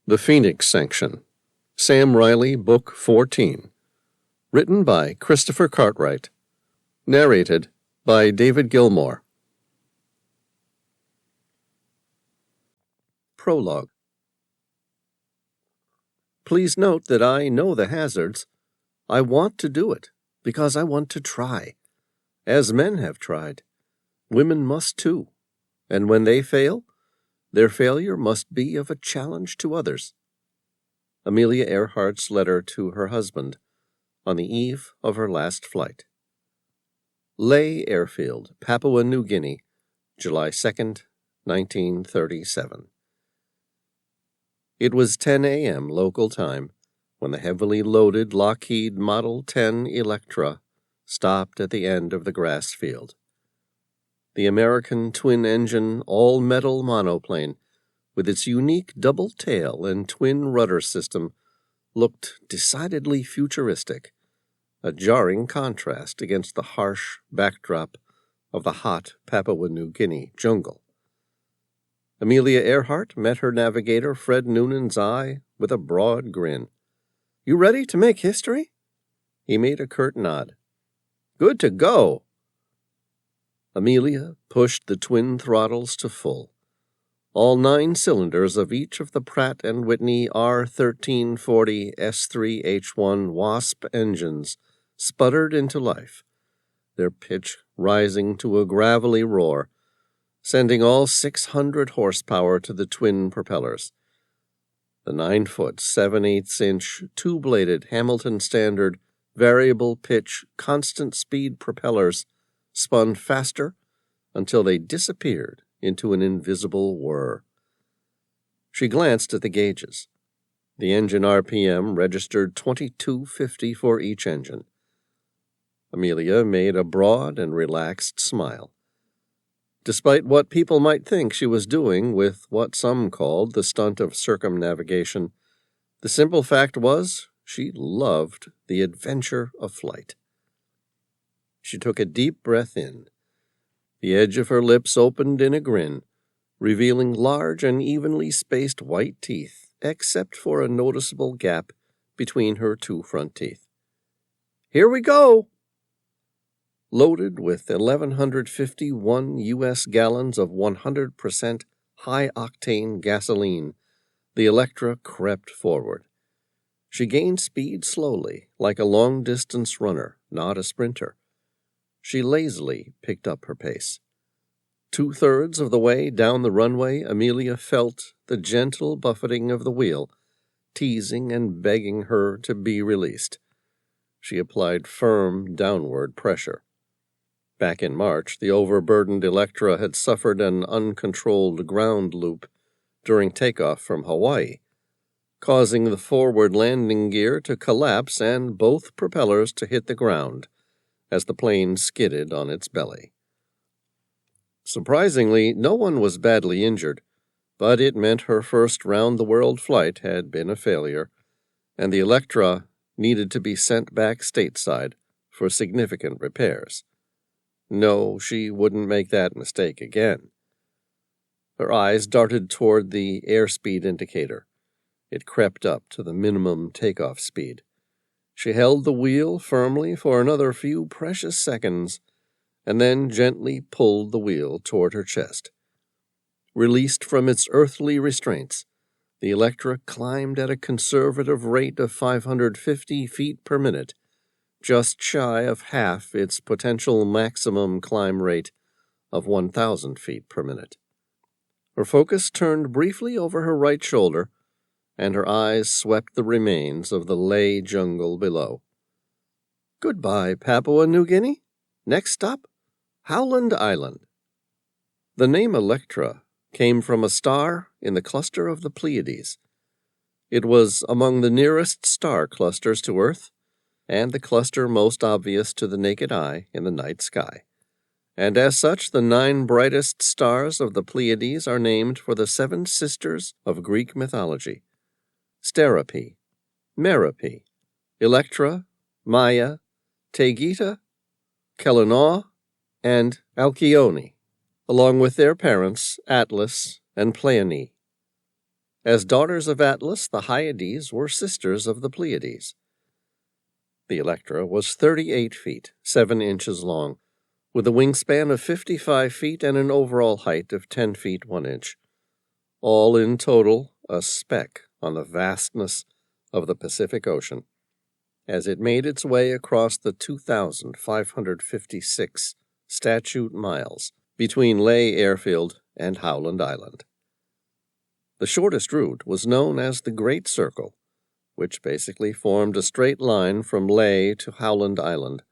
The Phoenix Sanction, Sam Reilly, Book 14. Written by Christopher Cartwright. Narrated by David Gilmore. Prologue. Please note that I know the hazards. I want to do it because I want to try. As men have tried, women must too. And when they fail, their failure must be of a challenge to others. Amelia Earhart's letter to her husband on the eve of her last flight. Lae Airfield, Papua New Guinea, July 2nd, 1937. It was 10 a.m. local time when the heavily loaded Lockheed Model 10 Electra stopped at the end of the grass field. The American twin-engine, all-metal monoplane, with its unique double tail and twin rudder system, looked decidedly futuristic, a jarring contrast against the harsh backdrop of the hot Papua New Guinea jungle. Amelia Earhart met her navigator Fred Noonan's eye with a broad grin. "You ready to make history?" He made a curt nod. "Good to go." Amelia pushed the twin throttles to full. All 9 cylinders of each of the Pratt & Whitney R1340 S3H1 Wasp engines sputtered into life, their pitch rising to a gravelly roar, sending all 600 horsepower to the twin propellers. The 9-foot, 7/8-inch, two-bladed Hamilton Standard variable pitch constant speed propellers spun faster until they disappeared into an invisible whir. She glanced at the gauges. The engine RPM registered 2250 for each engine. Amelia made a broad and relaxed smile. Despite what people might think she was doing with what some called the stunt of circumnavigation, the simple fact was she loved the adventure of flight. She took a deep breath in. The edge of her lips opened in a grin, revealing large and evenly spaced white teeth, except for a noticeable gap between her 2 front teeth. "Here we go!" Loaded with 1,151 U.S. gallons of 100% high-octane gasoline, the Electra crept forward. She gained speed slowly, like a long-distance runner, not a sprinter. She lazily picked up her pace. 2/3 of the way down the runway, Amelia felt the gentle buffeting of the wheel, teasing and begging her to be released. She applied firm downward pressure. Back in March, the overburdened Electra had suffered an uncontrolled ground loop during takeoff from Hawaii, causing the forward landing gear to collapse and both propellers to hit the ground as the plane skidded on its belly. Surprisingly, no one was badly injured, but it meant her first round-the-world flight had been a failure, and the Electra needed to be sent back stateside for significant repairs. No, she wouldn't make that mistake again. Her eyes darted toward the airspeed indicator. It crept up to the minimum takeoff speed. She held the wheel firmly for another few precious seconds, and then gently pulled the wheel toward her chest. Released from its earthly restraints, the Electra climbed at a conservative rate of 550 feet per minute, just shy of half its potential maximum climb rate of 1,000 feet per minute. Her focus turned briefly over her right shoulder, and her eyes swept the remains of the Lae jungle below. "Goodbye, Papua New Guinea. Next stop, Howland Island." The name Electra came from a star in the cluster of the Pleiades. It was among the nearest star clusters to Earth, and the cluster most obvious to the naked eye in the night sky. And as such, the 9 brightest stars of the Pleiades are named for the 7 sisters of Greek mythology: Sterope, Merope, Electra, Maia, Taygeta, Kellanau, and Alcyone, along with their parents Atlas and Pleione. As daughters of Atlas, the Hyades were sisters of the Pleiades. The Electra was 38 feet, 7 inches long, with a wingspan of 55 feet and an overall height of 10 feet 1 inch. All in total a speck on the vastness of the Pacific Ocean, as it made its way across the 2,556 statute miles between Leh Airfield and Howland Island. The shortest route was known as the Great Circle, which basically formed a straight line from Leh to Howland Island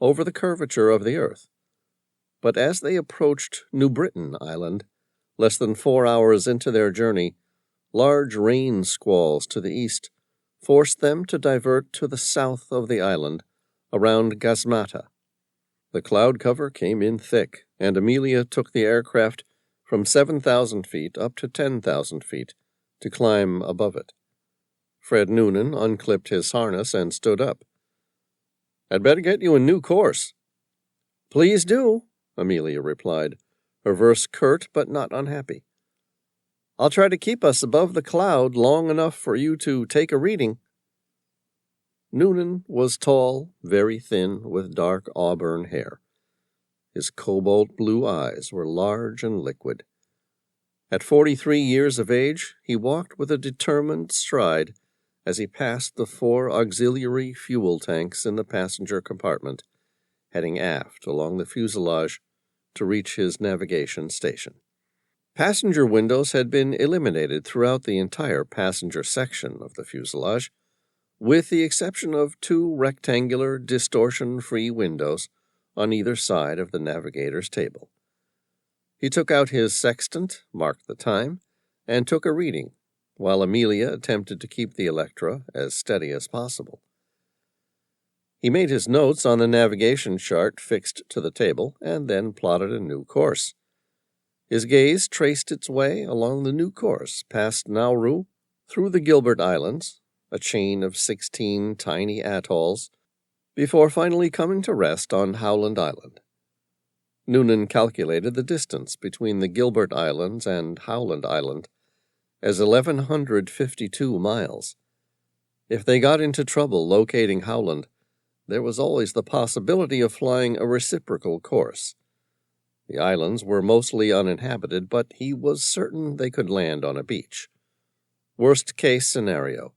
over the curvature of the Earth. But as they approached New Britain Island, less than 4 hours into their journey, large rain squalls to the east forced them to divert to the south of the island, around Gasmata. The cloud cover came in thick, and Amelia took the aircraft from 7,000 feet up to 10,000 feet to climb above it. Fred Noonan unclipped his harness and stood up. "I'd better get you a new course." "Please do," Amelia replied, her verse curt but not unhappy. "I'll try to keep us above the cloud long enough for you to take a reading." Noonan was tall, very thin, with dark auburn hair. His cobalt blue eyes were large and liquid. At 43 years of age, he walked with a determined stride as he passed the 4 auxiliary fuel tanks in the passenger compartment, heading aft along the fuselage to reach his navigation station. Passenger windows had been eliminated throughout the entire passenger section of the fuselage, with the exception of 2 rectangular, distortion-free windows on either side of the navigator's table. He took out his sextant, marked the time, and took a reading, while Amelia attempted to keep the Electra as steady as possible. He made his notes on the navigation chart fixed to the table, and then plotted a new course. His gaze traced its way along the new course, past Nauru, through the Gilbert Islands, a chain of 16 tiny atolls, before finally coming to rest on Howland Island. Noonan calculated the distance between the Gilbert Islands and Howland Island as 1,152 miles. If they got into trouble locating Howland, there was always the possibility of flying a reciprocal course. The islands were mostly uninhabited, but he was certain they could land on a beach. Worst-case scenario,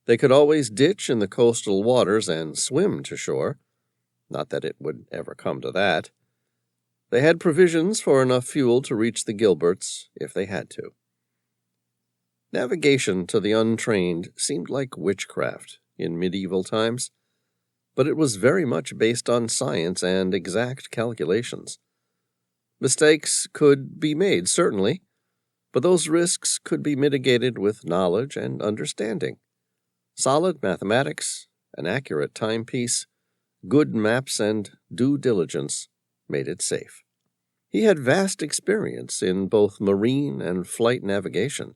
they could always ditch in the coastal waters and swim to shore. Not that it would ever come to that. They had provisions for enough fuel to reach the Gilberts if they had to. Navigation to the untrained seemed like witchcraft in medieval times, but it was very much based on science and exact calculations. Mistakes could be made, certainly, but those risks could be mitigated with knowledge and understanding. Solid mathematics, an accurate timepiece, good maps, and due diligence made it safe. He had vast experience in both marine and flight navigation.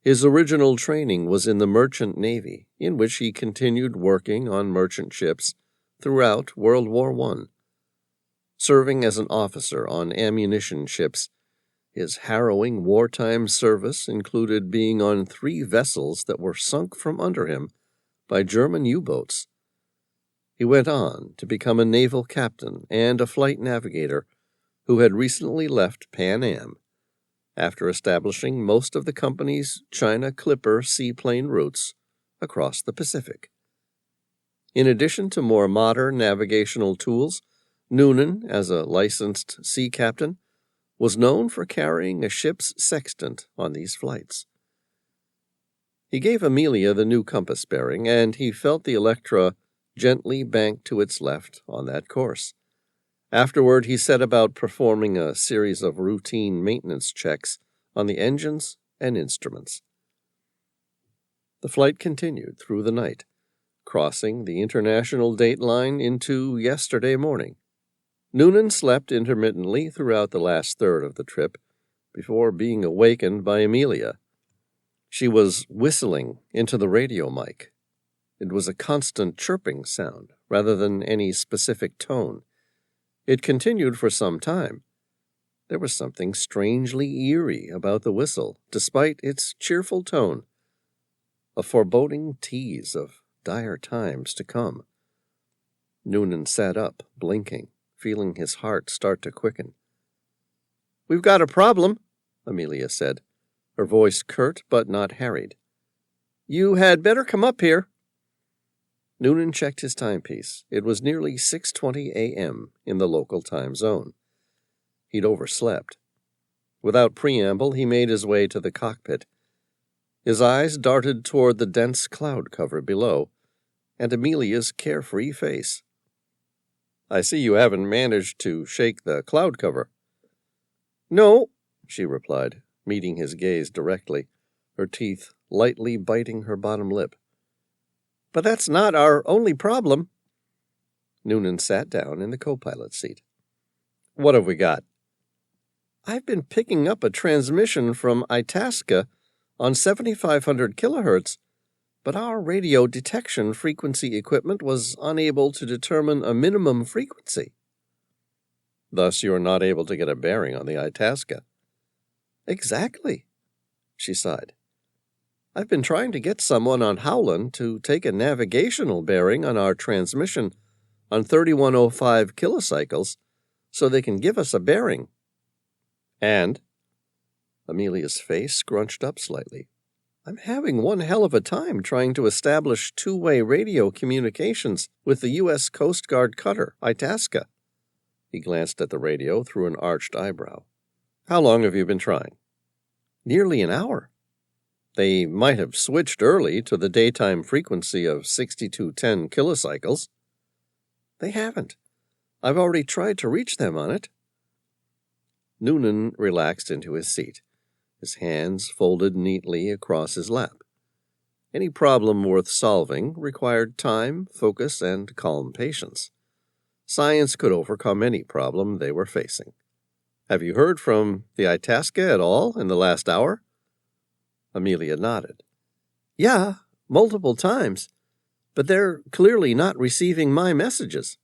His original training was in the Merchant Navy, in which he continued working on merchant ships throughout World War I. Serving as an officer on ammunition ships, his harrowing wartime service included being on 3 vessels that were sunk from under him by German U-boats. He went on to become a naval captain and a flight navigator who had recently left Pan Am, after establishing most of the company's China Clipper seaplane routes across the Pacific. In addition to more modern navigational tools, Noonan, as a licensed sea captain, was known for carrying a ship's sextant on these flights. He gave Amelia the new compass bearing, and he felt the Electra gently bank to its left on that course. Afterward, he set about performing a series of routine maintenance checks on the engines and instruments. The flight continued through the night, crossing the international date line into yesterday morning. Noonan slept intermittently throughout the last third of the trip before being awakened by Amelia. She was whistling into the radio mic. It was a constant chirping sound rather than any specific tone. It continued for some time. There was something strangely eerie about the whistle, despite its cheerful tone, a foreboding tease of dire times to come. Noonan sat up, blinking, feeling his heart start to quicken. "We've got a problem," Amelia said, her voice curt but not harried. "You had better come up here." Noonan checked his timepiece. It was nearly 6:20 a.m. in the local time zone. He'd overslept. Without preamble, he made his way to the cockpit. His eyes darted toward the dense cloud cover below, and Amelia's carefree face. "I see you haven't managed to shake the cloud cover." "No," she replied, meeting his gaze directly, her teeth lightly biting her bottom lip. "But that's not our only problem." Noonan sat down in the co-pilot seat. "What have we got?" "I've been picking up a transmission from Itasca on 7,500 kilohertz, but our radio detection frequency equipment was unable to determine a minimum frequency." "Thus you're not able to get a bearing on the Itasca." "Exactly," she sighed. "I've been trying to get someone on Howland to take a navigational bearing on our transmission on 3105 kilocycles so they can give us a bearing." "And?" Amelia's face scrunched up slightly. "I'm having one hell of a time trying to establish two-way radio communications with the U.S. Coast Guard cutter, Itasca." He glanced at the radio through an arched eyebrow. "How long have you been trying?" "Nearly an hour." "They might have switched early to the daytime frequency of 6210 kilocycles." "They haven't. I've already tried to reach them on it." Noonan relaxed into his seat, his hands folded neatly across his lap. Any problem worth solving required time, focus, and calm patience. Science could overcome any problem they were facing. "Have you heard from the Itasca at all in the last hour?" Amelia nodded. "Yeah, multiple times, but they're clearly not receiving my messages."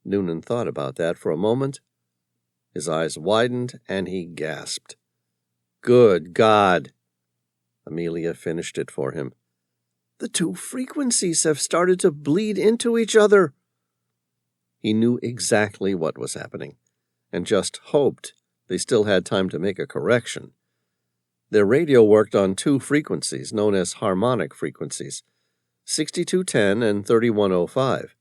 Noonan thought about that for a moment. His eyes widened, and he gasped. "Good God!" Amelia finished it for him. "The two frequencies have started to bleed into each other." He knew exactly what was happening, and just hoped they still had time to make a correction. Their radio worked on two frequencies known as harmonic frequencies, 6210 and 3105.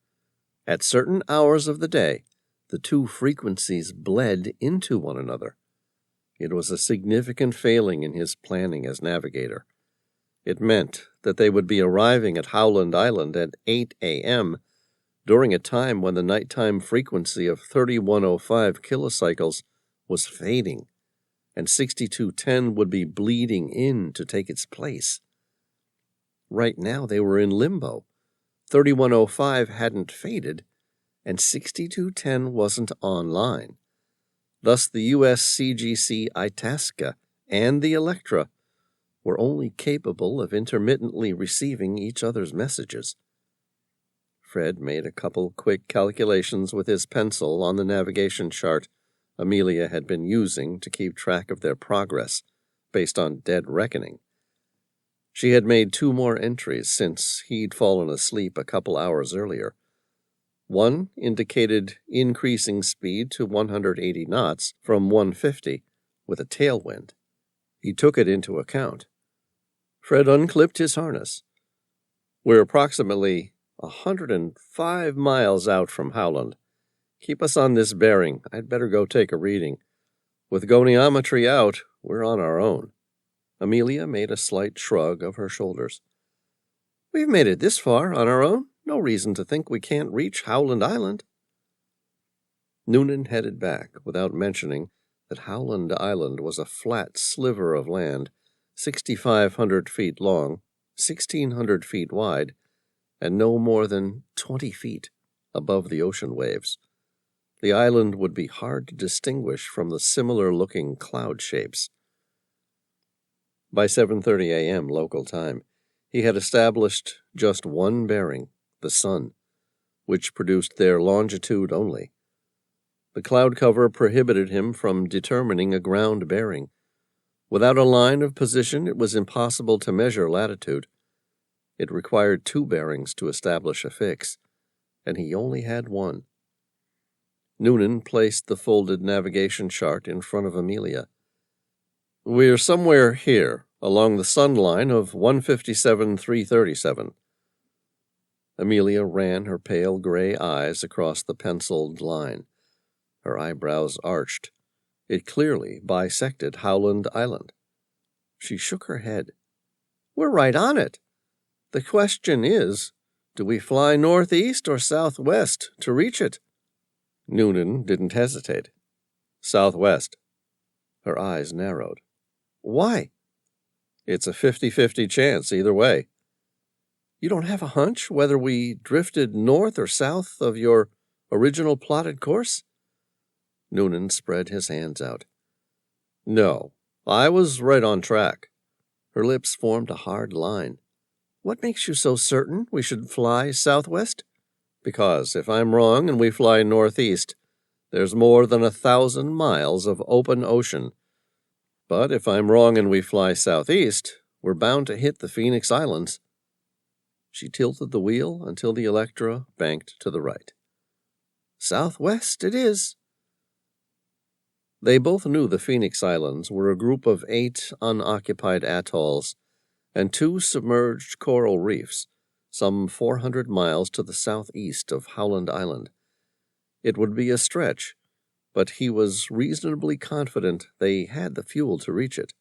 At certain hours of the day, the two frequencies bled into one another. It was a significant failing in his planning as navigator. It meant that they would be arriving at Howland Island at 8 a.m. during a time when the nighttime frequency of 3105 kilocycles was fading, and 6210 would be bleeding in to take its place. Right now they were in limbo. 3105 hadn't faded, and 6210 wasn't online. Thus the U.S. CGC Itasca and the Electra were only capable of intermittently receiving each other's messages. Fred made a couple quick calculations with his pencil on the navigation chart Amelia had been using to keep track of their progress, based on dead reckoning. She had made 2 more entries since he'd fallen asleep a couple hours earlier. One indicated increasing speed to 180 knots from 150 with a tailwind. He took it into account. Fred unclipped his harness. "We're approximately 105 miles out from Howland. Keep us on this bearing. I'd better go take a reading. With goniometry out, we're on our own." Amelia made a slight shrug of her shoulders. "We've made it this far on our own. No reason to think we can't reach Howland Island." Noonan headed back without mentioning that Howland Island was a flat sliver of land, 6,500 feet long, 1,600 feet wide, and no more than 20 feet above the ocean waves. The island would be hard to distinguish from the similar-looking cloud shapes. By 7:30 a.m. local time, he had established just one bearing, the sun, which produced their longitude only. The The cloud cover prohibited him from determining a ground bearing. Without a line of position, it was impossible to measure latitude. It required 2 bearings to establish a fix, and he only had 1. Noonan placed the folded navigation chart in front of Amelia. "We're somewhere here, along the sun line of 157-337. Amelia ran her pale gray eyes across the penciled line. Her eyebrows arched. It clearly bisected Howland Island. She shook her head. "We're right on it. The question is, do we fly northeast or southwest to reach it?" Noonan didn't hesitate. "Southwest." Her eyes narrowed. "Why?" "It's a 50-50 chance either way." "You don't have a hunch whether we drifted north or south of your original plotted course?" Noonan spread his hands out. "No, I was right on track." Her lips formed a hard line. "What makes you so certain we should fly southwest?" "Because if I'm wrong and we fly northeast, there's more than 1,000 miles of open ocean. But if I'm wrong and we fly southeast, we're bound to hit the Phoenix Islands." She tilted the wheel until the Electra banked to the right. "Southwest it is." They both knew the Phoenix Islands were a group of 8 unoccupied atolls and 2 submerged coral reefs, some 400 miles to the southeast of Howland Island. It would be a stretch, but he was reasonably confident they had the fuel to reach it.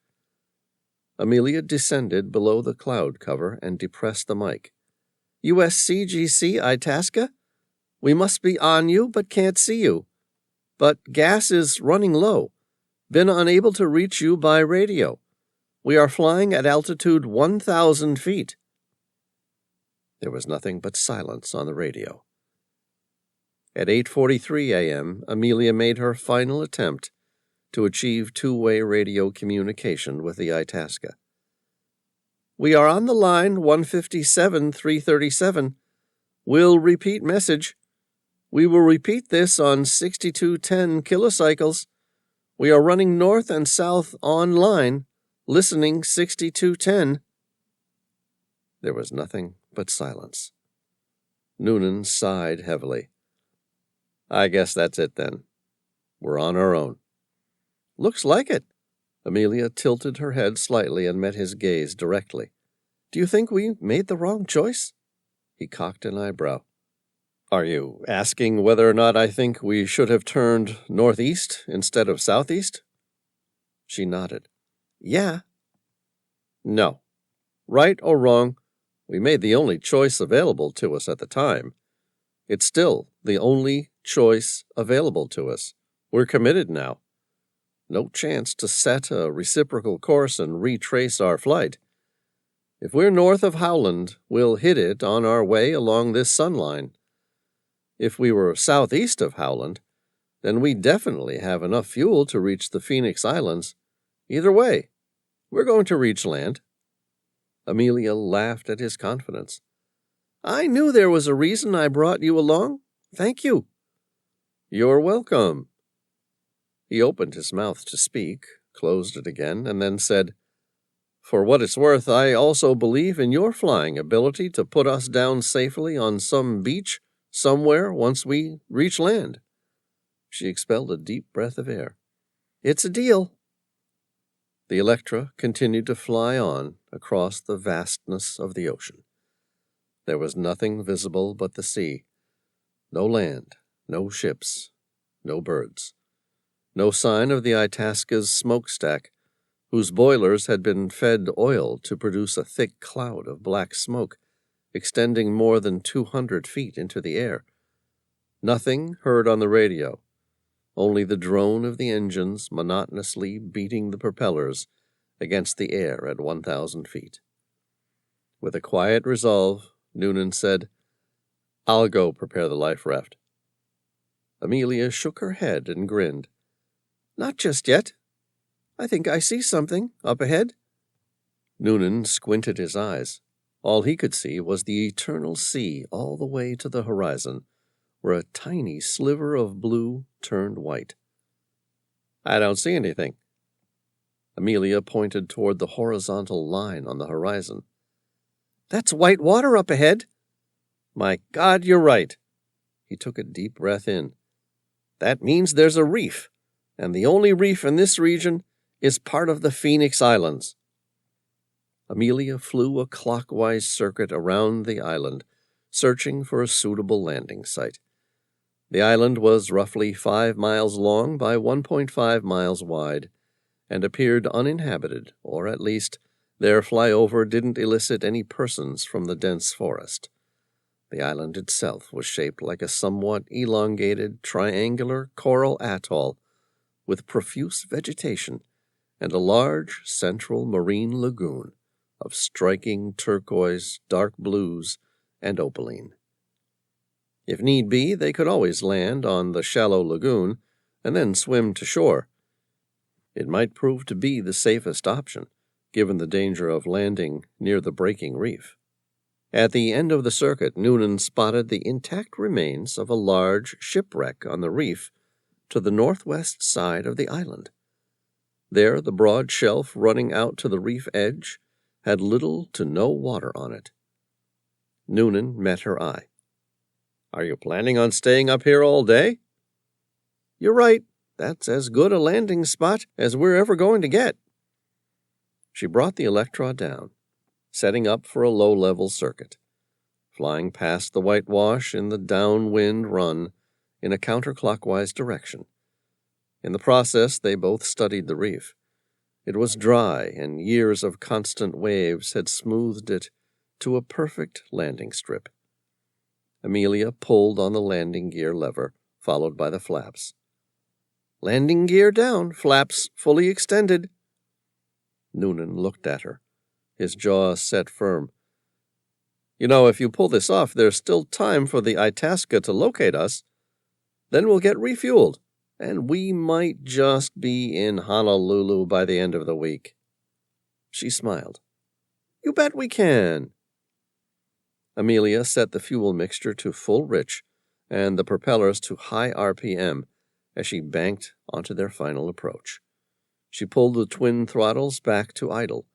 Amelia descended below the cloud cover and depressed the mic. "USCGC Itasca? We must be on you, but can't see you. But gas is running low. Been unable to reach you by radio. We are flying at altitude 1,000 feet. There was nothing but silence on the radio. At 8:43 a.m., Amelia made her final attempt to achieve 2-way radio communication with the Itasca. "We are on the line 157-337. We'll repeat message. We will repeat this on 6210 kilocycles. We are running north and south on line, listening 6210. There was nothing but silence. Noonan sighed heavily. "I guess that's it then. We're on our own." "Looks like it." Amelia tilted her head slightly and met his gaze directly. "Do you think we made the wrong choice?" He cocked an eyebrow. "Are you asking whether or not I think we should have turned northeast instead of southeast?" She nodded. "Yeah." "No. Right or wrong, we made the only choice available to us at the time. It's still the only choice available to us. We're committed now. No chance to set a reciprocal course and retrace our flight. If we're north of Howland, we'll hit it on our way along this sunline. If we were southeast of Howland, then we definitely have enough fuel to reach the Phoenix Islands. Either way, we're going to reach land." Amelia laughed at his confidence. "I knew there was a reason I brought you along. Thank you." "You're welcome." He opened his mouth to speak, closed it again, and then said, "For what it's worth, I also believe in your flying ability to put us down safely on some beach somewhere once we reach land." She expelled a deep breath of air. "It's a deal." The Electra continued to fly on across the vastness of the ocean. There was nothing visible but the sea. No land, no ships, no birds. No sign of the Itasca's smokestack, whose boilers had been fed oil to produce a thick cloud of black smoke, extending more than 200 feet into the air. Nothing heard on the radio, only the drone of the engines monotonously beating the propellers against the air at 1,000 feet. With a quiet resolve, Noonan said, "I'll go prepare the life raft." Amelia shook her head and grinned. "Not just yet. I think I see something up ahead." Noonan squinted his eyes. All he could see was the eternal sea all the way to the horizon, where a tiny sliver of blue turned white. "I don't see anything." Amelia pointed toward the horizontal line on the horizon. "That's white water up ahead." "My God, you're right." He took a deep breath in. "That means there's a reef, and the only reef in this region is part of the Phoenix Islands." Amelia flew a clockwise circuit around the island, searching for a suitable landing site. The island was roughly 5 miles long by 1.5 miles wide, and appeared uninhabited, or at least their flyover didn't elicit any persons from the dense forest. The island itself was shaped like a somewhat elongated, triangular coral atoll, with profuse vegetation and a large central marine lagoon of striking turquoise, dark blues, and opaline. If need be, they could always land on the shallow lagoon and then swim to shore. It might prove to be the safest option, given the danger of landing near the breaking reef. At the end of the circuit, Noonan spotted the intact remains of a large shipwreck on the reef to the northwest side of the island. There, the broad shelf running out to the reef edge had little to no water on it. Noonan met her eye. "Are you planning on staying up here all day?" "You're right. That's as good a landing spot as we're ever going to get." She brought the Electra down, setting up for a low-level circuit, flying past the whitewash in the downwind run in a counterclockwise direction. In the process, they both studied the reef. It was dry, and years of constant waves had smoothed it to a perfect landing strip. Amelia pulled on the landing gear lever, followed by the flaps. "Landing gear down, flaps fully extended." Noonan looked at her, his jaw set firm. "You know, if you pull this off, there's still time for the Itasca to locate us. Then we'll get refueled, and we might just be in Honolulu by the end of the week." She smiled. "You bet we can." Amelia set the fuel mixture to full rich and the propellers to high RPM as she banked onto their final approach. She pulled the twin throttles back to idle.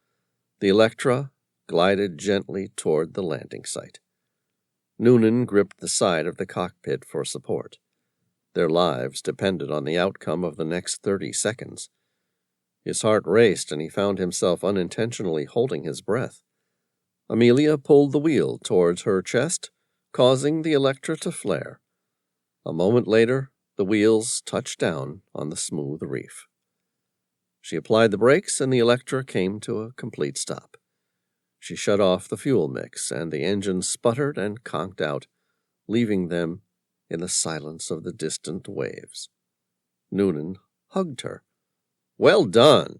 The Electra glided gently toward the landing site. Noonan gripped the side of the cockpit for support. Their lives depended on the outcome of the next 30 seconds. His heart raced, and he found himself unintentionally holding his breath. Amelia pulled the wheel towards her chest, causing the Electra to flare. A moment later, the wheels touched down on the smooth reef. She applied the brakes, and the Electra came to a complete stop. She shut off the fuel mix, and the engine sputtered and conked out, leaving them in the silence of the distant waves. Noonan hugged her. "Well done."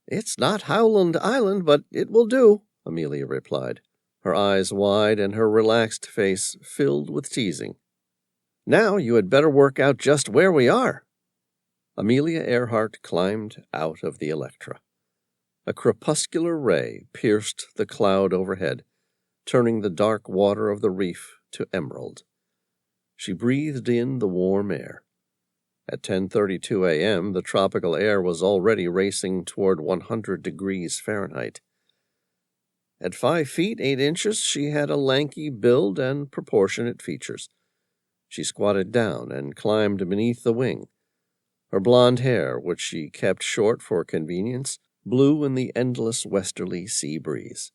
"It's not Howland Island, but it will do," Amelia replied, her eyes wide and her relaxed face filled with teasing. "Now you had better work out just where we are." Amelia Earhart climbed out of the Electra. A crepuscular ray pierced the cloud overhead, turning the dark water of the reef to emerald. She breathed in the warm air. At 10:32 a.m., the tropical air was already racing toward 100 degrees Fahrenheit. At 5 feet 8 inches, she had a lanky build and proportionate features. She squatted down and climbed beneath the wing. Her blonde hair, which she kept short for convenience, blew in the endless westerly sea breeze.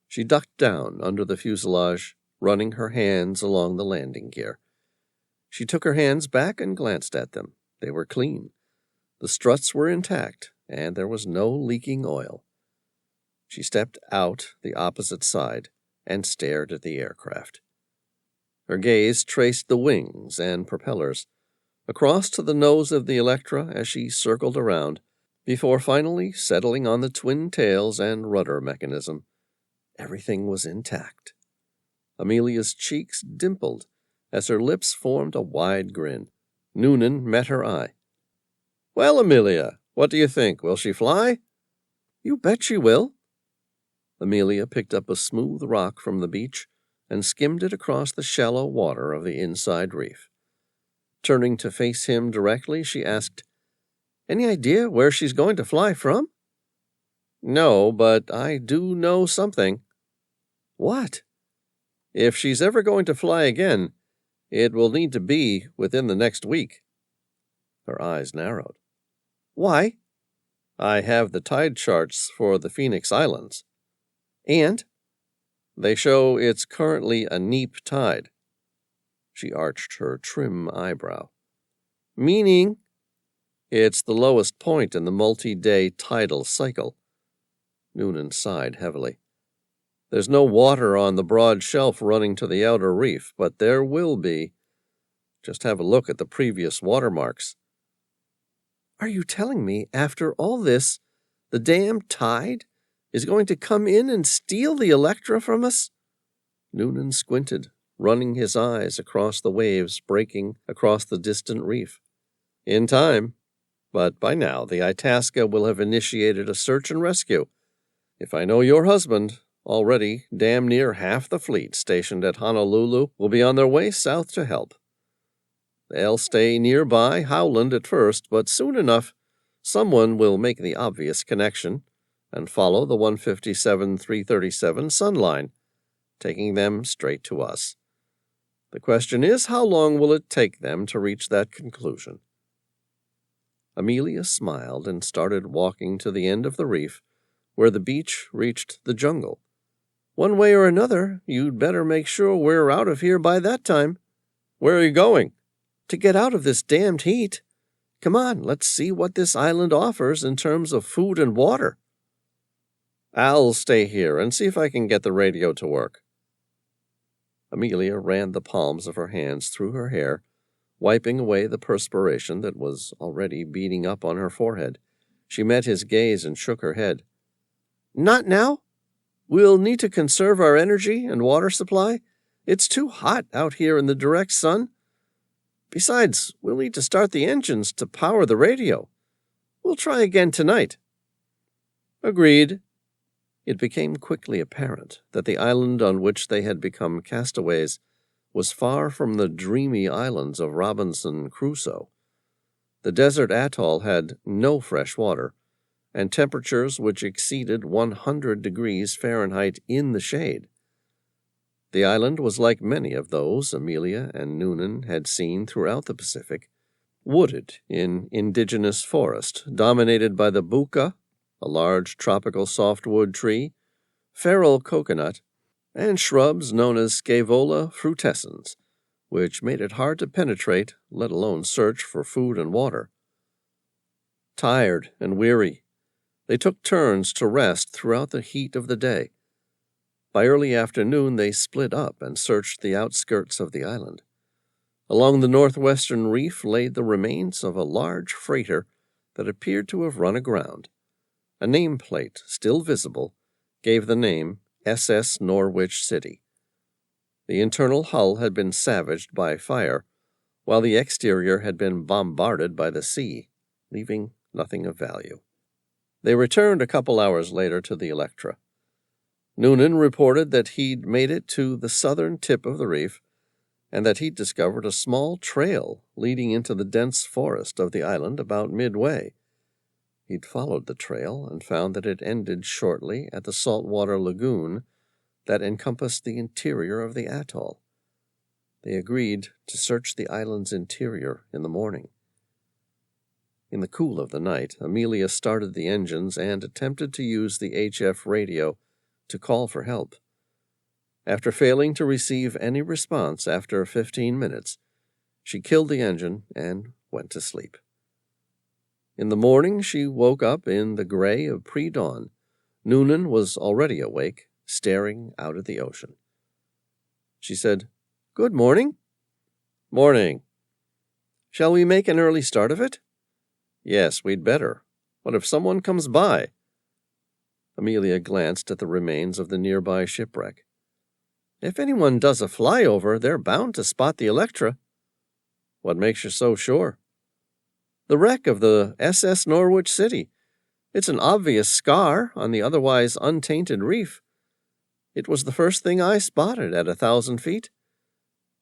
She ducked down under the fuselage, running her hands along the landing gear. She took her hands back and glanced at them. They were clean. The struts were intact, and there was no leaking oil. She stepped out the opposite side and stared at the aircraft. Her gaze traced the wings and propellers, across to the nose of the Electra as she circled around, before finally settling on the twin tails and rudder mechanism. Everything was intact. Amelia's cheeks dimpled as her lips formed a wide grin. Noonan met her eye. "Well, Amelia, what do you think? Will she fly?" "You bet she will." Amelia picked up a smooth rock from the beach and skimmed it across the shallow water of the inside reef. Turning to face him directly, she asked, "Any idea where she's going to fly from?" "No, but I do know something." "What?" "If she's ever going to fly again, it will need to be within the next week." Her eyes narrowed. "Why?" "I have the tide charts for the Phoenix Islands." "And?" "They show it's currently a neap tide." She arched her trim eyebrow. "Meaning?" "It's the lowest point in the multi-day tidal cycle." Noonan sighed heavily. "There's no water on the broad shelf running to the outer reef, but there will be. Just have a look at the previous watermarks." "Are you telling me, after all this, the damn tide is going to come in and steal the Electra from us?" Noonan squinted, running his eyes across the waves breaking across the distant reef. "In time. But by now the Itasca will have initiated a search and rescue. If I know your husband, already damn near half the fleet stationed at Honolulu will be on their way south to help. They'll stay nearby Howland at first, but soon enough someone will make the obvious connection and follow the 157-337 Sun line, taking them straight to us. The question is, how long will it take them to reach that conclusion?" Amelia smiled and started walking to the end of the reef, where the beach reached the jungle. "One way or another, you'd better make sure we're out of here by that time." "Where are you going?" "To get out of this damned heat. Come on, let's see what this island offers in terms of food and water." "I'll stay here and see if I can get the radio to work." Amelia ran the palms of her hands through her hair, wiping away the perspiration that was already beading up on her forehead. She met his gaze and shook her head. "Not now. We'll need to conserve our energy and water supply. It's too hot out here in the direct sun. Besides, we'll need to start the engines to power the radio. We'll try again tonight." "Agreed." It became quickly apparent that the island on which they had become castaways was far from the dreamy islands of Robinson Crusoe. The desert atoll had no fresh water, and temperatures which exceeded 100 degrees Fahrenheit in the shade. The island was like many of those Amelia and Noonan had seen throughout the Pacific, wooded in indigenous forest, dominated by the buca, a large tropical softwood tree, feral coconut, and shrubs known as Scaevola frutescens, which made it hard to penetrate, let alone search for food and water. Tired and weary, they took turns to rest throughout the heat of the day. By early afternoon they split up and searched the outskirts of the island. Along the northwestern reef lay the remains of a large freighter that appeared to have run aground. A nameplate, still visible, gave the name SS Norwich City. The internal hull had been savaged by fire, while the exterior had been bombarded by the sea, leaving nothing of value. They returned a couple hours later to the Electra. Noonan reported that he'd made it to the southern tip of the reef, and that he'd discovered a small trail leading into the dense forest of the island about midway. He'd followed the trail and found that it ended shortly at the saltwater lagoon that encompassed the interior of the atoll. They agreed to search the island's interior in the morning. In the cool of the night, Amelia started the engines and attempted to use the HF radio to call for help. After failing to receive any response after 15 minutes, she killed the engine and went to sleep. In the morning, she woke up in the gray of pre-dawn. Noonan was already awake, staring out at the ocean. She said, "Good morning." "Morning." "Shall we make an early start of it?" "Yes, we'd better. What if someone comes by?" Amelia glanced at the remains of the nearby shipwreck. "If anyone does a flyover, they're bound to spot the Electra." "What makes you so sure?" "The wreck of the SS Norwich City. It's an obvious scar on the otherwise untainted reef. It was the first thing I spotted at 1,000 feet.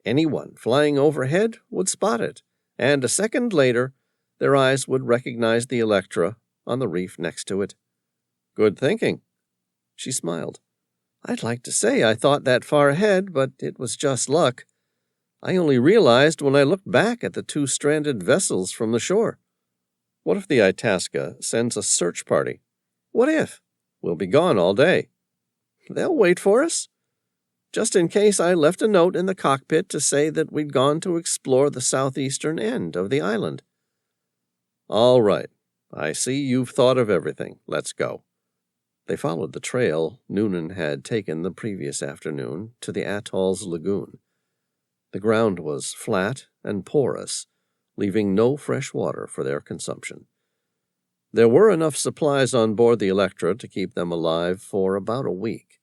Anyone flying overhead would spot it, and a second later, their eyes would recognize the Electra on the reef next to it. Good thinking. She smiled. I'd like to say I thought that far ahead, but it was just luck. I only realized when I looked back at the two stranded vessels from the shore. What if the Itasca sends a search party? What if? We'll be gone all day. They'll wait for us. Just in case I left a note in the cockpit to say that we'd gone to explore the southeastern end of the island. All right. I see you've thought of everything. Let's go. They followed the trail Noonan had taken the previous afternoon to the atoll's lagoon. The ground was flat and porous, leaving no fresh water for their consumption. There were enough supplies on board the Electra to keep them alive for about a week,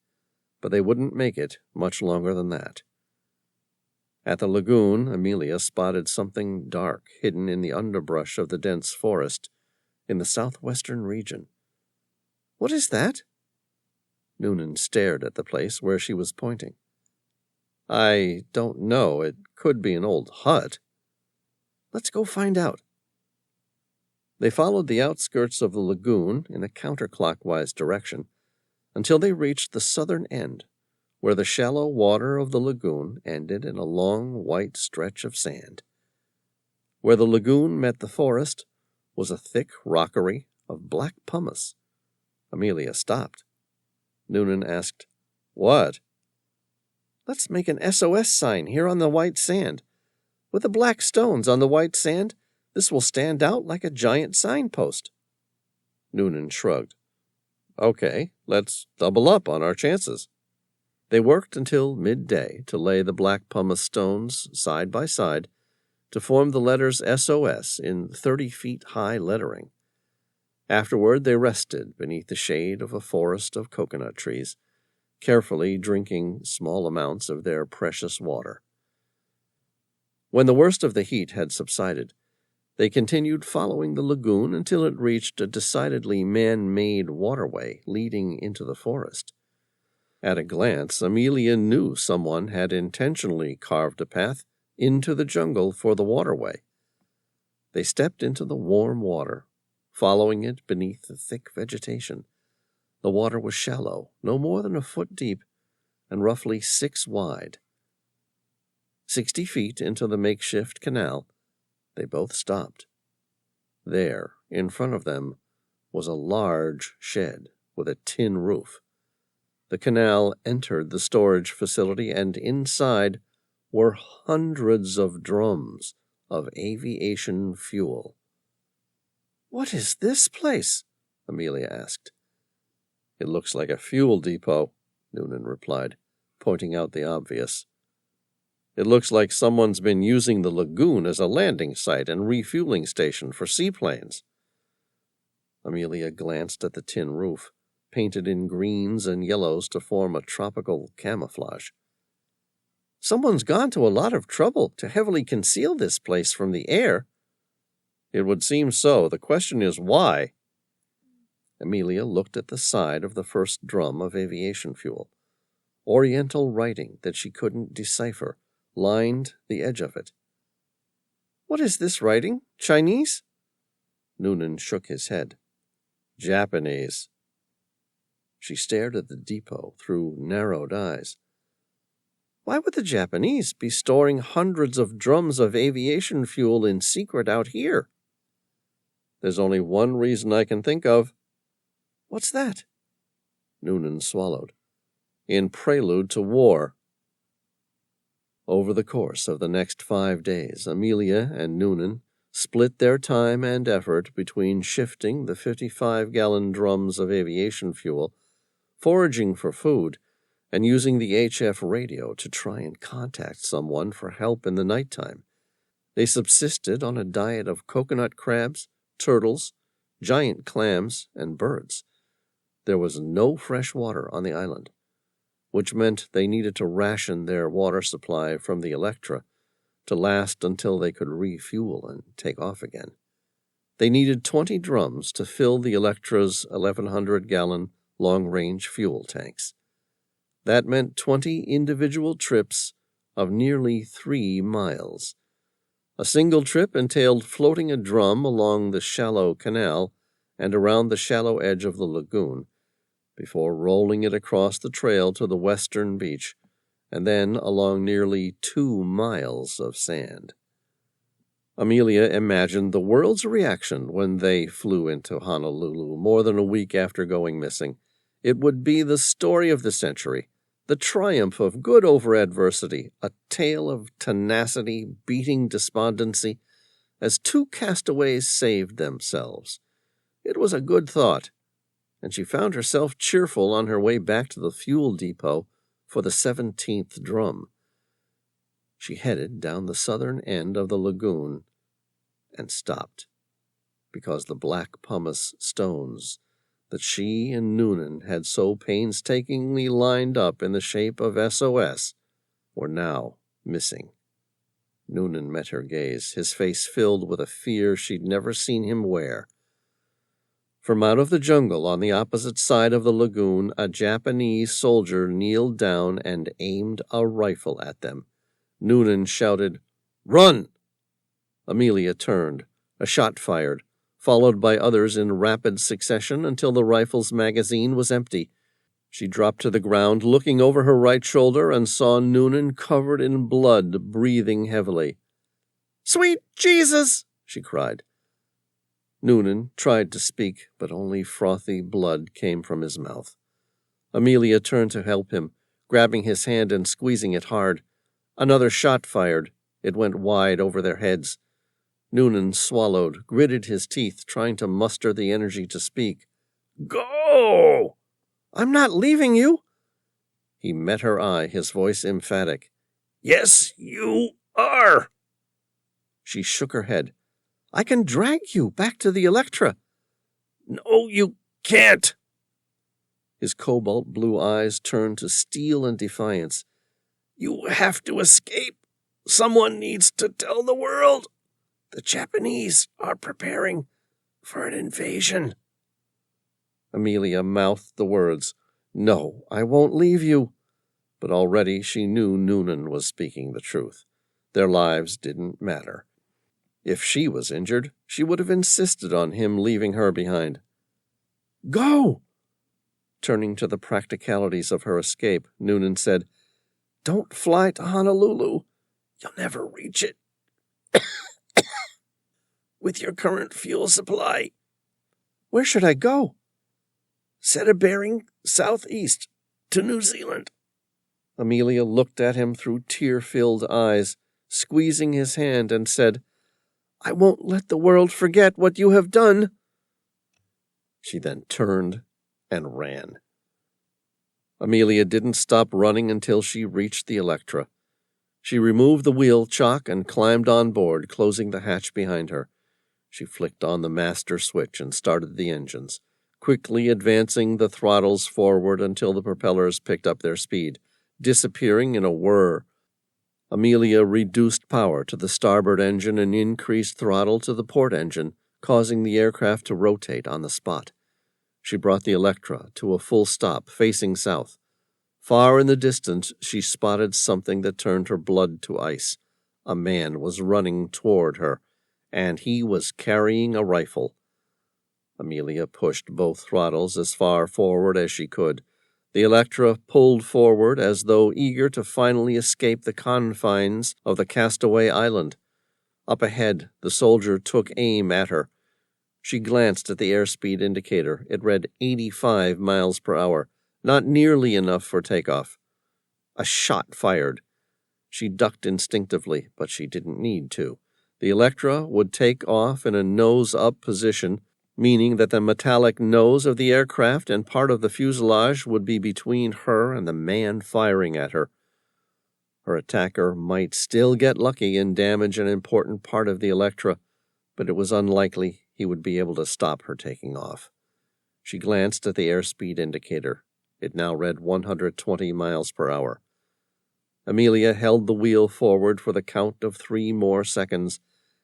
but they wouldn't make it much longer than that. At the lagoon, Amelia spotted something dark hidden in the underbrush of the dense forest in the southwestern region. What is that? Noonan stared at the place where she was pointing. I don't know. It could be an old hut. Let's go find out. They followed the outskirts of the lagoon in a counterclockwise direction until they reached the southern end, where the shallow water of the lagoon ended in a long white stretch of sand. Where the lagoon met the forest was a thick rockery of black pumice. Amelia stopped. Noonan asked, What? Let's make an SOS sign here on the white sand. With the black stones on the white sand, this will stand out like a giant signpost. Noonan shrugged. Okay, let's double up on our chances. They worked until midday to lay the black pumice stones side by side to form the letters SOS in 30-feet-high lettering. Afterward, they rested beneath the shade of a forest of coconut trees, carefully drinking small amounts of their precious water. When the worst of the heat had subsided, they continued following the lagoon until it reached a decidedly man-made waterway leading into the forest. At a glance, Amelia knew someone had intentionally carved a path into the jungle for the waterway. They stepped into the warm water, following it beneath the thick vegetation. The water was shallow, no more than a foot deep, and roughly 6 wide. 60 feet into the makeshift canal, they both stopped. There, in front of them, was a large shed with a tin roof. The canal entered the storage facility, and inside were hundreds of drums of aviation fuel. What is this place? Amelia asked. It looks like a fuel depot, Noonan replied, pointing out the obvious. It looks like someone's been using the lagoon as a landing site and refueling station for seaplanes. Amelia glanced at the tin roof, painted in greens and yellows to form a tropical camouflage. Someone's gone to a lot of trouble to heavily conceal this place from the air. It would seem so. The question is why? Amelia looked at the side of the first drum of aviation fuel. Oriental writing that she couldn't decipher lined the edge of it. What is this writing? Chinese? Noonan shook his head. Japanese. She stared at the depot through narrowed eyes. Why would the Japanese be storing hundreds of drums of aviation fuel in secret out here? There's only one reason I can think of. What's that? Noonan swallowed. In prelude to war. Over the course of the next 5 days, Amelia and Noonan split their time and effort between shifting the 55-gallon drums of aviation fuel, foraging for food, and using the HF radio to try and contact someone for help in the nighttime. They subsisted on a diet of coconut crabs, turtles, giant clams, and birds. There was no fresh water on the island, which meant they needed to ration their water supply from the Electra to last until they could refuel and take off again. They needed 20 drums to fill the Electra's 1,100-gallon long-range fuel tanks. That meant 20 individual trips of nearly 3 miles. A single trip entailed floating a drum along the shallow canal and around the shallow edge of the lagoon, before rolling it across the trail to the western beach, and then along nearly 2 miles of sand. Amelia imagined the world's reaction when they flew into Honolulu more than a week after going missing. It would be the story of the century, the triumph of good over adversity, a tale of tenacity beating despondency, as 2 castaways saved themselves. It was a good thought, and she found herself cheerful on her way back to the fuel depot for the 17th drum. She headed down the southern end of the lagoon and stopped, because the black pumice stones that she and Noonan had so painstakingly lined up in the shape of SOS were now missing. Noonan met her gaze, his face filled with a fear she'd never seen him wear. From out of the jungle on the opposite side of the lagoon, a Japanese soldier kneeled down and aimed a rifle at them. Noonan shouted, "Run!" Amelia turned. A shot fired, followed by others in rapid succession until the rifle's magazine was empty. She dropped to the ground, looking over her right shoulder, and saw Noonan covered in blood, breathing heavily. "Sweet Jesus!" she cried. Noonan tried to speak, but only frothy blood came from his mouth. Amelia turned to help him, grabbing his hand and squeezing it hard. Another shot fired. It went wide over their heads. Noonan swallowed, gritted his teeth, trying to muster the energy to speak. "Go!" "I'm not leaving you." He met her eye, his voice emphatic. "Yes, you are." She shook her head. "I can drag you back to the Electra." "No, you can't." His cobalt blue eyes turned to steel and defiance. "You have to escape. Someone needs to tell the world. The Japanese are preparing for an invasion." Amelia mouthed the words, "No, I won't leave you." But already she knew Noonan was speaking the truth. Their lives didn't matter. If she was injured, she would have insisted on him leaving her behind. "Go!" Turning to the practicalities of her escape, Noonan said, "Don't fly to Honolulu. You'll never reach it with your current fuel supply." "Where should I go?" "Set a bearing southeast to New Zealand." Amelia looked at him through tear-filled eyes, squeezing his hand, and said, "I won't let the world forget what you have done." She then turned and ran. Amelia didn't stop running until she reached the Electra. She removed the wheel chock and climbed on board, closing the hatch behind her. She flicked on the master switch and started the engines, quickly advancing the throttles forward until the propellers picked up their speed, disappearing in a whir. Amelia reduced power to the starboard engine and increased throttle to the port engine, causing the aircraft to rotate on the spot. She brought the Electra to a full stop, facing south. Far in the distance, she spotted something that turned her blood to ice. A man was running toward her, and he was carrying a rifle. Amelia pushed both throttles as far forward as she could. The Electra pulled forward as though eager to finally escape the confines of the castaway island. Up ahead, the soldier took aim at her. She glanced at the airspeed indicator. It read 85 miles per hour, not nearly enough for takeoff. A shot fired. She ducked instinctively, but she didn't need to. The Electra would take off in a nose-up position, meaning that the metallic nose of the aircraft and part of the fuselage would be between her and the man firing at her. Her attacker might still get lucky and damage an important part of the Electra, but it was unlikely he would be able to stop her taking off. She glanced at the airspeed indicator. It now read 120 miles per hour. Amelia held the wheel forward for the count of 3 more seconds,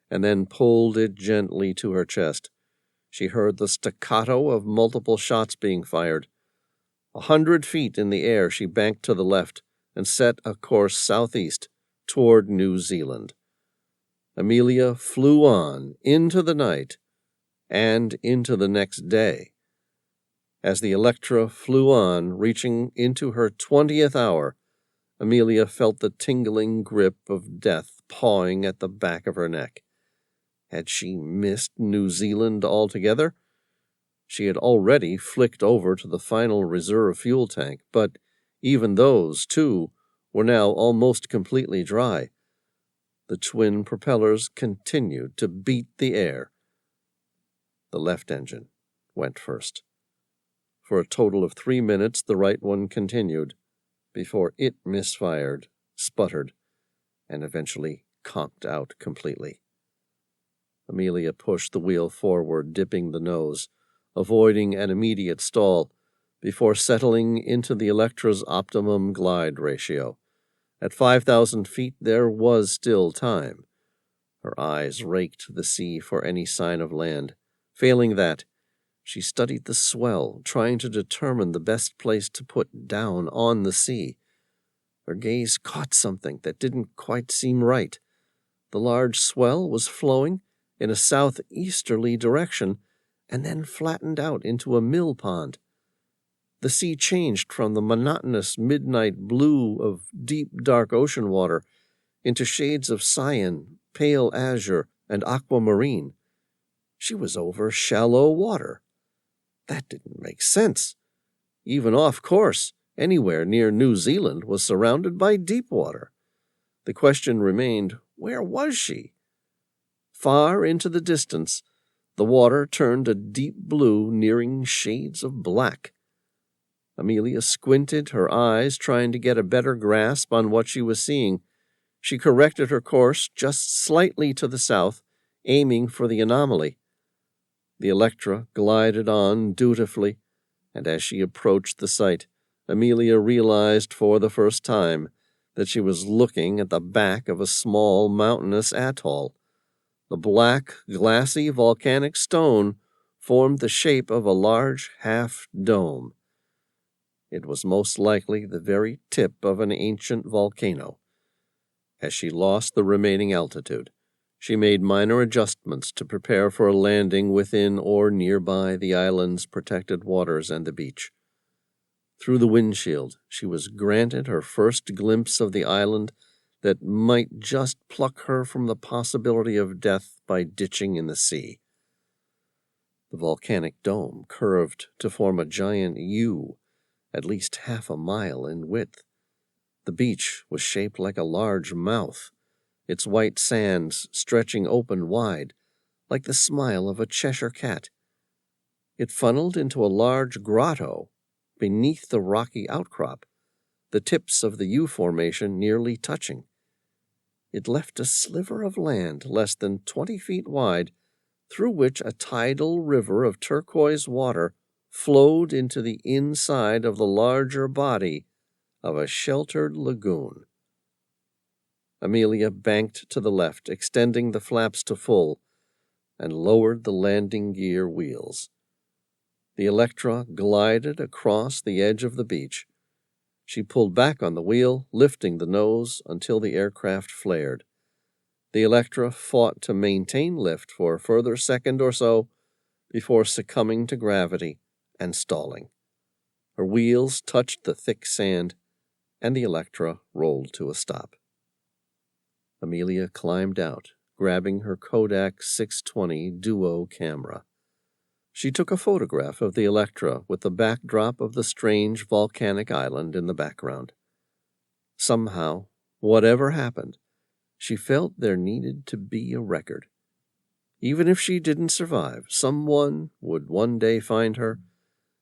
and then pulled it gently to her chest. She heard the staccato of multiple shots being fired. 100 feet in the air, she banked to the left and set a course southeast toward New Zealand. Amelia flew on into the night and into the next day. As the Electra flew on, reaching into her 20th hour, Amelia felt the tingling grip of death pawing at the back of her neck. Had she missed New Zealand altogether? She had already flicked over to the final reserve fuel tank, but even those, too, were now almost completely dry. The twin propellers continued to beat the air. The left engine went first. For a total of 3 minutes, the right one continued, before it misfired, sputtered, and eventually conked out completely. Amelia pushed the wheel forward, dipping the nose, avoiding an immediate stall, before settling into the Electra's optimum glide ratio. At 5,000 feet, there was still time. Her eyes raked the sea for any sign of land. Failing that, she studied the swell, trying to determine the best place to put down on the sea. Her gaze caught something that didn't quite seem right. The large swell was flowing in a southeasterly direction and then flattened out into a mill pond. The sea changed from the monotonous midnight blue of deep, dark ocean water into shades of cyan, pale azure, and aquamarine. She was over shallow water. That didn't make sense. Even off course, anywhere near New Zealand was surrounded by deep water. The question remained, where was she? Far into the distance, the water turned a deep blue, nearing shades of black. Amelia squinted her eyes, trying to get a better grasp on what she was seeing. She corrected her course just slightly to the south, aiming for the anomaly. The Electra glided on dutifully, and as she approached the site, Amelia realized for the first time that she was looking at the back of a small mountainous atoll. The black, glassy volcanic stone formed the shape of a large half-dome. It was most likely the very tip of an ancient volcano. As she lost the remaining altitude, she made minor adjustments to prepare for a landing within or nearby the island's protected waters and the beach. Through the windshield, she was granted her first glimpse of the island that might just pluck her from the possibility of death by ditching in the sea. The volcanic dome curved to form a giant U, at least half a mile in width. The beach was shaped like a large mouth, its white sands stretching open wide, like the smile of a Cheshire cat. It funneled into a large grotto beneath the rocky outcrop, the tips of the U formation nearly touching. It left a sliver of land less than 20 feet wide, through which a tidal river of turquoise water flowed into the inside of the larger body of a sheltered lagoon. Amelia banked to the left, extending the flaps to full, and lowered the landing gear wheels. The Electra glided across the edge of the beach. She pulled back on the wheel, lifting the nose until the aircraft flared. The Electra fought to maintain lift for a further second or so before succumbing to gravity and stalling. Her wheels touched the thick sand, and the Electra rolled to a stop. Amelia climbed out, grabbing her Kodak 620 Duo camera. She took a photograph of the Electra with the backdrop of the strange volcanic island in the background. Somehow, whatever happened, she felt there needed to be a record. Even if she didn't survive, someone would one day find her,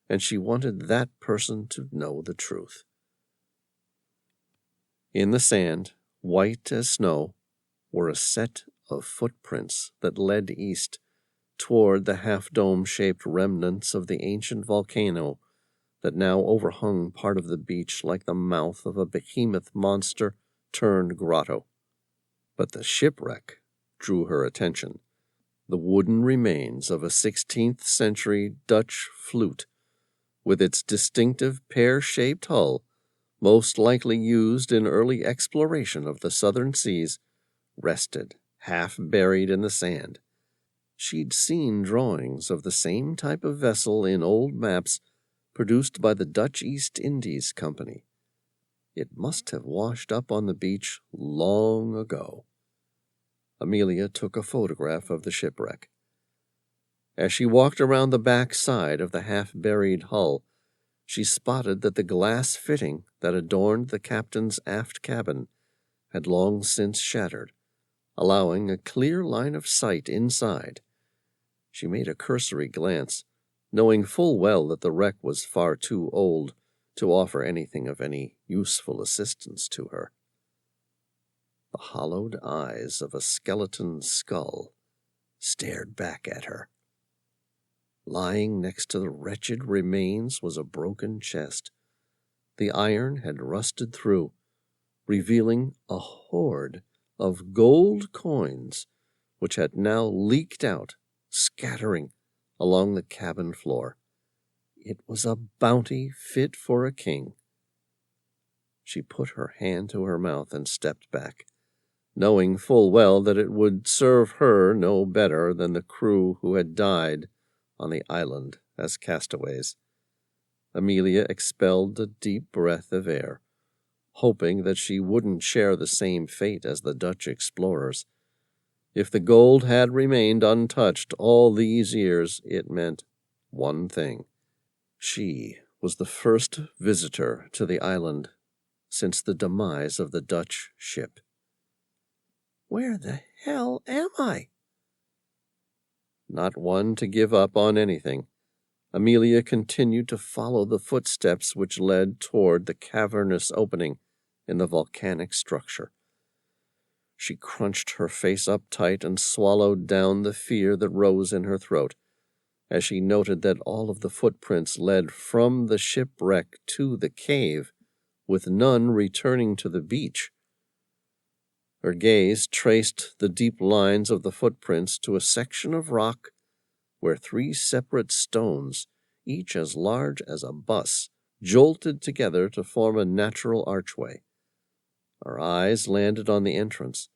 and she wanted that person to know the truth. In the sand, white as snow, were a set of footprints that led east, toward the half-dome-shaped remnants of the ancient volcano that now overhung part of the beach like the mouth of a behemoth monster turned grotto. But the shipwreck drew her attention. The wooden remains of a 16th-century Dutch flute with its distinctive pear-shaped hull, most likely used in early exploration of the southern seas, rested, half buried in the sand. She'd seen drawings of the same type of vessel in old maps produced by the Dutch East Indies Company. It must have washed up on the beach long ago. Amelia took a photograph of the shipwreck. As she walked around the back side of the half-buried hull, she spotted that the glass fitting that adorned the captain's aft cabin had long since shattered, allowing a clear line of sight inside. She made a cursory glance, knowing full well that the wreck was far too old to offer anything of any useful assistance to her. The hollowed eyes of a skeleton skull stared back at her. Lying next to the wretched remains was a broken chest. The iron had rusted through, revealing a hoard of gold coins which had now leaked out, scattering along the cabin floor. It was a bounty fit for a king. She put her hand to her mouth and stepped back, knowing full well that it would serve her no better than the crew who had died on the island as castaways. Amelia expelled a deep breath of air, hoping that she wouldn't share the same fate as the Dutch explorers. If the gold had remained untouched all these years, it meant one thing. She was the first visitor to the island since the demise of the Dutch ship. "Where the hell am I?" Not one to give up on anything, Amelia continued to follow the footsteps which led toward the cavernous opening in the volcanic structure. She crunched her face up tight and swallowed down the fear that rose in her throat, as she noted that all of the footprints led from the shipwreck to the cave, with none returning to the beach. Her gaze traced the deep lines of the footprints to a section of rock where 3 separate stones, each as large as a bus, jolted together to form a natural archway. Her eyes landed on the entrance.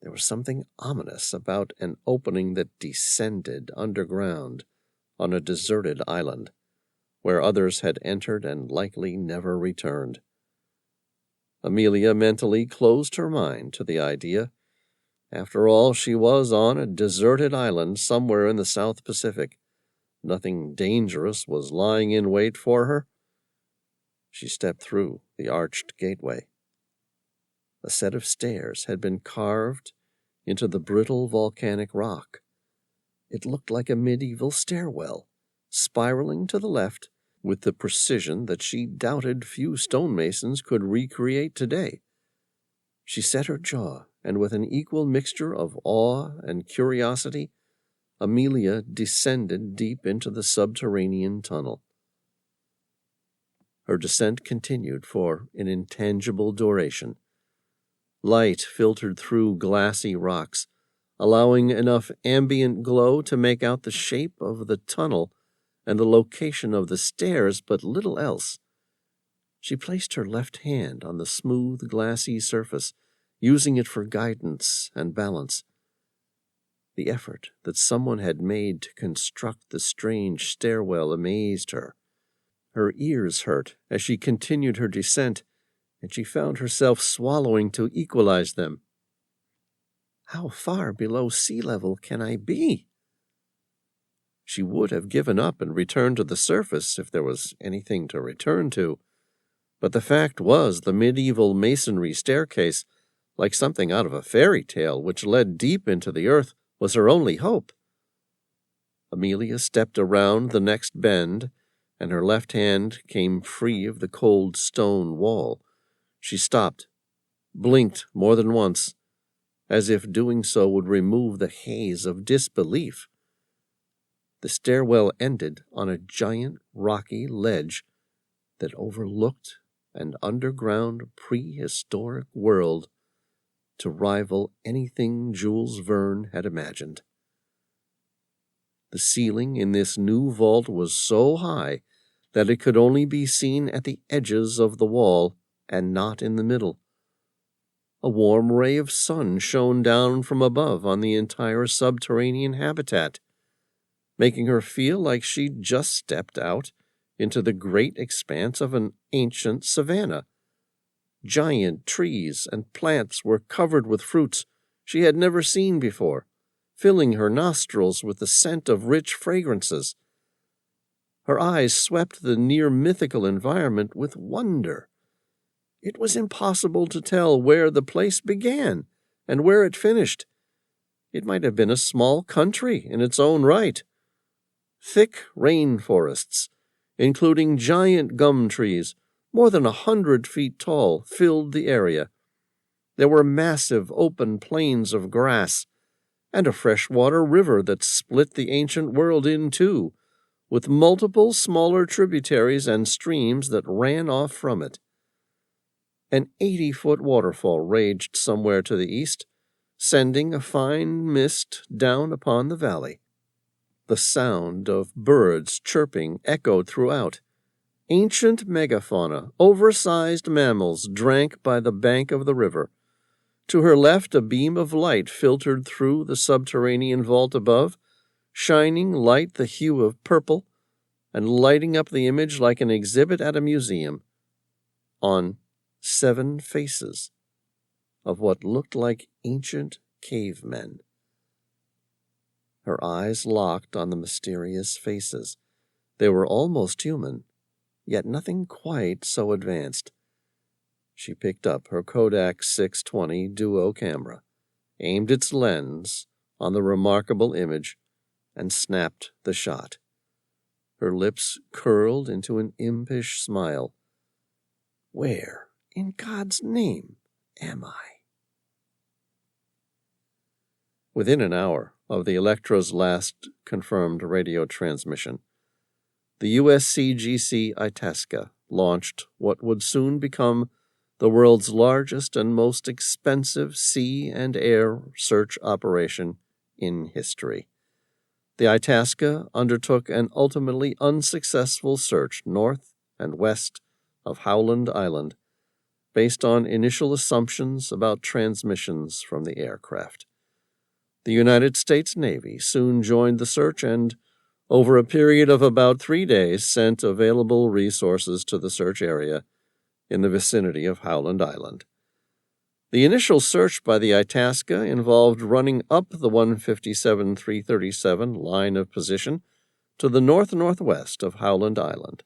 There was something ominous about an opening that descended underground on a deserted island, where others had entered and likely never returned. Amelia mentally closed her mind to the idea. After all, she was on a deserted island somewhere in the South Pacific. Nothing dangerous was lying in wait for her. She stepped through the arched gateway. A set of stairs had been carved into the brittle volcanic rock. It looked like a medieval stairwell, spiraling to the left with the precision that she doubted few stonemasons could recreate today. She set her jaw, and with an equal mixture of awe and curiosity, Amelia descended deep into the subterranean tunnel. Her descent continued for an intangible duration. Light filtered through glassy rocks, allowing enough ambient glow to make out the shape of the tunnel and the location of the stairs, but little else. She placed her left hand on the smooth, glassy surface, using it for guidance and balance. The effort that someone had made to construct the strange stairwell amazed her. Her ears hurt as she continued her descent, and she found herself swallowing to equalize them. How far below sea level can I be? She would have given up and returned to the surface if there was anything to return to. But the fact was, the medieval masonry staircase, like something out of a fairy tale which led deep into the earth, was her only hope. Amelia stepped around the next bend, and her left hand came free of the cold stone wall. She stopped, blinked more than once, as if doing so would remove the haze of disbelief. The stairwell ended on a giant rocky ledge that overlooked an underground prehistoric world to rival anything Jules Verne had imagined. The ceiling in this new vault was so high that it could only be seen at the edges of the wall and not in the middle. A warm ray of sun shone down from above on the entire subterranean habitat, making her feel like she'd just stepped out into the great expanse of an ancient savanna. Giant trees and plants were covered with fruits she had never seen before, filling her nostrils with the scent of rich fragrances. Her eyes swept the near-mythical environment with wonder. It was impossible to tell where the place began and where it finished. It might have been a small country in its own right. Thick rainforests, including giant gum trees, more than 100 feet tall, filled the area. There were massive open plains of grass, and a freshwater river that split the ancient world in two, with multiple smaller tributaries and streams that ran off from it. An 80-foot waterfall raged somewhere to the east, sending a fine mist down upon the valley. The sound of birds chirping echoed throughout. Ancient megafauna, oversized mammals, drank by the bank of the river. To her left, a beam of light filtered through the subterranean vault above, shining light the hue of purple and lighting up the image like an exhibit at a museum. On 7 faces of what looked like ancient cavemen. Her eyes locked on the mysterious faces. They were almost human, yet nothing quite so advanced. She picked up her Kodak 620 duo camera, aimed its lens on the remarkable image, and snapped the shot. Her lips curled into an impish smile. Where, in God's name, am I? Within an hour of the Electra's last confirmed radio transmission, the USCGC Itasca launched what would soon become the world's largest and most expensive sea and air search operation in history. The Itasca undertook an ultimately unsuccessful search north and west of Howland Island, based on initial assumptions about transmissions from the aircraft. The United States Navy soon joined the search and, over a period of about 3 days, sent available resources to the search area in the vicinity of Howland Island. The initial search by the Itasca involved running up the 157-337 line of position to the north-northwest of Howland Island.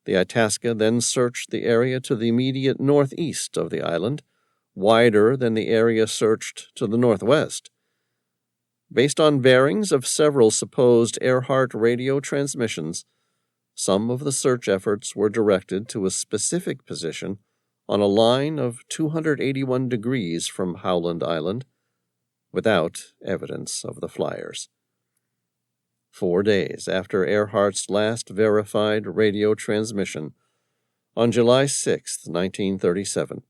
The Itasca then searched the area to the immediate northeast of the island, wider than the area searched to the northwest. Based on bearings of several supposed Earhart radio transmissions, some of the search efforts were directed to a specific position on a line of 281 degrees from Howland Island, without evidence of the flyers. 4 days after Earhart's last verified radio transmission, on July 6, 1937,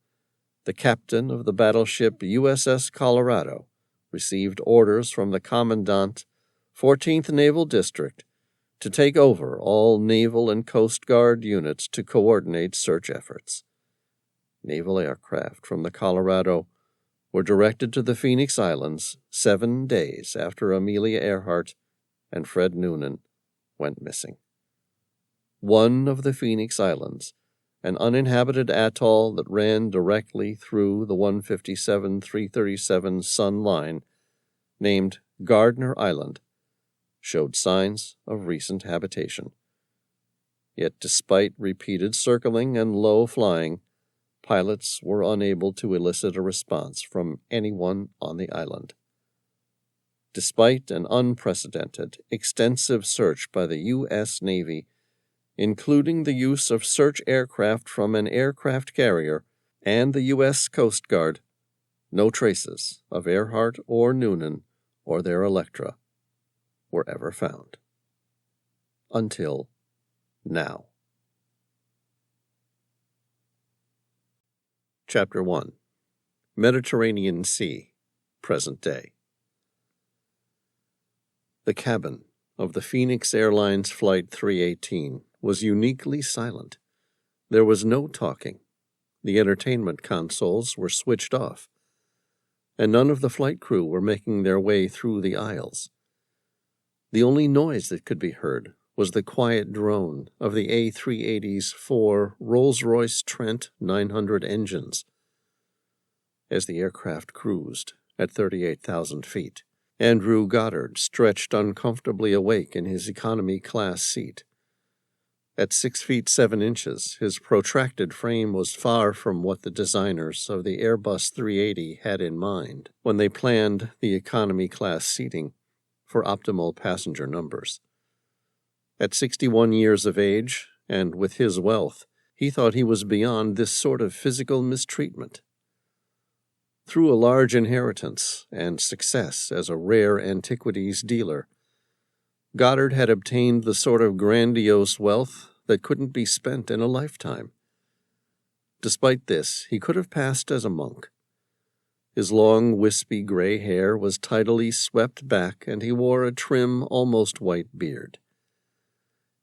the captain of the battleship USS Colorado received orders from the Commandant, 14th Naval District, to take over all Naval and Coast Guard units to coordinate search efforts. Naval aircraft from the Colorado were directed to the Phoenix Islands 7 days after Amelia Earhart and Fred Noonan went missing. One of the Phoenix Islands, an uninhabited atoll that ran directly through the 157-337 Sun line, named Gardner Island, showed signs of recent habitation. Yet despite repeated circling and low flying, pilots were unable to elicit a response from anyone on the island. Despite an unprecedented, extensive search by the U.S. Navy, including the use of search aircraft from an aircraft carrier and the U.S. Coast Guard, no traces of Earhart or Noonan or their Electra were ever found. Until now. Chapter 1. Mediterranean Sea, Present Day. The cabin of the Phoenix Airlines Flight 318 was uniquely silent. There was no talking. The entertainment consoles were switched off, and none of the flight crew were making their way through the aisles. The only noise that could be heard was the quiet drone of the A380's 4 Rolls-Royce Trent 900 engines as the aircraft cruised at 38,000 feet. Andrew Goddard stretched uncomfortably awake in his economy class seat. At 6 feet 7 inches, his protracted frame was far from what the designers of the Airbus 380 had in mind when they planned the economy class seating for optimal passenger numbers. At 61 years of age, and with his wealth, he thought he was beyond this sort of physical mistreatment. Through a large inheritance and success as a rare antiquities dealer, Goddard had obtained the sort of grandiose wealth that couldn't be spent in a lifetime. Despite this, he could have passed as a monk. His long, wispy gray hair was tidily swept back, and he wore a trim, almost white beard.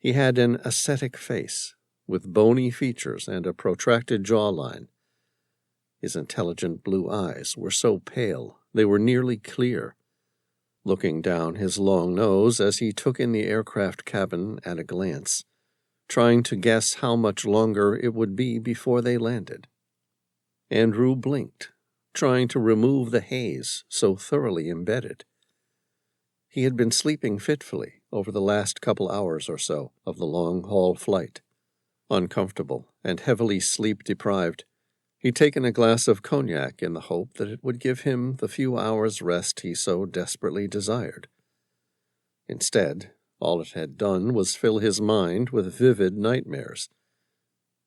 He had an ascetic face, with bony features and a protracted jawline. His intelligent blue eyes were so pale they were nearly clear, looking down his long nose as he took in the aircraft cabin at a glance, trying to guess how much longer it would be before they landed. Andrew blinked, trying to remove the haze so thoroughly embedded. He had been sleeping fitfully over the last couple hours or so of the long-haul flight. Uncomfortable and heavily sleep-deprived, he'd taken a glass of cognac in the hope that it would give him the few hours' rest he so desperately desired. Instead, all it had done was fill his mind with vivid nightmares.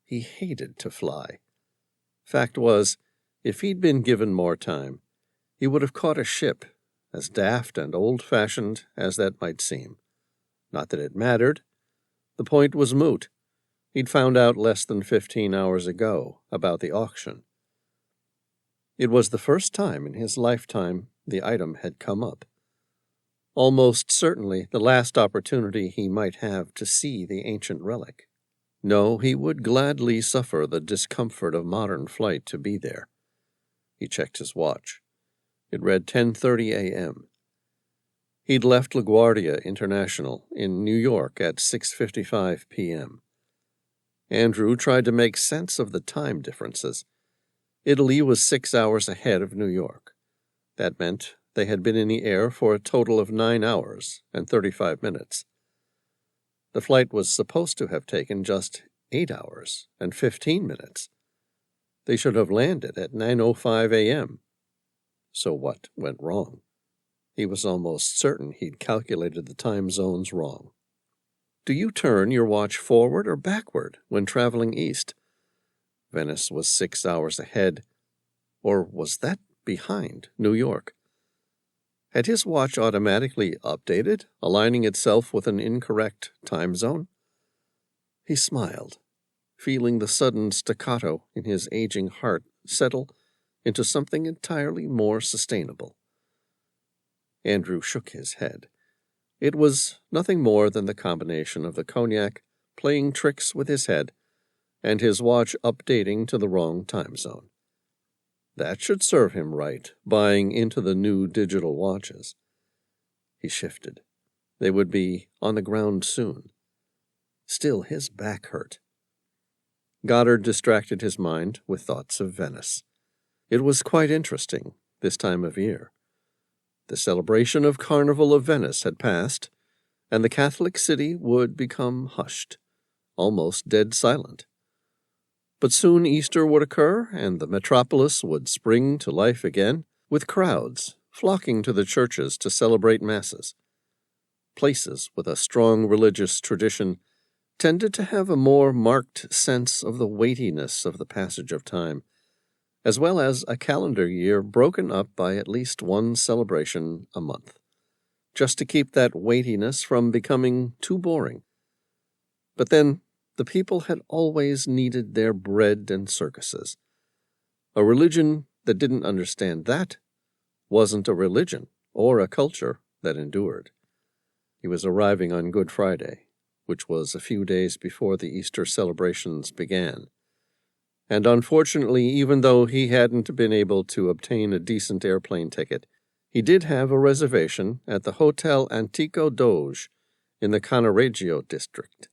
He hated to fly. Fact was, if he'd been given more time, he would have caught a ship, as daft and old-fashioned as that might seem. Not that it mattered. The point was moot. He'd found out less than 15 hours ago about the auction. It was the first time in his lifetime the item had come up. Almost certainly the last opportunity he might have to see the ancient relic. No, he would gladly suffer the discomfort of modern flight to be there. He checked his watch. It read 10:30 a.m. He'd left LaGuardia International in New York at 6:55 p.m. Andrew tried to make sense of the time differences. Italy was 6 hours ahead of New York. That meant they had been in the air for a total of 9 hours and 35 minutes. The flight was supposed to have taken just 8 hours and 15 minutes. They should have landed at 9:05 a.m. So what went wrong? He was almost certain he'd calculated the time zones wrong. Do you turn your watch forward or backward when traveling east? Venice was 6 hours ahead, or was that behind New York? Had his watch automatically updated, aligning itself with an incorrect time zone? He smiled, feeling the sudden staccato in his aging heart settle into something entirely more sustainable. Andrew shook his head. It was nothing more than the combination of the cognac playing tricks with his head and his watch updating to the wrong time zone. That should serve him right, buying into the new digital watches. He shifted. They would be on the ground soon. Still, his back hurt. Goddard distracted his mind with thoughts of Venice. It was quite interesting this time of year. The celebration of Carnival of Venice had passed, and the Catholic city would become hushed, almost dead silent. But soon Easter would occur, and the metropolis would spring to life again, with crowds flocking to the churches to celebrate masses. Places with a strong religious tradition tended to have a more marked sense of the weightiness of the passage of time, as well as a calendar year broken up by at least one celebration a month, just to keep that weightiness from becoming too boring. But then, the people had always needed their bread and circuses. A religion that didn't understand that wasn't a religion or a culture that endured. He was arriving on Good Friday, which was a few days before the Easter celebrations began. And unfortunately, even though he hadn't been able to obtain a decent airplane ticket, he did have a reservation at the Hotel Antico Doge in the Cannaregio district.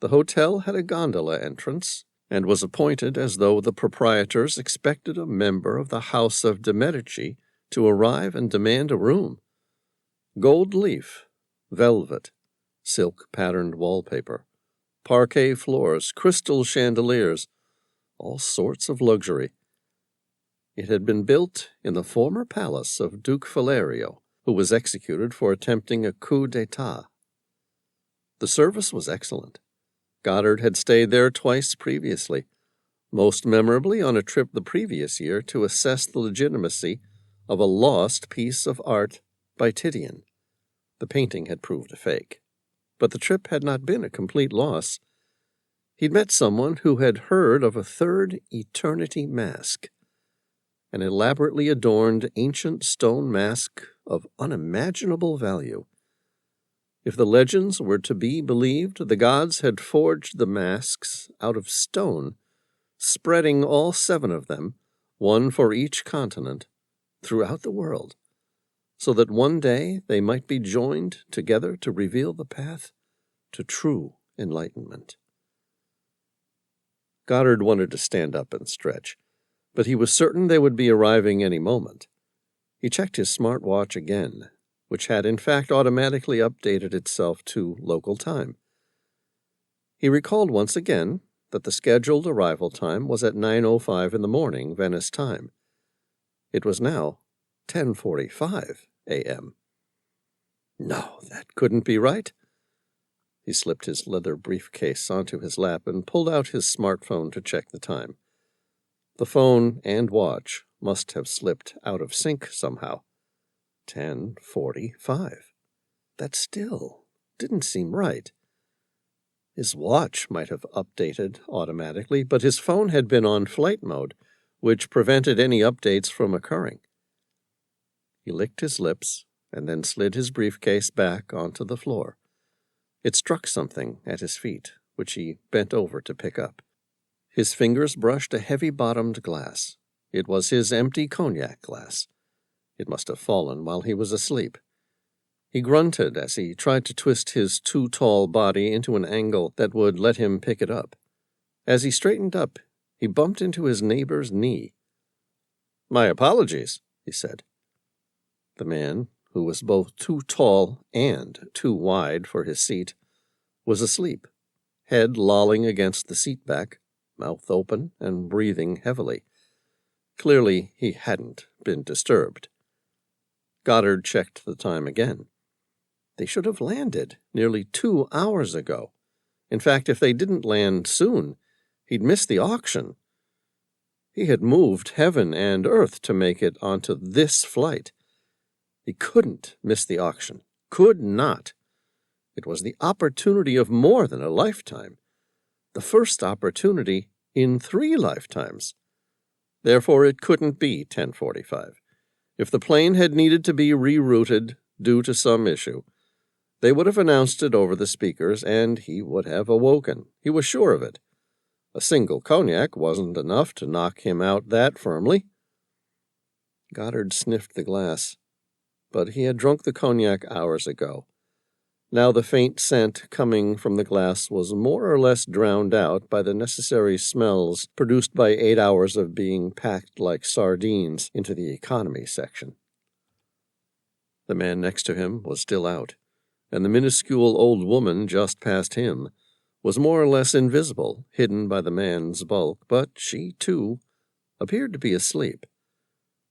The hotel had a gondola entrance and was appointed as though the proprietors expected a member of the House of de' Medici to arrive and demand a room. Gold leaf, velvet, silk-patterned wallpaper, parquet floors, crystal chandeliers, all sorts of luxury. It had been built in the former palace of Duke Valerio, who was executed for attempting a coup d'etat. The service was excellent. Goddard had stayed there twice previously, most memorably on a trip the previous year to assess the legitimacy of a lost piece of art by Titian. The painting had proved a fake, but the trip had not been a complete loss. He'd met someone who had heard of a third eternity mask, an elaborately adorned ancient stone mask of unimaginable value. If the legends were to be believed, the gods had forged the masks out of stone, spreading all 7 of them, one for each continent, throughout the world, so that one day they might be joined together to reveal the path to true enlightenment. Goddard wanted to stand up and stretch, but he was certain they would be arriving any moment. He checked his smartwatch again, which had in fact automatically updated itself to local time. He recalled once again that the scheduled arrival time was at 9:05 in the morning, Venice time. It was now 10:45 a.m. No, that couldn't be right. He slipped his leather briefcase onto his lap and pulled out his smartphone to check the time. The phone and watch must have slipped out of sync somehow. 10:45. That still didn't seem right. His watch might have updated automatically, but his phone had been on flight mode, which prevented any updates from occurring. He licked his lips and then slid his briefcase back onto the floor. It struck something at his feet, which he bent over to pick up. His fingers brushed a heavy-bottomed glass. It was his empty cognac glass. It must have fallen while he was asleep. He grunted as he tried to twist his too-tall body into an angle that would let him pick it up. As he straightened up, he bumped into his neighbor's knee. "My apologies," he said. The man, who was both too tall and too wide for his seat, was asleep, head lolling against the seat back, mouth open and breathing heavily. Clearly he hadn't been disturbed. Goddard checked the time again. They should have landed nearly 2 hours ago. In fact, if they didn't land soon, he'd miss the auction. He had moved heaven and earth to make it onto this flight. He couldn't miss the auction. Could not. It was the opportunity of more than a lifetime. The first opportunity in 3 lifetimes. Therefore, it couldn't be 10:45. If the plane had needed to be rerouted due to some issue, they would have announced it over the speakers, and he would have awoken. He was sure of it. A single cognac wasn't enough to knock him out that firmly. Goddard sniffed the glass, but he had drunk the cognac hours ago. Now the faint scent coming from the glass was more or less drowned out by the necessary smells produced by 8 hours of being packed like sardines into the economy section. The man next to him was still out, and the minuscule old woman just past him was more or less invisible, hidden by the man's bulk, but she, too, appeared to be asleep.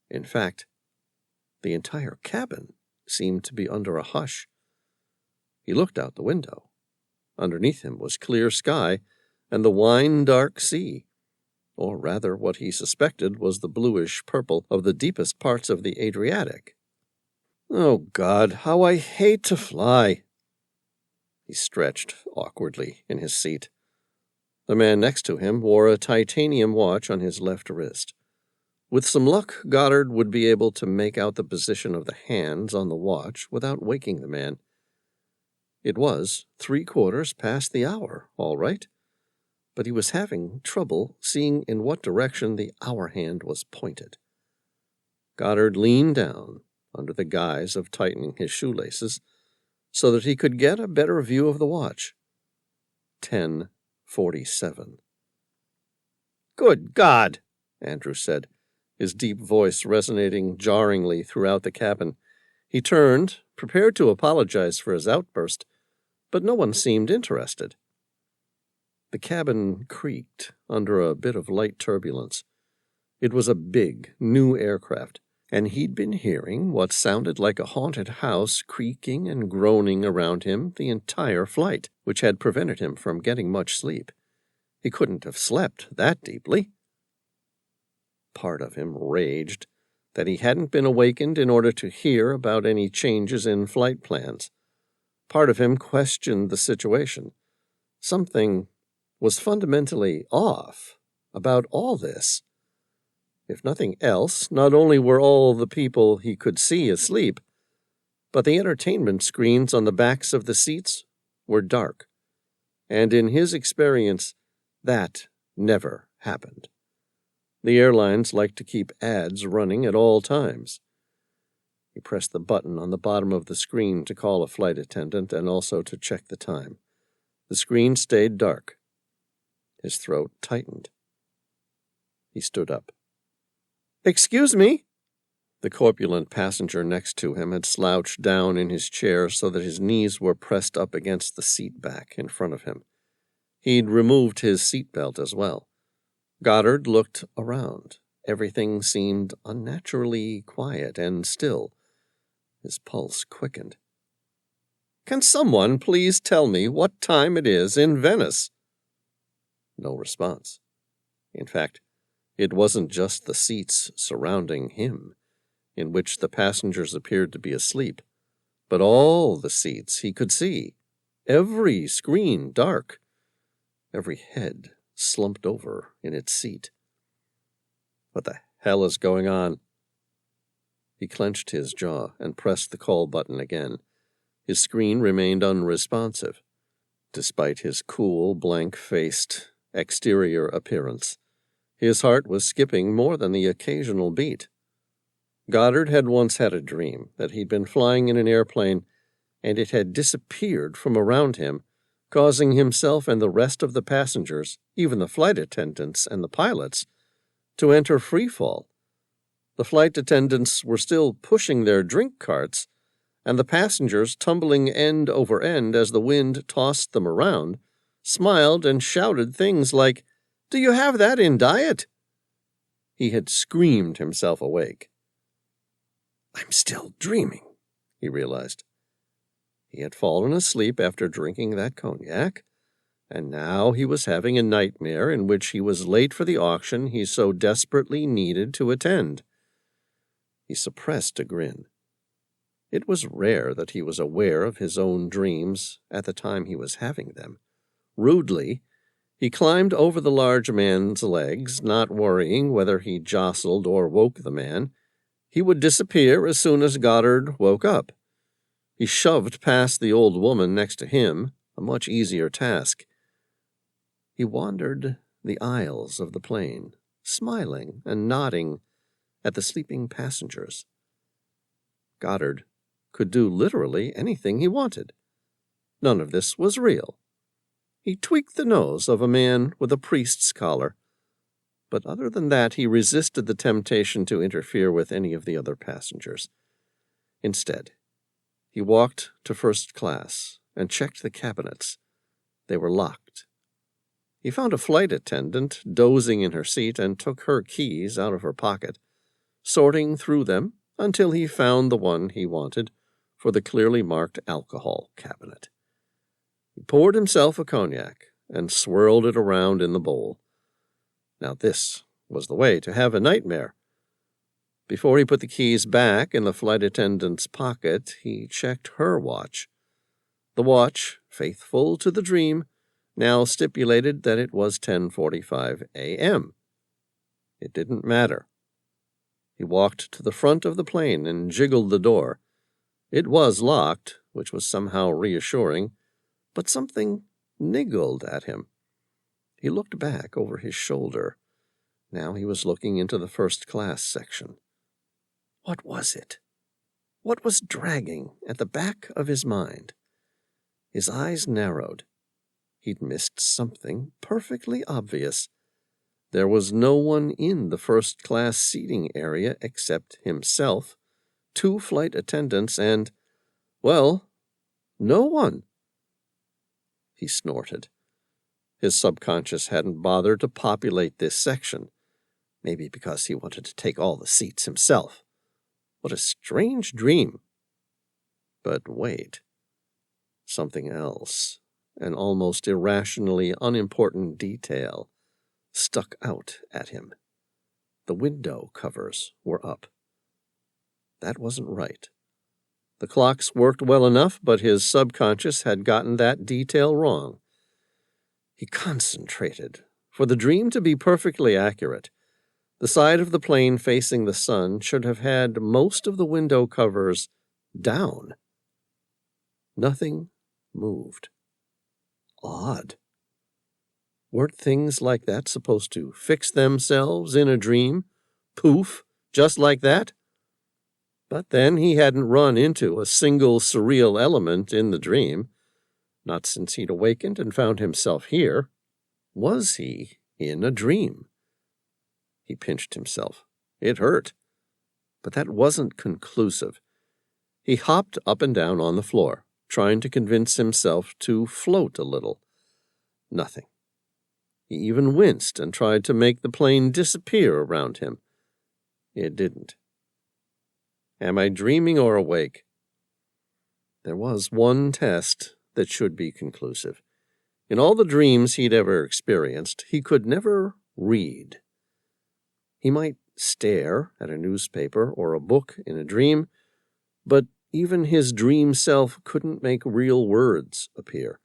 In fact, the entire cabin seemed to be under a hush. He looked out the window. Underneath him was clear sky and the wine-dark sea, or rather what he suspected was the bluish purple of the deepest parts of the Adriatic. "Oh, God, how I hate to fly!" He stretched awkwardly in his seat. The man next to him wore a titanium watch on his left wrist. With some luck, Goddard would be able to make out the position of the hands on the watch without waking the man. It was 3/4 past the hour, all right, but he was having trouble seeing in what direction the hour hand was pointed. Goddard leaned down under the guise of tightening his shoelaces so that he could get a better view of the watch. 10:47. "Good God!" Andrew said, his deep voice resonating jarringly throughout the cabin. He turned, prepared to apologize for his outburst, but no one seemed interested. The cabin creaked under a bit of light turbulence. It was a big, new aircraft, and he'd been hearing what sounded like a haunted house creaking and groaning around him the entire flight, which had prevented him from getting much sleep. He couldn't have slept that deeply. Part of him raged that he hadn't been awakened in order to hear about any changes in flight plans. Part of him questioned the situation. Something was fundamentally off about all this. If nothing else, not only were all the people he could see asleep, but the entertainment screens on the backs of the seats were dark. And in his experience, that never happened. The airlines like to keep ads running at all times. He pressed the button on the bottom of the screen to call a flight attendant and also to check the time. The screen stayed dark. His throat tightened. He stood up. "Excuse me?" The corpulent passenger next to him had slouched down in his chair so that his knees were pressed up against the seat back in front of him. He'd removed his seatbelt as well. Goddard looked around. Everything seemed unnaturally quiet and still. His pulse quickened. "Can someone please tell me what time it is in Venice?" No response. In fact, it wasn't just the seats surrounding him, in which the passengers appeared to be asleep, but all the seats he could see, every screen dark, every head slumped over in its seat. What the hell is going on? He clenched his jaw and pressed the call button again. His screen remained unresponsive, despite his cool, blank-faced exterior appearance. His heart was skipping more than the occasional beat. Goddard had once had a dream that he'd been flying in an airplane and it had disappeared from around him, causing himself and the rest of the passengers, even the flight attendants and the pilots, to enter freefall. The flight attendants were still pushing their drink carts, and the passengers, tumbling end over end as the wind tossed them around, smiled and shouted things like, "Do you have that in diet?" He had screamed himself awake. "I'm still dreaming," he realized. He had fallen asleep after drinking that cognac, and now he was having a nightmare in which he was late for the auction he so desperately needed to attend. He suppressed a grin. It was rare that he was aware of his own dreams at the time he was having them. Rudely, he climbed over the large man's legs, not worrying whether he jostled or woke the man. He would disappear as soon as Goddard woke up. He shoved past the old woman next to him, a much easier task. He wandered the aisles of the plane, smiling and nodding at the sleeping passengers. Goddard could do literally anything he wanted. None of this was real. He tweaked the nose of a man with a priest's collar, but other than that he resisted the temptation to interfere with any of the other passengers. Instead, he walked to first class and checked the cabinets. They were locked. He found a flight attendant dozing in her seat and took her keys out of her pocket, sorting through them until he found the one he wanted for the clearly marked alcohol cabinet. He poured himself a cognac and swirled it around in the bowl. Now this was the way to have a nightmare. Before he put the keys back in the flight attendant's pocket, he checked her watch. The watch, faithful to the dream, now stipulated that it was 10:45 a.m. It didn't matter. He walked to the front of the plane and jiggled the door. It was locked, which was somehow reassuring, but something niggled at him. He looked back over his shoulder. Now he was looking into the first-class section. What was it? What was dragging at the back of his mind? His eyes narrowed. He'd missed something perfectly obvious. There was no one in the first-class seating area except himself, 2 flight attendants, and, well, no one. He snorted. His subconscious hadn't bothered to populate this section, maybe because he wanted to take all the seats himself. What a strange dream. But wait. Something else, an almost irrationally unimportant detail, stuck out at him. The window covers were up. That wasn't right. The clocks worked well enough, but his subconscious had gotten that detail wrong. He concentrated. For the dream to be perfectly accurate, the side of the plane facing the sun should have had most of the window covers down. Nothing moved. Odd. Weren't things like that supposed to fix themselves in a dream? Poof, just like that? But then he hadn't run into a single surreal element in the dream, not since he'd awakened and found himself here. Was he in a dream? He pinched himself. It hurt. But that wasn't conclusive. He hopped up and down on the floor, trying to convince himself to float a little. Nothing. He even winced and tried to make the plane disappear around him. It didn't. Am I dreaming or awake? There was one test that should be conclusive. In all the dreams he'd ever experienced, he could never read. He might stare at a newspaper or a book in a dream, but even his dream self couldn't make real words appear.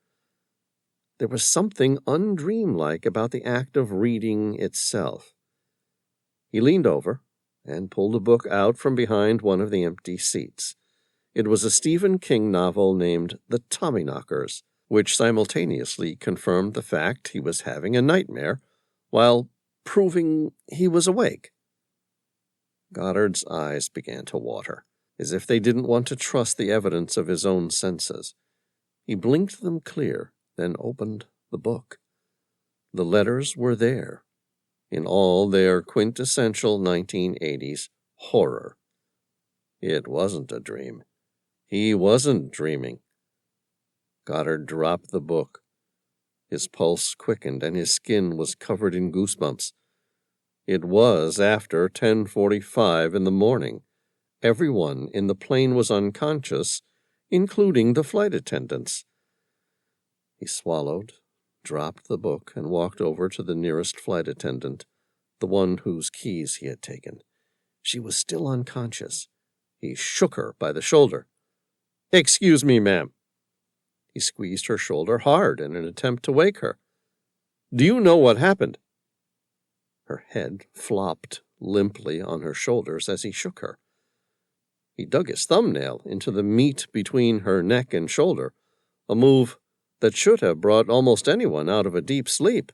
There was something undreamlike about the act of reading itself. He leaned over and pulled a book out from behind one of the empty seats. It was a Stephen King novel named The Tommyknockers, which simultaneously confirmed the fact he was having a nightmare while proving he was awake. Goddard's eyes began to water, as if they didn't want to trust the evidence of his own senses. He blinked them clear, then opened the book. The letters were there, in all their quintessential 1980s horror. It wasn't a dream. He wasn't dreaming. Goddard dropped the book. His pulse quickened and his skin was covered in goosebumps. It was after 10:45 in the morning. Everyone in the plane was unconscious, including the flight attendants. He swallowed, dropped the book, and walked over to the nearest flight attendant, the one whose keys he had taken. She was still unconscious. He shook her by the shoulder. "Excuse me, ma'am." He squeezed her shoulder hard in an attempt to wake her. "Do you know what happened?" Her head flopped limply on her shoulders as he shook her. He dug his thumbnail into the meat between her neck and shoulder, a move that should have brought almost anyone out of a deep sleep.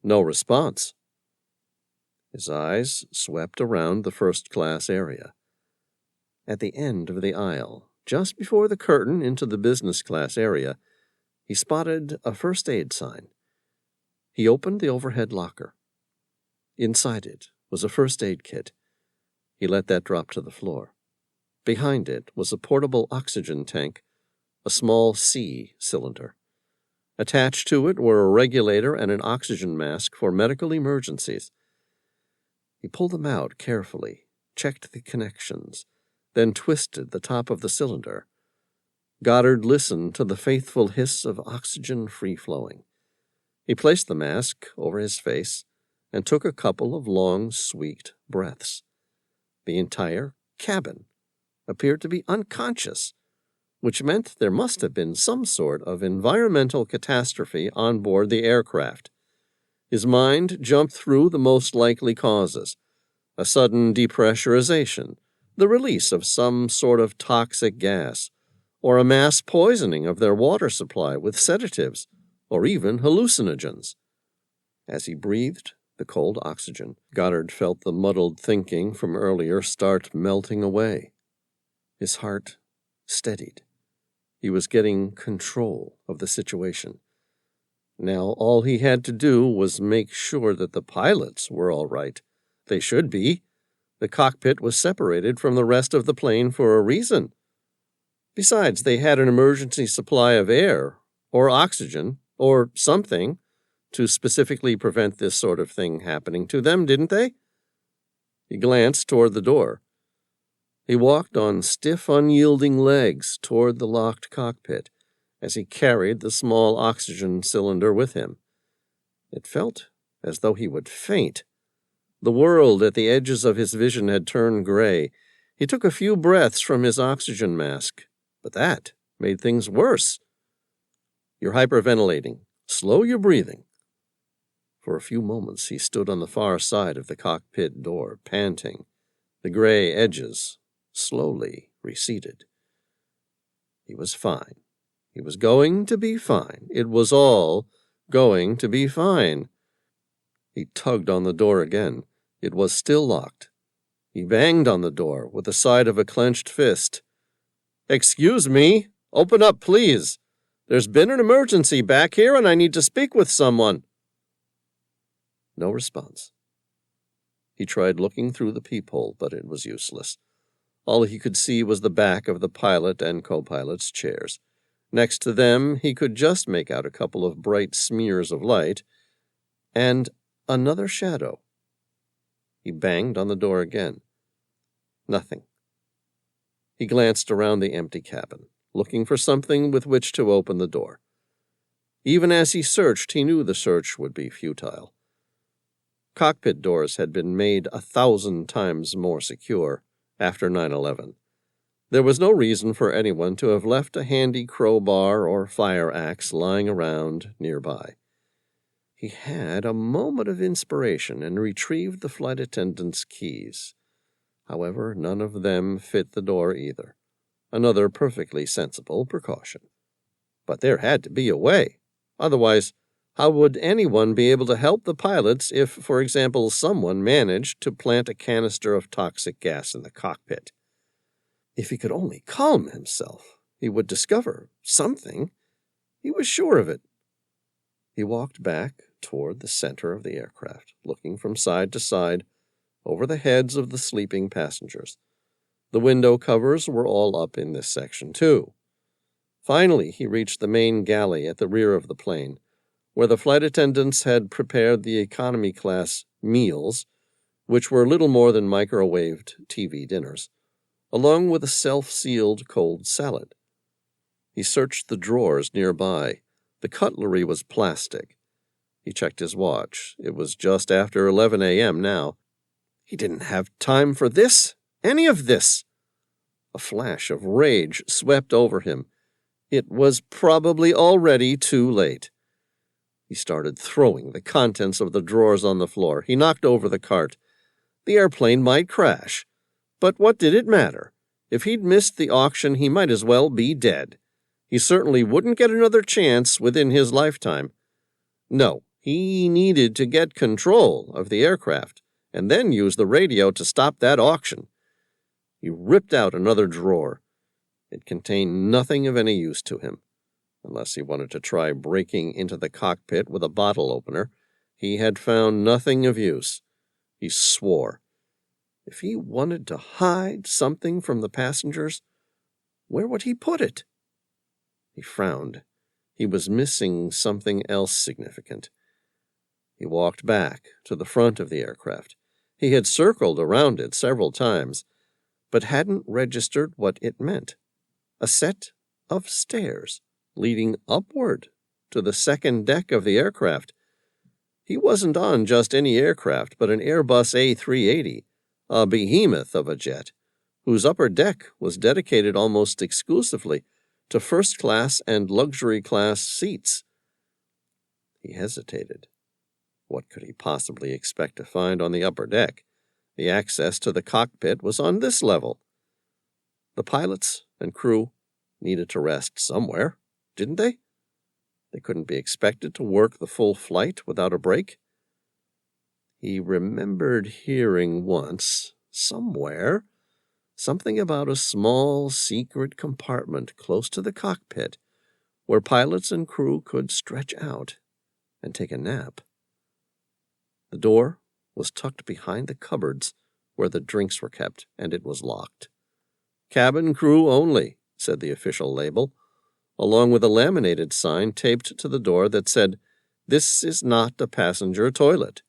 No response. His eyes swept around the first-class area. At the end of the aisle, just before the curtain into the business-class area, he spotted a first aid sign. He opened the overhead locker. Inside it was a first aid kit. He let that drop to the floor. Behind it was a portable oxygen tank, a small C cylinder. Attached to it were a regulator and an oxygen mask for medical emergencies. He pulled them out carefully, checked the connections, then twisted the top of the cylinder. Goddard listened to the faithful hiss of oxygen free-flowing. He placed the mask over his face and took a couple of long, sweet breaths. The entire cabin appeared to be unconscious, which meant there must have been some sort of environmental catastrophe on board the aircraft. His mind jumped through the most likely causes: a sudden depressurization, the release of some sort of toxic gas, or a mass poisoning of their water supply with sedatives, or even hallucinogens. As he breathed the cold oxygen, Goddard felt the muddled thinking from earlier start melting away. His heart steadied. He was getting control of the situation. Now all he had to do was make sure that the pilots were all right. They should be. The cockpit was separated from the rest of the plane for a reason. Besides, they had an emergency supply of air, or oxygen, or something, to specifically prevent this sort of thing happening to them, didn't they? He glanced toward the door. He walked on stiff, unyielding legs toward the locked cockpit as he carried the small oxygen cylinder with him. It felt as though he would faint. The world at the edges of his vision had turned gray. He took a few breaths from his oxygen mask, but that made things worse. "You're hyperventilating. Slow your breathing." For a few moments he stood on the far side of the cockpit door, panting. The gray edges slowly receded. He was fine. He was going to be fine. It was all going to be fine. He tugged on the door again. It was still locked. He banged on the door with the side of a clenched fist. "Excuse me. Open up, please. There's been an emergency back here, and I need to speak with someone." No response. He tried looking through the peephole, but it was useless. All he could see was the back of the pilot and co-pilot's chairs. Next to them, he could just make out a couple of bright smears of light, and another shadow. He banged on the door again. Nothing. He glanced around the empty cabin, looking for something with which to open the door. Even as he searched, he knew the search would be futile. Cockpit doors had been made 1,000 times more secure after 9/11. There was no reason for anyone to have left a handy crowbar or fire axe lying around nearby. He had a moment of inspiration and retrieved the flight attendant's keys. However, none of them fit the door either. Another perfectly sensible precaution. But there had to be a way. Otherwise, how would anyone be able to help the pilots if, for example, someone managed to plant a canister of toxic gas in the cockpit? If he could only calm himself, he would discover something. He was sure of it. He walked back toward the center of the aircraft, looking from side to side over the heads of the sleeping passengers. The window covers were all up in this section, too. Finally, he reached the main galley at the rear of the plane, where the flight attendants had prepared the economy-class meals, which were little more than microwaved TV dinners, along with a self-sealed cold salad. He searched the drawers nearby. The cutlery was plastic. He checked his watch. It was just after 11 a.m. now. He didn't have time for this, any of this. A flash of rage swept over him. It was probably already too late. He started throwing the contents of the drawers on the floor. He knocked over the cart. The airplane might crash. But what did it matter? If he'd missed the auction, he might as well be dead. He certainly wouldn't get another chance within his lifetime. No, he needed to get control of the aircraft, and then use the radio to stop that auction. He ripped out another drawer. It contained nothing of any use to him. Unless he wanted to try breaking into the cockpit with a bottle opener, he had found nothing of use. He swore. If he wanted to hide something from the passengers, where would he put it? He frowned. He was missing something else significant. He walked back to the front of the aircraft. He had circled around it several times, but hadn't registered what it meant. A set of stairs leading upward to the second deck of the aircraft. He wasn't on just any aircraft, but an Airbus A380, a behemoth of a jet, whose upper deck was dedicated almost exclusively to first-class and luxury-class seats. He hesitated. What could he possibly expect to find on the upper deck? The access to the cockpit was on this level. The pilots and crew needed to rest somewhere, didn't they? They couldn't be expected to work the full flight without a break. He remembered hearing once, somewhere, something about a small secret compartment close to the cockpit where pilots and crew could stretch out and take a nap. The door was tucked behind the cupboards where the drinks were kept, and it was locked. "Cabin crew only," said the official label, along with a laminated sign taped to the door that said, "This is not a passenger toilet."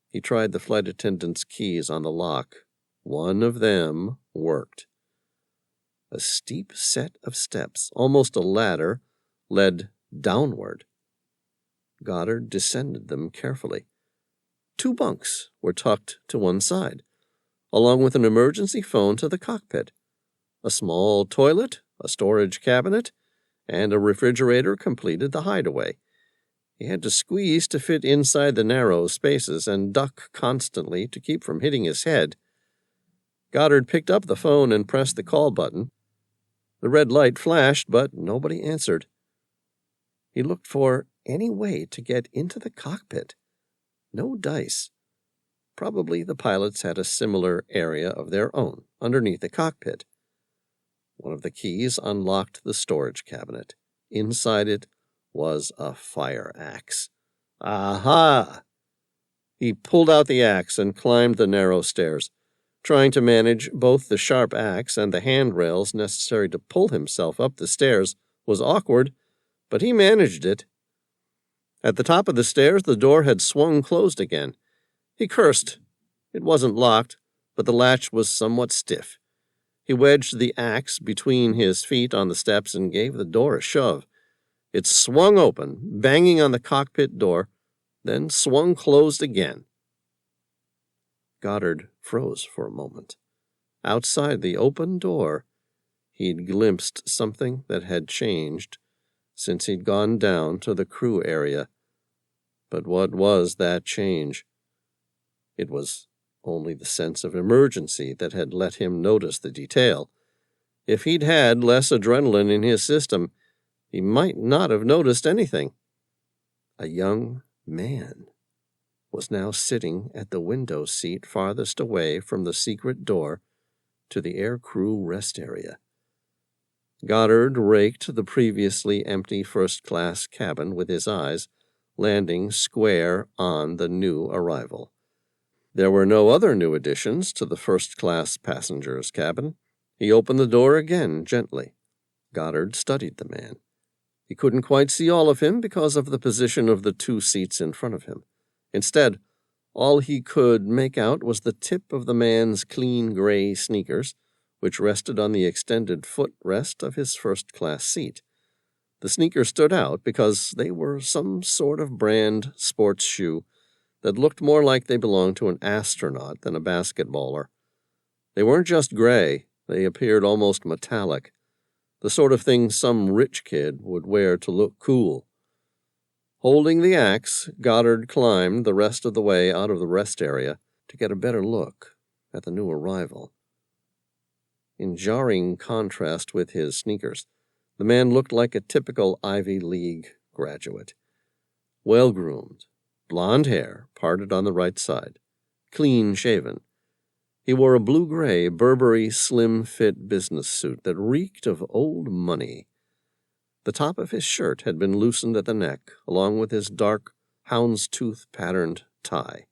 He tried the flight attendant's keys on the lock. One of them worked. A steep set of steps, almost a ladder, led downward. Goddard descended them carefully. 2 bunks were tucked to one side, along with an emergency phone to the cockpit. A small toilet, a storage cabinet, and a refrigerator completed the hideaway. He had to squeeze to fit inside the narrow spaces and duck constantly to keep from hitting his head. Goddard picked up the phone and pressed the call button. The red light flashed, but nobody answered. He looked for any way to get into the cockpit. No dice. Probably the pilots had a similar area of their own underneath the cockpit. One of the keys unlocked the storage cabinet. Inside it was a fire axe. Aha! He pulled out the axe and climbed the narrow stairs. Trying to manage both the sharp axe and the handrails necessary to pull himself up the stairs was awkward, but he managed it. At the top of the stairs, the door had swung closed again. He cursed. It wasn't locked, but the latch was somewhat stiff. He wedged the axe between his feet on the steps and gave the door a shove. It swung open, banging on the cockpit door, then swung closed again. Goddard froze for a moment. Outside the open door, he'd glimpsed something that had changed since he'd gone down to the crew area. But what was that change? It was only the sense of emergency that had let him notice the detail. If he'd had less adrenaline in his system, he might not have noticed anything. A young man was now sitting at the window seat farthest away from the secret door to the air crew rest area. Goddard raked the previously empty first-class cabin with his eyes, landing square on the new arrival. There were no other new additions to the first-class passenger's cabin. He opened the door again gently. Goddard studied the man. He couldn't quite see all of him because of the position of the 2 seats in front of him. Instead, all he could make out was the tip of the man's clean gray sneakers, which rested on the extended footrest of his first-class seat. The sneakers stood out because they were some sort of brand sports shoe that looked more like they belonged to an astronaut than a basketballer. They weren't just gray, they appeared almost metallic, the sort of thing some rich kid would wear to look cool. Holding the axe, Goddard climbed the rest of the way out of the rest area to get a better look at the new arrival. In jarring contrast with his sneakers, the man looked like a typical Ivy League graduate. Well-groomed, blonde hair parted on the right side, clean-shaven. He wore a blue-gray Burberry slim-fit business suit that reeked of old money. The top of his shirt had been loosened at the neck, along with his dark, houndstooth-patterned tie.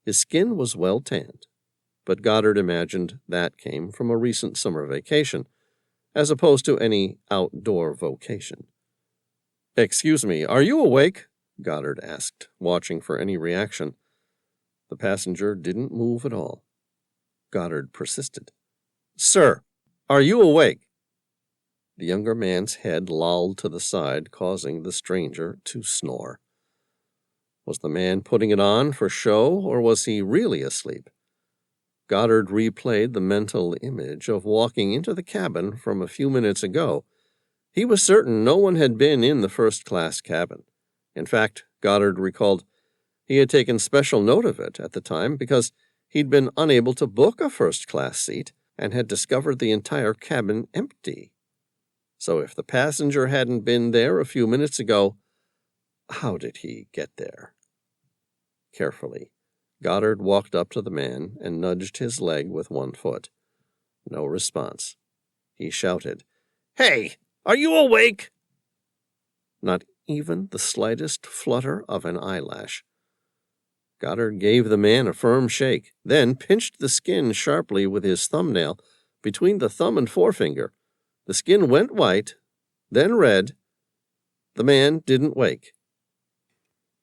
His skin was well-tanned, but Goddard imagined that came from a recent summer vacation, as opposed to any outdoor vocation. "Excuse me, are you awake?" Goddard asked, watching for any reaction. The passenger didn't move at all. Goddard persisted. "Sir, are you awake?" The younger man's head lolled to the side, causing the stranger to snore. Was the man putting it on for show, or was he really asleep? Goddard replayed the mental image of walking into the cabin from a few minutes ago. He was certain no one had been in the first-class cabin. In fact, Goddard recalled he had taken special note of it at the time because he'd been unable to book a first-class seat and had discovered the entire cabin empty. So if the passenger hadn't been there a few minutes ago, how did he get there? Carefully, Goddard walked up to the man and nudged his leg with one foot. No response. He shouted, "Hey, are you awake?" Not even the slightest flutter of an eyelash. Goddard gave the man a firm shake, then pinched the skin sharply with his thumbnail between the thumb and forefinger. The skin went white, then red. The man didn't wake.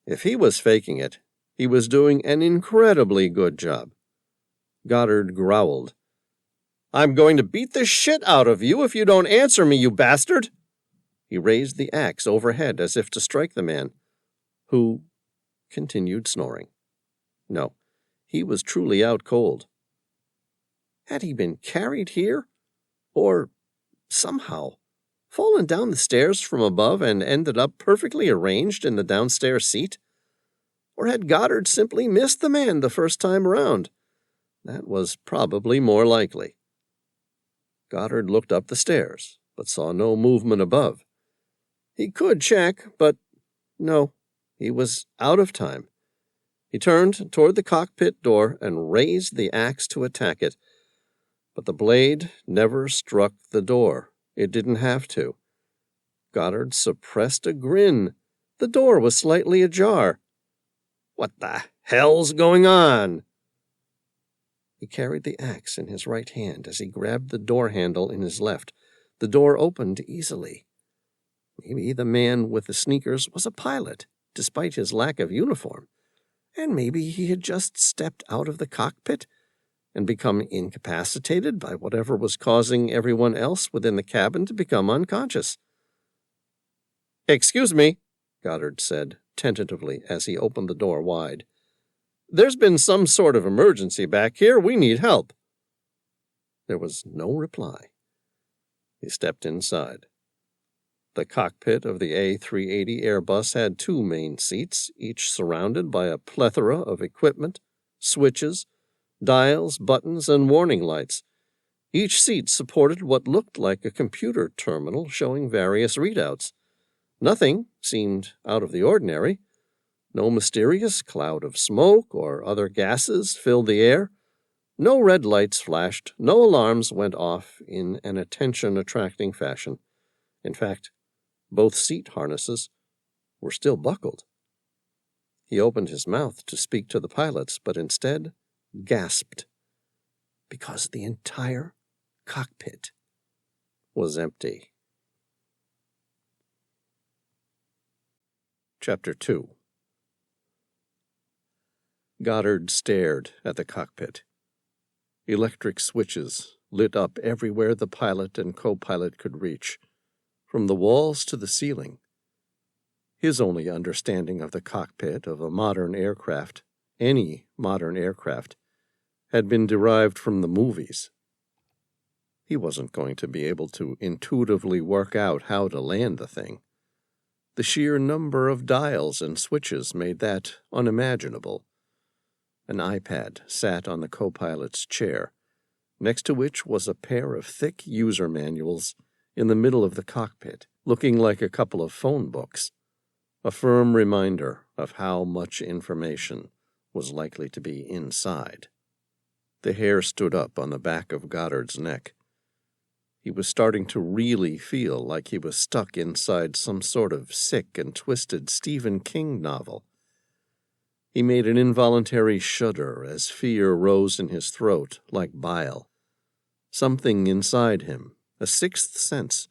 If he was faking it, he was doing an incredibly good job. Goddard growled, "I'm going to beat the shit out of you if you don't answer me, you bastard!" He raised the axe overhead as if to strike the man, who continued snoring. No, he was truly out cold. Had he been carried here? Or, somehow, fallen down the stairs from above and ended up perfectly arranged in the downstairs seat? Or had Goddard simply missed the man the first time around? That was probably more likely. Goddard looked up the stairs, but saw no movement above. He could check, but no, he was out of time. He turned toward the cockpit door and raised the axe to attack it, but the blade never struck the door. It didn't have to. Goddard suppressed a grin. The door was slightly ajar. "What the hell's going on?" He carried the axe in his right hand as he grabbed the door handle in his left. The door opened easily. Maybe the man with the sneakers was a pilot, despite his lack of uniform. And maybe he had just stepped out of the cockpit and become incapacitated by whatever was causing everyone else within the cabin to become unconscious. "Excuse me," Goddard said, tentatively, as he opened the door wide. "There's been some sort of emergency back here. We need help." There was no reply. He stepped inside. The cockpit of the A380 Airbus had two main seats, each surrounded by a plethora of equipment, switches, dials, buttons, and warning lights. Each seat supported what looked like a computer terminal showing various readouts. Nothing seemed out of the ordinary. No mysterious cloud of smoke or other gases filled the air. No red lights flashed. No alarms went off in an attention-attracting fashion. In fact, both seat harnesses were still buckled. He opened his mouth to speak to the pilots, but instead gasped, because the entire cockpit was empty. Chapter 2. Goddard stared at the cockpit. Electric switches lit up everywhere the pilot and co-pilot could reach, from the walls to the ceiling. His only understanding of the cockpit of a modern aircraft, any modern aircraft, had been derived from the movies. He wasn't going to be able to intuitively work out how to land the thing. The sheer number of dials and switches made that unimaginable. An iPad sat on the co-pilot's chair, next to which was a pair of thick user manuals in the middle of the cockpit, looking like a couple of phone books, a firm reminder of how much information was likely to be inside. The hair stood up on the back of Goddard's neck. He was starting to really feel like he was stuck inside some sort of sick and twisted Stephen King novel. He made an involuntary shudder as fear rose in his throat like bile. Something inside him, a sixth sense,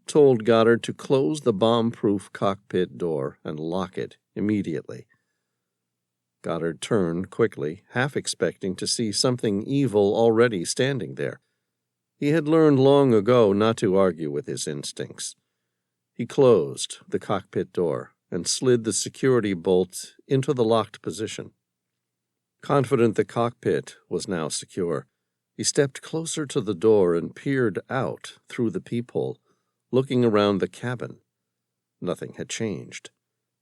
told Goddard to close the bomb-proof cockpit door and lock it immediately. Goddard turned quickly, half expecting to see something evil already standing there. He had learned long ago not to argue with his instincts. He closed the cockpit door and slid the security bolt into the locked position. Confident the cockpit was now secure, he stepped closer to the door and peered out through the peephole, looking around the cabin. Nothing had changed.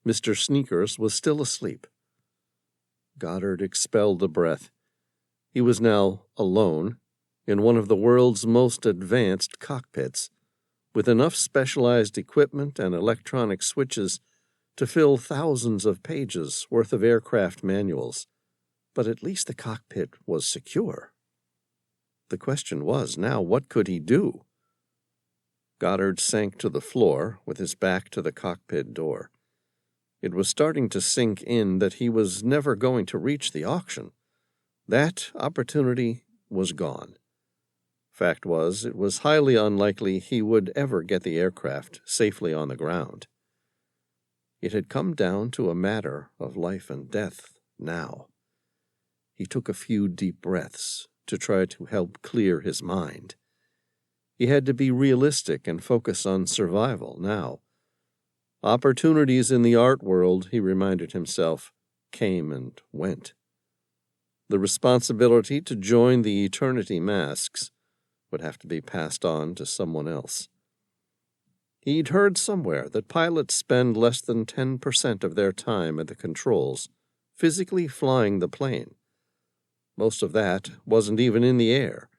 Mr. Sneakers was still asleep. Goddard expelled a breath. He was now alone in one of the world's most advanced cockpits, with enough specialized equipment and electronic switches to fill thousands of pages worth of aircraft manuals. But at least the cockpit was secure. The question was now, what could he do? Goddard sank to the floor with his back to the cockpit door. It was starting to sink in that he was never going to reach the auction. That opportunity was gone. Fact was, it was highly unlikely he would ever get the aircraft safely on the ground. It had come down to a matter of life and death now. He took a few deep breaths to try to help clear his mind. He had to be realistic and focus on survival now. Opportunities in the art world, he reminded himself, came and went. The responsibility to join the eternity masks would have to be passed on to someone else. He'd heard somewhere that pilots spend less than 10% of their time at the controls, physically flying the plane. Most of that wasn't even in the air.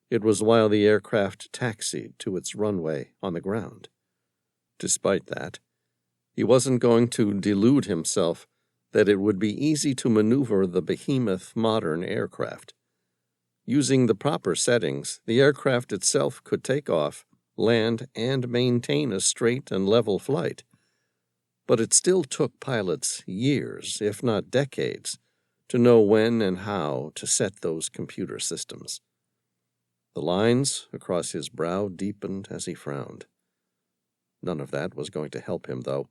It was while the aircraft taxied to its runway on the ground. Despite that, he wasn't going to delude himself that it would be easy to maneuver the behemoth modern aircraft. Using the proper settings, the aircraft itself could take off, land, and maintain a straight and level flight. But it still took pilots years, if not decades, to know when and how to set those computer systems. The lines across his brow deepened as he frowned. None of that was going to help him, though,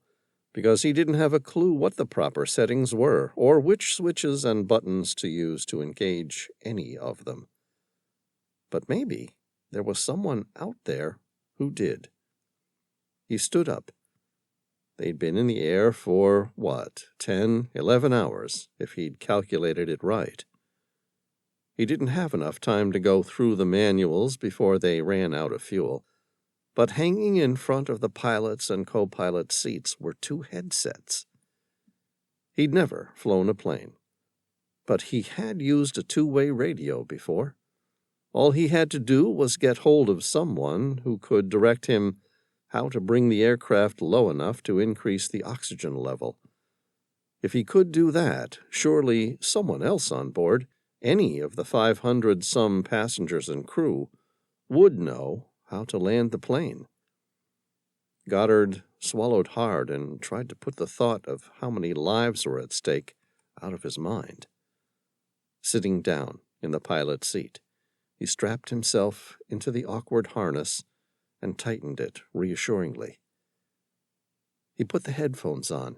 because he didn't have a clue what the proper settings were, or which switches and buttons to use to engage any of them. But maybe there was someone out there who did. He stood up. They'd been in the air for, 10, 11 hours, if he'd calculated it right. He didn't have enough time to go through the manuals before they ran out of fuel, but hanging in front of the pilot's and co-pilot's seats were two headsets. He'd never flown a plane, but he had used a two-way radio before. All he had to do was get hold of someone who could direct him how to bring the aircraft low enough to increase the oxygen level. If he could do that, surely someone else on board, any of the 500-some passengers and crew, would know how to land the plane. Goddard swallowed hard and tried to put the thought of how many lives were at stake out of his mind. Sitting down in the pilot's seat, he strapped himself into the awkward harness and tightened it reassuringly. He put the headphones on.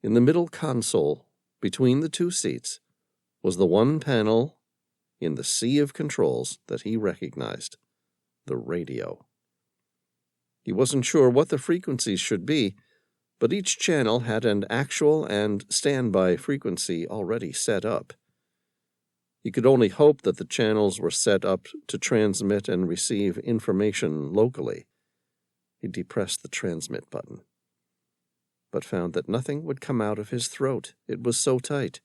In the middle console, between the two seats, was the one panel in the sea of controls that he recognized, the radio. He wasn't sure what the frequencies should be, but each channel had an actual and standby frequency already set up. He could only hope that the channels were set up to transmit and receive information locally. He depressed the transmit button, but found that nothing would come out of his throat. It was so tight.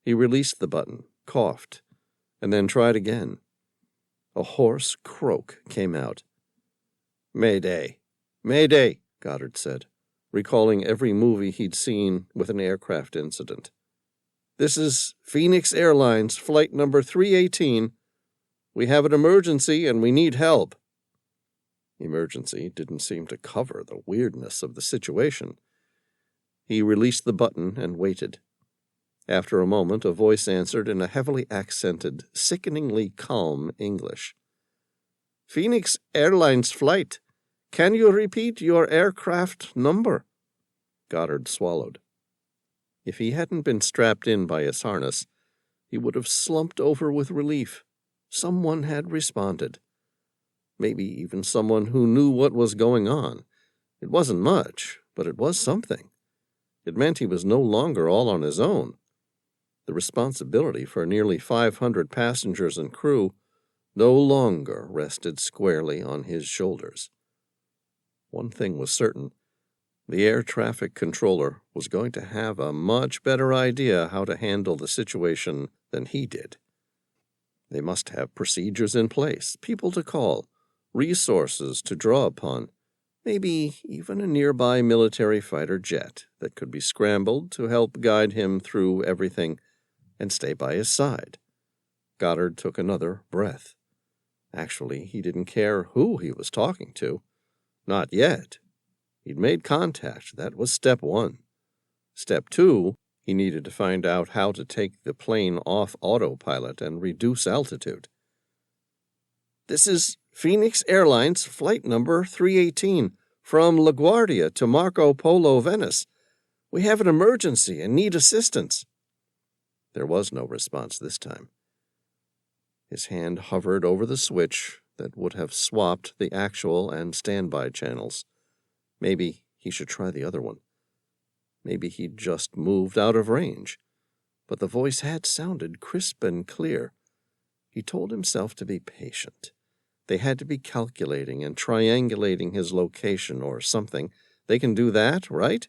He released the button, coughed, and then tried again. A hoarse croak came out. "Mayday! Mayday!" Goddard said, recalling every movie he'd seen with an aircraft incident. "This is Phoenix Airlines Flight number 318. We have an emergency and we need help." Emergency didn't seem to cover the weirdness of the situation. He released the button and waited. After a moment, a voice answered in a heavily accented, sickeningly calm English. "Phoenix Airlines Flight. Can you repeat your aircraft number?" Goddard swallowed. If he hadn't been strapped in by his harness, he would have slumped over with relief. Someone had responded. Maybe even someone who knew what was going on. It wasn't much, but it was something. It meant he was no longer all on his own. The responsibility for nearly 500 passengers and crew no longer rested squarely on his shoulders. One thing was certain. The air traffic controller was going to have a much better idea how to handle the situation than he did. They must have procedures in place, people to call, resources to draw upon, maybe even a nearby military fighter jet that could be scrambled to help guide him through everything and stay by his side. Goddard took another breath. Actually, he didn't care who he was talking to. Not yet. He'd made contact. That was step 1. Step 2, he needed to find out how to take the plane off autopilot and reduce altitude. "This is Phoenix Airlines Flight number 318 from LaGuardia to Marco Polo, Venice. We have an emergency and need assistance." There was no response this time. His hand hovered over the switch that would have swapped the actual and standby channels. Maybe he should try the other one. Maybe he'd just moved out of range. But the voice had sounded crisp and clear. He told himself to be patient. They had to be calculating and triangulating his location or something. They can do that, right?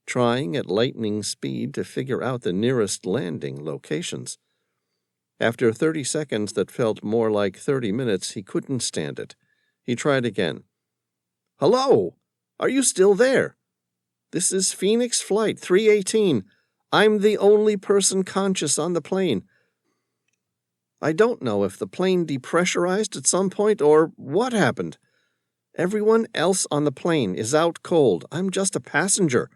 Trying at lightning speed to figure out the nearest landing locations. After 30 seconds that felt more like 30 minutes, he couldn't stand it. He tried again. "Hello! Are you still there? This is Phoenix Flight 318. I'm the only person conscious on the plane. I don't know if the plane depressurized at some point or what happened. Everyone else on the plane is out cold. I'm just a passenger.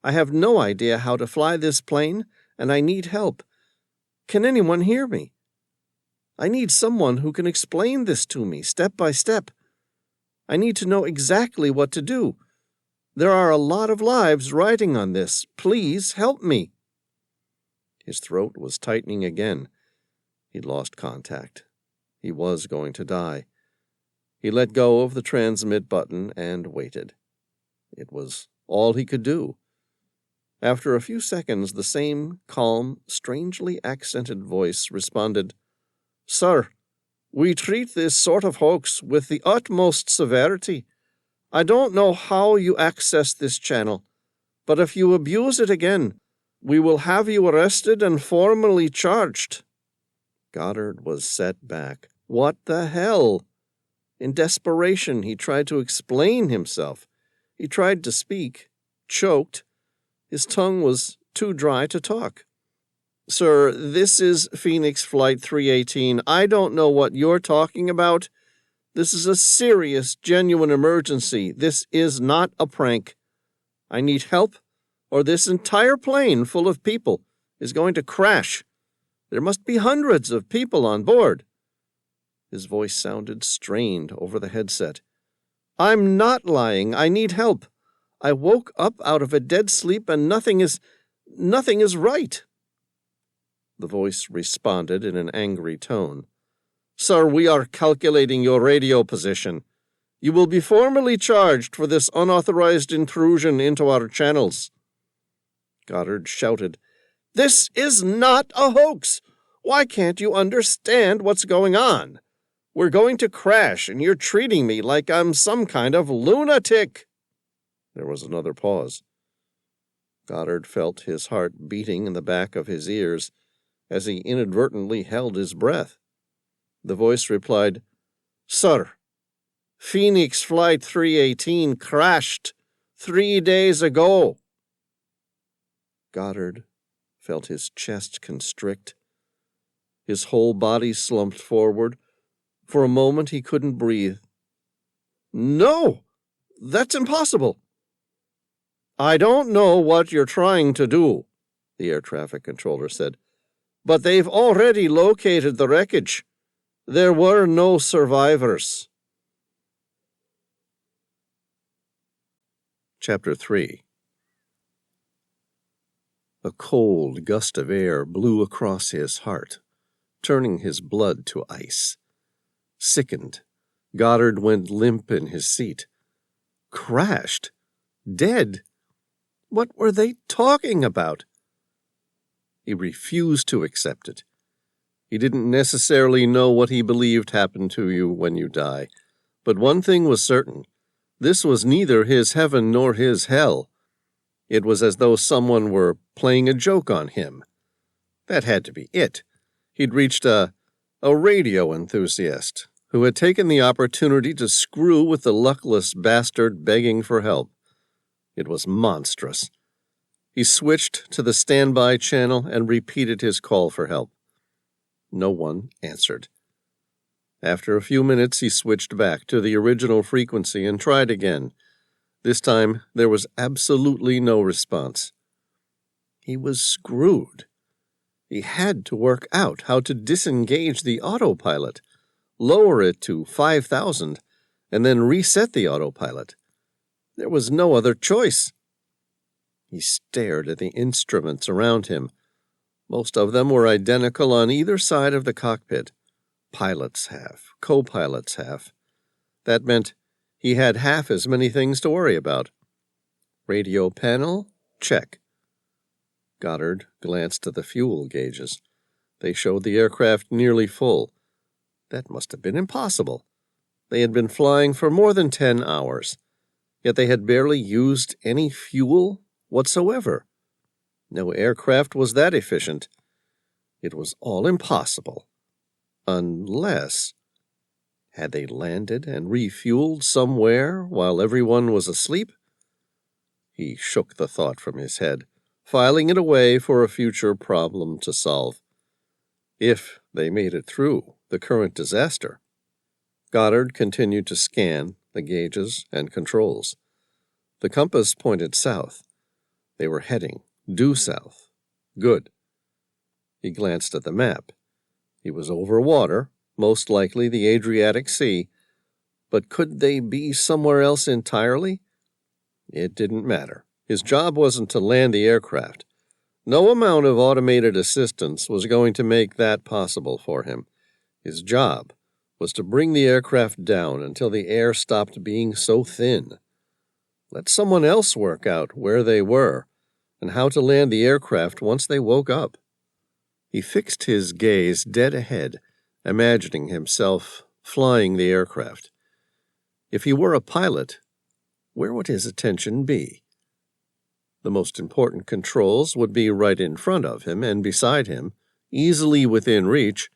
I have no idea how to fly this plane, and I need help. Can anyone hear me? I need someone who can explain this to me step by step. I need to know exactly what to do. There are a lot of lives riding on this. Please help me." His throat was tightening again. He'd lost contact. He was going to die. He let go of the transmit button and waited. It was all he could do. After a few seconds, the same calm, strangely accented voice responded, "Sir, we treat this sort of hoax with the utmost severity. I don't know how you access this channel, but if you abuse it again, we will have you arrested and formally charged." Goddard was set back. What the hell? In desperation, he tried to explain himself. He tried to speak, choked. His tongue was too dry to talk. "Sir, this is Phoenix Flight 318. I don't know what you're talking about. This is a serious, genuine emergency. This is not a prank. I need help, or this entire plane full of people is going to crash. There must be hundreds of people on board." His voice sounded strained over the headset. "I'm not lying. I need help. I woke up out of a dead sleep and nothing is right." The voice responded in an angry tone. "Sir, we are calculating your radio position. You will be formally charged for this unauthorized intrusion into our channels." Goddard shouted, "This is not a hoax! Why can't you understand what's going on? We're going to crash, and you're treating me like I'm some kind of lunatic." There was another pause. Goddard felt his heart beating in the back of his ears as he inadvertently held his breath. The voice replied, "Sir, Phoenix Flight 318 crashed 3 days ago." Goddard felt his chest constrict. His whole body slumped forward. For a moment he couldn't breathe. "No, that's impossible." "I don't know what you're trying to do," the air traffic controller said, "but they've already located the wreckage. There were no survivors." Chapter 3. A cold gust of air blew across his heart, turning his blood to ice. Sickened, Goddard went limp in his seat. Crashed? Dead? What were they talking about? He refused to accept it. He didn't necessarily know what he believed happened to you when you die, but one thing was certain. This was neither his heaven nor his hell. It was as though someone were playing a joke on him. That had to be it. He'd reached a radio enthusiast who had taken the opportunity to screw with the luckless bastard begging for help. It was monstrous. He switched to the standby channel and repeated his call for help. No one answered. After a few minutes, he switched back to the original frequency and tried again. This time, there was absolutely no response. He was screwed. He had to work out how to disengage the autopilot, lower it to 5,000, and then reset the autopilot. There was no other choice. He stared at the instruments around him. Most of them were identical on either side of the cockpit. Pilots half, co-pilots half. That meant he had half as many things to worry about. Radio panel? Check. Goddard glanced at the fuel gauges. They showed the aircraft nearly full. That must have been impossible. They had been flying for more than 10 hours, yet they had barely used any fuel whatsoever. No aircraft was that efficient. It was all impossible. Unless... Had they landed and refueled somewhere while everyone was asleep? He shook the thought from his head, filing it away for a future problem to solve. If they made it through the current disaster. Goddard continued to scan the gauges and controls. The compass pointed south. They were heading due south. Good. He glanced at the map. He was over water, most likely the Adriatic Sea, but could they be somewhere else entirely? It didn't matter. His job wasn't to land the aircraft. No amount of automated assistance was going to make that possible for him. His job was to bring the aircraft down until the air stopped being so thin. Let someone else work out where they were and how to land the aircraft once they woke up. He fixed his gaze dead ahead, imagining himself flying the aircraft. If he were a pilot, where would his attention be? The most important controls would be right in front of him and beside him, easily within reach,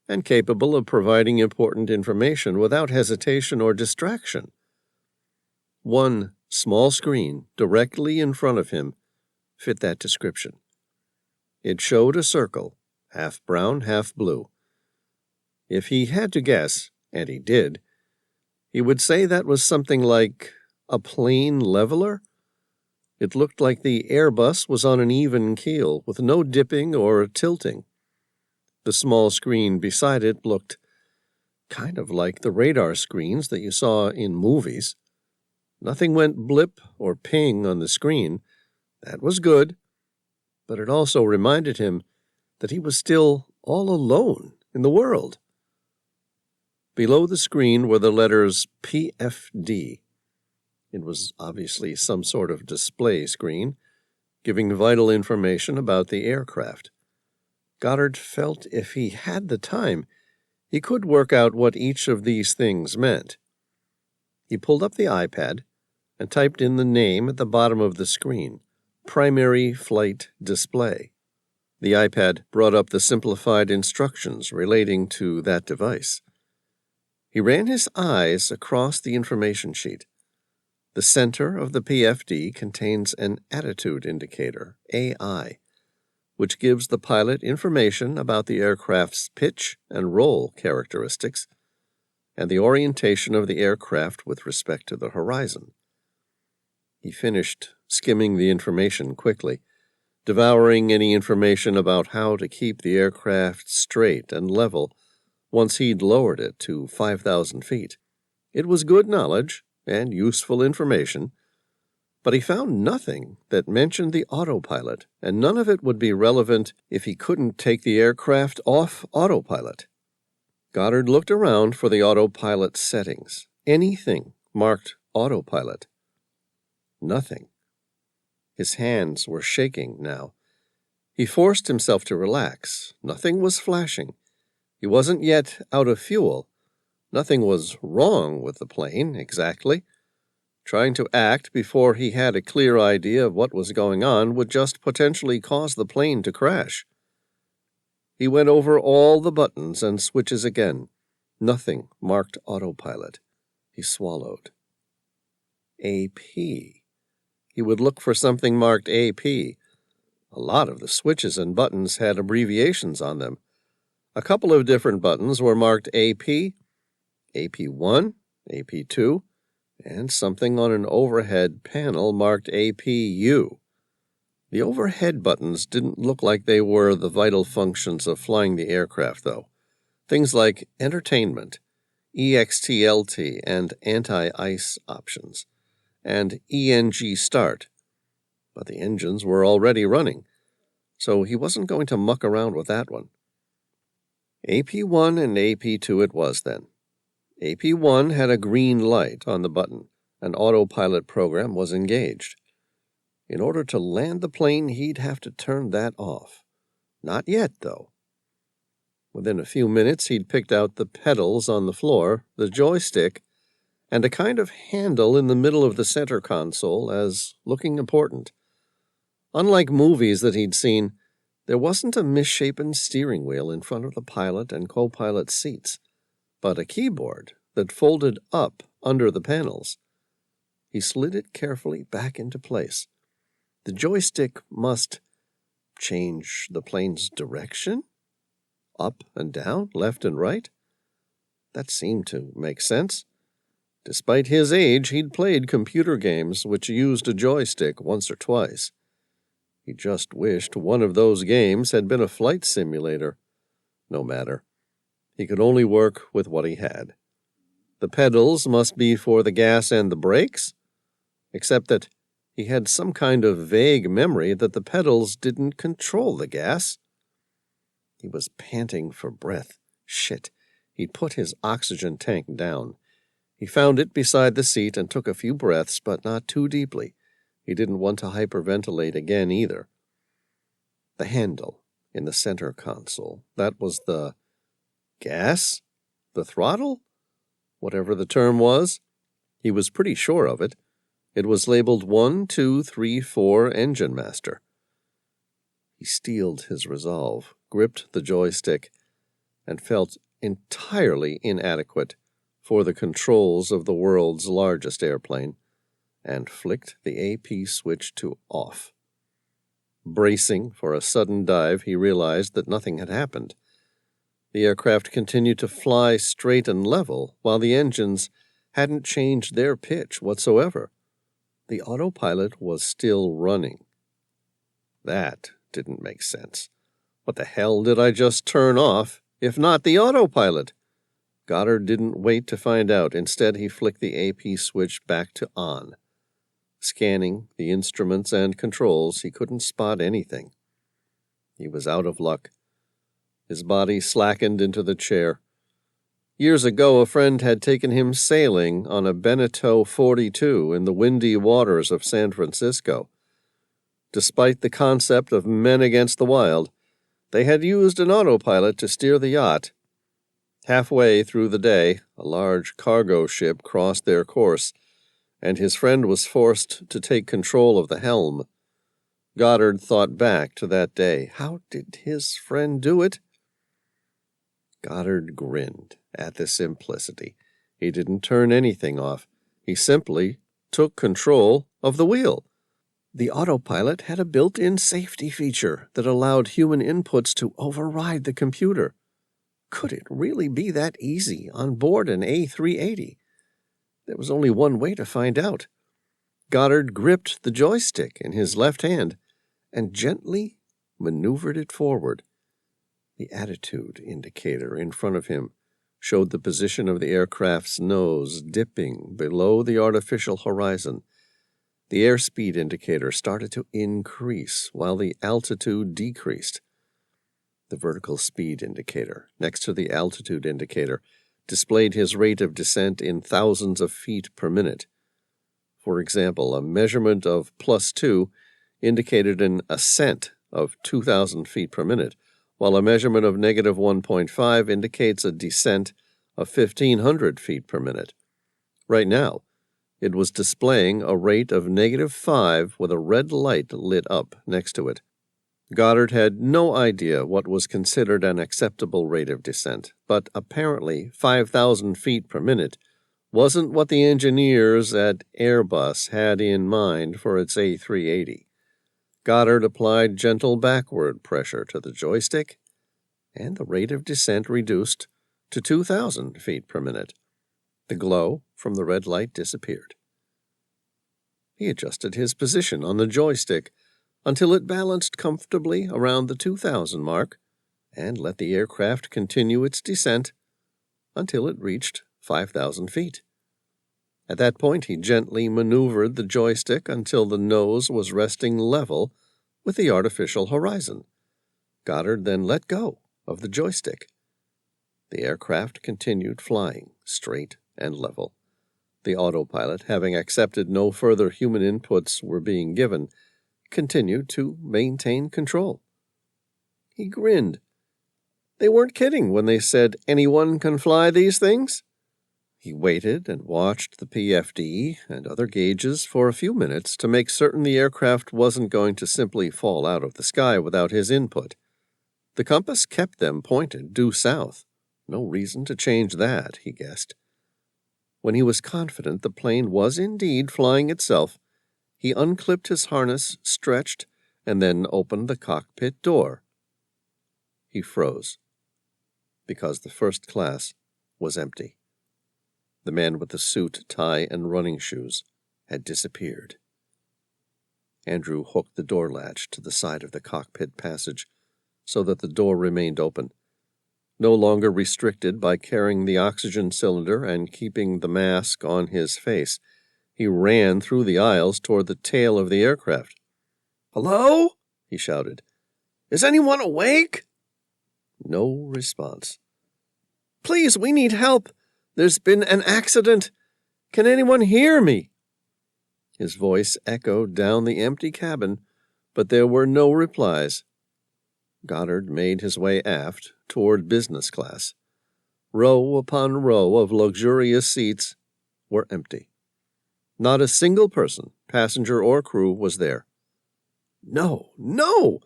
and capable of providing important information without hesitation or distraction. One small screen directly in front of him fit that description. It showed a circle, half brown, half blue. If he had to guess, and he did, he would say that was something like a plane leveler. It looked like the Airbus was on an even keel, with no dipping or tilting. The small screen beside it looked kind of like the radar screens that you saw in movies. Nothing went blip or ping on the screen. That was good, but it also reminded him that he was still all alone in the world. Below the screen were the letters PFD. It was obviously some sort of display screen, giving vital information about the aircraft. Goddard felt if he had the time, he could work out what each of these things meant. He pulled up the iPad and typed in the name at the bottom of the screen, Primary Flight Display. The iPad brought up the simplified instructions relating to that device. He ran his eyes across the information sheet. The center of the PFD contains an attitude indicator, AI, which gives the pilot information about the aircraft's pitch and roll characteristics and the orientation of the aircraft with respect to the horizon. He finished skimming the information quickly, devouring any information about how to keep the aircraft straight and level once he'd lowered it to 5,000 feet. It was good knowledge and useful information, but he found nothing that mentioned the autopilot, and none of it would be relevant if he couldn't take the aircraft off autopilot. Goddard looked around for the autopilot settings. Anything marked autopilot. Nothing. His hands were shaking now. He forced himself to relax. Nothing was flashing. He wasn't yet out of fuel. Nothing was wrong with the plane, exactly. Trying to act before he had a clear idea of what was going on would just potentially cause the plane to crash. He went over all the buttons and switches again. Nothing marked autopilot. He swallowed. AP. He would look for something marked AP. A lot of the switches and buttons had abbreviations on them. A couple of different buttons were marked AP, AP1, AP2, and something on an overhead panel marked APU. The overhead buttons didn't look like they were the vital functions of flying the aircraft, though. Things like entertainment, EXTLT and anti-ice options, and ENG start. But the engines were already running, so he wasn't going to muck around with that one. AP1 and AP2 it was then. AP1 had a green light on the button. An autopilot program was engaged. In order to land the plane, he'd have to turn that off. Not yet, though. Within a few minutes, he'd picked out the pedals on the floor, the joystick, and a kind of handle in the middle of the center console as looking important. Unlike movies that he'd seen, there wasn't a misshapen steering wheel in front of the pilot and co-pilot seats, but a keyboard that folded up under the panels. He slid it carefully back into place. The joystick must change the plane's direction? Up and down, left and right? That seemed to make sense. Despite his age, he'd played computer games which used a joystick once or twice. He just wished one of those games had been a flight simulator. No matter. He could only work with what he had. The pedals must be for the gas and the brakes, except that he had some kind of vague memory that the pedals didn't control the gas. He was panting for breath. Shit. He'd put his oxygen tank down. He found it beside the seat and took a few breaths, but not too deeply. He didn't want to hyperventilate again either. The handle in the center console, that was the gas? The throttle? Whatever the term was. He was pretty sure of it. It was labeled 1, 2, 3, 4 Engine Master. He steeled his resolve, gripped the joystick, and felt entirely inadequate for the controls of the world's largest airplane, and flicked the AP switch to off. Bracing for a sudden dive, he realized that nothing had happened. The aircraft continued to fly straight and level, while the engines hadn't changed their pitch whatsoever. The autopilot was still running. That didn't make sense. What the hell did I just turn off, if not the autopilot? Goddard didn't wait to find out. Instead, he flicked the AP switch back to on. Scanning the instruments and controls, he couldn't spot anything. He was out of luck. His body slackened into the chair. Years ago, a friend had taken him sailing on a Beneteau 42 in the windy waters of San Francisco. Despite the concept of men against the wild, they had used an autopilot to steer the yacht. Halfway through the day, a large cargo ship crossed their course, and his friend was forced to take control of the helm. Goddard thought back to that day. How did his friend do it? Goddard grinned at the simplicity. He didn't turn anything off. He simply took control of the wheel. The autopilot had a built-in safety feature that allowed human inputs to override the computer. Could it really be that easy on board an A380? There was only one way to find out. Goddard gripped the joystick in his left hand and gently maneuvered it forward. The attitude indicator in front of him showed the position of the aircraft's nose dipping below the artificial horizon. The airspeed indicator started to increase while the altitude decreased. The vertical speed indicator, next to the altitude indicator, displayed his rate of descent in thousands of feet per minute. For example, a measurement of +2 indicated an ascent of 2,000 feet per minute, while a measurement of -1.5 indicates a descent of 1,500 feet per minute. Right now, it was displaying a rate of -5 with a red light lit up next to it. Goddard had no idea what was considered an acceptable rate of descent, but apparently 5,000 feet per minute wasn't what the engineers at Airbus had in mind for its A380. Goddard applied gentle backward pressure to the joystick, and the rate of descent reduced to 2,000 feet per minute. The glow from the red light disappeared. He adjusted his position on the joystick until it balanced comfortably around the 2,000 mark, and let the aircraft continue its descent until it reached 5,000 feet. At that point, he gently maneuvered the joystick until the nose was resting level with the artificial horizon. Goddard then let go of the joystick. The aircraft continued flying straight and level. The autopilot, having accepted no further human inputs were being given, continued to maintain control. He grinned. They weren't kidding when they said anyone can fly these things. He waited and watched the PFD and other gauges for a few minutes to make certain the aircraft wasn't going to simply fall out of the sky without his input. The compass kept them pointed due south. No reason to change that, he guessed. When he was confident the plane was indeed flying itself, he unclipped his harness, stretched, and then opened the cockpit door. He froze, because the first class was empty. The man with the suit, tie, and running shoes had disappeared. Andrew hooked the door latch to the side of the cockpit passage so that the door remained open. No longer restricted by carrying the oxygen cylinder and keeping the mask on his face, he ran through the aisles toward the tail of the aircraft. "Hello?" he shouted. "Is anyone awake?" No response. "Please, we need help. There's been an accident. Can anyone hear me?" His voice echoed down the empty cabin, but there were no replies. Goddard made his way aft toward business class. Row upon row of luxurious seats were empty. Not a single person, passenger or crew, was there. No!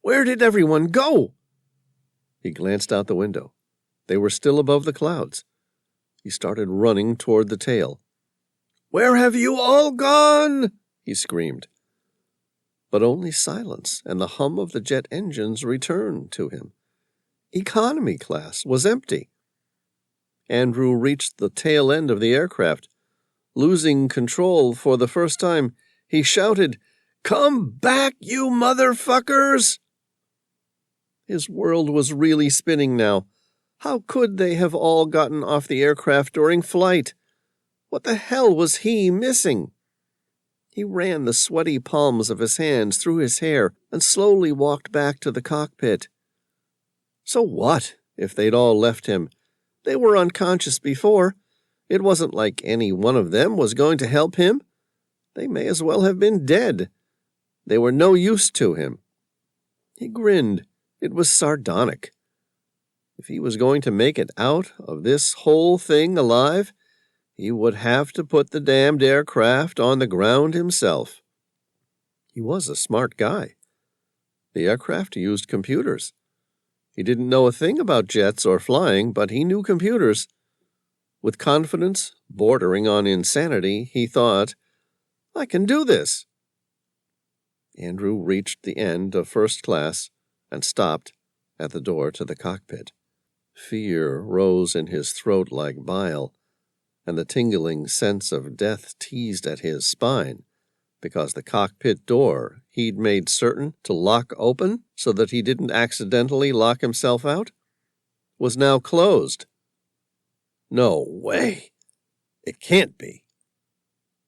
Where did everyone go? He glanced out the window. They were still above the clouds. He started running toward the tail. "Where have you all gone?" he screamed. But only silence and the hum of the jet engines returned to him. Economy class was empty. Andrew reached the tail end of the aircraft. Losing control for the first time, he shouted, "Come back, you motherfuckers!" His world was really spinning now. How could they have all gotten off the aircraft during flight? What the hell was he missing? He ran the sweaty palms of his hands through his hair and slowly walked back to the cockpit. So what if they'd all left him? They were unconscious before. It wasn't like any one of them was going to help him. They may as well have been dead. They were no use to him. He grinned. It was sardonic. If he was going to make it out of this whole thing alive, he would have to put the damned aircraft on the ground himself. He was a smart guy. The aircraft used computers. He didn't know a thing about jets or flying, but he knew computers. With confidence bordering on insanity, he thought, "I can do this." Andrew reached the end of first class and stopped at the door to the cockpit. Fear rose in his throat like bile, and the tingling sense of death teased at his spine, because the cockpit door he'd made certain to lock open so that he didn't accidentally lock himself out was now closed. No way! It can't be.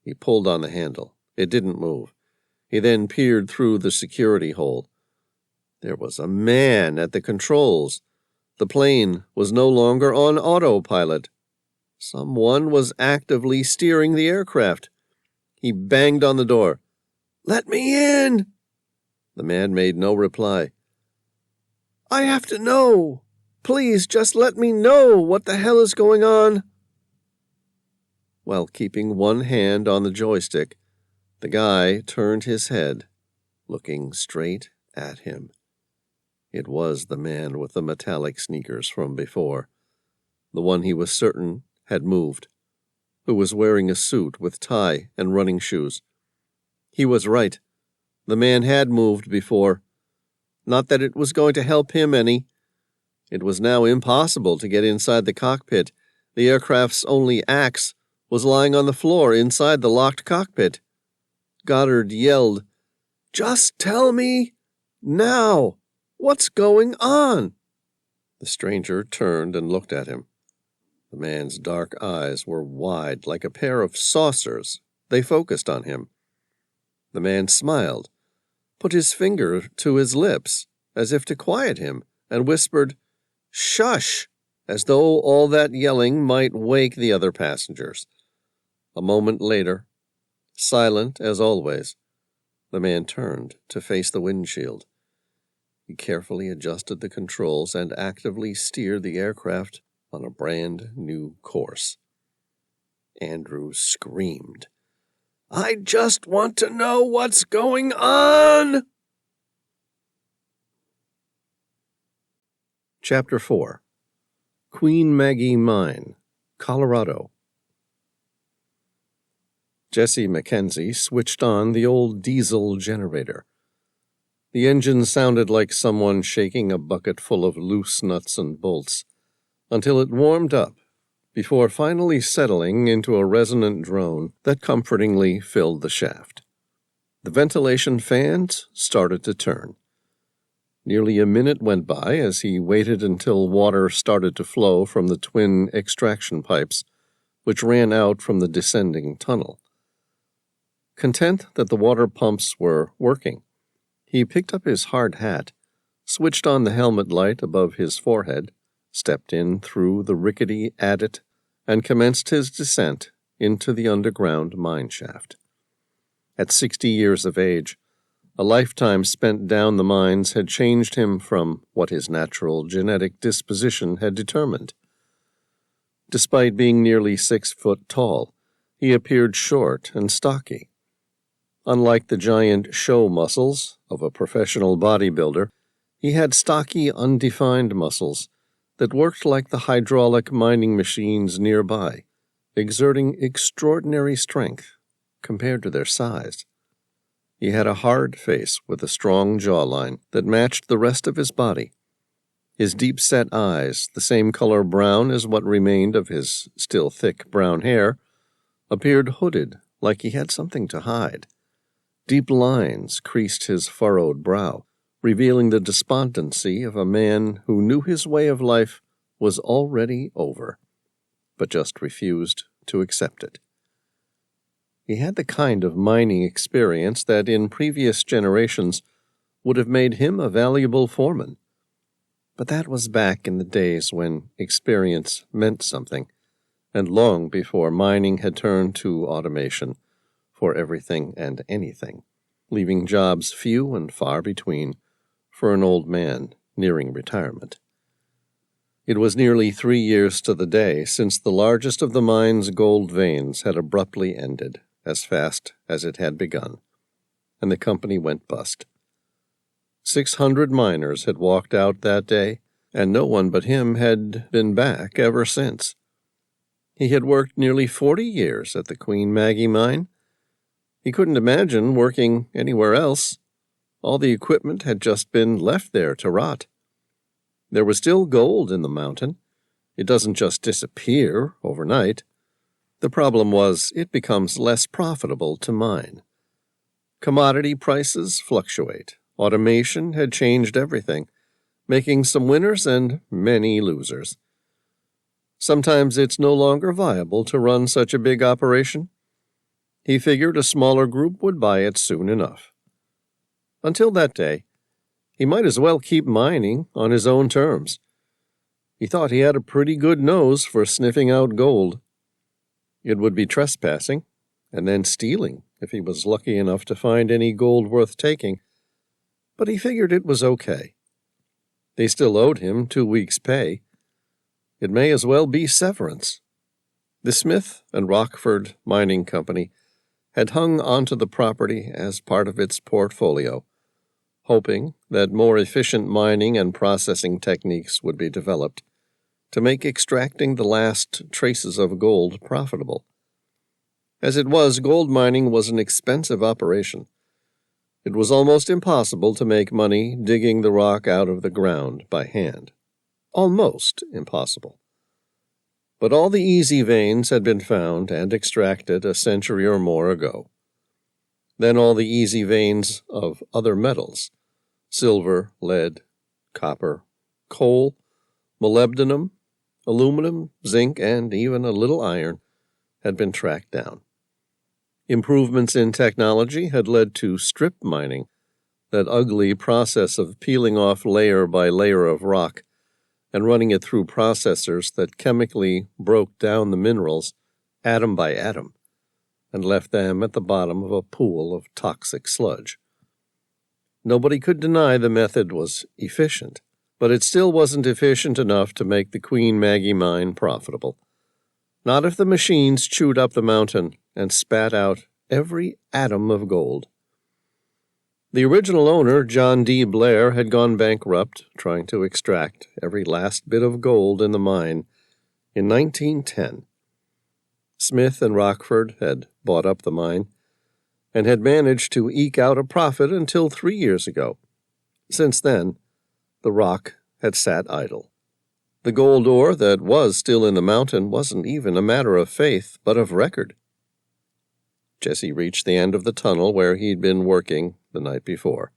He pulled on the handle. It didn't move. He then peered through the security hole. There was a man at the controls. The plane was no longer on autopilot. Someone was actively steering the aircraft. He banged on the door. "Let me in!" The man made no reply. "I have to know. Please, just let me know what the hell is going on." While keeping one hand on the joystick, the guy turned his head, looking straight at him. It was the man with the metallic sneakers from before, the one he was certain had moved, who was wearing a suit with tie and running shoes. He was right. The man had moved before. Not that it was going to help him any. It was now impossible to get inside the cockpit. The aircraft's only axe was lying on the floor inside the locked cockpit. Goddard yelled, "Just tell me now! What's going on?" The stranger turned and looked at him. The man's dark eyes were wide like a pair of saucers. They focused on him. The man smiled, put his finger to his lips as if to quiet him, and whispered, "Shush!" as though all that yelling might wake the other passengers. A moment later, silent as always, the man turned to face the windshield. He carefully adjusted the controls and actively steered the aircraft on a brand new course. Andrew screamed, "I just want to know what's going on!" Chapter 4. Queen Maggie Mine, Colorado. Jesse Mackenzie switched on the old diesel generator. The engine sounded like someone shaking a bucket full of loose nuts and bolts, until it warmed up, before finally settling into a resonant drone that comfortingly filled the shaft. The ventilation fans started to turn. Nearly a minute went by as he waited until water started to flow from the twin extraction pipes, which ran out from the descending tunnel. Content that the water pumps were working, he picked up his hard hat, switched on the helmet light above his forehead, stepped in through the rickety adit, and commenced his descent into the underground mine shaft. At 60 years of age, a lifetime spent down the mines had changed him from what his natural genetic disposition had determined. Despite being nearly 6 foot tall, he appeared short and stocky. Unlike the giant show muscles of a professional bodybuilder, he had stocky, undefined muscles that worked like the hydraulic mining machines nearby, exerting extraordinary strength compared to their size. He had a hard face with a strong jawline that matched the rest of his body. His deep-set eyes, the same color brown as what remained of his still thick brown hair, appeared hooded like he had something to hide. Deep lines creased his furrowed brow, revealing the despondency of a man who knew his way of life was already over, but just refused to accept it. He had the kind of mining experience that in previous generations would have made him a valuable foreman. But that was back in the days when experience meant something, and long before mining had turned to automation for everything and anything, leaving jobs few and far between for an old man nearing retirement. It was nearly 3 years to the day since the largest of the mine's gold veins had abruptly ended, as fast as it had begun, and the company went bust. 600 miners had walked out that day, and no one but him had been back ever since. He had worked nearly 40 years at the Queen Maggie mine. He couldn't imagine working anywhere else. All the equipment had just been left there to rot. There was still gold in the mountain. It doesn't just disappear overnight. The problem was it becomes less profitable to mine. Commodity prices fluctuate. Automation had changed everything, making some winners and many losers. Sometimes it's no longer viable to run such a big operation. He figured a smaller group would buy it soon enough. Until that day, he might as well keep mining on his own terms. He thought he had a pretty good nose for sniffing out gold. It would be trespassing, and then stealing if he was lucky enough to find any gold worth taking, but he figured it was okay. They still owed him 2 weeks' pay. It may as well be severance. The Smith and Rockford Mining Company had hung onto the property as part of its portfolio, hoping that more efficient mining and processing techniques would be developed to make extracting the last traces of gold profitable. As it was, gold mining was an expensive operation. It was almost impossible to make money digging the rock out of the ground by hand. Almost impossible. But all the easy veins had been found and extracted a century or more ago. Then all the easy veins of other metals, silver, lead, copper, coal, molybdenum, aluminum, zinc, and even a little iron, had been tracked down. Improvements in technology had led to strip mining, that ugly process of peeling off layer by layer of rock and running it through processors that chemically broke down the minerals atom by atom and left them at the bottom of a pool of toxic sludge. Nobody could deny the method was efficient, but it still wasn't efficient enough to make the Queen Maggie mine profitable. Not if the machines chewed up the mountain and spat out every atom of gold. The original owner, John D. Blair, had gone bankrupt trying to extract every last bit of gold in the mine in 1910. Smith and Rockford had bought up the mine and had managed to eke out a profit until 3 years ago. Since then, the rock had sat idle. The gold ore that was still in the mountain wasn't even a matter of faith, but of record. Jesse reached the end of the tunnel where he'd been working the night before.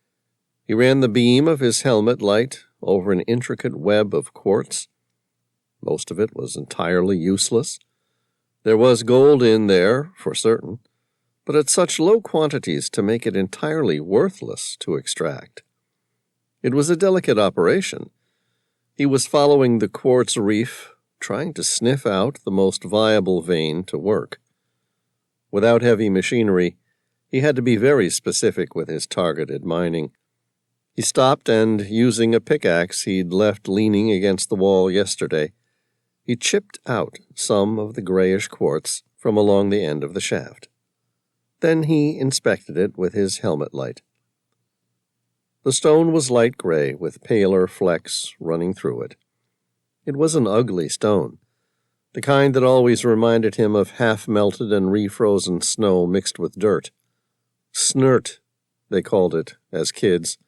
He ran the beam of his helmet light over an intricate web of quartz. Most of it was entirely useless. There was gold in there, for certain, but at such low quantities to make it entirely worthless to extract. It was a delicate operation. He was following the quartz reef, trying to sniff out the most viable vein to work. Without heavy machinery, he had to be very specific with his targeted mining. He stopped and, using a pickaxe he'd left leaning against the wall yesterday, he chipped out some of the grayish quartz from along the end of the shaft. Then he inspected it with his helmet light. The stone was light gray with paler flecks running through it. It was an ugly stone, the kind that always reminded him of half-melted and refrozen snow mixed with dirt. Snert, they called it as kids,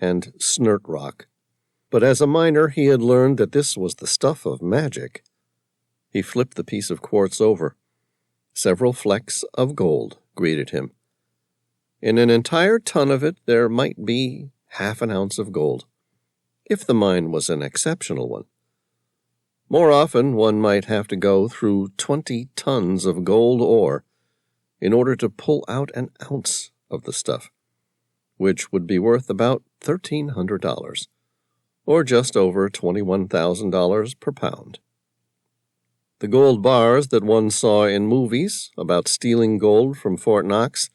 and snert rock. But as a miner he had learned that this was the stuff of magic. He flipped the piece of quartz over. Several flecks of gold greeted him. In an entire ton of it there might be half an ounce of gold, if the mine was an exceptional one. More often, one might have to go through 20 tons of gold ore in order to pull out an ounce of the stuff, which would be worth about $1,300, or just over $21,000 per pound. The gold bars that one saw in movies about stealing gold from Fort Knox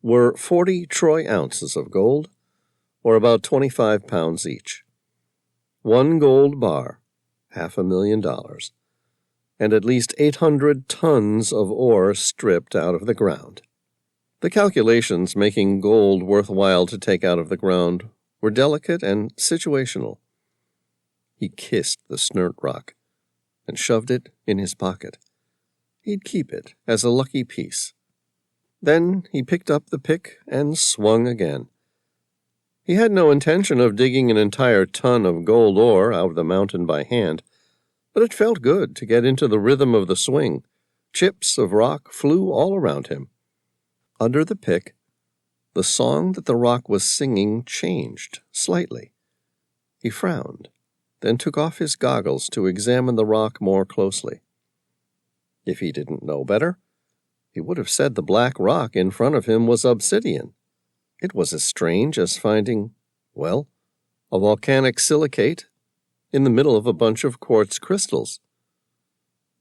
were 40 troy ounces of gold, or about 25 pounds each. One gold bar, $500,000, and at least 800 tons of ore stripped out of the ground. The calculations making gold worthwhile to take out of the ground were delicate and situational. He kissed the snert rock and shoved it in his pocket. He'd keep it as a lucky piece. Then he picked up the pick and swung again. He had no intention of digging an entire ton of gold ore out of the mountain by hand, but it felt good to get into the rhythm of the swing. Chips of rock flew all around him. Under the pick, the song that the rock was singing changed slightly. He frowned, then took off his goggles to examine the rock more closely. If he didn't know better, he would have said the black rock in front of him was obsidian. It was as strange as finding, well, a volcanic silicate in the middle of a bunch of quartz crystals.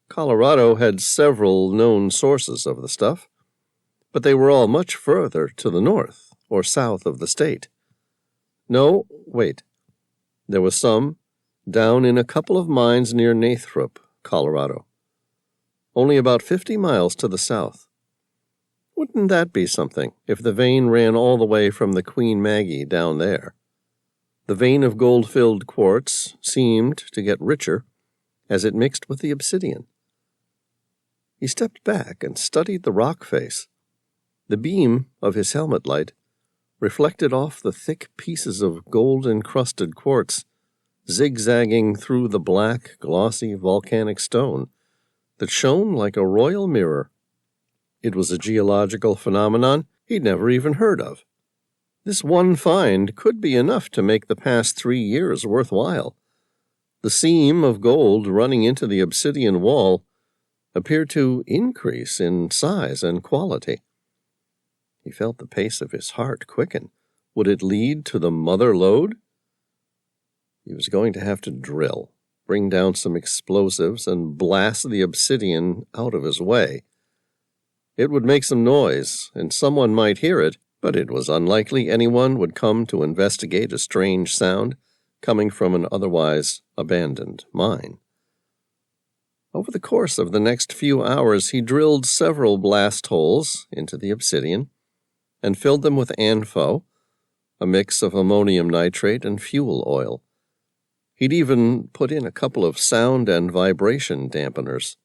Colorado had several known sources of the stuff, but they were all much further to the north or south of the state. No, wait. There was some down in a couple of mines near Nathrop, Colorado, only about 50 miles to the south. Wouldn't that be something, if the vein ran all the way from the Queen Maggie down there? The vein of gold-filled quartz seemed to get richer as it mixed with the obsidian. He stepped back and studied the rock face. The beam of his helmet light reflected off the thick pieces of gold-encrusted quartz, zigzagging through the black, glossy volcanic stone that shone like a royal mirror. It was a geological phenomenon he'd never even heard of. This one find could be enough to make the past 3 years worthwhile. The seam of gold running into the obsidian wall appeared to increase in size and quality. He felt the pace of his heart quicken. Would it lead to the mother lode? He was going to have to drill, bring down some explosives, and blast the obsidian out of his way. It would make some noise, and someone might hear it, but it was unlikely anyone would come to investigate a strange sound coming from an otherwise abandoned mine. Over the course of the next few hours, he drilled several blast holes into the obsidian and filled them with ANFO, a mix of ammonium nitrate and fuel oil. He'd even put in a couple of sound and vibration dampeners,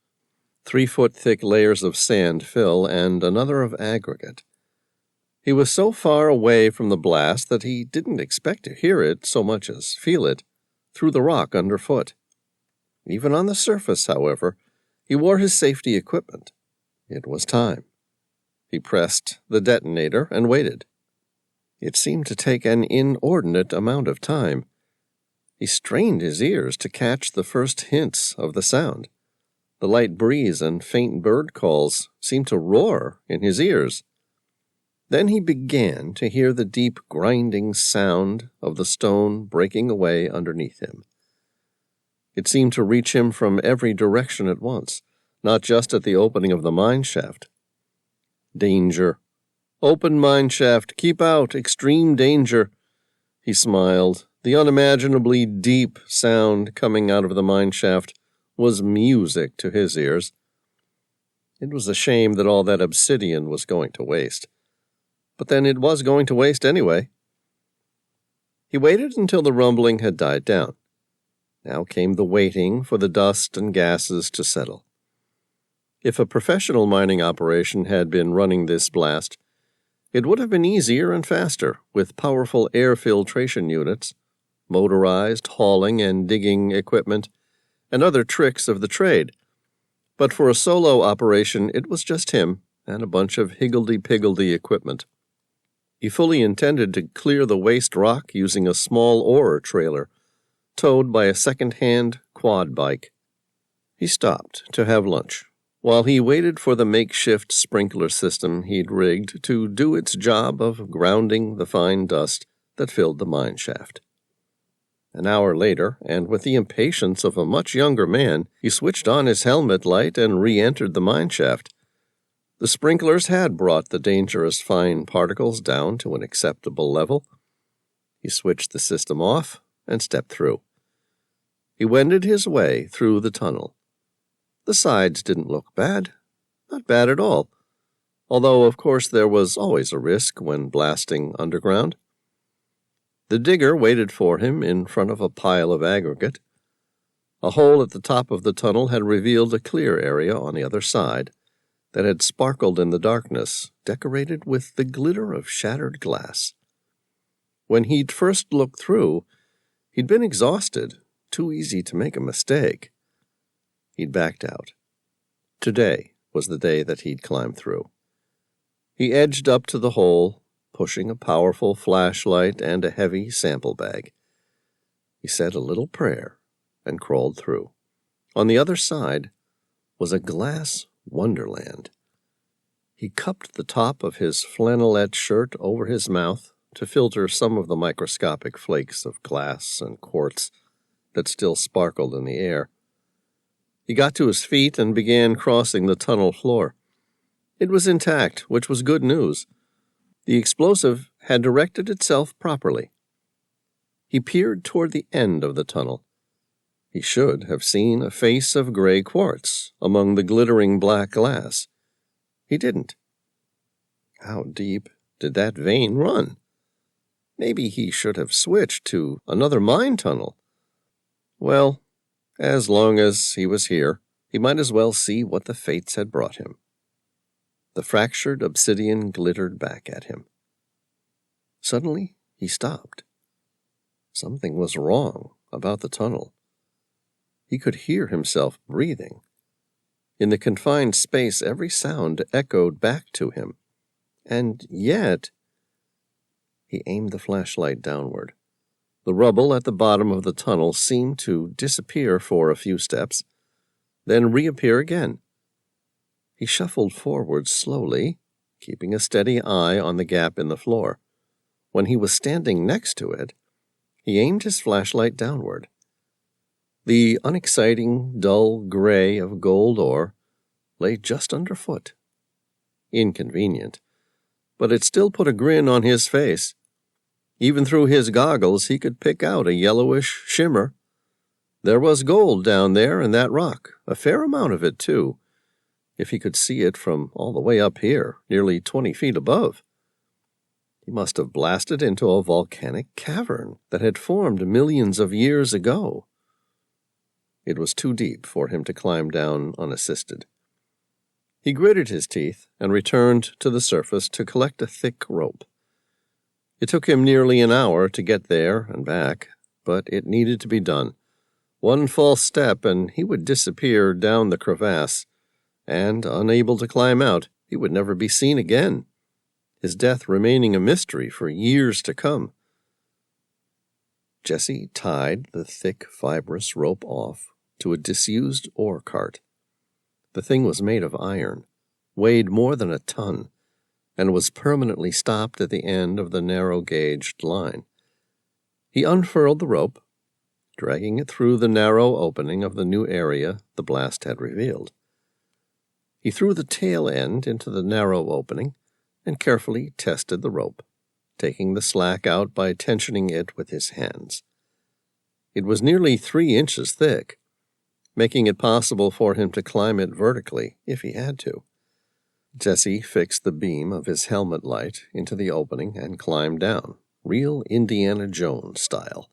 3-foot-thick layers of sand fill, and another of aggregate. He was so far away from the blast that he didn't expect to hear it so much as feel it through the rock underfoot. Even on the surface, however, he wore his safety equipment. It was time. He pressed the detonator and waited. It seemed to take an inordinate amount of time. He strained his ears to catch the first hints of the sound. The light breeze and faint bird calls seemed to roar in his ears. Then he began to hear the deep grinding sound of the stone breaking away underneath him. It seemed to reach him from every direction at once, not just at the opening of the mine shaft. Danger. Open mine shaft. Keep out. Extreme danger. He smiled. The unimaginably deep sound coming out of the mine shaft was music to his ears. It was a shame that all that obsidian was going to waste. But then it was going to waste anyway. He waited until the rumbling had died down. Now came the waiting for the dust and gases to settle. If a professional mining operation had been running this blast, it would have been easier and faster, with powerful air filtration units, motorized hauling and digging equipment, and other tricks of the trade. But for a solo operation, it was just him and a bunch of higgledy-piggledy equipment. He fully intended to clear the waste rock using a small ore trailer, towed by a second-hand quad bike. He stopped to have lunch, while he waited for the makeshift sprinkler system he'd rigged to do its job of grounding the fine dust that filled the mine shaft. An hour later, and with the impatience of a much younger man, he switched on his helmet light and re-entered the mine shaft. The sprinklers had brought the dangerous fine particles down to an acceptable level. He switched the system off and stepped through. He wended his way through the tunnel. The sides didn't look bad, not bad at all, although of course there was always a risk when blasting underground. The digger waited for him in front of a pile of aggregate. A hole at the top of the tunnel had revealed a clear area on the other side that had sparkled in the darkness, decorated with the glitter of shattered glass. When he'd first looked through, he'd been exhausted, too easy to make a mistake. He'd backed out. Today was the day that he'd climb through. He edged up to the hole, pushing a powerful flashlight and a heavy sample bag. He said a little prayer and crawled through. On the other side was a glass wonderland. He cupped the top of his flannelette shirt over his mouth to filter some of the microscopic flakes of glass and quartz that still sparkled in the air. He got to his feet and began crossing the tunnel floor. It was intact, which was good news. The explosive had directed itself properly. He peered toward the end of the tunnel. He should have seen a face of gray quartz among the glittering black glass. He didn't. How deep did that vein run? Maybe he should have switched to another mine tunnel. Well, as long as he was here, he might as well see what the fates had brought him. The fractured obsidian glittered back at him. Suddenly, he stopped. Something was wrong about the tunnel. He could hear himself breathing. In the confined space, every sound echoed back to him. And yet, he aimed the flashlight downward. The rubble at the bottom of the tunnel seemed to disappear for a few steps, then reappear again. He shuffled forward slowly, keeping a steady eye on the gap in the floor. When he was standing next to it, he aimed his flashlight downward. The unexciting, dull gray of gold ore lay just underfoot. Inconvenient, but it still put a grin on his face. Even through his goggles, he could pick out a yellowish shimmer. There was gold down there in that rock, a fair amount of it, too, if he could see it from all the way up here, nearly 20 feet above. He must have blasted into a volcanic cavern that had formed millions of years ago. It was too deep for him to climb down unassisted. He gritted his teeth and returned to the surface to collect a thick rope. It took him nearly an hour to get there and back, but it needed to be done. One false step and he would disappear down the crevasse, and, unable to climb out, he would never be seen again, his death remaining a mystery for years to come. Jesse tied the thick, fibrous rope off to a disused ore cart. The thing was made of iron, weighed more than a ton, and was permanently stopped at the end of the narrow-gauged line. He unfurled the rope, dragging it through the narrow opening of the new area the blast had revealed. He threw the tail end into the narrow opening and carefully tested the rope, taking the slack out by tensioning it with his hands. It was nearly 3 inches thick, making it possible for him to climb it vertically if he had to. Jesse fixed the beam of his helmet light into the opening and climbed down, real Indiana Jones style.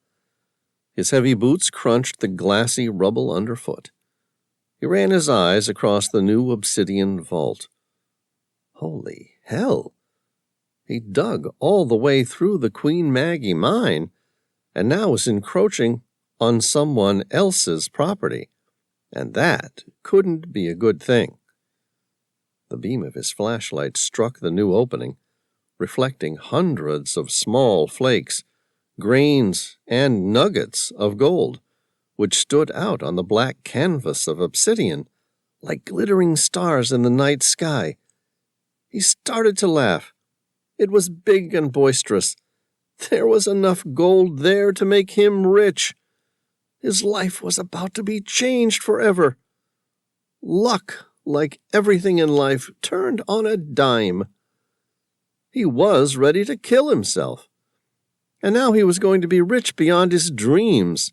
His heavy boots crunched the glassy rubble underfoot. He ran his eyes across the new obsidian vault. Holy hell! He dug all the way through the Queen Maggie mine, and now was encroaching on someone else's property, and that couldn't be a good thing. The beam of his flashlight struck the new opening, reflecting hundreds of small flakes, grains, and nuggets of gold, which stood out on the black canvas of obsidian like glittering stars in the night sky. He started to laugh. It was big and boisterous. There was enough gold there to make him rich. His life was about to be changed forever. Luck, like everything in life, turned on a dime. He was ready to kill himself, and now he was going to be rich beyond his dreams.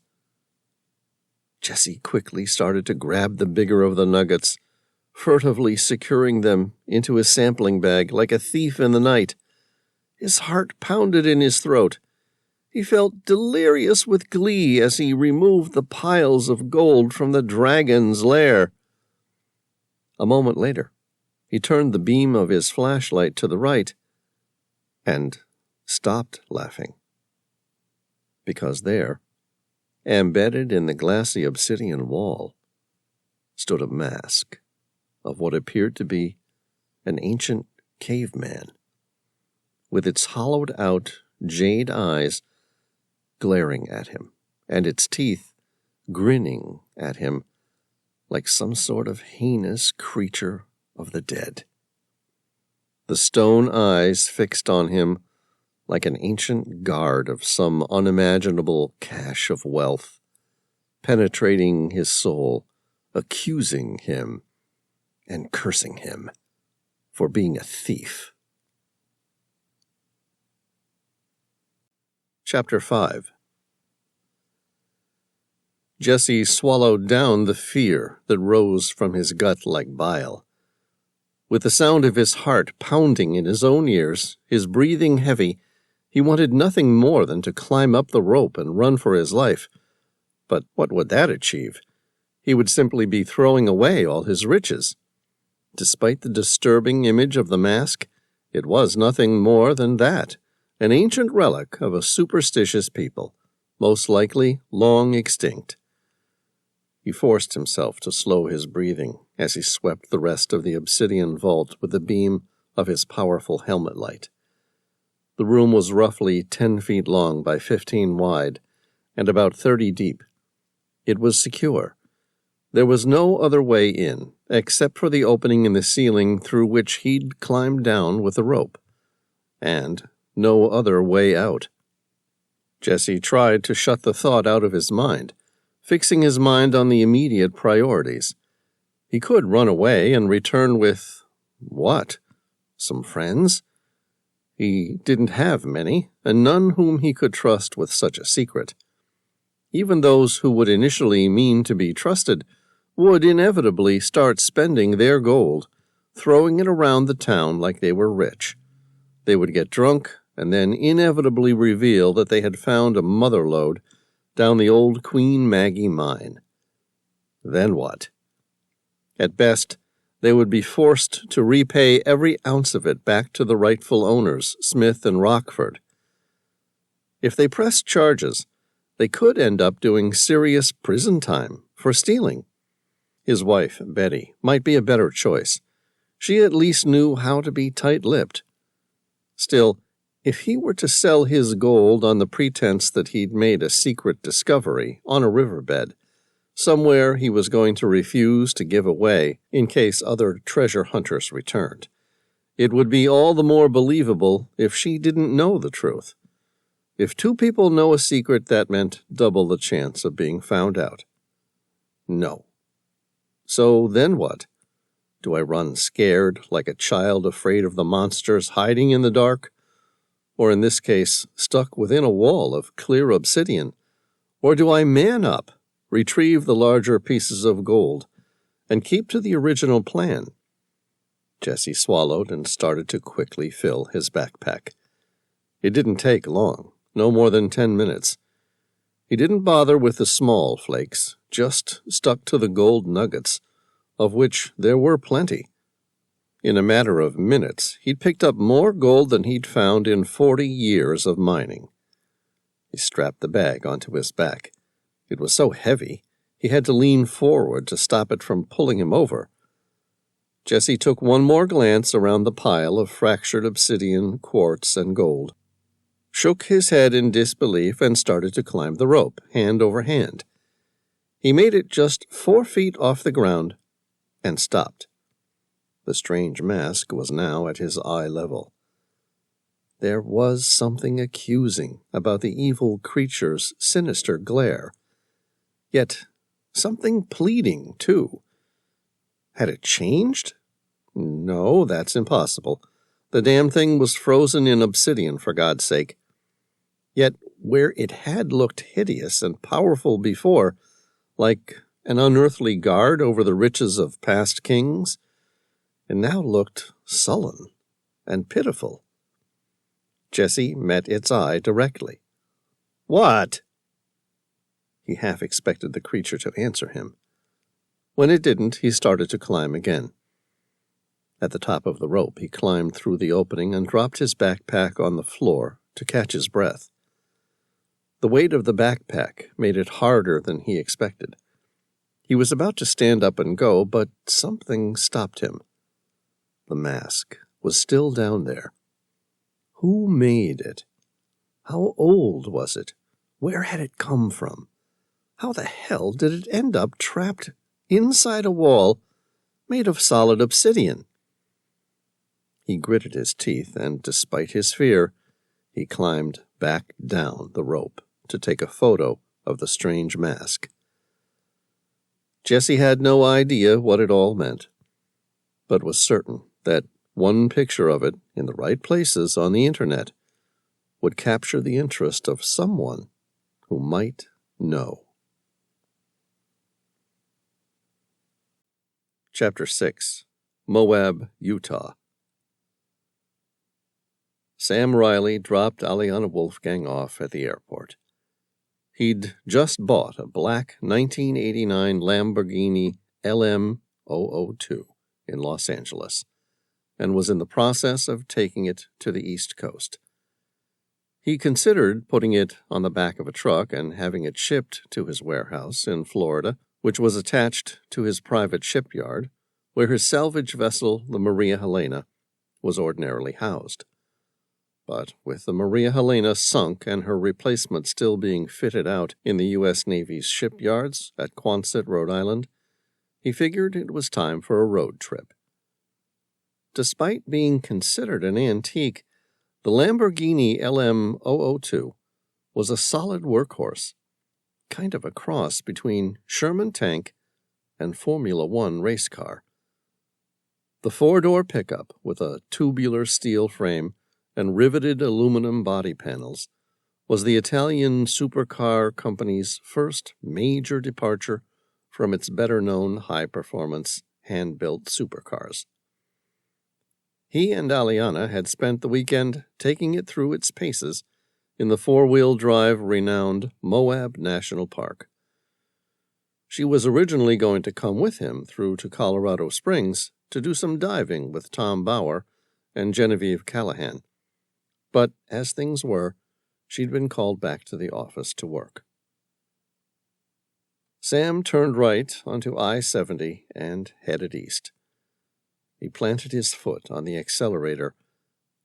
Jesse quickly started to grab the bigger of the nuggets, furtively securing them into his sampling bag like a thief in the night. His heart pounded in his throat. He felt delirious with glee as he removed the piles of gold from the dragon's lair. A moment later, he turned the beam of his flashlight to the right and stopped laughing. Because there, embedded in the glassy obsidian wall, stood a mask of what appeared to be an ancient caveman, with its hollowed-out jade eyes glaring at him, and its teeth grinning at him like some sort of heinous creature of the dead. The stone eyes fixed on him like an ancient guard of some unimaginable cache of wealth, penetrating his soul, accusing him, and cursing him for being a thief. Chapter 5. Jesse swallowed down the fear that rose from his gut like bile. With the sound of his heart pounding in his own ears, his breathing heavy, he wanted nothing more than to climb up the rope and run for his life. But what would that achieve? He would simply be throwing away all his riches. Despite the disturbing image of the mask, it was nothing more than that, an ancient relic of a superstitious people, most likely long extinct. He forced himself to slow his breathing as he swept the rest of the obsidian vault with the beam of his powerful helmet light. The room was roughly 10 feet long by 15 wide and about 30 deep. It was secure. There was no other way in, except for the opening in the ceiling through which he'd climbed down with a rope. And no other way out. Jesse tried to shut the thought out of his mind, fixing his mind on the immediate priorities. He could run away and return with, what? Some friends? He didn't have many, and none whom he could trust with such a secret. Even those who would initially mean to be trusted would inevitably start spending their gold, throwing it around the town like they were rich. They would get drunk and then inevitably reveal that they had found a motherlode down the old Queen Maggie mine. Then what? At best, they would be forced to repay every ounce of it back to the rightful owners, Smith and Rockford. If they pressed charges, they could end up doing serious prison time for stealing. His wife, Betty, might be a better choice. She at least knew how to be tight-lipped. Still, if he were to sell his gold on the pretense that he'd made a secret discovery on a riverbed, somewhere he was going to refuse to give away in case other treasure hunters returned, it would be all the more believable if she didn't know the truth. If two people know a secret, that meant double the chance of being found out. No. So then what? Do I run scared, like a child afraid of the monsters hiding in the dark? Or in this case, stuck within a wall of clear obsidian? Or do I man up, retrieve the larger pieces of gold, and keep to the original plan? Jesse swallowed and started to quickly fill his backpack. It didn't take long, no more than 10 minutes. He didn't bother with the small flakes, just stuck to the gold nuggets, of which there were plenty. In a matter of minutes, he'd picked up more gold than he'd found in 40 years of mining. He strapped the bag onto his back. It was so heavy, he had to lean forward to stop it from pulling him over. Jesse took one more glance around the pile of fractured obsidian, quartz, and gold, shook his head in disbelief, and started to climb the rope, hand over hand. He made it just 4 feet off the ground and stopped. The strange mask was now at his eye level. There was something accusing about the evil creature's sinister glare. Yet something pleading, too. Had it changed? No, that's impossible. The damn thing was frozen in obsidian, for God's sake. Yet where it had looked hideous and powerful before, like an unearthly guard over the riches of past kings, it now looked sullen and pitiful. Jesse met its eye directly. "What?" He half expected the creature to answer him. When it didn't, he started to climb again. At the top of the rope, he climbed through the opening and dropped his backpack on the floor to catch his breath. The weight of the backpack made it harder than he expected. He was about to stand up and go, but something stopped him. The mask was still down there. Who made it? How old was it? Where had it come from? How the hell did it end up trapped inside a wall made of solid obsidian? He gritted his teeth, and despite his fear, he climbed back down the rope to take a photo of the strange mask. Jesse had no idea what it all meant, but was certain that one picture of it in the right places on the internet would capture the interest of someone who might know. Chapter 6. Moab, Utah. Sam Reilly dropped Aliana Wolfgang off at the airport. He'd just bought a black 1989 Lamborghini LM002 in Los Angeles and was in the process of taking it to the East Coast. He considered putting it on the back of a truck and having it shipped to his warehouse in Florida, which was attached to his private shipyard, where his salvage vessel, the Maria Helena, was ordinarily housed. But with the Maria Helena sunk and her replacement still being fitted out in the U.S. Navy's shipyards at Quonset, Rhode Island, he figured it was time for a road trip. Despite being considered an antique, the Lamborghini LM002 was a solid workhorse, kind of a cross between Sherman tank and Formula One race car. The four-door pickup with a tubular steel frame and riveted aluminum body panels was the Italian supercar company's first major departure from its better-known high-performance hand-built supercars. He and Aliana had spent the weekend taking it through its paces in the four-wheel drive renowned Moab National Park. She was originally going to come with him through to Colorado Springs to do some diving with Tom Bauer and Genevieve Callahan. But as things were, she'd been called back to the office to work. Sam turned right onto I-70 and headed east. He planted his foot on the accelerator,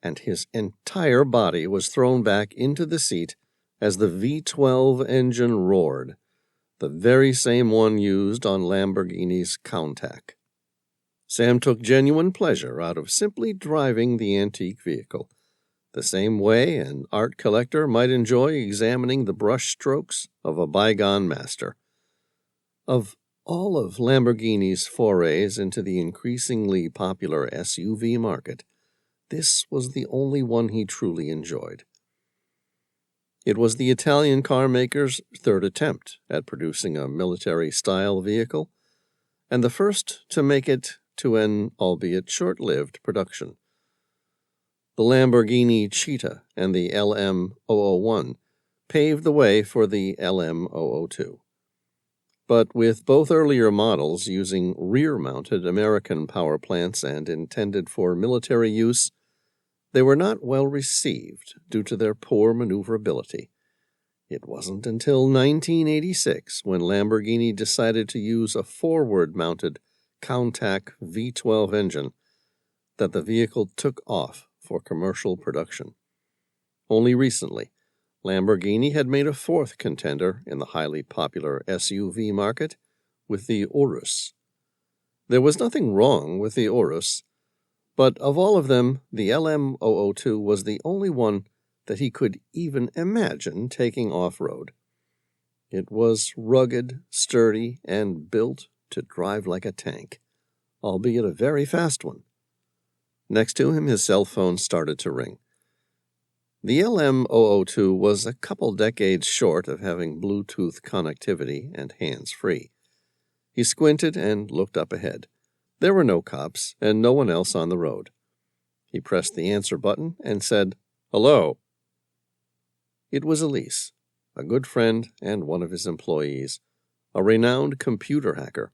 and his entire body was thrown back into the seat as the V12 engine roared, the very same one used on Lamborghini's Countach. Sam took genuine pleasure out of simply driving the antique vehicle, the same way an art collector might enjoy examining the brush strokes of a bygone master. Of all of Lamborghini's forays into the increasingly popular SUV market, this was the only one he truly enjoyed. It was the Italian car maker's third attempt at producing a military-style vehicle, and the first to make it to an, albeit short-lived, production. The Lamborghini Cheetah and the LM001 paved the way for the LM002. But with both earlier models using rear-mounted American power plants and intended for military use, they were not well received due to their poor maneuverability. It wasn't until 1986 when Lamborghini decided to use a forward-mounted Countach V12 engine that the vehicle took off for commercial production. Only recently, Lamborghini had made a fourth contender in the highly popular SUV market with the Urus. There was nothing wrong with the Urus, but of all of them, the LM002 was the only one that he could even imagine taking off-road. It was rugged, sturdy, and built to drive like a tank, albeit a very fast one. Next to him, his cell phone started to ring. The LM002 was a couple decades short of having Bluetooth connectivity and hands-free. He squinted and looked up ahead. There were no cops and no one else on the road. He pressed the answer button and said, "Hello." It was Elise, a good friend and one of his employees, a renowned computer hacker.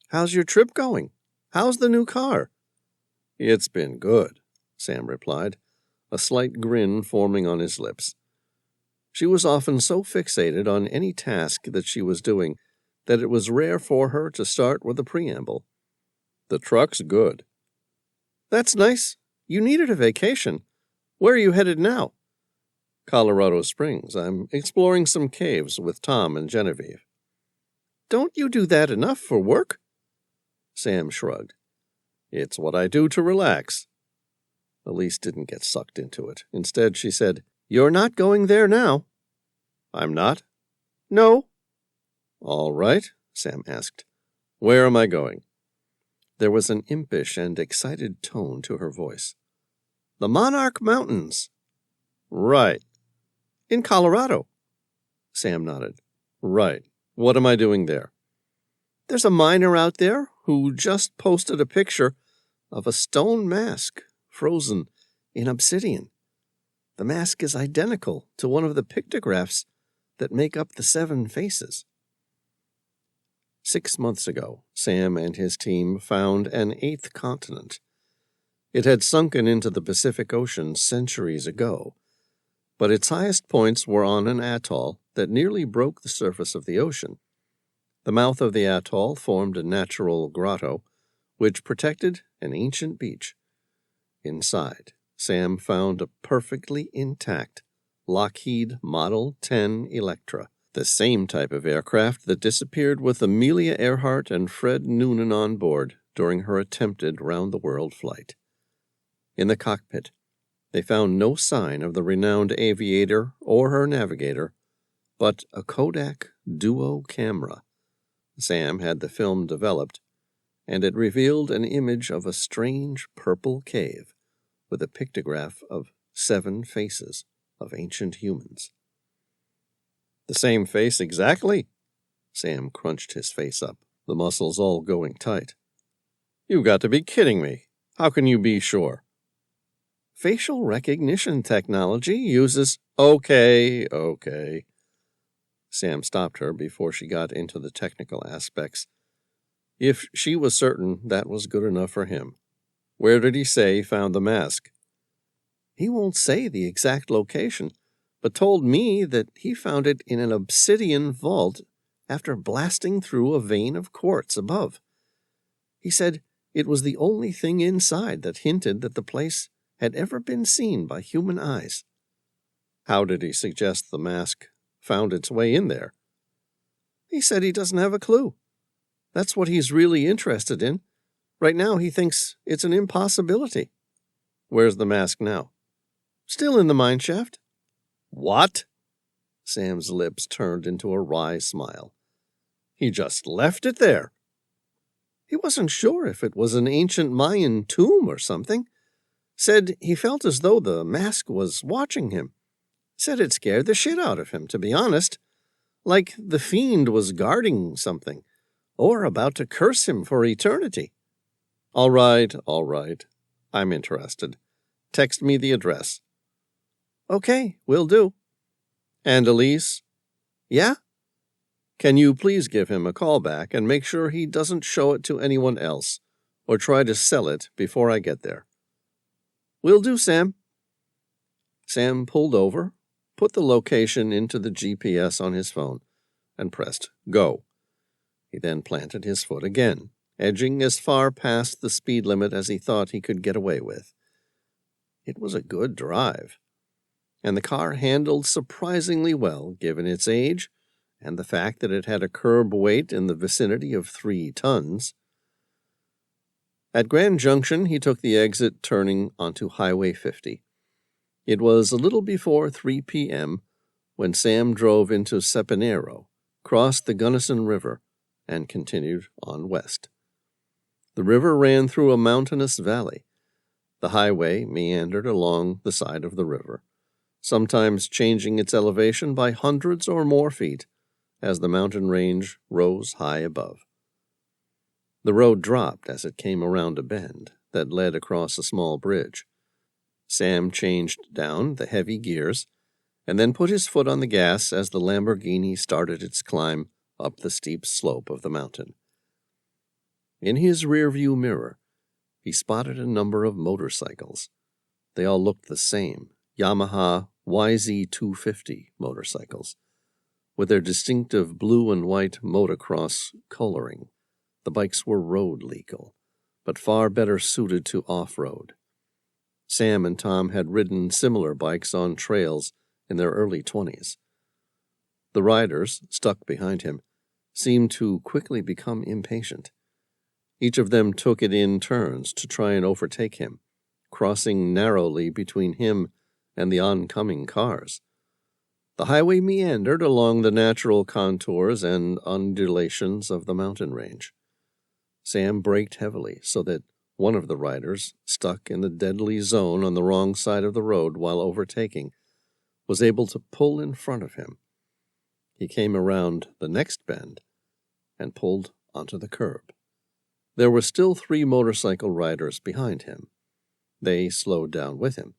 "How's your trip going? How's the new car?" "It's been good," Sam replied, a slight grin forming on his lips. She was often so fixated on any task that she was doing that it was rare for her to start with a preamble. "The truck's good." "That's nice. You needed a vacation. Where are you headed now?" "Colorado Springs. I'm exploring some caves with Tom and Genevieve." "Don't you do that enough for work?" Sam shrugged. "It's what I do to relax." Elise didn't get sucked into it. Instead, she said, "You're not going there now." "I'm not?" "No." "All right," Sam asked. "Where am I going?" There was an impish and excited tone to her voice. "The Monarch Mountains." "Right." "In Colorado." Sam nodded. "Right. What am I doing there?" "There's a miner out there who just posted a picture of a stone mask frozen in obsidian. The mask is identical to one of the pictographs that make up the 7 faces. 6 months ago, Sam and his team found an 8th continent. It had sunken into the Pacific Ocean centuries ago, but its highest points were on an atoll that nearly broke the surface of the ocean. The mouth of the atoll formed a natural grotto, which protected an ancient beach. Inside, Sam found a perfectly intact Lockheed Model 10 Electra, the same type of aircraft that disappeared with Amelia Earhart and Fred Noonan on board during her attempted round-the-world flight. In the cockpit, they found no sign of the renowned aviator or her navigator, but a Kodak Duo camera. Sam had the film developed, and it revealed an image of a strange purple cave with a pictograph of 7 faces of ancient humans. "The same face exactly?" Sam crunched his face up, the muscles all going tight. "You've got to be kidding me. How can you be sure?" "Facial recognition technology uses—" Okay. Sam stopped her before she got into the technical aspects. If she was certain, that was good enough for him. Where did he say he found the mask? "He won't say the exact location, but told me that he found it in an obsidian vault after blasting through a vein of quartz above. He said it was the only thing inside that hinted that the place had ever been seen by human eyes." "How did he suggest the mask found its way in there?" "He said he doesn't have a clue. That's what he's really interested in. Right now he thinks it's an impossibility." "Where's the mask now?" "Still in the mine shaft." "What?" Sam's lips turned into a wry smile. "He just left it there." "He wasn't sure if it was an ancient Mayan tomb or something. Said he felt as though the mask was watching him. Said it scared the shit out of him, to be honest. Like the fiend was guarding something, or about to curse him for eternity." All right. I'm interested. Text me the address." "Okay, will do." "And Elise?" "Yeah?" "Can you please give him a call back and make sure he doesn't show it to anyone else or try to sell it before I get there?" "Will do, Sam." Sam pulled over, put the location into the GPS on his phone, and pressed go. He then planted his foot again, edging as far past the speed limit as he thought he could get away with. It was a good drive, and the car handled surprisingly well given its age and the fact that it had a curb weight in the vicinity of 3 tons. At Grand Junction, he took the exit turning onto Highway 50. It was a little before 3 p.m. when Sam drove into Cepinero, crossed the Gunnison River, and continued on west. The river ran through a mountainous valley. The highway meandered along the side of the river, sometimes changing its elevation by hundreds or more feet as the mountain range rose high above. The road dropped as it came around a bend that led across a small bridge. Sam changed down the heavy gears and then put his foot on the gas as the Lamborghini started its climb up the steep slope of the mountain. In his rearview mirror, he spotted a number of motorcycles. They all looked the same, Yamaha YZ250 motorcycles, with their distinctive blue and white motocross coloring. The bikes were road legal, but far better suited to off-road. Sam and Tom had ridden similar bikes on trails in their early 20s. The riders, stuck behind him, seemed to quickly become impatient. Each of them took it in turns to try and overtake him, crossing narrowly between him and the oncoming cars. The highway meandered along the natural contours and undulations of the mountain range. Sam braked heavily so that one of the riders, stuck in the deadly zone on the wrong side of the road while overtaking, was able to pull in front of him. He came around the next bend and pulled onto the curb. There were still 3 motorcycle riders behind him. They slowed down with him.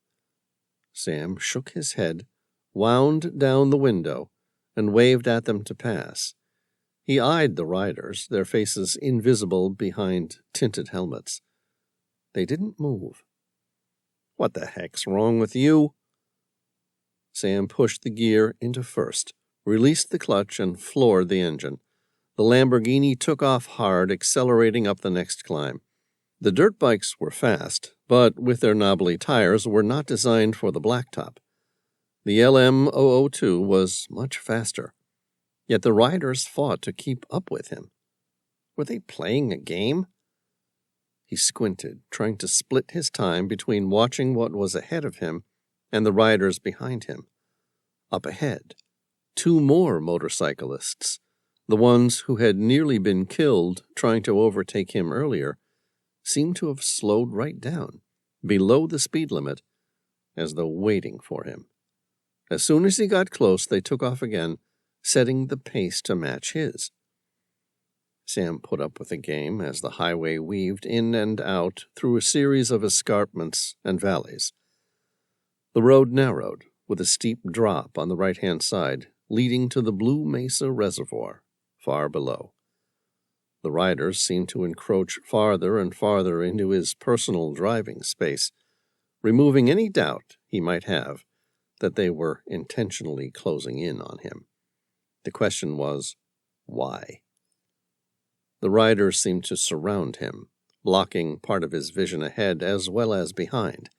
Sam shook his head, wound down the window, and waved at them to pass. He eyed the riders, their faces invisible behind tinted helmets. They didn't move. "What the heck's wrong with you?" Sam pushed the gear into first, released the clutch, and floored the engine. The Lamborghini took off hard, accelerating up the next climb. The dirt bikes were fast, but with their knobbly tires were not designed for the blacktop. The LM-002 was much faster, yet the riders fought to keep up with him. Were they playing a game? He squinted, trying to split his time between watching what was ahead of him and the riders behind him. Up ahead, 2 more motorcyclists, the ones who had nearly been killed trying to overtake him earlier, seemed to have slowed right down, below the speed limit, as though waiting for him. As soon as he got close, they took off again, setting the pace to match his. Sam put up with the game as the highway weaved in and out through a series of escarpments and valleys. The road narrowed, with a steep drop on the right-hand side, leading to the Blue Mesa Reservoir, far below. The riders seemed to encroach farther and farther into his personal driving space, removing any doubt he might have that they were intentionally closing in on him. The question was, why? The riders seemed to surround him, blocking part of his vision ahead as well as behind.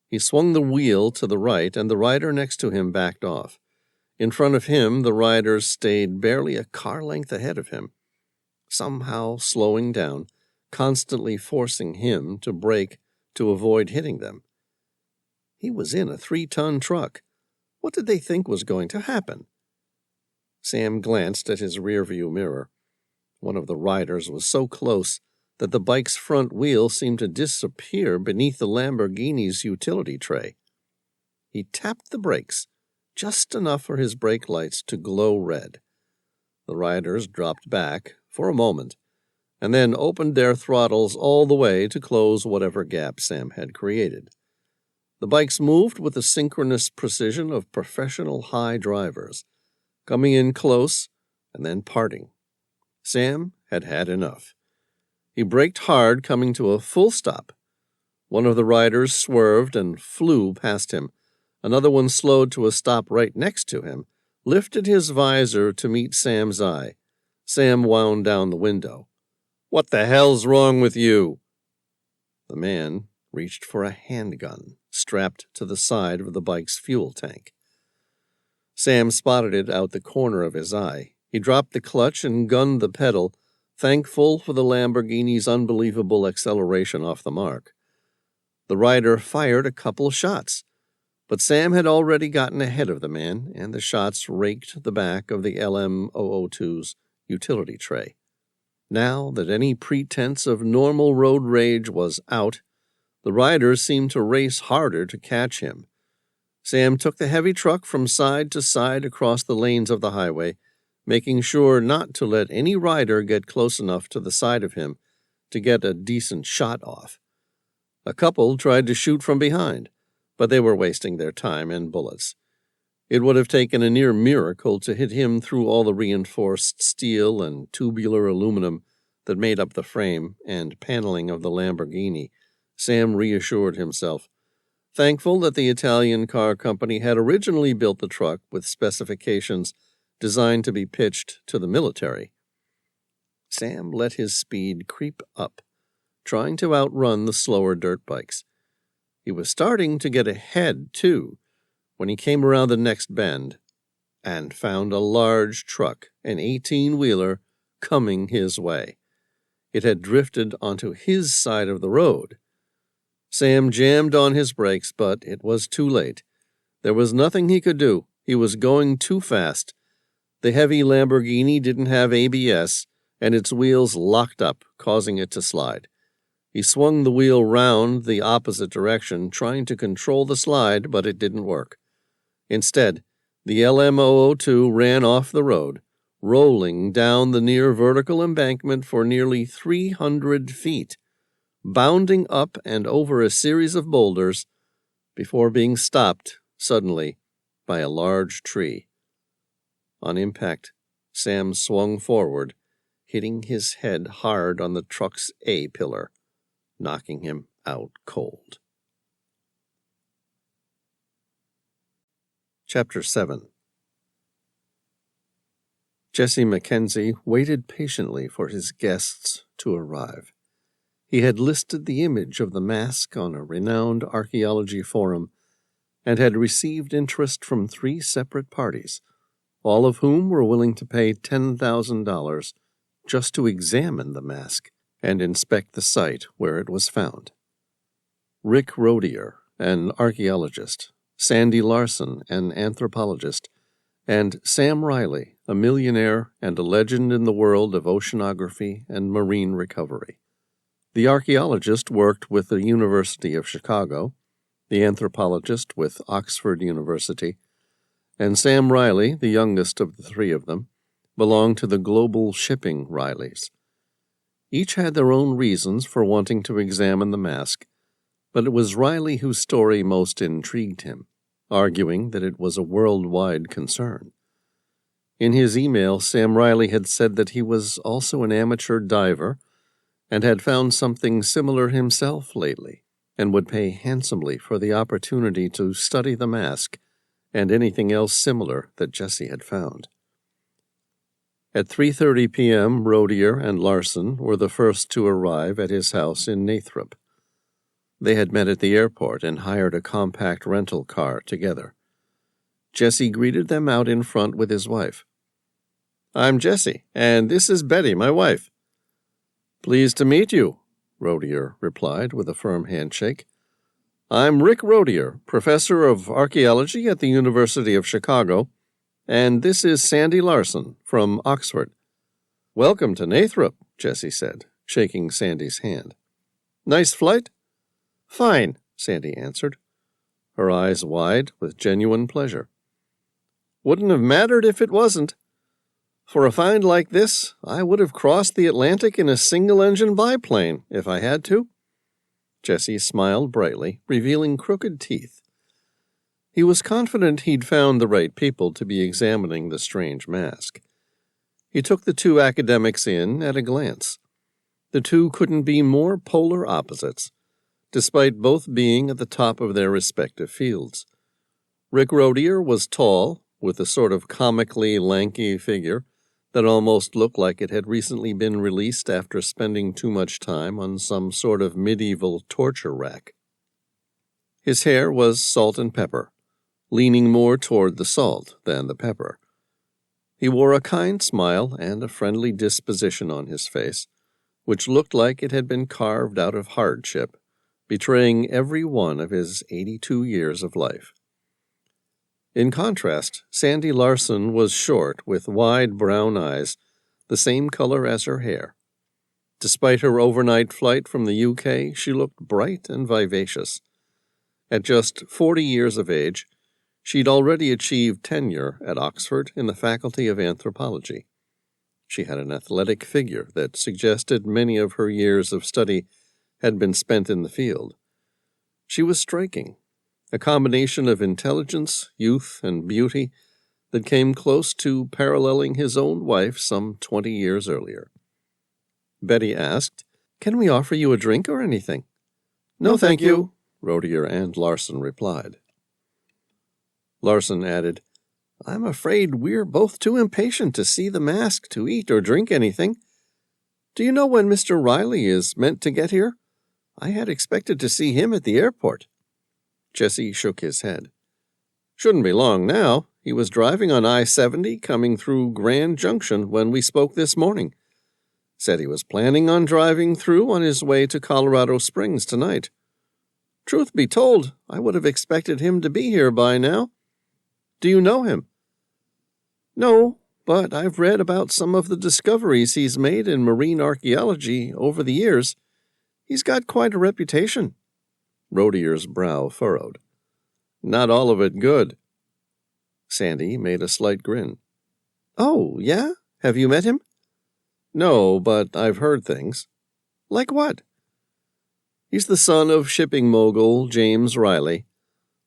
He swung the wheel to the right, and the rider next to him backed off. In front of him, the riders stayed barely a car length ahead of him, somehow slowing down, constantly forcing him to brake to avoid hitting them. He was in a 3-ton truck. What did they think was going to happen? Sam glanced at his rearview mirror. One of the riders was so close that the bike's front wheel seemed to disappear beneath the Lamborghini's utility tray. He tapped the brakes, just enough for his brake lights to glow red. The riders dropped back for a moment, and then opened their throttles all the way to close whatever gap Sam had created. The bikes moved with the synchronous precision of professional high drivers, coming in close and then parting. Sam had had enough. He braked hard, coming to a full stop. One of the riders swerved and flew past him. Another one slowed to a stop right next to him, lifted his visor to meet Sam's eye. Sam wound down the window. "What the hell's wrong with you?" The man reached for a handgun strapped to the side of the bike's fuel tank. Sam spotted it out the corner of his eye. He dropped the clutch and gunned the pedal, thankful for the Lamborghini's unbelievable acceleration off the mark. The rider fired a couple shots, but Sam had already gotten ahead of the man, and the shots raked the back of the LM-002's utility tray. Now that any pretense of normal road rage was out, the riders seemed to race harder to catch him. Sam took the heavy truck from side to side across the lanes of the highway, making sure not to let any rider get close enough to the side of him to get a decent shot off. A couple tried to shoot from behind, but they were wasting their time and bullets. It would have taken a near miracle to hit him through all the reinforced steel and tubular aluminum that made up the frame and paneling of the Lamborghini, Sam reassured himself, thankful that the Italian car company had originally built the truck with specifications designed to be pitched to the military. Sam let his speed creep up, trying to outrun the slower dirt bikes. He was starting to get ahead, too, when he came around the next bend and found a large truck, an 18-wheeler, coming his way. It had drifted onto his side of the road. Sam jammed on his brakes, but it was too late. There was nothing he could do. He was going too fast. The heavy Lamborghini didn't have ABS, and its wheels locked up, causing it to slide. He swung the wheel round the opposite direction, trying to control the slide, but it didn't work. Instead, the LM-002 ran off the road, rolling down the near vertical embankment for nearly 300 feet, bounding up and over a series of boulders before being stopped suddenly by a large tree. On impact, Sam swung forward, hitting his head hard on the truck's A-pillar, knocking him out cold. Chapter 7. Jesse Mackenzie waited patiently for his guests to arrive. He had listed the image of the mask on a renowned archaeology forum and had received interest from 3 separate parties, all of whom were willing to pay $10,000 just to examine the mask and inspect the site where it was found. Rick Rodier, an archaeologist, Sandy Larson, an anthropologist, and Sam Reilly, a millionaire and a legend in the world of oceanography and marine recovery. The archaeologist worked with the University of Chicago, the anthropologist with Oxford University, and Sam Reilly, the youngest of the 3 of them, belonged to the Global Shipping Rileys. Each had their own reasons for wanting to examine the mask, but it was Reilly whose story most intrigued him, arguing that it was a worldwide concern. In his email, Sam Reilly had said that he was also an amateur diver and had found something similar himself lately, and would pay handsomely for the opportunity to study the mask and anything else similar that Jesse had found. At 3:30 p.m., Rodier and Larson were the first to arrive at his house in Nathrop. They had met at the airport and hired a compact rental car together. Jesse greeted them out in front with his wife. "I'm Jesse, and this is Betty, my wife." "Pleased to meet you," Rodier replied with a firm handshake. "I'm Rick Rodier, professor of archaeology at the University of Chicago, and this is Sandy Larson from Oxford." "Welcome to Nathrop," Jesse said, shaking Sandy's hand. "Nice flight?" "Fine," Sandy answered, her eyes wide with genuine pleasure. "Wouldn't have mattered if it wasn't. For a find like this, I would have crossed the Atlantic in a single-engine biplane if I had to." Jesse smiled brightly, revealing crooked teeth. He was confident he'd found the right people to be examining the strange mask. He took the 2 academics in at a glance. The 2 couldn't be more polar opposites, despite both being at the top of their respective fields. Rick Rodier was tall, with a sort of comically lanky figure that almost looked like it had recently been released after spending too much time on some sort of medieval torture rack. His hair was salt and pepper, leaning more toward the salt than the pepper. He wore a kind smile and a friendly disposition on his face, which looked like it had been carved out of hardship, betraying every one of his 82 years of life. In contrast, Sandy Larson was short, with wide brown eyes, the same color as her hair. Despite her overnight flight from the UK, she looked bright and vivacious. At just 40 years of age, she'd already achieved tenure at Oxford in the Faculty of Anthropology. She had an athletic figure that suggested many of her years of study had been spent in the field. She was striking, a combination of intelligence, youth, and beauty that came close to paralleling his own wife some 20 years earlier. Betty asked, "Can we offer you a drink or anything?" "No, thank you," Rodier and Larson replied. Larson added, "I'm afraid we're both too impatient to see the mask to eat or drink anything. Do you know when Mr. Reilly is meant to get here? I had expected to see him at the airport." Jesse shook his head. "Shouldn't be long now. He was driving on I-70 coming through Grand Junction when we spoke this morning. Said he was planning on driving through on his way to Colorado Springs tonight. Truth be told, I would have expected him to be here by now. Do you know him?" "No, but I've read about some of the discoveries he's made in marine archaeology over the years. He's got quite a reputation." Rodier's brow furrowed. "Not all of it good." Sandy made a slight grin. "Oh, yeah? Have you met him? No, but I've heard things. Like what? He's the son of shipping mogul James Reilly.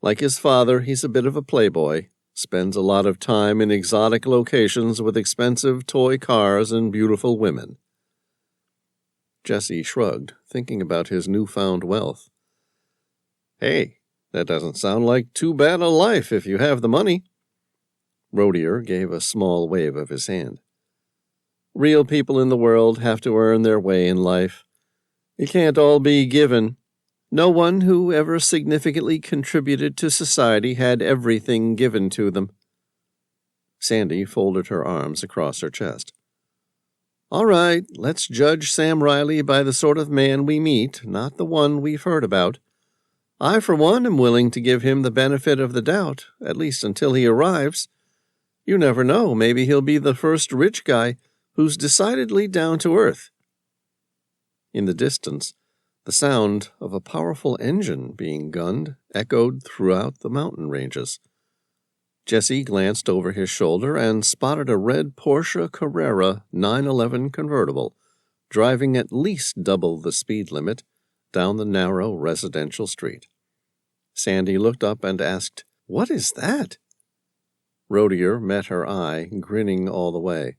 Like his father, he's a bit of a playboy, spends a lot of time in exotic locations with expensive toy cars and beautiful women. Jesse shrugged, thinking about his newfound wealth. Hey, that doesn't sound like too bad a life if you have the money. Rodier gave a small wave of his hand. Real people in the world have to earn their way in life. It can't all be given. No one who ever significantly contributed to society had everything given to them. Sandy folded her arms across her chest. All right, let's judge Sam Reilly by the sort of man we meet, not the one we've heard about. I, for one, am willing to give him the benefit of the doubt, at least until he arrives. You never know, maybe he'll be the first rich guy who's decidedly down to earth. In the distance, the sound of a powerful engine being gunned echoed throughout the mountain ranges. Jesse glanced over his shoulder and spotted a red Porsche Carrera 911 convertible, driving at least double the speed limit down the narrow residential street. Sandy looked up and asked, "What is that?" Rodier met her eye, grinning all the way.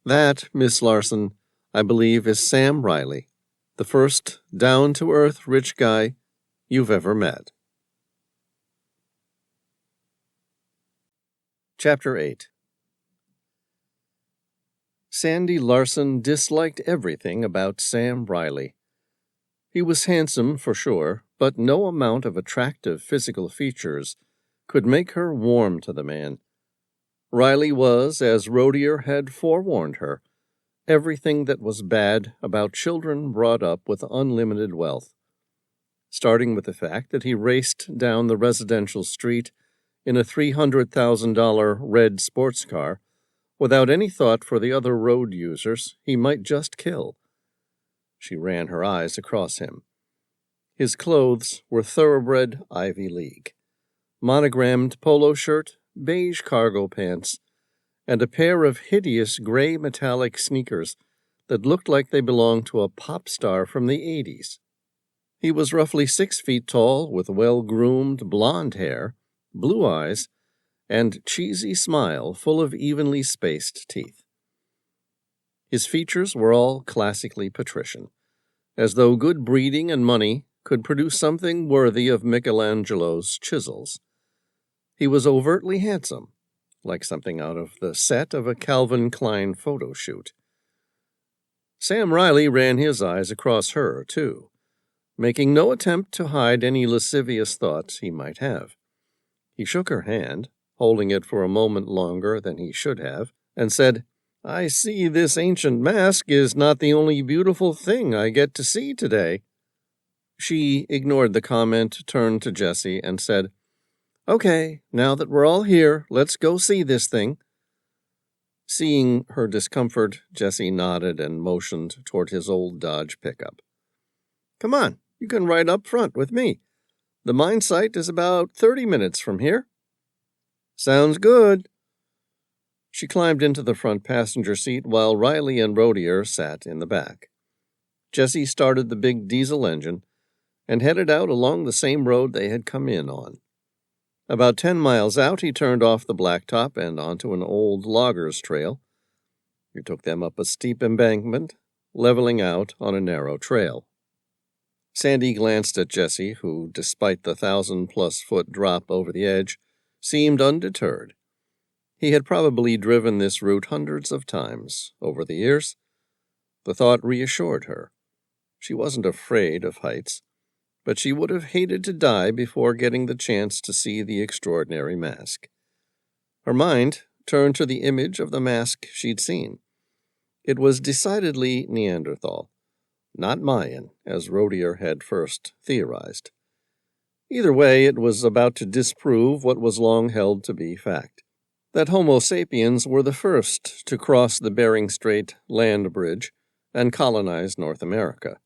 That, Miss Larson, I believe is Sam Reilly, the first down-to-earth rich guy you've ever met. Chapter 8. Sandy Larson disliked everything about Sam Reilly. He was handsome, for sure, but no amount of attractive physical features could make her warm to the man. Reilly was, as Rodier had forewarned her, everything that was bad about children brought up with unlimited wealth, starting with the fact that he raced down the residential street in a $300,000 red sports car without any thought for the other road users he might just kill. She ran her eyes across him. His clothes were thoroughbred Ivy League. Monogrammed polo shirt, beige cargo pants, and a pair of hideous gray metallic sneakers that looked like they belonged to a pop star from the 80s. He was roughly 6 feet tall, with well-groomed blonde hair, blue eyes, and cheesy smile full of evenly spaced teeth. His features were all classically patrician, as though good breeding and money could produce something worthy of Michelangelo's chisels. He was overtly handsome, like something out of the set of a Calvin Klein photo shoot. Sam Reilly ran his eyes across her, too, making no attempt to hide any lascivious thoughts he might have. He shook her hand, holding it for a moment longer than he should have, and said, "I see this ancient mask is not the only beautiful thing I get to see today." She ignored the comment, turned to Jesse, and said, "Okay, now that we're all here, let's go see this thing." Seeing her discomfort, Jesse nodded and motioned toward his old Dodge pickup. "Come on, you can ride up front with me. The mine site is about 30 minutes from here." "Sounds good." She climbed into the front passenger seat while Reilly and Rodier sat in the back. Jesse started the big diesel engine and headed out along the same road they had come in on. About 10 miles out, he turned off the blacktop and onto an old loggers trail. It took them up a steep embankment, leveling out on a narrow trail. Sandy glanced at Jesse, who, despite the 1,000-plus-foot drop over the edge, seemed undeterred. He had probably driven this route hundreds of times over the years. The thought reassured her. She wasn't afraid of heights, but she would have hated to die before getting the chance to see the extraordinary mask. Her mind turned to the image of the mask she'd seen. It was decidedly Neanderthal, not Mayan, as Rodier had first theorized. Either way, it was about to disprove what was long held to be fact, that Homo sapiens were the first to cross the Bering Strait land bridge and colonize North America.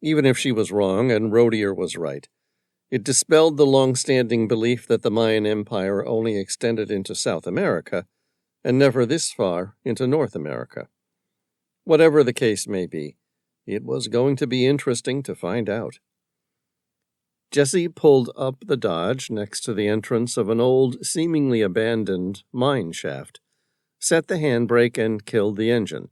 Even if she was wrong and Rodier was right, it dispelled the long-standing belief that the Mayan Empire only extended into South America and never this far into North America. Whatever the case may be, it was going to be interesting to find out. Jessie pulled up the Dodge next to the entrance of an old, seemingly abandoned mine shaft, set the handbrake, and killed the engine.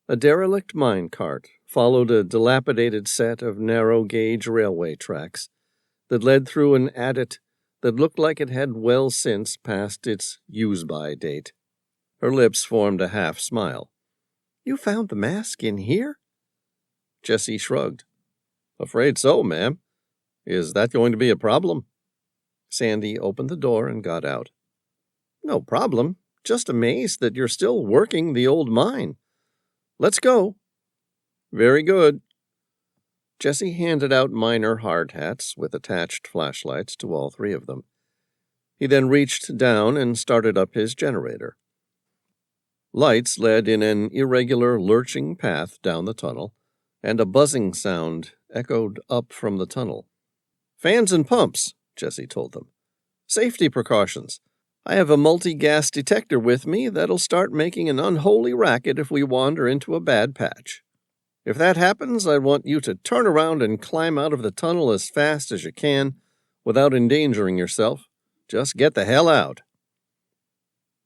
A derelict mine cart followed a dilapidated set of narrow-gauge railway tracks that led through an adit that looked like it had well since passed its use-by date. Her lips formed a half-smile. "You found the mask in here?" Jessie shrugged. "Afraid so, ma'am. Is that going to be a problem?" Sandy opened the door and got out. "No problem. Just amazed that you're still working the old mine. Let's go." "Very good." Jessie handed out miner hard hats with attached flashlights to all three of them. He then reached down and started up his generator. Lights led in an irregular, lurching path down the tunnel, and a buzzing sound echoed up from the tunnel. "Fans and pumps," Jessie told them. "Safety precautions. I have a multi-gas detector with me that'll start making an unholy racket if we wander into a bad patch. If that happens, I want you to turn around and climb out of the tunnel as fast as you can without endangering yourself. Just get the hell out."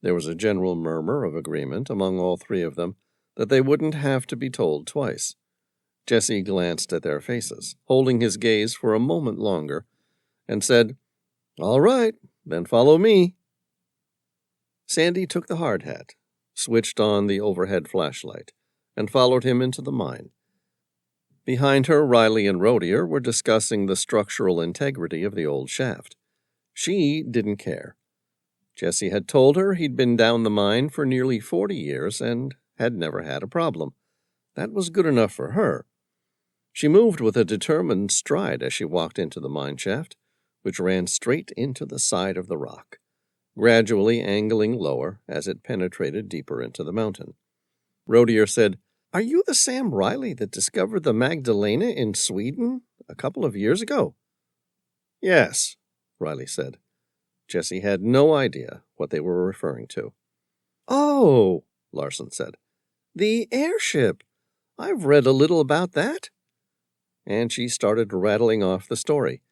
There was a general murmur of agreement among all three of them that they wouldn't have to be told twice. Jessie glanced at their faces, holding his gaze for a moment longer, and said, "All right, then follow me." Sandy took the hard hat, switched on the overhead flashlight, and followed him into the mine. Behind her, Reilly and Rodier were discussing the structural integrity of the old shaft. She didn't care. Jessie had told her he'd been down the mine for nearly 40 years and had never had a problem. That was good enough for her. She moved with a determined stride as she walked into the mine shaft, which ran straight into the side of the rock, gradually angling lower as it penetrated deeper into the mountain. Rodier said, "Are you the Sam Reilly that discovered the Magdalena in Sweden a couple of years ago?" "Yes," Reilly said. Jessie had no idea what they were referring to. "Oh," Larson said. "The airship. I've read a little about that." And she started rattling off the story.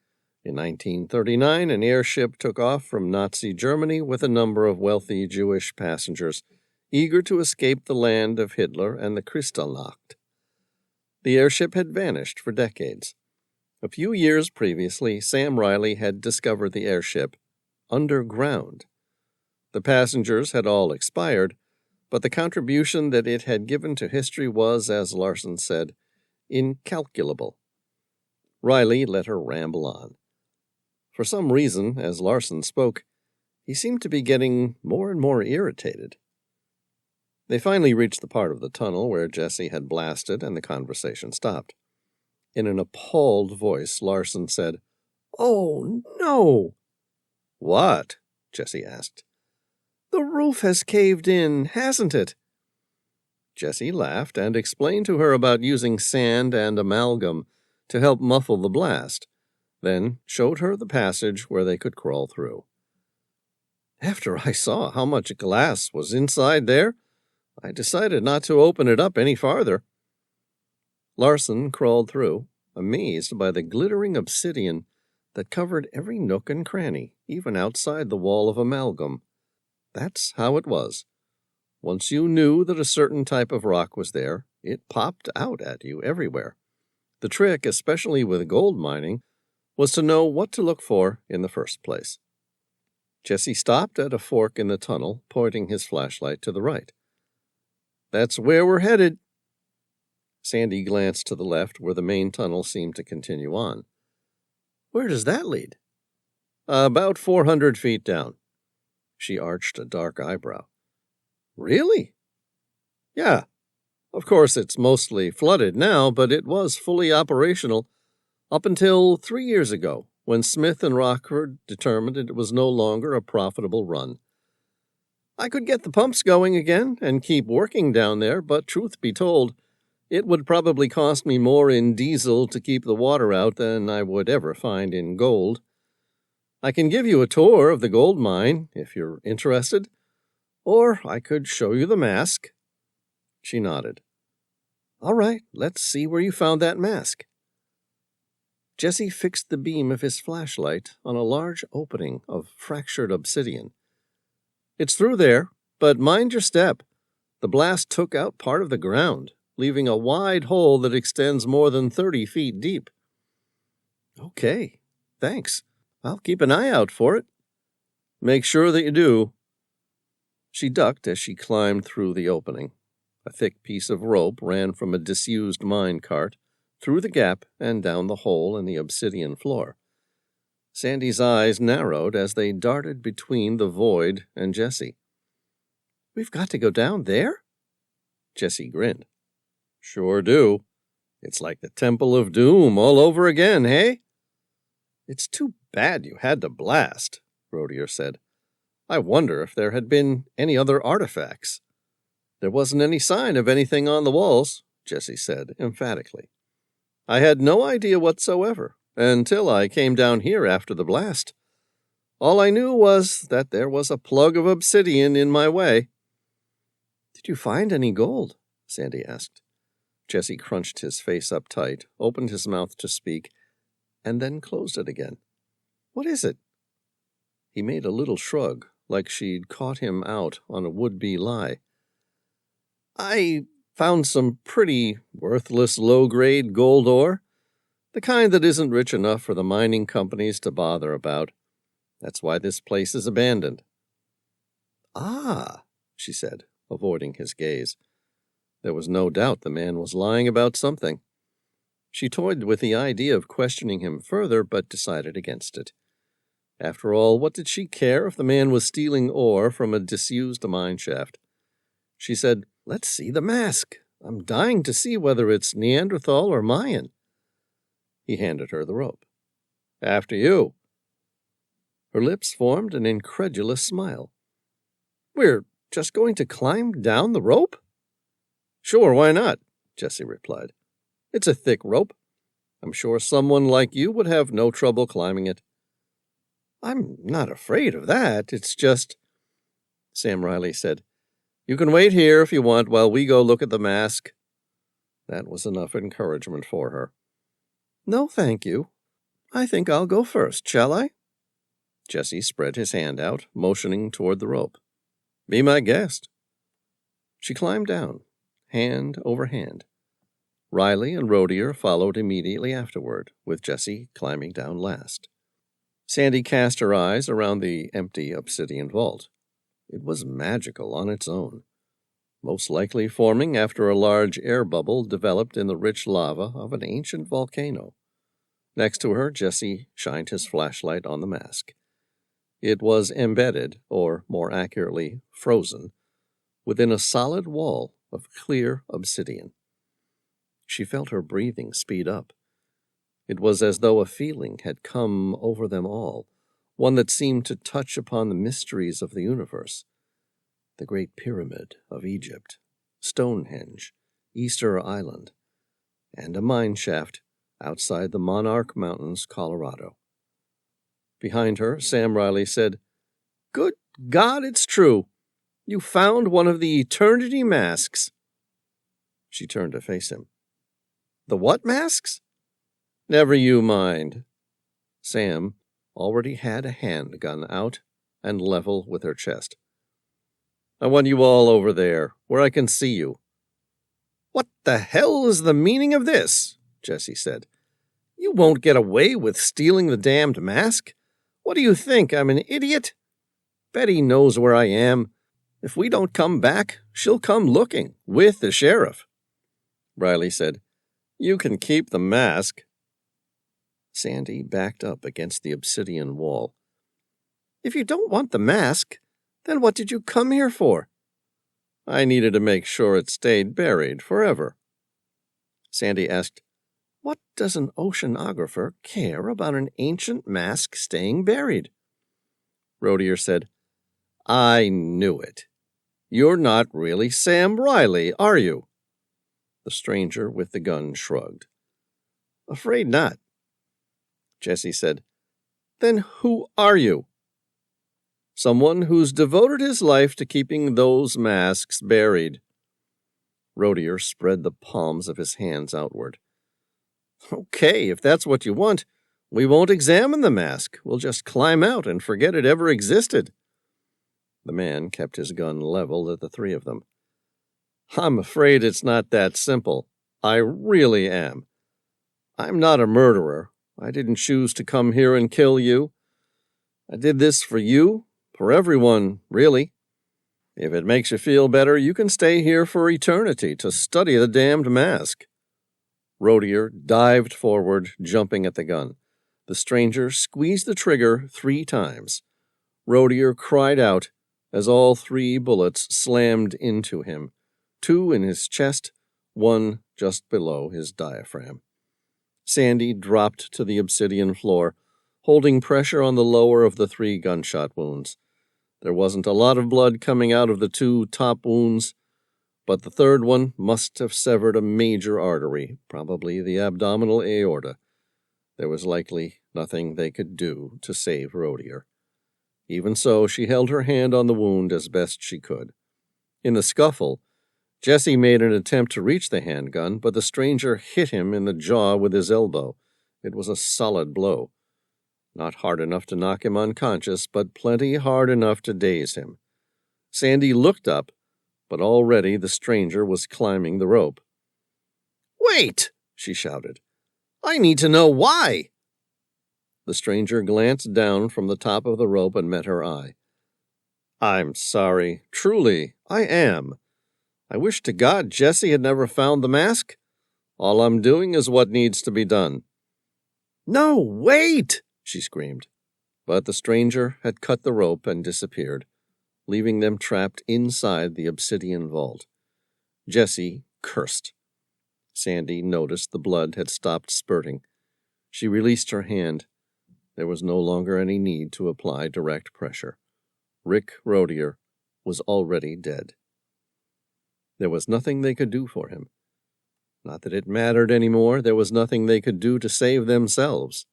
In 1939, an airship took off from Nazi Germany with a number of wealthy Jewish passengers eager to escape the land of Hitler and the Kristallnacht. The airship had vanished for decades. A few years previously, Sam Reilly had discovered the airship underground. The passengers had all expired, but the contribution that it had given to history was, as Larson said, incalculable. Reilly let her ramble on. For some reason, as Larson spoke, he seemed to be getting more and more irritated. They finally reached the part of the tunnel where Jessie had blasted, and the conversation stopped. In an appalled voice, Larson said, "Oh, no!" "What?" Jessie asked. "The roof has caved in, hasn't it?" Jessie laughed and explained to her about using sand and amalgam to help muffle the blast, then showed her the passage where they could crawl through. "After I saw how much glass was inside there, I decided not to open it up any farther." Larson crawled through, amazed by the glittering obsidian that covered every nook and cranny, even outside the wall of amalgam. That's how it was. Once you knew that a certain type of rock was there, it popped out at you everywhere. The trick, especially with gold mining, was to know what to look for in the first place. Jessie stopped at a fork in the tunnel, pointing his flashlight to the right. "That's where we're headed." Sandy glanced to the left, where the main tunnel seemed to continue on. "Where does that lead?" "About 400 feet down." She arched a dark eyebrow. "Really?" "Yeah. Of course, it's mostly flooded now, but it was fully operational up until 3 years ago, when Smith and Rockford determined it was no longer a profitable run. I could get the pumps going again and keep working down there, but truth be told, it would probably cost me more in diesel to keep the water out than I would ever find in gold. I can give you a tour of the gold mine, if you're interested. Or I could show you the mask. She nodded. All right, let's see where you found that mask. Jesse fixed the beam of his flashlight on a large opening of fractured obsidian. It's through there, but mind your step. The blast took out part of the ground, leaving a wide hole that extends more than 30 feet deep. Okay, thanks. I'll keep an eye out for it. Make sure that you do. She ducked as she climbed through the opening. A thick piece of rope ran from a disused mine cart, through the gap and down the hole in the obsidian floor. Sandy's eyes narrowed as they darted between the void and Jesse. We've got to go down there? Jesse grinned. Sure do. It's like the Temple of Doom all over again, hey? It's too bad you had to blast, Rodier said. I wonder if there had been any other artifacts. There wasn't any sign of anything on the walls, Jesse said emphatically. I had no idea whatsoever until I came down here after the blast. All I knew was that there was a plug of obsidian in my way. Did you find any gold? Sandy asked. Jesse crunched his face up tight, opened his mouth to speak, and then closed it again. What is it? He made a little shrug, like she'd caught him out on a would-be lie. I found some pretty worthless low-grade gold ore, the kind that isn't rich enough for the mining companies to bother about. That's why this place is abandoned. Ah, she said, avoiding his gaze. There was no doubt the man was lying about something. She toyed with the idea of questioning him further, but decided against it. After all, what did she care if the man was stealing ore from a disused mine shaft? She said, Let's see the mask. I'm dying to see whether it's Neanderthal or Mayan. He handed her the rope. After you. Her lips formed an incredulous smile. We're just going to climb down the rope? Sure, why not? Jesse replied. It's a thick rope. I'm sure someone like you would have no trouble climbing it. I'm not afraid of that. It's just... Sam Reilly said, You can wait here if you want while we go look at the mask. That was enough encouragement for her. No, thank you. I think I'll go first, shall I? Jesse spread his hand out, motioning toward the rope. Be my guest. She climbed down, hand over hand. Reilly and Rodier followed immediately afterward, with Jesse climbing down last. Sandy cast her eyes around the empty obsidian vault. It was magical on its own, most likely forming after a large air bubble developed in the rich lava of an ancient volcano. Next to her, Jesse shined his flashlight on the mask. It was embedded, or more accurately, frozen, within a solid wall of clear obsidian. She felt her breathing speed up. It was as though a feeling had come over them all, one that seemed to touch upon the mysteries of the universe. The Great Pyramid of Egypt, Stonehenge, Easter Island, and a mine shaft outside the Monarch Mountains, Colorado. Behind her, Sam Reilly said, Good God, it's true. You found one of the eternity masks. She turned to face him. The what masks? Never you mind. Sam already had a handgun out and level with her chest. I want you all over there, where I can see you. What the hell is the meaning of this? Jesse said. You won't get away with stealing the damned mask. What do you think, I'm an idiot? Betty knows where I am. If we don't come back, she'll come looking, with the sheriff. Reilly said, You can keep the mask. Sandy backed up against the obsidian wall. If you don't want the mask, then what did you come here for? I needed to make sure it stayed buried forever. Sandy asked, What does an oceanographer care about an ancient mask staying buried? Rodier said, I knew it. You're not really Sam Reilly, are you? The stranger with the gun shrugged. Afraid not. Jesse said, Then who are you? Someone who's devoted his life to keeping those masks buried. Rodier spread the palms of his hands outward. Okay, if that's what you want, we won't examine the mask. We'll just climb out and forget it ever existed. The man kept his gun leveled at the three of them. I'm afraid it's not that simple. I really am. I'm not a murderer. I didn't choose to come here and kill you. I did this for you, for everyone, really. If it makes you feel better, you can stay here for eternity to study the damned mask. Rodier dived forward, jumping at the gun. The stranger squeezed the trigger 3 times. Rodier cried out as all 3 bullets slammed into him, 2 in his chest, 1 just below his diaphragm. Sandy dropped to the obsidian floor, holding pressure on the lower of the 3 gunshot wounds. There wasn't a lot of blood coming out of the 2 top wounds, but the 3rd one must have severed a major artery, probably the abdominal aorta. There was likely nothing they could do to save Rodier. Even so, she held her hand on the wound as best she could. In the scuffle, Jesse made an attempt to reach the handgun, but the stranger hit him in the jaw with his elbow. It was a solid blow. Not hard enough to knock him unconscious, but plenty hard enough to daze him. Sandy looked up, but already the stranger was climbing the rope. "Wait!" she shouted. "I need to know why!" The stranger glanced down from the top of the rope and met her eye. "I'm sorry. Truly, I am. I wish to God Jesse had never found the mask. All I'm doing is what needs to be done." "No, wait!" she screamed. But the stranger had cut the rope and disappeared, leaving them trapped inside the obsidian vault. Jesse cursed. Sandy noticed the blood had stopped spurting. She released her hand. There was no longer any need to apply direct pressure. Rick Rodier was already dead. There was nothing they could do for him. Not that it mattered any more. There was nothing they could do to save themselves.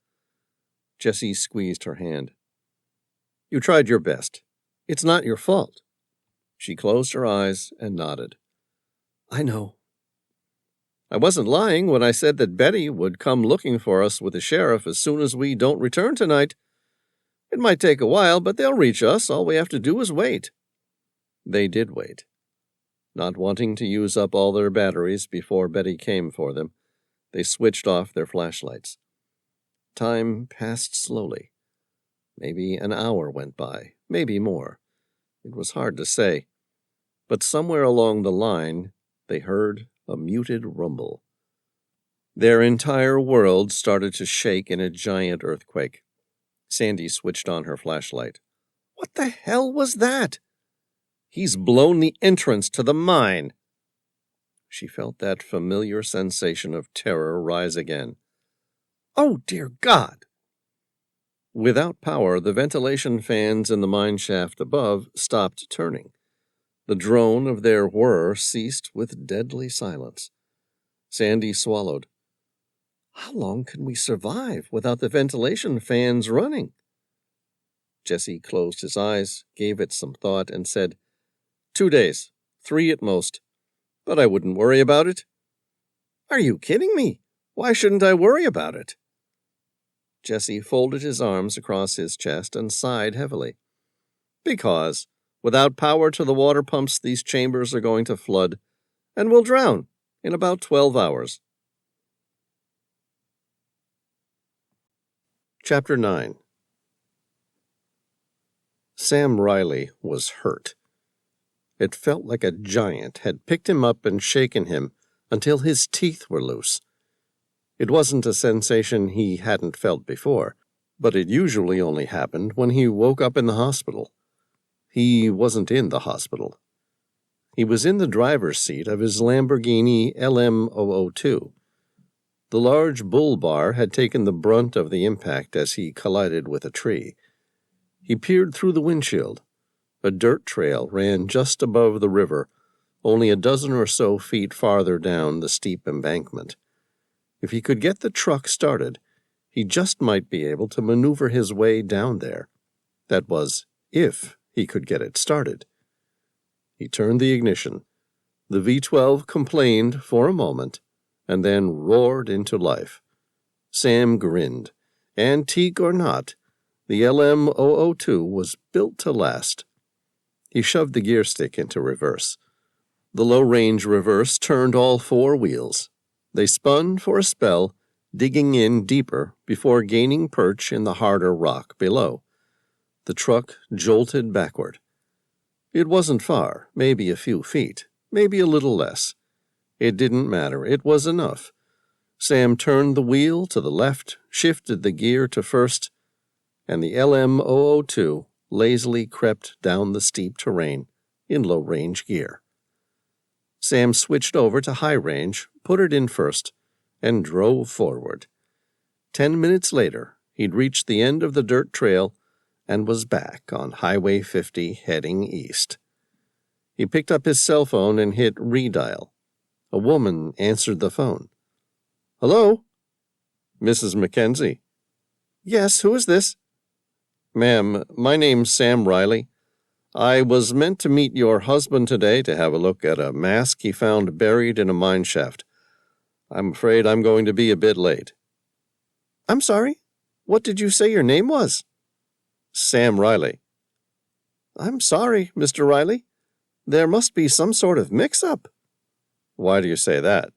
Jessie squeezed her hand. "You tried your best. It's not your fault." She closed her eyes and nodded. "I know. I wasn't lying when I said that Betty would come looking for us with the sheriff as soon as we don't return tonight. It might take a while, but they'll reach us. All we have to do is wait." They did wait. Not wanting to use up all their batteries before Betty came for them, they switched off their flashlights. Time passed slowly. Maybe an hour went by, maybe more. It was hard to say. But somewhere along the line, they heard a muted rumble. Their entire world started to shake in a giant earthquake. Sandy switched on her flashlight. "What the hell was that?" "He's blown the entrance to the mine." She felt that familiar sensation of terror rise again. "Oh, dear God!" Without power, the ventilation fans in the mine shaft above stopped turning. The drone of their whir ceased with deadly silence. Sandy swallowed. "How long can we survive without the ventilation fans running?" Jesse closed his eyes, gave it some thought, and said, 2 days, 3 at most. But I wouldn't worry about it." "Are you kidding me? Why shouldn't I worry about it?" Jesse folded his arms across his chest and sighed heavily. "Because, without power to the water pumps, these chambers are going to flood, and we'll drown in about 12 hours. Chapter 9. Sam Reilly was hurt. It felt like a giant had picked him up and shaken him until his teeth were loose. It wasn't a sensation he hadn't felt before, but it usually only happened when he woke up in the hospital. He wasn't in the hospital. He was in the driver's seat of his Lamborghini LM002. The large bull bar had taken the brunt of the impact as he collided with a tree. He peered through the windshield. A dirt trail ran just above the river, only a dozen or so feet farther down the steep embankment. If he could get the truck started, he just might be able to maneuver his way down there. That was, if he could get it started. He turned the ignition. The V-12 complained for a moment, and then roared into life. Sam grinned. Antique or not, the LM-002 was built to last. He shoved the gear stick into reverse. The low-range reverse turned all four wheels. They spun for a spell, digging in deeper before gaining perch in the harder rock below. The truck jolted backward. It wasn't far, maybe a few feet, maybe a little less. It didn't matter, it was enough. Sam turned the wheel to the left, shifted the gear to first, and the LM-002 lazily crept down the steep terrain in low-range gear. Sam switched over to high-range, put it in first, and drove forward. 10 minutes later, he'd reached the end of the dirt trail and was back on Highway 50 heading east. He picked up his cell phone and hit redial. A woman answered the phone. "Hello?" "Mrs. Mackenzie." "Yes, who is this?" "Ma'am, my name's Sam Reilly. I was meant to meet your husband today to have a look at a mask he found buried in a mine shaft. I'm afraid I'm going to be a bit late." "I'm sorry? What did you say your name was?" "Sam Reilly." "I'm sorry, Mr. Reilly. There must be some sort of mix-up." "Why do you say that?"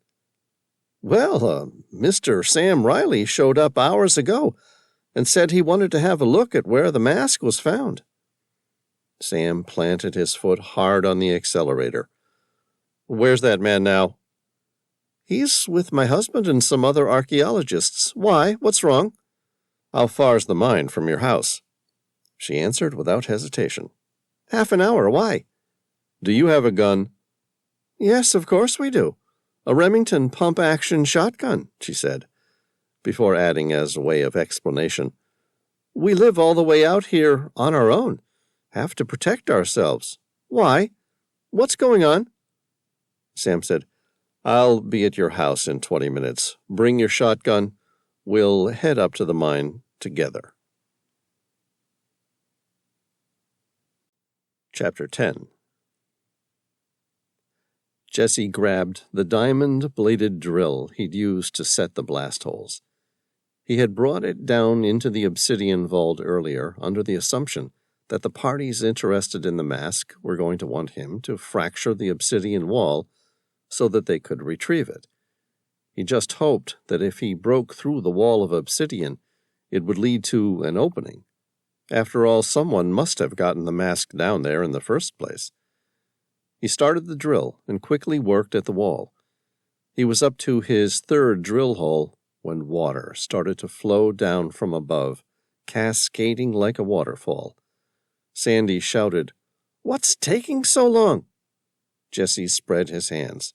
"Well, Mr. Sam Reilly showed up hours ago and said he wanted to have a look at where the mask was found." Sam planted his foot hard on the accelerator. "Where's that man now?" "He's with my husband and some other archaeologists. Why? What's wrong?" "How far's the mine from your house?" She answered without hesitation. "Half an hour. Why?" "Do you have a gun?" "Yes, of course we do. A Remington pump-action shotgun," she said, before adding as a way of explanation, "We live all the way out here on our own. Have to protect ourselves. Why? What's going on?" Sam said, "I'll be at your house in 20 minutes. Bring your shotgun. We'll head up to the mine together." Chapter 10. Jesse grabbed the diamond-bladed drill he'd used to set the blast holes. He had brought it down into the obsidian vault earlier under the assumption that the parties interested in the mask were going to want him to fracture the obsidian wall so that they could retrieve it. He just hoped that if he broke through the wall of obsidian, it would lead to an opening. After all, someone must have gotten the mask down there in the first place. He started the drill and quickly worked at the wall. He was up to his third drill hole when water started to flow down from above, cascading like a waterfall. Sandy shouted, "What's taking so long?" Jesse spread his hands.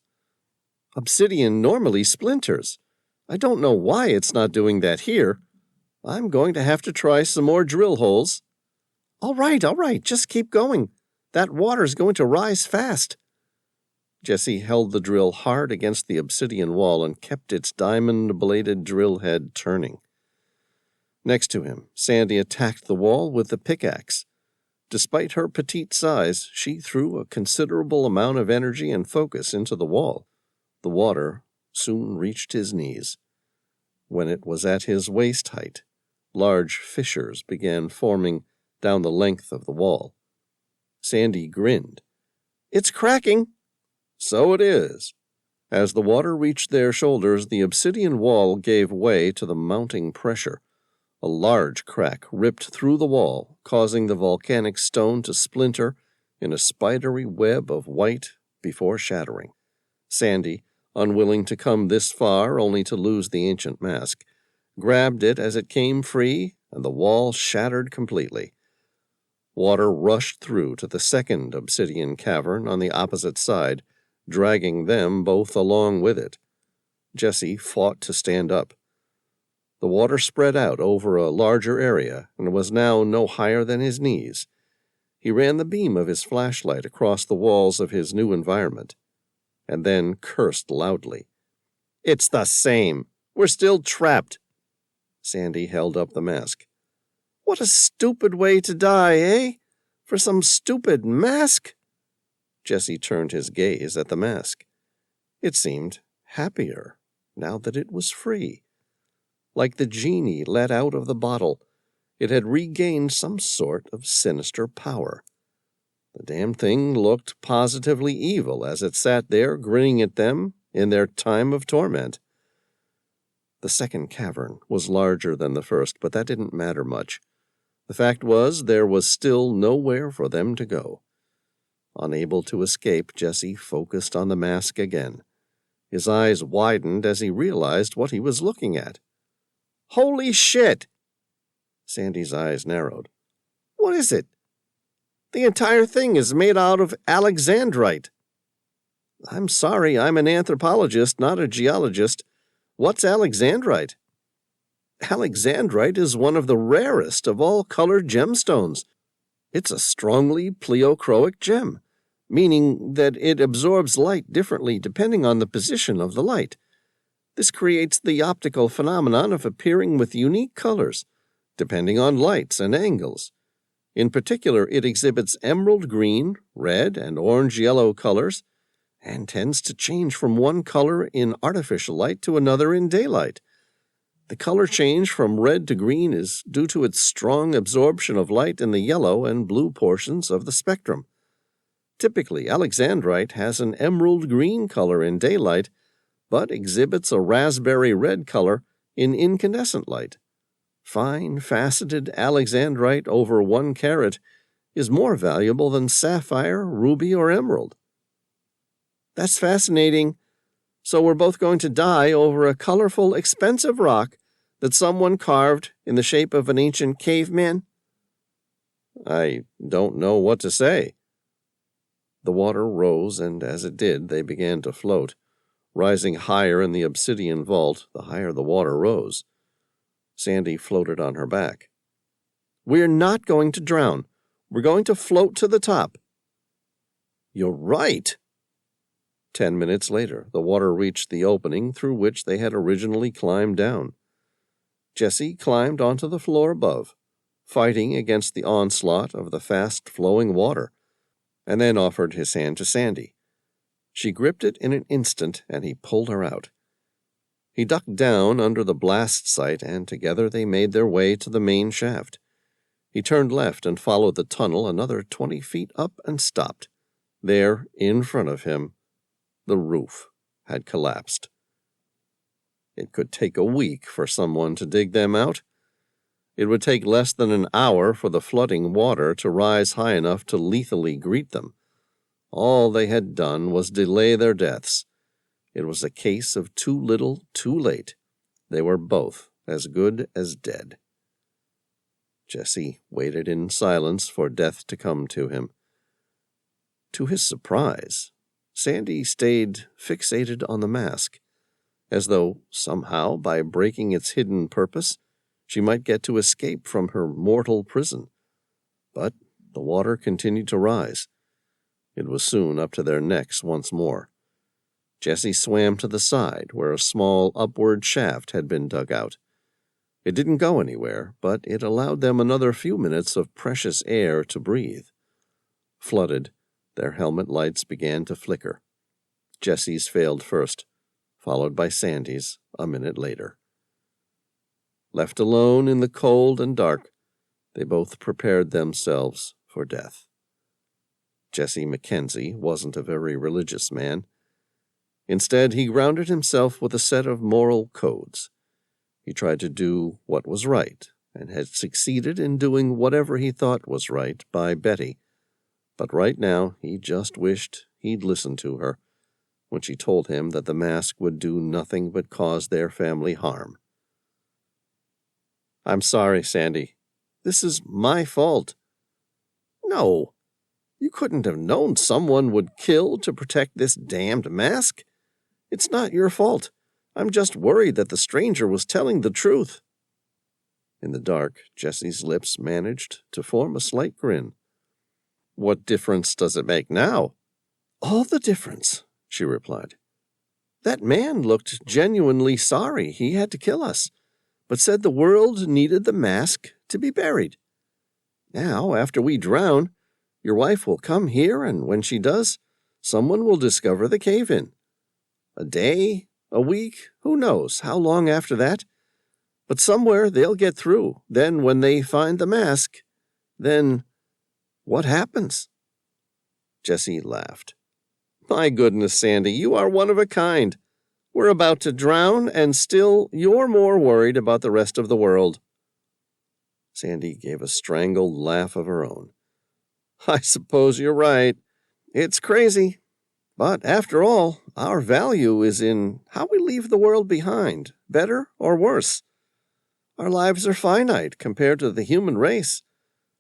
"Obsidian normally splinters. I don't know why it's not doing that here. I'm going to have to try some more drill holes." All right, just keep going. That water's going to rise fast." Jesse held the drill hard against the obsidian wall and kept its diamond-bladed drill head turning. Next to him, Sandy attacked the wall with the pickaxe. Despite her petite size, she threw a considerable amount of energy and focus into the wall. The water soon reached his knees. When it was at his waist height, large fissures began forming down the length of the wall. Sandy grinned. "It's cracking." "So it is." As the water reached their shoulders, the obsidian wall gave way to the mounting pressure. A large crack ripped through the wall, causing the volcanic stone to splinter in a spidery web of white before shattering. Sandy, unwilling to come this far only to lose the ancient mask, grabbed it as it came free, and the wall shattered completely. Water rushed through to the second obsidian cavern on the opposite side, dragging them both along with it. Jesse fought to stand up. The water spread out over a larger area and was now no higher than his knees. He ran the beam of his flashlight across the walls of his new environment, and then cursed loudly. "It's the same. We're still trapped." Sandy held up the mask. "What a stupid way to die, eh? For some stupid mask?" Jesse turned his gaze at the mask. It seemed happier now that it was free. Like the genie let out of the bottle, it had regained some sort of sinister power. The damn thing looked positively evil as it sat there grinning at them in their time of torment. The second cavern was larger than the first, but that didn't matter much. The fact was, there was still nowhere for them to go. Unable to escape, Jesse focused on the mask again. His eyes widened as he realized what he was looking at. "Holy shit!" Sandy's eyes narrowed. "What is it?" "The entire thing is made out of alexandrite." "I'm sorry, I'm an anthropologist, not a geologist. What's alexandrite?" "Alexandrite is one of the rarest of all colored gemstones. It's a strongly pleochroic gem, meaning that it absorbs light differently depending on the position of the light. This creates the optical phenomenon of appearing with unique colors, depending on lights and angles. In particular, it exhibits emerald green, red, and orange-yellow colors, and tends to change from one color in artificial light to another in daylight. The color change from red to green is due to its strong absorption of light in the yellow and blue portions of the spectrum. Typically, alexandrite has an emerald green color in daylight, but exhibits a raspberry red color in incandescent light. Fine, faceted alexandrite over 1 carat is more valuable than sapphire, ruby, or emerald. "That's fascinating. So we're both going to die over a colorful, expensive rock that someone carved in the shape of an ancient caveman?" "I don't know what to say." The water rose, and as it did, they began to float. Rising higher in the obsidian vault, the higher the water rose. Sandy floated on her back. "We're not going to drown. We're going to float to the top." "You're right." 10 minutes later, the water reached the opening through which they had originally climbed down. Jesse climbed onto the floor above, fighting against the onslaught of the fast-flowing water, and then offered his hand to Sandy. She gripped it in an instant, and he pulled her out. He ducked down under the blast site, and together they made their way to the main shaft. He turned left and followed the tunnel another 20 feet up and stopped. There, in front of him, the roof had collapsed. It could take a week for someone to dig them out. It would take less than an hour for the flooding water to rise high enough to lethally greet them. All they had done was delay their deaths. It was a case of too little, too late. They were both as good as dead. Jesse waited in silence for death to come to him. To his surprise, Sandy stayed fixated on the mask, as though somehow, by breaking its hidden purpose, she might get to escape from her mortal prison. But the water continued to rise. It was soon up to their necks once more. Jesse swam to the side, where a small upward shaft had been dug out. It didn't go anywhere, but it allowed them another few minutes of precious air to breathe. Flooded, their helmet lights began to flicker. Jesse's failed first, followed by Sandy's a minute later. Left alone in the cold and dark, they both prepared themselves for death. Jesse Mackenzie wasn't a very religious man. Instead, he grounded himself with a set of moral codes. He tried to do what was right, and had succeeded in doing whatever he thought was right by Betty. But right now, he just wished he'd listened to her when she told him that the mask would do nothing but cause their family harm. "I'm sorry, Sandy. This is my fault." "No. You couldn't have known someone would kill to protect this damned mask. It's not your fault. I'm just worried that the stranger was telling the truth." In the dark, Jesse's lips managed to form a slight grin. "What difference does it make now?" "All the difference," she replied. "That man looked genuinely sorry he had to kill us, but said the world needed the mask to be buried. Now, after we drown, Your wife will come here, and when she does, someone will discover the cave-in. A day, a week, who knows how long after that? But somewhere they'll get through. Then when they find the mask, then what happens?" Jessie laughed. "My goodness, Sandy, you are one of a kind. We're about to drown, and still you're more worried about the rest of the world." Sandy gave a strangled laugh of her own. "I suppose you're right. It's crazy. But after all, our value is in how we leave the world behind, better or worse. Our lives are finite compared to the human race.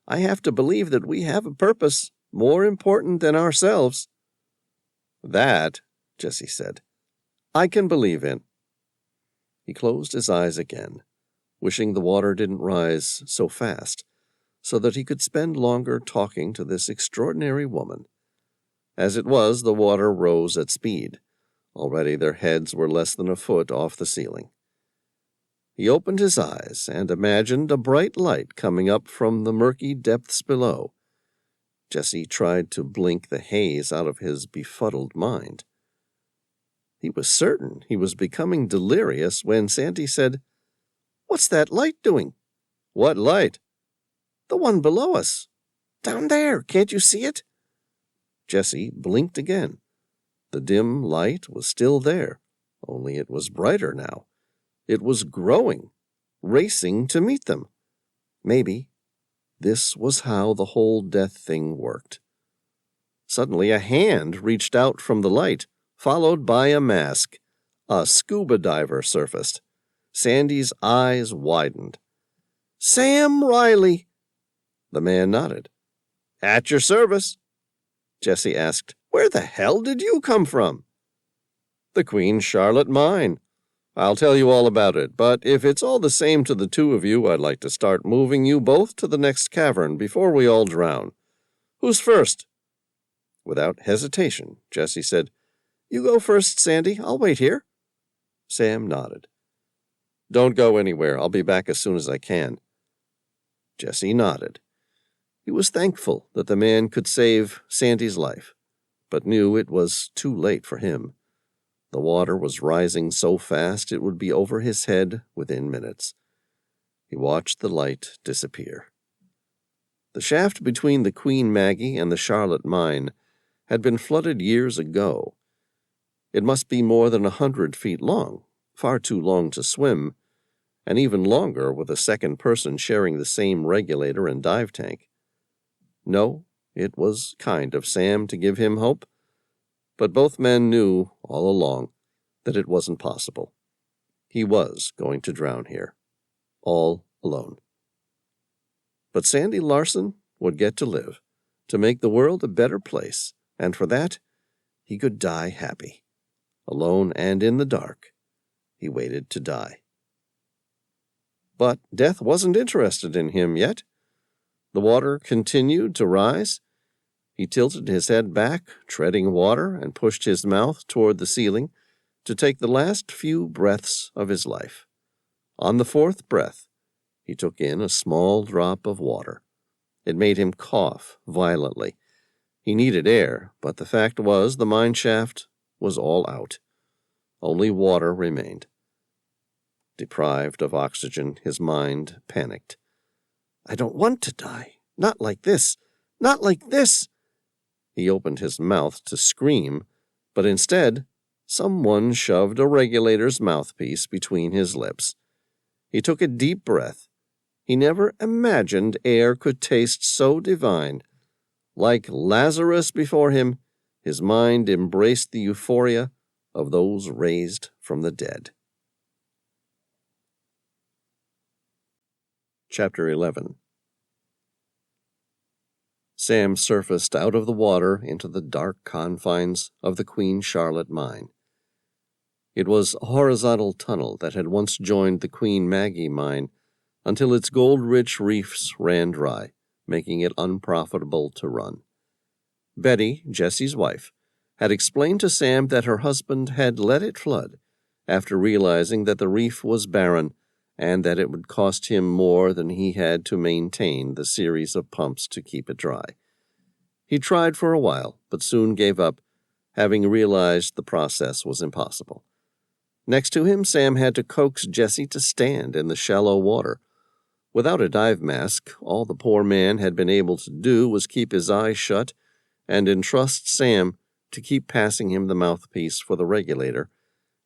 I have to believe that we have a purpose more important than ourselves." "That," Jessie said, "I can believe in." He closed his eyes again, wishing the water didn't rise so fast, so that he could spend longer talking to this extraordinary woman. As it was, the water rose at speed. Already their heads were less than a foot off the ceiling. He opened his eyes and imagined a bright light coming up from the murky depths below. Jessie tried to blink the haze out of his befuddled mind. He was certain he was becoming delirious when Sandy said, "What's that light doing?" "What light?" "The one below us. Down there. Can't you see it?" Jessie blinked again. The dim light was still there, only it was brighter now. It was growing, racing to meet them. Maybe this was how the whole death thing worked. Suddenly a hand reached out from the light, followed by a mask. A scuba diver surfaced. Sandy's eyes widened. "Sam Reilly!" The man nodded. "At your service." Jessie asked, "Where the hell did you come from?" "The Queen Charlotte mine. I'll tell you all about it, but if it's all the same to the two of you, I'd like to start moving you both to the next cavern before we all drown. Who's first?" Without hesitation, Jessie said, "You go first, Sandy. I'll wait here." Sam nodded. "Don't go anywhere. I'll be back as soon as I can." Jessie nodded. He was thankful that the man could save Sandy's life, but knew it was too late for him. The water was rising so fast it would be over his head within minutes. He watched the light disappear. The shaft between the Queen Maggie and the Charlotte mine had been flooded years ago. It must be more than 100 feet long, far too long to swim, and even longer with a second person sharing the same regulator and dive tank. No, it was kind of Sam to give him hope, but both men knew all along that it wasn't possible. He was going to drown here, all alone. But Sandy Larson would get to live, to make the world a better place, and for that he could die happy. Alone and in the dark, he waited to die. But death wasn't interested in him yet. The water continued to rise. He tilted his head back, treading water, and pushed his mouth toward the ceiling to take the last few breaths of his life. On the fourth breath, he took in a small drop of water. It made him cough violently. He needed air, but the fact was the mine shaft was all out. Only water remained. Deprived of oxygen, his mind panicked. "I don't want to die. Not like this. Not like this." He opened his mouth to scream, but instead, someone shoved a regulator's mouthpiece between his lips. He took a deep breath. He never imagined air could taste so divine. Like Lazarus before him, his mind embraced the euphoria of those raised from the dead. Chapter 11. Sam surfaced out of the water into the dark confines of the Queen Charlotte mine. It was a horizontal tunnel that had once joined the Queen Maggie mine until its gold-rich reefs ran dry, making it unprofitable to run. Betty, Jessie's wife, had explained to Sam that her husband had let it flood after realizing that the reef was barren and that it would cost him more than he had to maintain the series of pumps to keep it dry. He tried for a while, but soon gave up, having realized the process was impossible. Next to him, Sam had to coax Jesse to stand in the shallow water. Without a dive mask, all the poor man had been able to do was keep his eyes shut and entrust Sam to keep passing him the mouthpiece for the regulator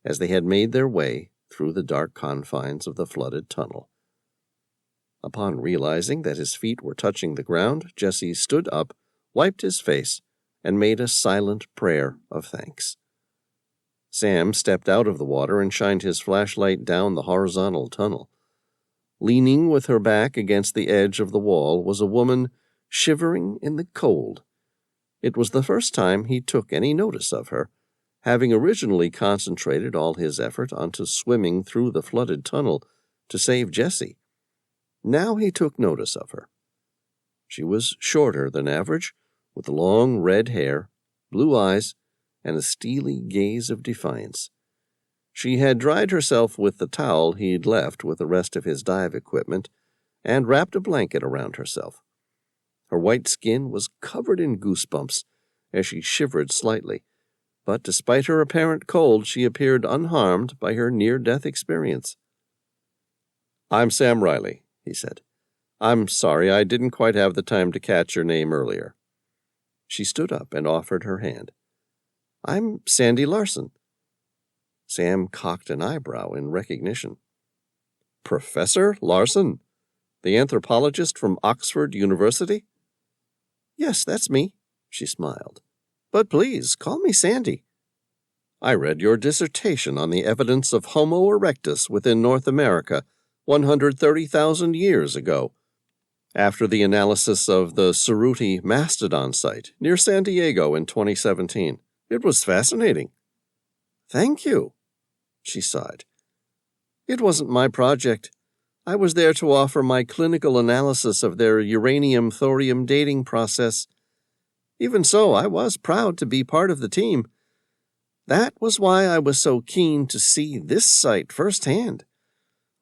as they had made their way through the dark confines of the flooded tunnel. Upon realizing that his feet were touching the ground, Jesse stood up, wiped his face, and made a silent prayer of thanks. Sam stepped out of the water and shined his flashlight down the horizontal tunnel. Leaning with her back against the edge of the wall was a woman shivering in the cold. It was the first time he took any notice of her, having originally concentrated all his effort onto swimming through the flooded tunnel to save Jesse. Now he took notice of her. She was shorter than average, with long red hair, blue eyes, and a steely gaze of defiance. She had dried herself with the towel he'd left with the rest of his dive equipment and wrapped a blanket around herself. Her white skin was covered in goosebumps as she shivered slightly, but despite her apparent cold, she appeared unharmed by her near-death experience. "I'm Sam Reilly," he said. "I'm sorry I didn't quite have the time to catch your name earlier." She stood up and offered her hand. "I'm Sandy Larson." Sam cocked an eyebrow in recognition. "Professor Larson? The anthropologist from Oxford University?" "Yes, that's me," she smiled. "But please, call me Sandy." "I read your dissertation on the evidence of Homo erectus within North America 130,000 years ago, after the analysis of the Cerruti Mastodon site near San Diego in 2017. It was fascinating." "Thank you," she sighed. "It wasn't my project. I was there to offer my clinical analysis of their uranium-thorium dating process. Even so, I was proud to be part of the team. That was why I was so keen to see this site firsthand.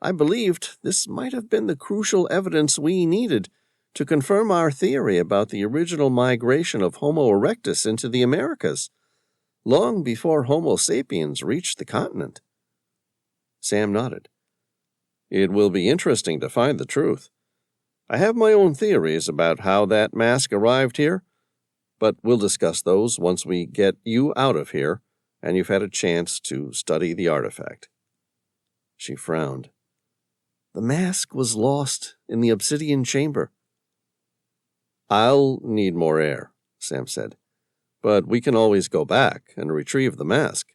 I believed this might have been the crucial evidence we needed to confirm our theory about the original migration of Homo erectus into the Americas, long before Homo sapiens reached the continent." Sam nodded. "It will be interesting to find the truth. I have my own theories about how that mask arrived here, but we'll discuss those once we get you out of here and you've had a chance to study the artifact." She frowned. "The mask was lost in the obsidian chamber." "I'll need more air," Sam said, "but we can always go back and retrieve the mask."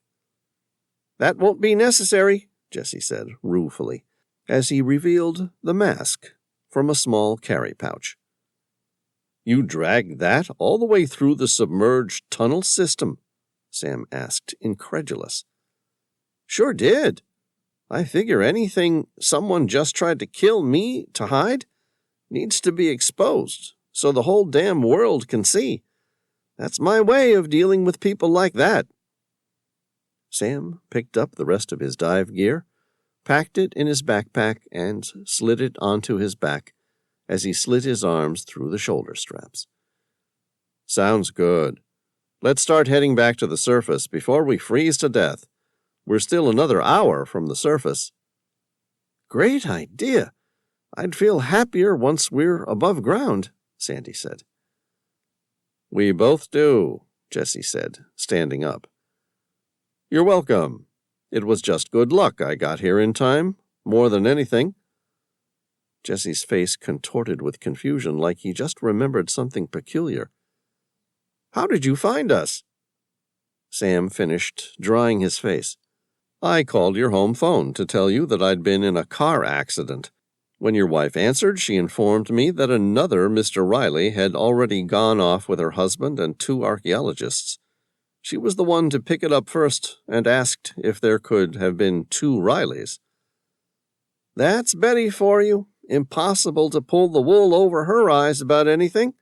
"That won't be necessary," Jesse said ruefully, as he revealed the mask from a small carry pouch. "You dragged that all the way through the submerged tunnel system?" Sam asked, incredulous. "Sure did. I figure anything someone just tried to kill me to hide needs to be exposed so the whole damn world can see. That's my way of dealing with people like that." Sam picked up the rest of his dive gear, packed it in his backpack, and slid it onto his back as he slid his arms through the shoulder straps. "Sounds good. Let's start heading back to the surface before we freeze to death. We're still another hour from the surface." "Great idea. I'd feel happier once we're above ground," Sandy said. "We both do," Jesse said, standing up. "You're welcome. It was just good luck I got here in time, more than anything." Jesse's face contorted with confusion, like he just remembered something peculiar. "How did you find us?" Sam finished drying his face. "I called your home phone to tell you that I'd been in a car accident. When your wife answered, she informed me that another Mr. Reilly had already gone off with her husband and 2 archaeologists. She was the one to pick it up first and asked if there could have been 2 Reillys." "That's Betty for you. Impossible to pull the wool over her eyes about anything."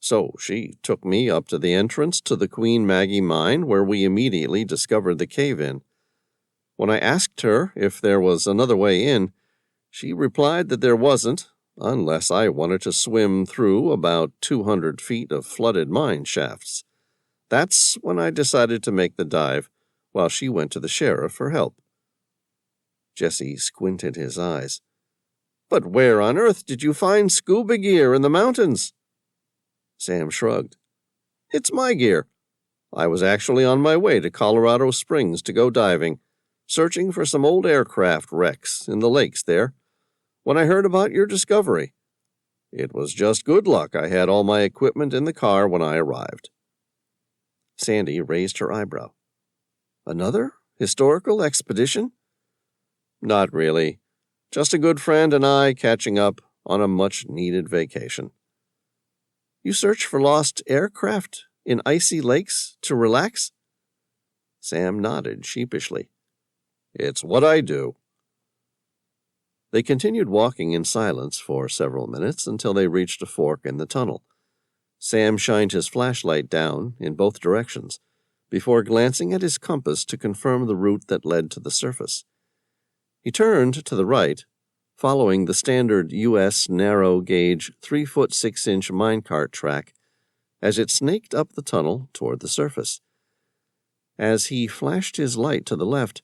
"So she took me up to the entrance to the Queen Maggie mine, where we immediately discovered the cave-in. When I asked her if there was another way in, she replied that there wasn't, unless I wanted to swim through about 200 feet of flooded mine shafts. That's when I decided to make the dive, while she went to the sheriff for help." Jesse squinted his eyes. "But where on earth did you find scuba gear in the mountains?" Sam shrugged. "It's my gear. I was actually on my way to Colorado Springs to go diving, searching for some old aircraft wrecks in the lakes there, when I heard about your discovery. It was just good luck I had all my equipment in the car when I arrived." Sandy raised her eyebrow. "Another historical expedition?" "Not really. Just a good friend and I catching up on a much-needed vacation." "You search for lost aircraft in icy lakes to relax?" Sam nodded sheepishly. "It's what I do." They continued walking in silence for several minutes until they reached a fork in the tunnel. Sam shined his flashlight down in both directions before glancing at his compass to confirm the route that led to the surface. He turned to the right, following the standard U.S. narrow-gauge 3-foot 6-inch minecart track as it snaked up the tunnel toward the surface. As he flashed his light to the left,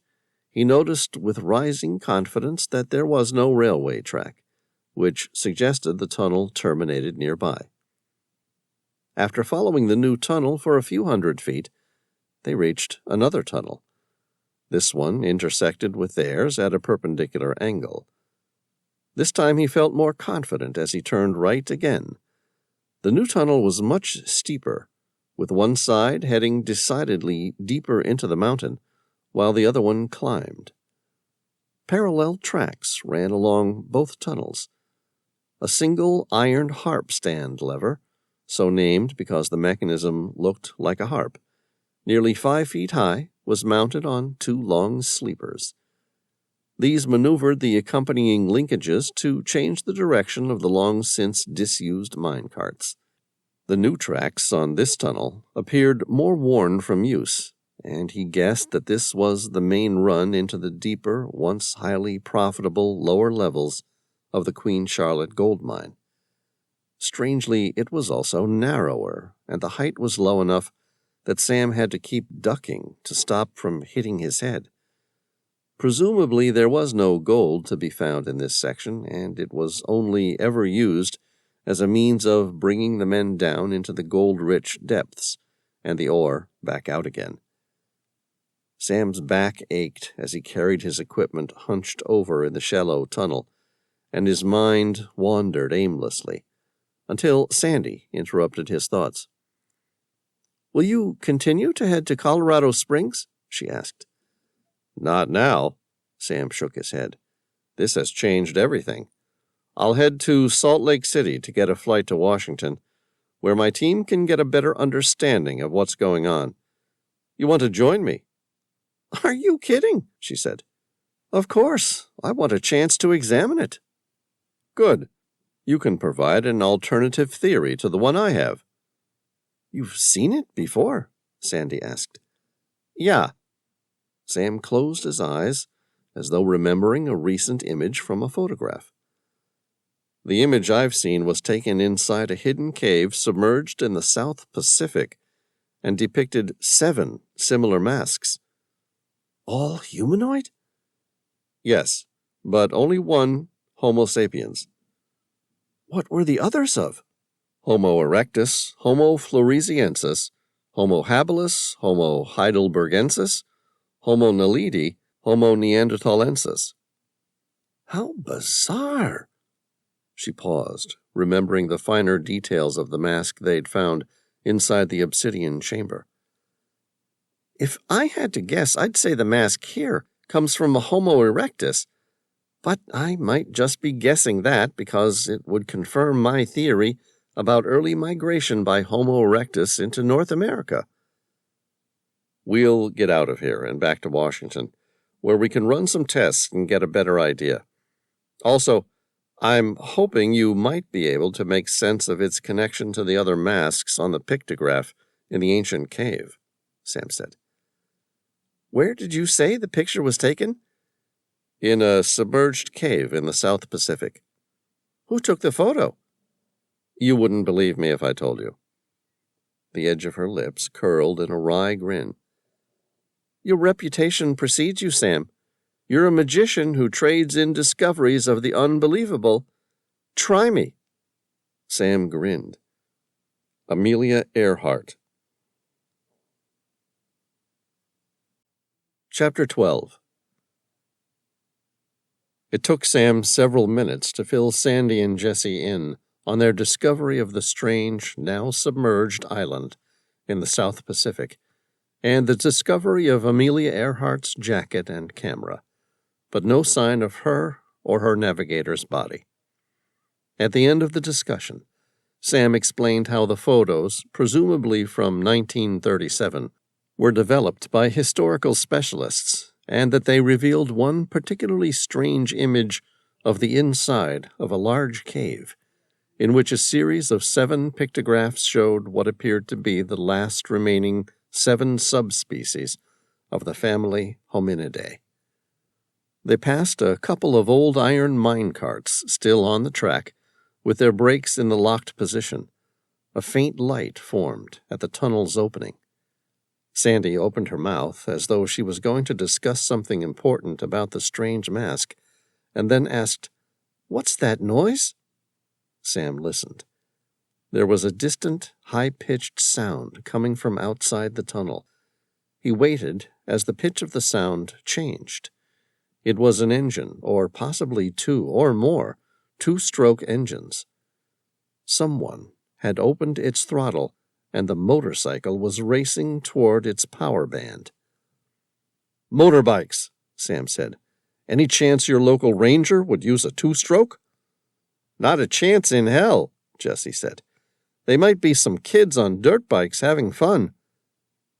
he noticed with rising confidence that there was no railway track, which suggested the tunnel terminated nearby. After following the new tunnel for a few hundred feet, they reached another tunnel. This one intersected with theirs at a perpendicular angle. This time he felt more confident as he turned right again. The new tunnel was much steeper, with one side heading decidedly deeper into the mountain, while the other one climbed. Parallel tracks ran along both tunnels. A single iron harp stand lever, so named because the mechanism looked like a harp, nearly 5 feet high, was mounted on 2 long sleepers. These maneuvered the accompanying linkages to change the direction of the long-since disused minecarts. The new tracks on this tunnel appeared more worn from use, and he guessed that this was the main run into the deeper, once highly profitable lower levels of the Queen Charlotte gold mine. Strangely, it was also narrower, and the height was low enough that Sam had to keep ducking to stop from hitting his head. Presumably there was no gold to be found in this section, and it was only ever used as a means of bringing the men down into the gold-rich depths, and the ore back out again. Sam's back ached as he carried his equipment hunched over in the shallow tunnel, and his mind wandered aimlessly, until Sandy interrupted his thoughts. "Will you continue to head to Colorado Springs?" she asked. "Not now," Sam shook his head. "This has changed everything. I'll head to Salt Lake City to get a flight to Washington, where my team can get a better understanding of what's going on. You want to join me?" "Are you kidding?" she said. "Of course. I want a chance to examine it." "Good. You can provide an alternative theory to the one I have." "You've seen it before?" Sandy asked. "Yeah." Sam closed his eyes, as though remembering a recent image from a photograph. "The image I've seen was taken inside a hidden cave submerged in the South Pacific and depicted 7 similar masks." "All humanoid?" "Yes, but only one Homo sapiens." "What were the others of?" "Homo erectus, Homo floresiensis, Homo habilis, Homo heidelbergensis, Homo naledi, Homo neanderthalensis." "How bizarre!" She paused, remembering the finer details of the mask they'd found inside the obsidian chamber. "If I had to guess, I'd say the mask here comes from a Homo erectus, but I might just be guessing that because it would confirm my theory about early migration by Homo erectus into North America." "We'll get out of here and back to Washington, where we can run some tests and get a better idea. Also, I'm hoping you might be able to make sense of its connection to the other masks on the pictograph in the ancient cave," Sam said. "Where did you say the picture was taken?" "In a submerged cave in the South Pacific." Who took the photo? You wouldn't believe me if I told you. The edge of her lips curled in a wry grin. Your reputation precedes you, Sam. You're a magician who trades in discoveries of the unbelievable. Try me. Sam grinned. Amelia Earhart. Chapter 12. It took Sam several minutes to fill Sandy and Jessie in on their discovery of the strange, now submerged island in the South Pacific, and the discovery of Amelia Earhart's jacket and camera, but no sign of her or her navigator's body. At the end of the discussion, Sam explained how the photos, presumably from 1937, were developed by historical specialists, and that they revealed one particularly strange image of the inside of a large cave, in which a series of 7 pictographs showed what appeared to be the last remaining 7 subspecies of the family Hominidae. They passed a couple of old iron mine carts still on the track, with their brakes in the locked position. A faint light formed at the tunnel's opening. Sandy opened her mouth as though she was going to discuss something important about the strange mask, and then asked, "What's that noise?" Sam listened. There was a distant, high-pitched sound coming from outside the tunnel. He waited as the pitch of the sound changed. It was an engine, or possibly 2 or more, 2-stroke engines. Someone had opened its throttle, and the motorcycle was racing toward its power band. "Motorbikes," Sam said. "Any chance your local ranger would use a 2-stroke? "Not a chance in hell," Jessie said. "They might be some kids on dirt bikes having fun."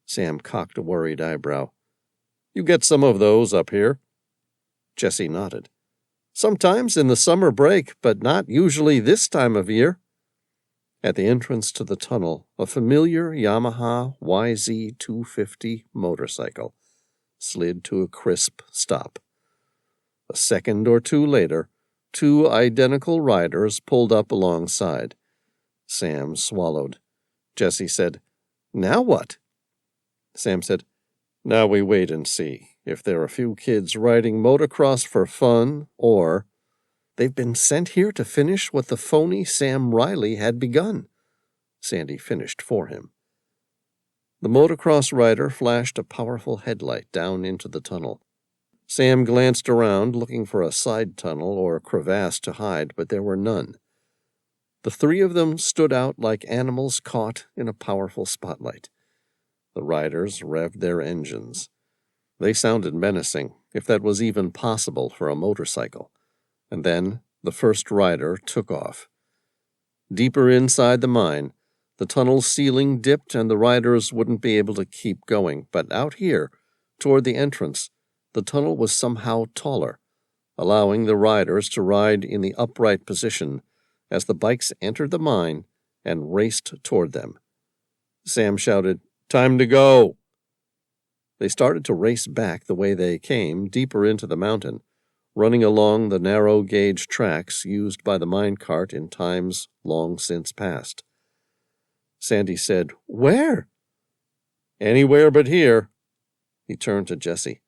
Sam cocked a worried eyebrow. "You get some of those up here?" Jessie nodded. "Sometimes in the summer break, but not usually this time of year." At the entrance to the tunnel, a familiar Yamaha YZ250 motorcycle slid to a crisp stop. A second or two later, 2 identical riders pulled up alongside. Sam swallowed. Jessie said, "Now what?" Sam said, "Now we wait and see if there are a few kids riding motocross for fun, or they've been sent here to finish what the phony Sam Reilly had begun." Sandy finished for him. The motocross rider flashed a powerful headlight down into the tunnel. Sam glanced around, looking for a side tunnel or crevasse to hide, but there were none. The 3 of them stood out like animals caught in a powerful spotlight. The riders revved their engines. They sounded menacing, if that was even possible for a motorcycle. And then the first rider took off. Deeper inside the mine, the tunnel's ceiling dipped and the riders wouldn't be able to keep going, but out here, toward the entrance, the tunnel was somehow taller, allowing the riders to ride in the upright position as the bikes entered the mine and raced toward them. Sam shouted, "Time to go!" They started to race back the way they came, deeper into the mountain, running along the narrow-gauge tracks used by the minecart in times long since past. Sandy said, "Where?" "Anywhere but here." He turned to Jessie.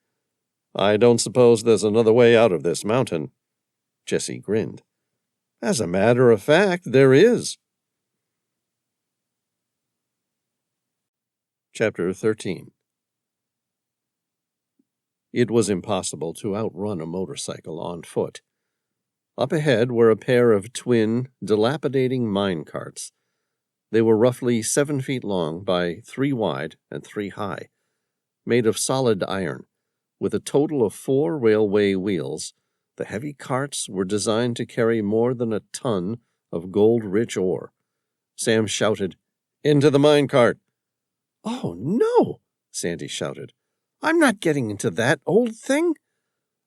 "I don't suppose there's another way out of this mountain." Jessie grinned. "As a matter of fact, there is." Chapter 13. It was impossible to outrun a motorcycle on foot. Up ahead were a pair of twin, dilapidating mine carts. They were roughly 7 feet long by 3 wide and 3 high, made of solid iron. With a total of 4 railway wheels, the heavy carts were designed to carry more than a ton of gold-rich ore. Sam shouted, "Into the minecart!" "Oh, no!" Sandy shouted. "I'm not getting into that old thing.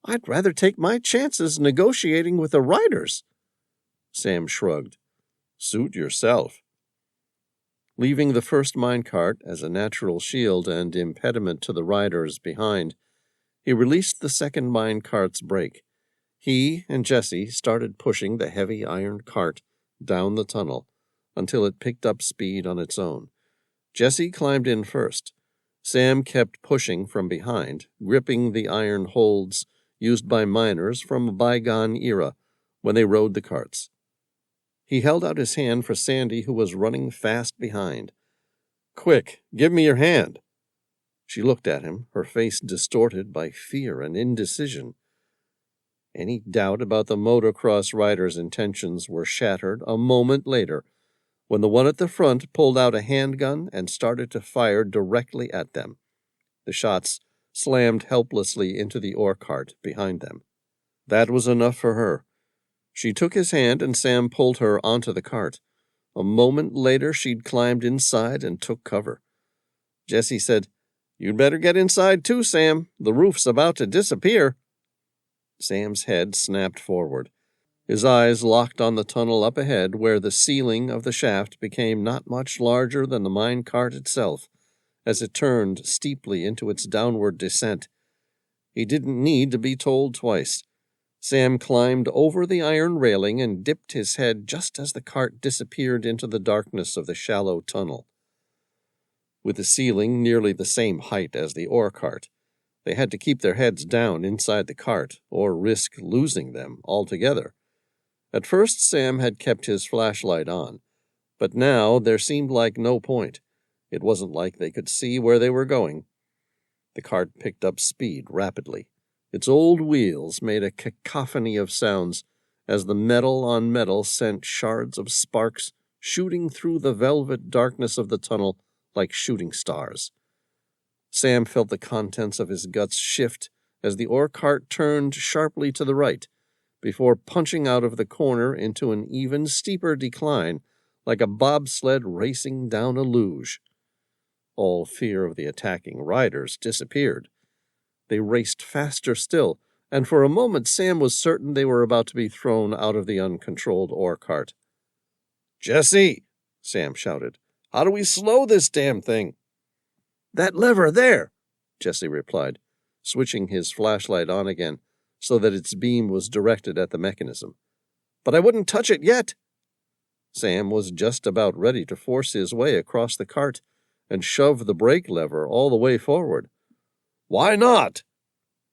I'd rather take my chances negotiating with the riders." Sam shrugged. "Suit yourself." Leaving the first minecart as a natural shield and impediment to the riders behind, he released the second minecart's brake. He and Jessie started pushing the heavy iron cart down the tunnel until it picked up speed on its own. Jessie climbed in first. Sam kept pushing from behind, gripping the iron holds used by miners from a bygone era when they rode the carts. He held out his hand for Sandy, who was running fast behind. "Quick, give me your hand." She looked at him, her face distorted by fear and indecision. Any doubt about the motocross rider's intentions were shattered a moment later when the one at the front pulled out a handgun and started to fire directly at them. The shots slammed helplessly into the ore cart behind them. That was enough for her. She took his hand and Sam pulled her onto the cart. A moment later she'd climbed inside and took cover. Jessie said, "You'd better get inside too, Sam. The roof's about to disappear." Sam's head snapped forward. His eyes locked on the tunnel up ahead where the ceiling of the shaft became not much larger than the mine cart itself as it turned steeply into its downward descent. He didn't need to be told twice. Sam climbed over the iron railing and dipped his head just as the cart disappeared into the darkness of the shallow tunnel. With the ceiling nearly the same height as the ore cart, they had to keep their heads down inside the cart or risk losing them altogether. At first Sam had kept his flashlight on, but now there seemed like no point. It wasn't like they could see where they were going. The cart picked up speed rapidly. Its old wheels made a cacophony of sounds as the metal on metal sent shards of sparks shooting through the velvet darkness of the tunnel like shooting stars. Sam felt the contents of his guts shift as the ore cart turned sharply to the right, before punching out of the corner into an even steeper decline, like a bobsled racing down a luge. All fear of the attacking riders disappeared. They raced faster still, and for a moment Sam was certain they were about to be thrown out of the uncontrolled ore cart. "Jessie!" Sam shouted. "How do we slow this damn thing?" "That lever there," Jessie replied, switching his flashlight on again so that its beam was directed at the mechanism. "But I wouldn't touch it yet." Sam was just about ready to force his way across the cart and shove the brake lever all the way forward. "Why not?"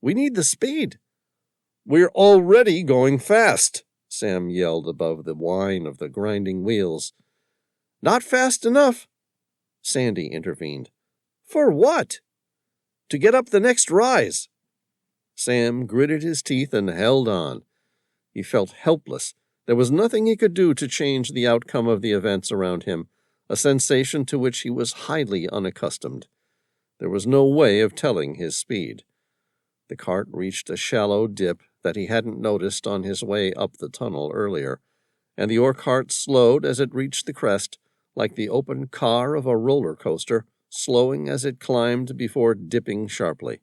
"We need the speed." "We're already going fast," Sam yelled above the whine of the grinding wheels. "Not fast enough," Sandy intervened. "For what?" "To get up the next rise." Sam gritted his teeth and held on. He felt helpless. There was nothing he could do to change the outcome of the events around him, a sensation to which he was highly unaccustomed. There was no way of telling his speed. The cart reached a shallow dip that he hadn't noticed on his way up the tunnel earlier, and the ore cart slowed as it reached the crest, like the open car of a roller coaster, slowing as it climbed before dipping sharply.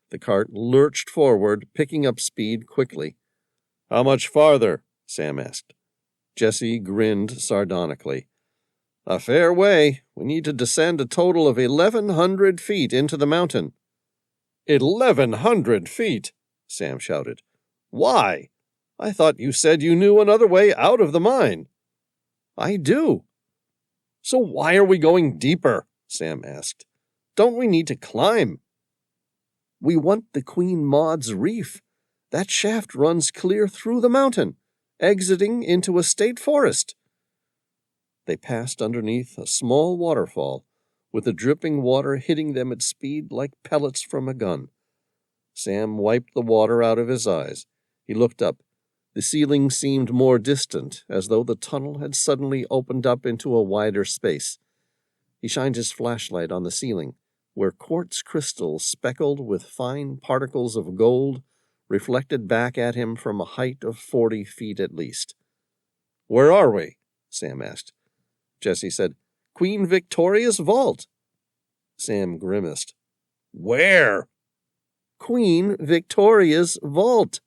The cart lurched forward, picking up speed quickly. "How much farther?" Sam asked. Jessie grinned sardonically. "A fair way. We need to descend a total of 1,100 feet into the mountain." 1,100 feet? Sam shouted. "Why? I thought you said you knew another way out of the mine." "I do." "So why are we going deeper?" Sam asked. "Don't we need to climb?" "We want the Queen Maud's Reef. That shaft runs clear through the mountain, exiting into a state forest." They passed underneath a small waterfall, with the dripping water hitting them at speed like pellets from a gun. Sam wiped the water out of his eyes. He looked up. The ceiling seemed more distant, as though the tunnel had suddenly opened up into a wider space. He shined his flashlight on the ceiling, where quartz crystals speckled with fine particles of gold reflected back at him from a height of 40 feet at least. "Where are we?" Sam asked. Jessie said, "Queen Victoria's vault." Sam grimaced. "Where?" "Queen Victoria's vault,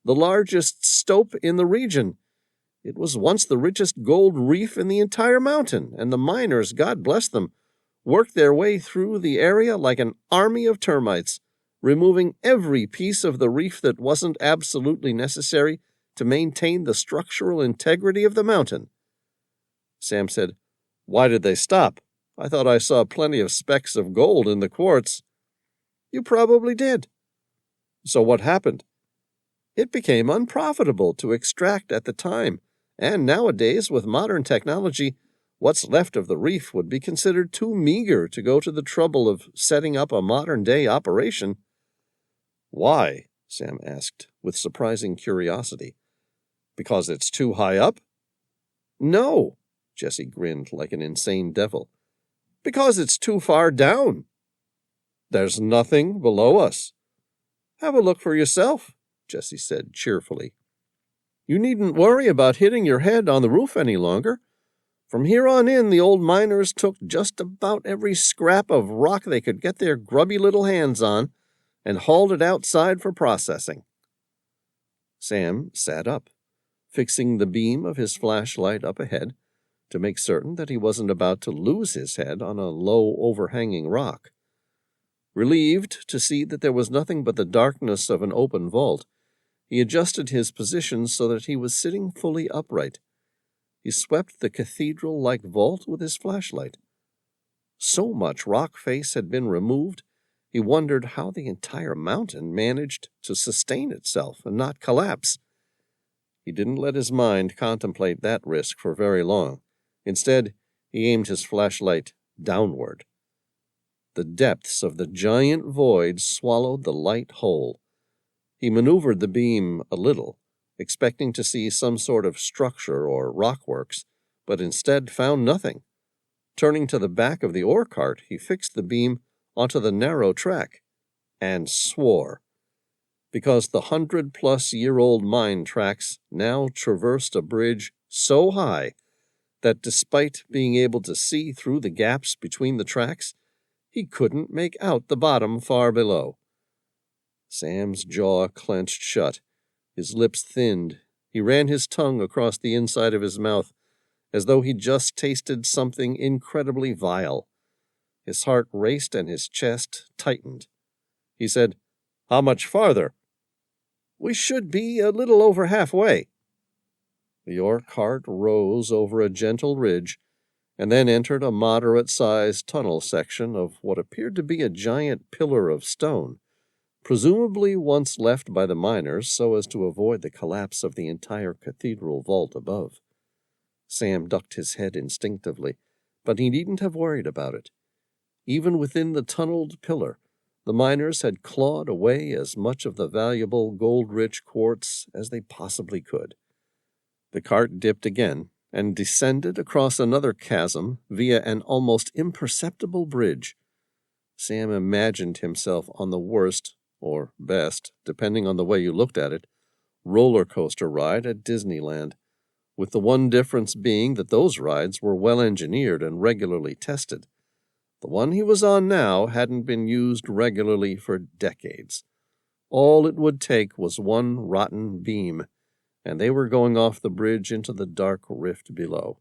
the largest stope in the region. It was once the richest gold reef in the entire mountain, and the miners, God bless them, worked their way through the area like an army of termites. removing every piece of the reef that wasn't absolutely necessary to maintain the structural integrity of the mountain. Sam said, "Why did they stop? I thought I saw plenty of specks of gold in the quartz." "You probably did." "So what happened?" "It became unprofitable to extract at the time, and nowadays, with modern technology, what's left of the reef would be considered too meager to go to the trouble of setting up a modern-day operation." "Why?" Sam asked, with surprising curiosity. "Because it's too high up?" "No," Jessie grinned like an insane devil. "Because it's too far down." "There's nothing below us." "Have a look for yourself," Jessie said cheerfully. "You needn't worry about hitting your head on the roof any longer. From here on in, the old miners took just about every scrap of rock they could get their grubby little hands on and hauled it outside for processing." Sam sat up, fixing the beam of his flashlight up ahead to make certain that he wasn't about to lose his head on a low overhanging rock. Relieved to see that there was nothing but the darkness of an open vault, he adjusted his position so that he was sitting fully upright. He swept the cathedral-like vault with his flashlight. So much rock face had been removed, he wondered how the entire mountain managed to sustain itself and not collapse. He didn't let his mind contemplate that risk for very long. Instead, he aimed his flashlight downward. The depths of the giant void swallowed the light whole. He maneuvered the beam a little, expecting to see some sort of structure or rockworks, but instead found nothing. Turning to the back of the ore cart, he fixed the beam onto the narrow track and swore, because the 100-plus-year-old mine tracks now traversed a bridge so high that despite being able to see through the gaps between the tracks, he couldn't make out the bottom far below. Sam's jaw clenched shut. His lips thinned. He ran his tongue across the inside of his mouth, as though he'd just tasted something incredibly vile. His heart raced and his chest tightened. He said, "How much farther?" "We should be a little over halfway." The ore cart rose over a gentle ridge, and then entered a moderate-sized tunnel section of what appeared to be a giant pillar of stone, presumably once left by the miners so as to avoid the collapse of the entire cathedral vault above. Sam ducked his head instinctively, but he needn't have worried about it. Even within the tunneled pillar, the miners had clawed away as much of the valuable gold-rich quartz as they possibly could. The cart dipped again and descended across another chasm via an almost imperceptible bridge. Sam imagined himself on the worst, or best, depending on the way you looked at it, roller coaster ride at Disneyland, with the one difference being that those rides were well engineered and regularly tested. The one he was on now hadn't been used regularly for decades. All it would take was one rotten beam, and they were going off the bridge into the dark rift below.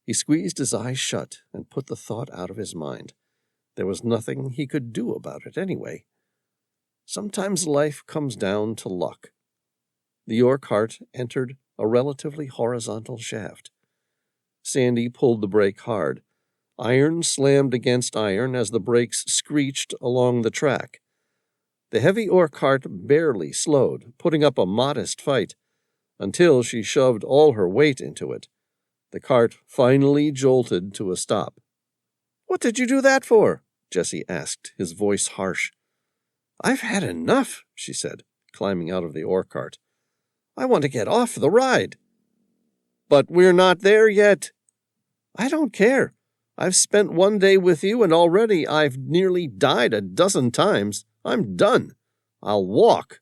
He squeezed his eyes shut and put the thought out of his mind. There was nothing he could do about it anyway. Sometimes life comes down to luck. The ore cart entered a relatively horizontal shaft. Sandy pulled the brake hard. Iron slammed against iron as the brakes screeched along the track. The heavy ore cart barely slowed, putting up a modest fight, until she shoved all her weight into it. The cart finally jolted to a stop. "What did you do that for?" Jessie asked, his voice harsh. "I've had enough," she said, climbing out of the ore cart. "I want to get off the ride." "But we're not there yet." "I don't care. I've spent one day with you, and already I've nearly died a dozen times. I'm done. I'll walk."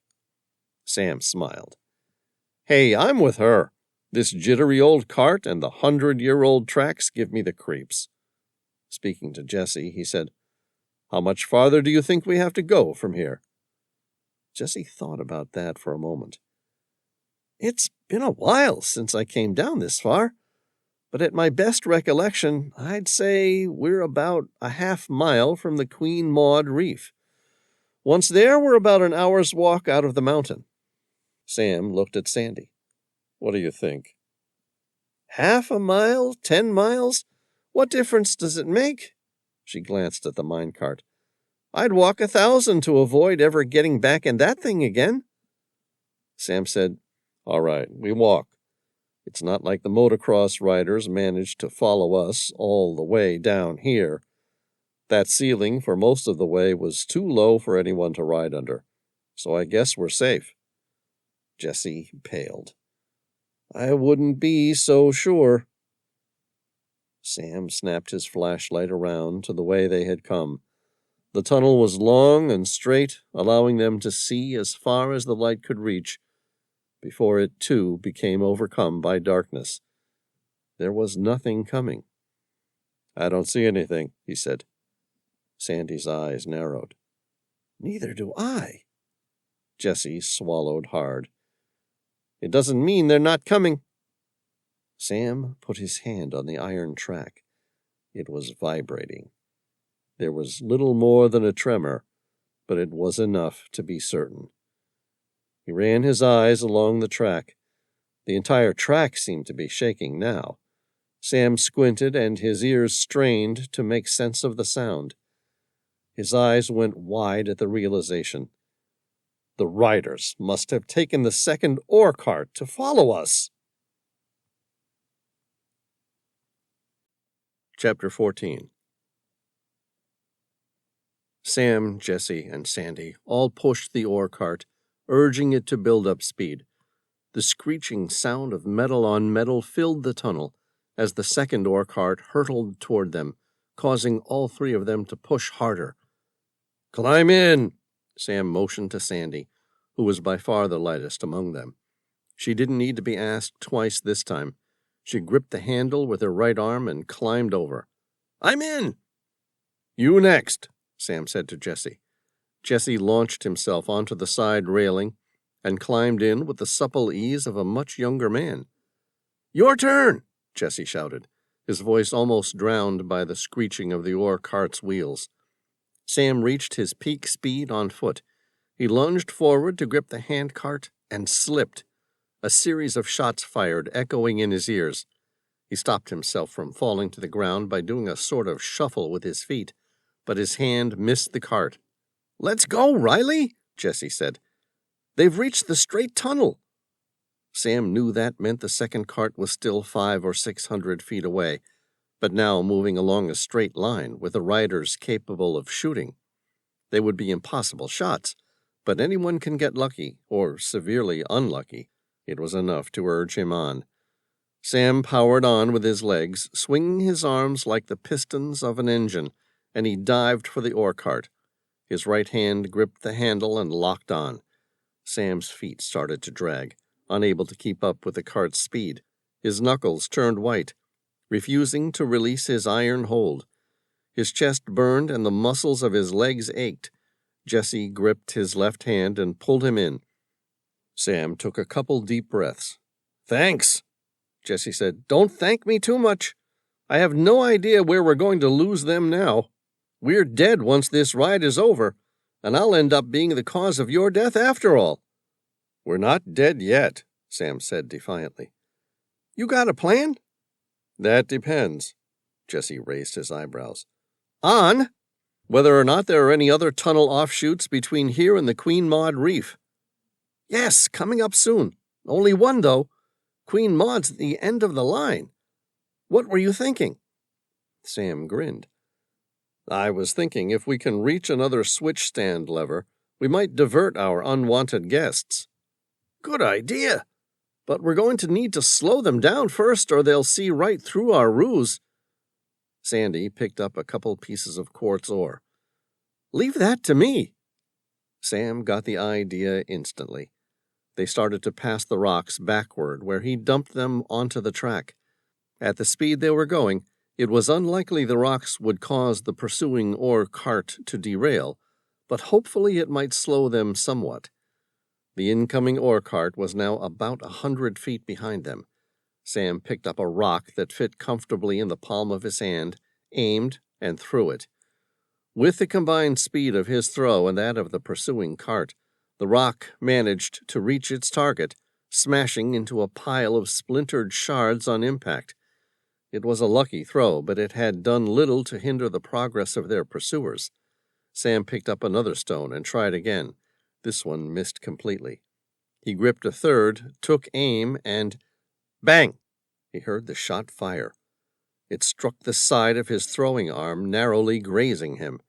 Sam smiled. "Hey, I'm with her. This jittery old cart and the 100-year-old tracks give me the creeps." Speaking to Jessie, he said, "How much farther do you think we have to go from here?" Jessie thought about that for a moment. "It's been a while since I came down this far, but at my best recollection, I'd say we're about a half-mile from the Queen Maud Reef. Once there, we're about an hour's walk out of the mountain. Sam looked at Sandy. What do you think? Half a mile? 10 miles? What difference does it make? She glanced at the minecart. I'd walk 1,000 to avoid ever getting back in that thing again. Sam said, All right, we walk. It's not like the motocross riders managed to follow us all the way down here. That ceiling for most of the way was too low for anyone to ride under, so I guess we're safe. Jessie paled. I wouldn't be so sure. Sam snapped his flashlight around to the way they had come. The tunnel was long and straight, allowing them to see as far as the light could reach, before it too became overcome by darkness. There was nothing coming. I don't see anything, he said. Sandy's eyes narrowed. Neither do I. Jessie swallowed hard. It doesn't mean they're not coming. Sam put his hand on the iron track. It was vibrating. There was little more than a tremor, but it was enough to be certain. He ran his eyes along the track. The entire track seemed to be shaking now. Sam squinted and his ears strained to make sense of the sound. His eyes went wide at the realization. The riders must have taken the second ore cart to follow us. Chapter 14. Sam, Jessie, and Sandy all pushed the ore cart, urging it to build up speed. The screeching sound of metal on metal filled the tunnel as the second ore cart hurtled toward them, causing all three of them to push harder. Climb in! Sam motioned to Sandy, who was by far the lightest among them. She didn't need to be asked twice this time. She gripped the handle with her right arm and climbed over. I'm in! You next, Sam said to Jessie. Jessie launched himself onto the side railing and climbed in with the supple ease of a much younger man. Your turn, Jessie shouted, his voice almost drowned by the screeching of the ore cart's wheels. Sam reached his peak speed on foot. He lunged forward to grip the handcart and slipped, a series of shots fired echoing in his ears. He stopped himself from falling to the ground by doing a sort of shuffle with his feet, but his hand missed the cart. Let's go, Reilly, Jessie said. They've reached the straight tunnel. Sam knew that meant the second cart was still 500 or 600 feet away, but now moving along a straight line with the riders capable of shooting. They would be impossible shots, but anyone can get lucky, or severely unlucky. It was enough to urge him on. Sam powered on with his legs, swinging his arms like the pistons of an engine, and he dived for the ore cart. His right hand gripped the handle and locked on. Sam's feet started to drag, unable to keep up with the cart's speed. His knuckles turned white, refusing to release his iron hold. His chest burned and the muscles of his legs ached. Jessie gripped his left hand and pulled him in. Sam took a couple deep breaths. Thanks, Jessie said. Don't thank me too much. I have no idea where we're going to lose them now. We're dead once this ride is over, and I'll end up being the cause of your death after all. We're not dead yet, Sam said defiantly. You got a plan? That depends. Jessie raised his eyebrows. On whether or not there are any other tunnel offshoots between here and the Queen Maud Reef. Yes, coming up soon. Only one, though. Queen Maud's at the end of the line. What were you thinking? Sam grinned. I was thinking if we can reach another switch stand lever, we might divert our unwanted guests. Good idea. But we're going to need to slow them down first, or they'll see right through our ruse. Sandy picked up a couple pieces of quartz ore. Leave that to me. Sam got the idea instantly. They started to pass the rocks backward, where he dumped them onto the track. At the speed they were going, it was unlikely the rocks would cause the pursuing ore cart to derail, but hopefully it might slow them somewhat. The incoming ore cart was now about 100 feet behind them. Sam picked up a rock that fit comfortably in the palm of his hand, aimed, and threw it. With the combined speed of his throw and that of the pursuing cart, the rock managed to reach its target, smashing into a pile of splintered shards on impact. It was a lucky throw, but it had done little to hinder the progress of their pursuers. Sam picked up another stone and tried again. This one missed completely. He gripped a third, took aim, and bang! He heard the shot fire. It struck the side of his throwing arm, narrowly grazing him.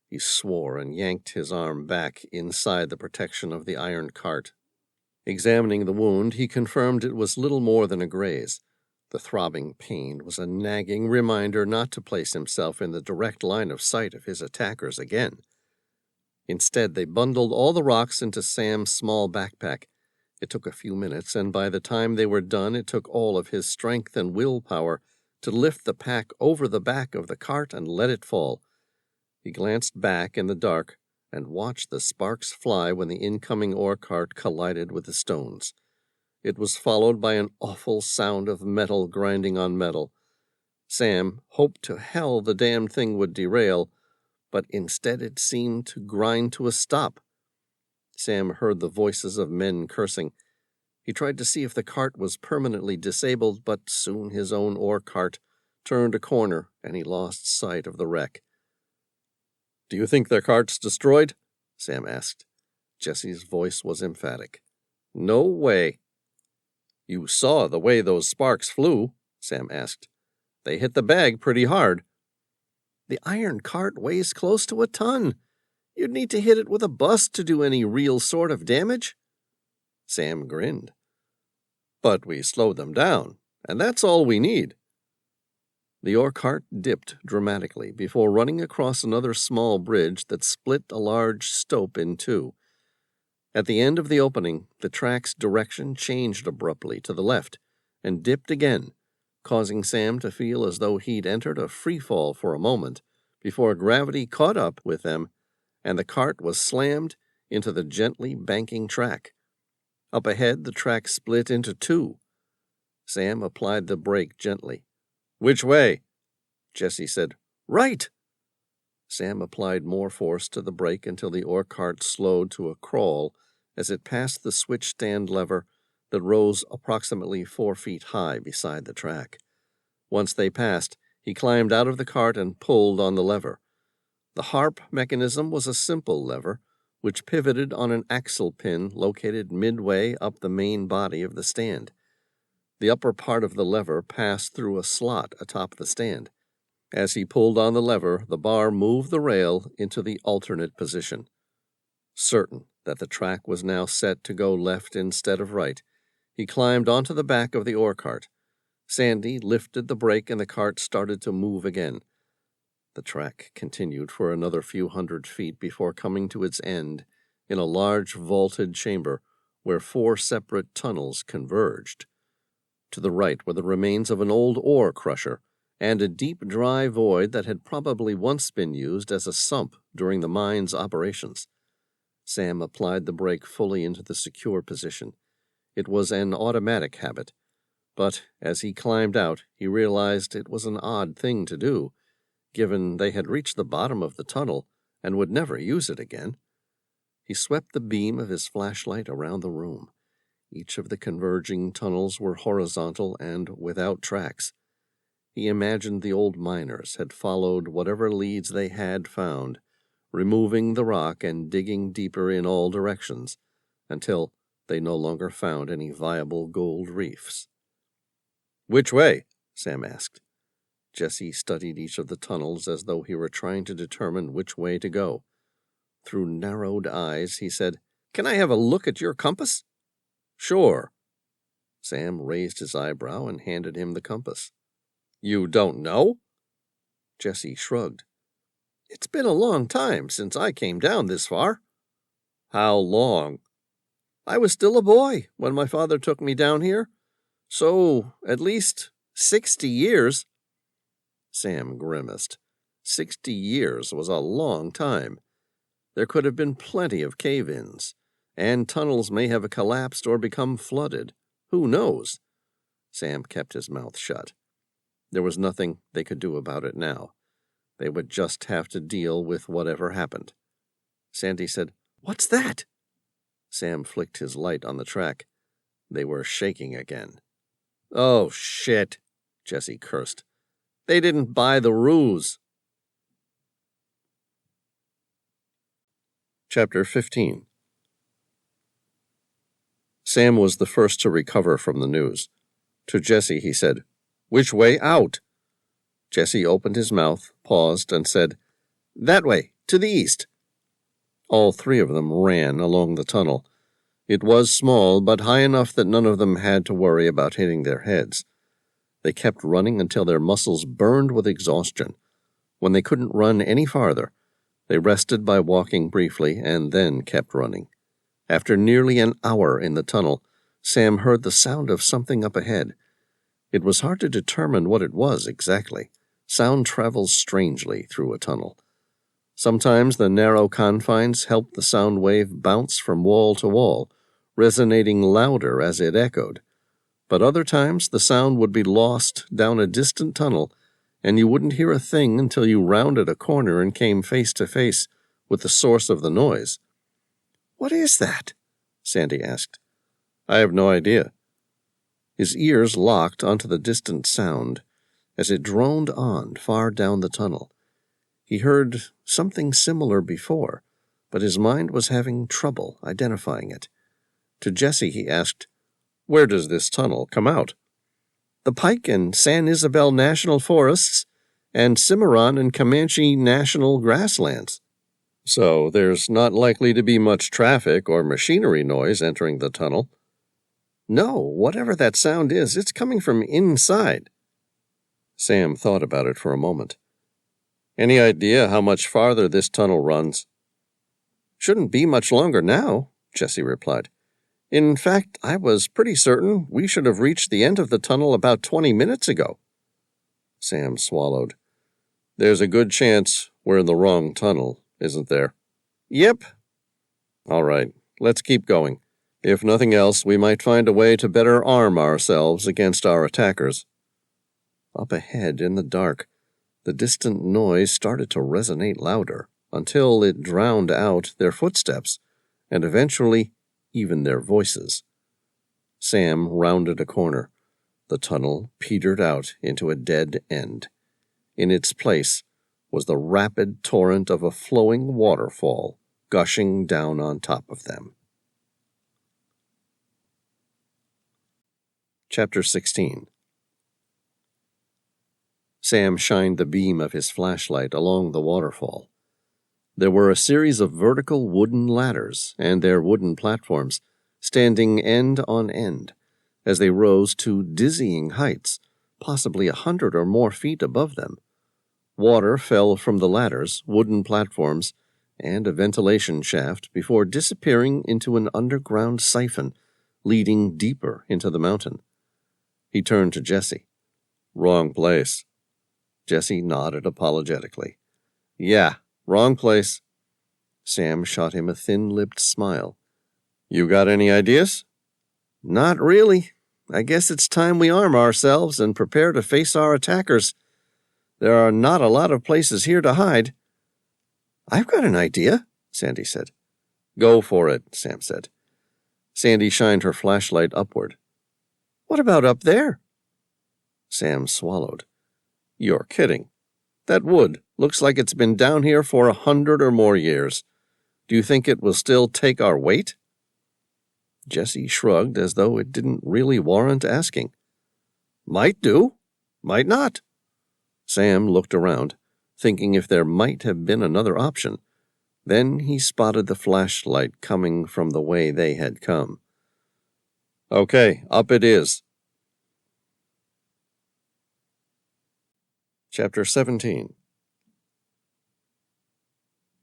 He swore and yanked his arm back inside the protection of the iron cart. Examining the wound, he confirmed it was little more than a graze. The throbbing pain was a nagging reminder not to place himself in the direct line of sight of his attackers again. Instead, they bundled all the rocks into Sam's small backpack. It took a few minutes, and by the time they were done, it took all of his strength and willpower to lift the pack over the back of the cart and let it fall. He glanced back in the dark and watched the sparks fly when the incoming ore cart collided with the stones. It was followed by an awful sound of metal grinding on metal. Sam hoped to hell the damned thing would derail, but instead it seemed to grind to a stop. Sam heard the voices of men cursing. He tried to see if the cart was permanently disabled, but soon his own ore cart turned a corner and he lost sight of the wreck. "Do you think their cart's destroyed?" Sam asked. Jesse's voice was emphatic. "No way." "You saw the way those sparks flew?" Sam asked. "They hit the bag pretty hard." "The iron cart weighs close to a ton. You'd need to hit it with a bus to do any real sort of damage." Sam grinned. "But we slowed them down, and that's all we need." The ore cart dipped dramatically before running across another small bridge that split a large stope in two. At the end of the opening, the track's direction changed abruptly to the left and dipped again, causing Sam to feel as though he'd entered a free fall for a moment before gravity caught up with them and the cart was slammed into the gently banking track. Up ahead, the track split into two. Sam applied the brake gently. "Which way?" Jesse said, "Right." Sam applied more force to the brake until the ore cart slowed to a crawl as it passed the switch stand lever that rose approximately 4 feet high beside the track. Once they passed, he climbed out of the cart and pulled on the lever. The harp mechanism was a simple lever, which pivoted on an axle pin located midway up the main body of the stand. The upper part of the lever passed through a slot atop the stand. As he pulled on the lever, the bar moved the rail into the alternate position. Certain that the track was now set to go left instead of right, he climbed onto the back of the ore cart. Sandy lifted the brake and the cart started to move again. The track continued for another few hundred feet before coming to its end in a large vaulted chamber where 4 separate tunnels converged. To the right were the remains of an old ore crusher and a deep, dry void that had probably once been used as a sump during the mine's operations. Sam applied the brake fully into the secure position. It was an automatic habit, but as he climbed out, he realized it was an odd thing to do, given they had reached the bottom of the tunnel and would never use it again. He swept the beam of his flashlight around the room. Each of the converging tunnels were horizontal and without tracks. He imagined the old miners had followed whatever leads they had found, removing the rock and digging deeper in all directions, until they no longer found any viable gold reefs. "Which way?" Sam asked. Jesse studied each of the tunnels as though he were trying to determine which way to go. Through narrowed eyes, he said, "Can I have a look at your compass?" "Sure." Sam raised his eyebrow and handed him the compass. "You don't know?" Jesse shrugged. "It's been a long time since I came down this far." "How long?" "I was still a boy when my father took me down here. So, at least 60 years. Sam grimaced. 60 years was a long time. There could have been plenty of cave-ins, and tunnels may have collapsed or become flooded. Who knows? Sam kept his mouth shut. There was nothing they could do about it now. They would just have to deal with whatever happened. Sandy said, "What's that?" Sam flicked his light on the track. They were shaking again. "Oh, shit," Jesse cursed. "They didn't buy the ruse." Chapter 15. Sam was the first to recover from the news. To Jesse he said, "Which way out?" Jesse opened his mouth, paused, and said, "That way, to the east." All three of them ran along the tunnel. It was small, but high enough that none of them had to worry about hitting their heads. They kept running until their muscles burned with exhaustion. When they couldn't run any farther, they rested by walking briefly and then kept running. After nearly an hour in the tunnel, Sam heard the sound of something up ahead. It was hard to determine what it was exactly. Sound travels strangely through a tunnel. Sometimes the narrow confines helped the sound wave bounce from wall to wall, resonating louder as it echoed. But other times the sound would be lost down a distant tunnel, and you wouldn't hear a thing until you rounded a corner and came face to face with the source of the noise. "What is that?" Sandy asked. "I have no idea." His ears locked onto the distant sound as it droned on far down the tunnel. He heard something similar before, but his mind was having trouble identifying it. To Jesse he asked, "Where does this tunnel come out?" "The Pike and San Isabel National Forests, and Cimarron and Comanche National Grasslands." "So there's not likely to be much traffic or machinery noise entering the tunnel?" "No, whatever that sound is, it's coming from inside." Sam thought about it for a moment. "Any idea how much farther this tunnel runs?" "Shouldn't be much longer now," Jesse replied. "In fact, I was pretty certain we should have reached the end of the tunnel about 20 minutes ago." Sam swallowed. "There's a good chance we're in the wrong tunnel, isn't there?" "Yep." "All right, let's keep going. If nothing else, we might find a way to better arm ourselves against our attackers." Up ahead in the dark, the distant noise started to resonate louder until it drowned out their footsteps and eventually even their voices. Sam rounded a corner. The tunnel petered out into a dead end. In its place was the rapid torrent of a flowing waterfall gushing down on top of them. Chapter 16. Sam shined the beam of his flashlight along the waterfall. There were a series of vertical wooden ladders and their wooden platforms, standing end on end, as they rose to dizzying heights, possibly 100 or more feet above them. Water fell from the ladders, wooden platforms, and a ventilation shaft before disappearing into an underground siphon leading deeper into the mountain. He turned to Jesse. "Wrong place." Jesse nodded apologetically. "Yeah, wrong place." Sam shot him a thin-lipped smile. "You got any ideas?" "Not really. I guess it's time we arm ourselves and prepare to face our attackers. There are not a lot of places here to hide." "I've got an idea," Sandy said. "Go for it," Sam said. Sandy shined her flashlight upward. "What about up there?" Sam swallowed. "You're kidding. That wood looks like it's been down here for 100 or more years. Do you think it will still take our weight?" Jesse shrugged as though it didn't really warrant asking. "Might do. Might not." Sam looked around, thinking if there might have been another option. Then he spotted the flashlight coming from the way they had come. "Okay, up it is." Chapter 17.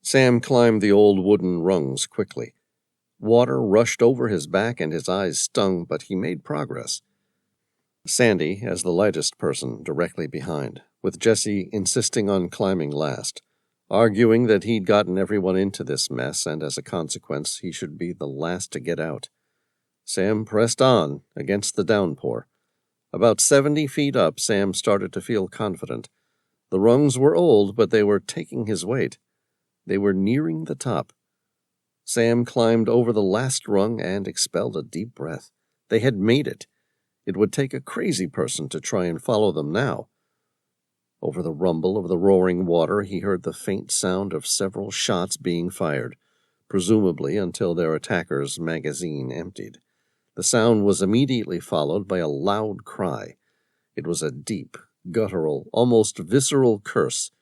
Sam climbed the old wooden rungs quickly. Water rushed over his back and his eyes stung, but he made progress. Sandy, as the lightest person, directly behind, with Jesse insisting on climbing last, arguing that he'd gotten everyone into this mess and as a consequence he should be the last to get out. Sam pressed on against the downpour. About 70 feet up, Sam started to feel confident. The rungs were old, but they were taking his weight. They were nearing the top. Sam climbed over the last rung and expelled a deep breath. They had made it. It would take a crazy person to try and follow them now. Over the rumble of the roaring water, he heard the faint sound of several shots being fired, presumably until their attacker's magazine emptied. The sound was immediately followed by a loud cry. It was a deep, guttural, almost visceral curse.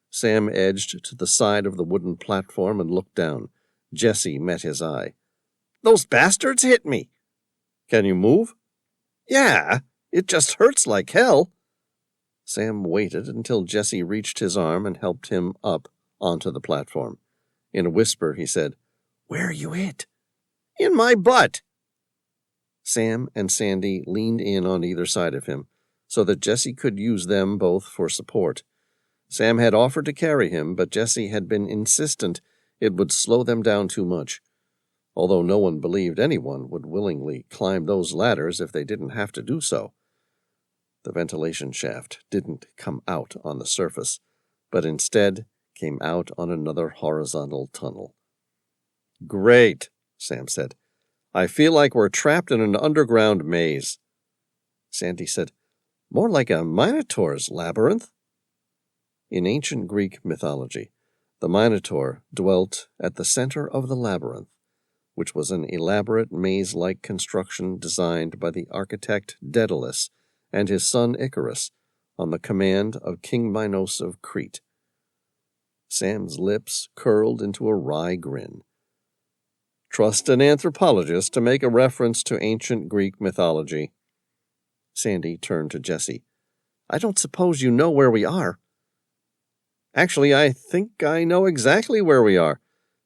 Sam edged to the side of the wooden platform and looked down. Jesse met his eye. "Those bastards hit me!" "Can you move?" "Yeah, it just hurts like hell." Sam waited until Jesse reached his arm and helped him up onto the platform. In a whisper, he said, "Where are you hit?" "In my butt." Sam and Sandy leaned in on either side of him, so that Jesse could use them both for support. Sam had offered to carry him, but Jesse had been insistent it would slow them down too much, although no one believed anyone would willingly climb those ladders if they didn't have to do so. The ventilation shaft didn't come out on the surface, but instead came out on another horizontal tunnel. "Great," Sam said. "I feel like we're trapped in an underground maze." Sandy said, "More like a Minotaur's labyrinth." In ancient Greek mythology, the Minotaur dwelt at the center of the labyrinth, which was an elaborate maze-like construction designed by the architect Daedalus and his son Icarus on the command of King Minos of Crete. Sam's lips curled into a wry grin. "Trust an anthropologist to make a reference to ancient Greek mythology." Sandy turned to Jesse. "I don't suppose you know where we are." "Actually, I think I know exactly where we are.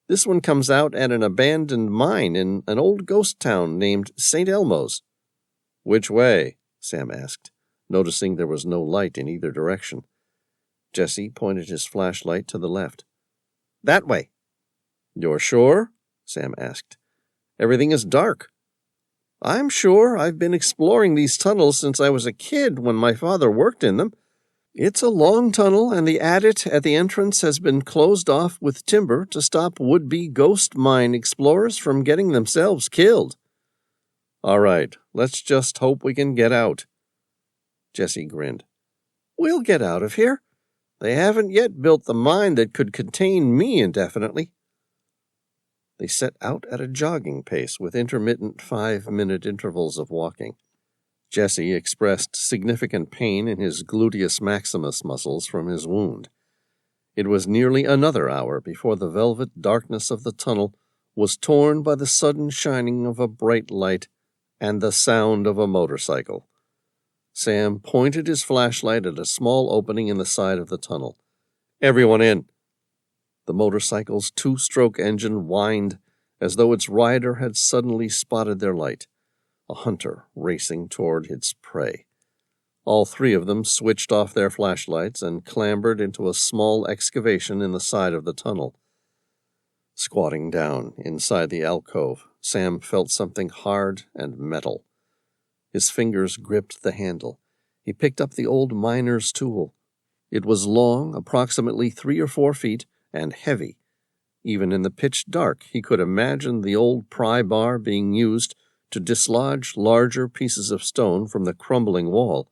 This one comes out at an abandoned mine in an old ghost town named St. Elmo's." "Which way?" Sam asked, noticing there was no light in either direction. Jesse pointed his flashlight to the left. "That way." "You're sure?" Sam asked. "Everything is dark." "I'm sure. I've been exploring these tunnels since I was a kid when my father worked in them. It's a long tunnel, and the adit at the entrance has been closed off with timber to stop would-be ghost mine explorers from getting themselves killed." "All right, let's just hope we can get out." Jesse grinned. "We'll get out of here. They haven't yet built the mine that could contain me indefinitely." They set out at a jogging pace with intermittent 5-minute intervals of walking. Jesse expressed significant pain in his gluteus maximus muscles from his wound. It was nearly another hour before the velvet darkness of the tunnel was torn by the sudden shining of a bright light and the sound of a motorcycle. Sam pointed his flashlight at a small opening in the side of the tunnel. "Everyone in." The motorcycle's 2-stroke engine whined as though its rider had suddenly spotted their light, a hunter racing toward its prey. All 3 of them switched off their flashlights and clambered into a small excavation in the side of the tunnel. Squatting down inside the alcove, Sam felt something hard and metal. His fingers gripped the handle. He picked up the old miner's tool. It was long, approximately 3 or 4 feet, and heavy. Even in the pitch dark, he could imagine the old pry bar being used to dislodge larger pieces of stone from the crumbling wall.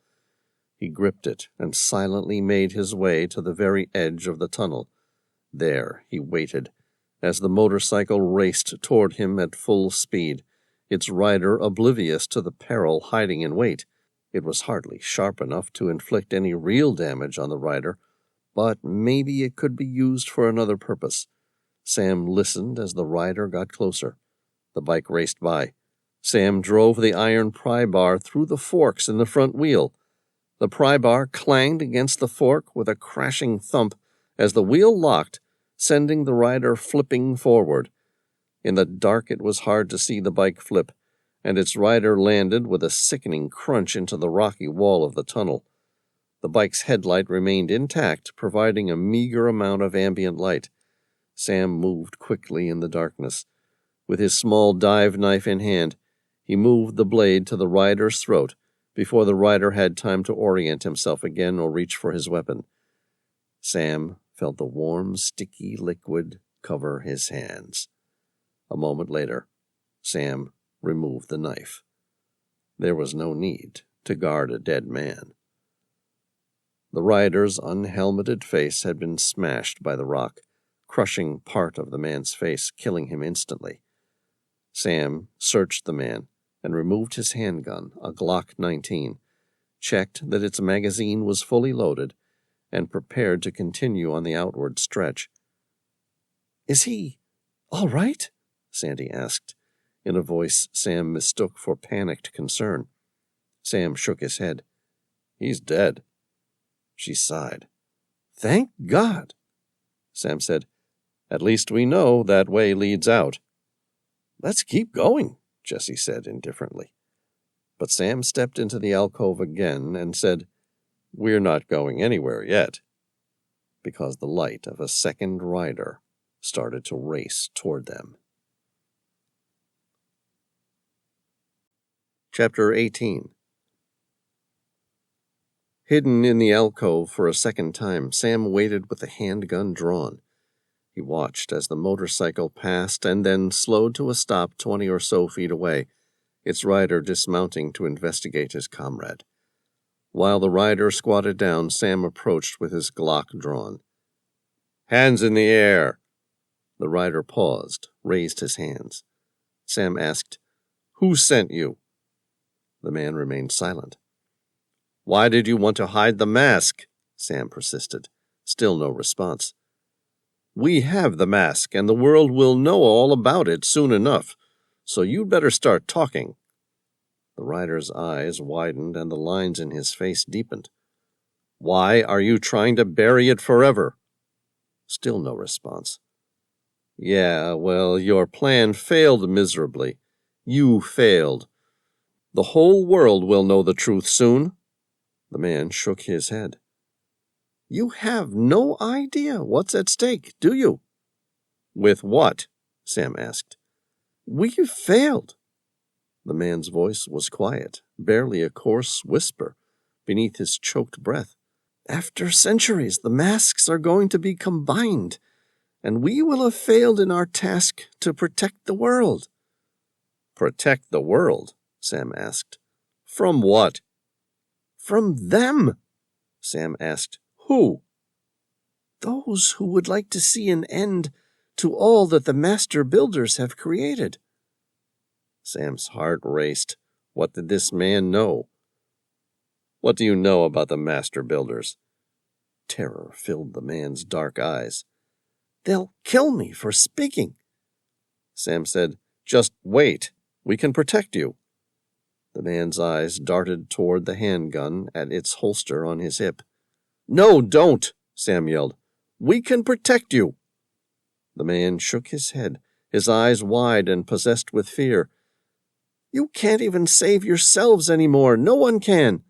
He gripped it and silently made his way to the very edge of the tunnel. There he waited, as the motorcycle raced toward him at full speed, its rider oblivious to the peril hiding in wait. It was hardly sharp enough to inflict any real damage on the rider, but maybe it could be used for another purpose. Sam listened as the rider got closer. The bike raced by. Sam drove the iron pry bar through the forks in the front wheel. The pry bar clanged against the fork with a crashing thump as the wheel locked, sending the rider flipping forward. In the dark it was hard to see the bike flip, and its rider landed with a sickening crunch into the rocky wall of the tunnel. The bike's headlight remained intact, providing a meager amount of ambient light. Sam moved quickly in the darkness. With his small dive knife in hand, he moved the blade to the rider's throat before the rider had time to orient himself again or reach for his weapon. Sam felt the warm, sticky liquid cover his hands. A moment later, Sam removed the knife. There was no need to guard a dead man. The rider's unhelmeted face had been smashed by the rock, crushing part of the man's face, killing him instantly. Sam searched the man and removed his handgun, a Glock 19, checked that its magazine was fully loaded, and prepared to continue on the outward stretch. "Is he all right?" Sandy asked, in a voice Sam mistook for panicked concern. Sam shook his head. "He's dead." She sighed. "Thank God." Sam said, "At least we know that way leads out." "Let's keep going," Jessie said indifferently. But Sam stepped into the alcove again and said, "We're not going anywhere yet," because the light of a second rider started to race toward them. Chapter 18. Hidden in the alcove for a second time, Sam waited with the handgun drawn. He watched as the motorcycle passed and then slowed to a stop 20 or so feet away, its rider dismounting to investigate his comrade. While the rider squatted down, Sam approached with his Glock drawn. "Hands in the air!" The rider paused, raised his hands. Sam asked, "Who sent you?" The man remained silent. "Why did you want to hide the mask?" Sam persisted. Still no response. "We have the mask, and the world will know all about it soon enough, so you'd better start talking." The rider's eyes widened and the lines in his face deepened. "Why are you trying to bury it forever?" Still no response. "Yeah, well, your plan failed miserably. You failed. The whole world will know the truth soon." The man shook his head. "You have no idea what's at stake, do you?" "With what?" Sam asked. "We've failed." The man's voice was quiet, barely a coarse whisper, beneath his choked breath. "After centuries, the masks are going to be combined, and we will have failed in our task to protect the world." "Protect the world?" Sam asked. "From what?" "From them," Sam asked. "Who?" "Those who would like to see an end to all that the master builders have created." Sam's heart raced. What did this man know? "What do you know about the master builders?" Terror filled the man's dark eyes. "They'll kill me for speaking." Sam said, "Just wait. We can protect you." The man's eyes darted toward the handgun at its holster on his hip. "No, don't!" Sam yelled. "We can protect you." The man shook his head, his eyes wide and possessed with fear. "You can't even save yourselves anymore. No one can."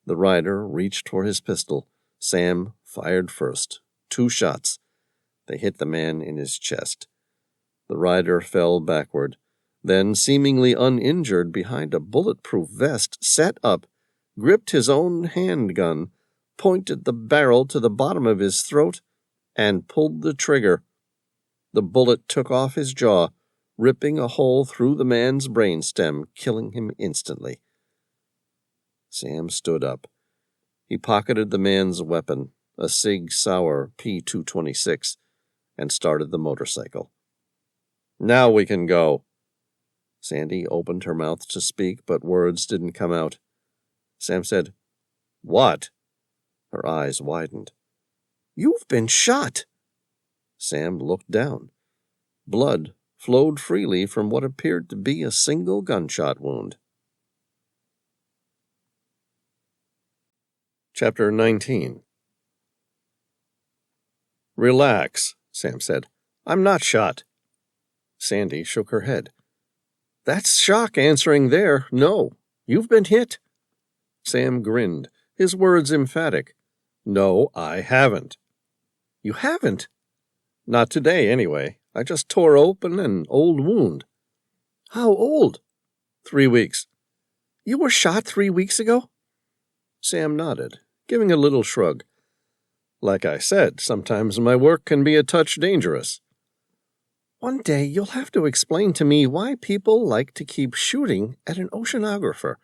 The rider reached for his pistol. Sam fired first. 2 shots. They hit the man in his chest. The rider fell backward, then, seemingly uninjured behind a bulletproof vest, sat up, gripped his own handgun, pointed the barrel to the bottom of his throat, and pulled the trigger. The bullet took off his jaw, ripping a hole through the man's brainstem, killing him instantly. Sam stood up. He pocketed the man's weapon, a Sig Sauer P226, and started the motorcycle. "Now we can go." Sandy opened her mouth to speak, but words didn't come out. Sam said, "What?" Her eyes widened. "You've been shot." Sam looked down. Blood flowed freely from what appeared to be a single gunshot wound. Chapter 19. "Relax," Sam said. "I'm not shot." Sandy shook her head. "That's shock answering there. No, you've been hit." Sam grinned, his words emphatic. "No, I haven't." "You haven't?" "Not today, anyway. I just tore open an old wound." "How old?" 3 weeks. "You were shot 3 weeks ago?" Sam nodded, giving a little shrug. Like I said, sometimes my work can be a touch dangerous. One day you'll have to explain to me why people like to keep shooting at an oceanographer.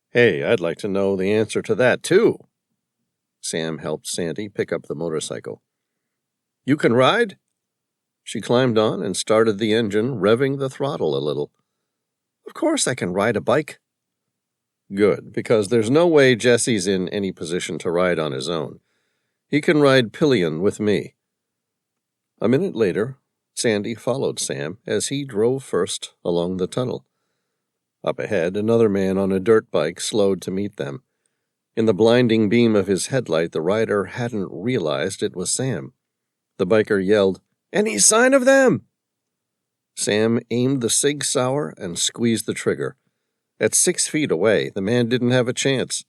Hey, I'd like to know the answer to that, too. Sam helped Sandy pick up the motorcycle. You can ride? She climbed on and started the engine, revving the throttle a little. Of course I can ride a bike. Good, because there's no way Jesse's in any position to ride on his own. He can ride pillion with me. A minute later, Sandy followed Sam as he drove first along the tunnel. Up ahead, another man on a dirt bike slowed to meet them. In the blinding beam of his headlight, the rider hadn't realized it was Sam. The biker yelled, "Any sign of them?" Sam aimed the Sig Sauer and squeezed the trigger. At 6 feet away, the man didn't have a chance.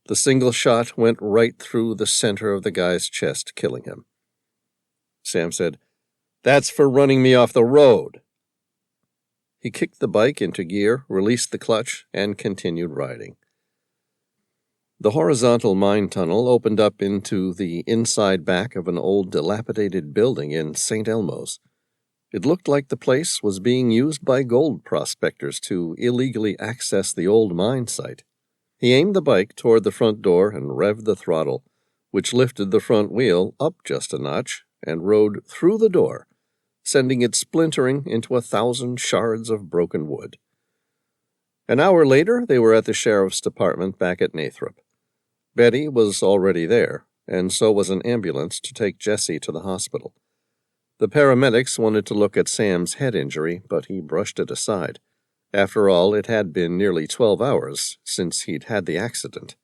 The single shot went right through the center of the guy's chest, killing him. Sam said, "That's for running me off the road." He kicked the bike into gear, released the clutch, and continued riding. The horizontal mine tunnel opened up into the inside back of an old dilapidated building in St. Elmo's. It looked like the place was being used by gold prospectors to illegally access the old mine site. He aimed the bike toward the front door and revved the throttle, which lifted the front wheel up just a notch and rode through the door, sending it splintering into 1,000 shards of broken wood. An hour later, they were at the sheriff's department back at Nathrop. Betty was already there, and so was an ambulance to take Jesse to the hospital. The paramedics wanted to look at Sam's head injury, but he brushed it aside. After all, it had been nearly 12 hours since he'd had the accident.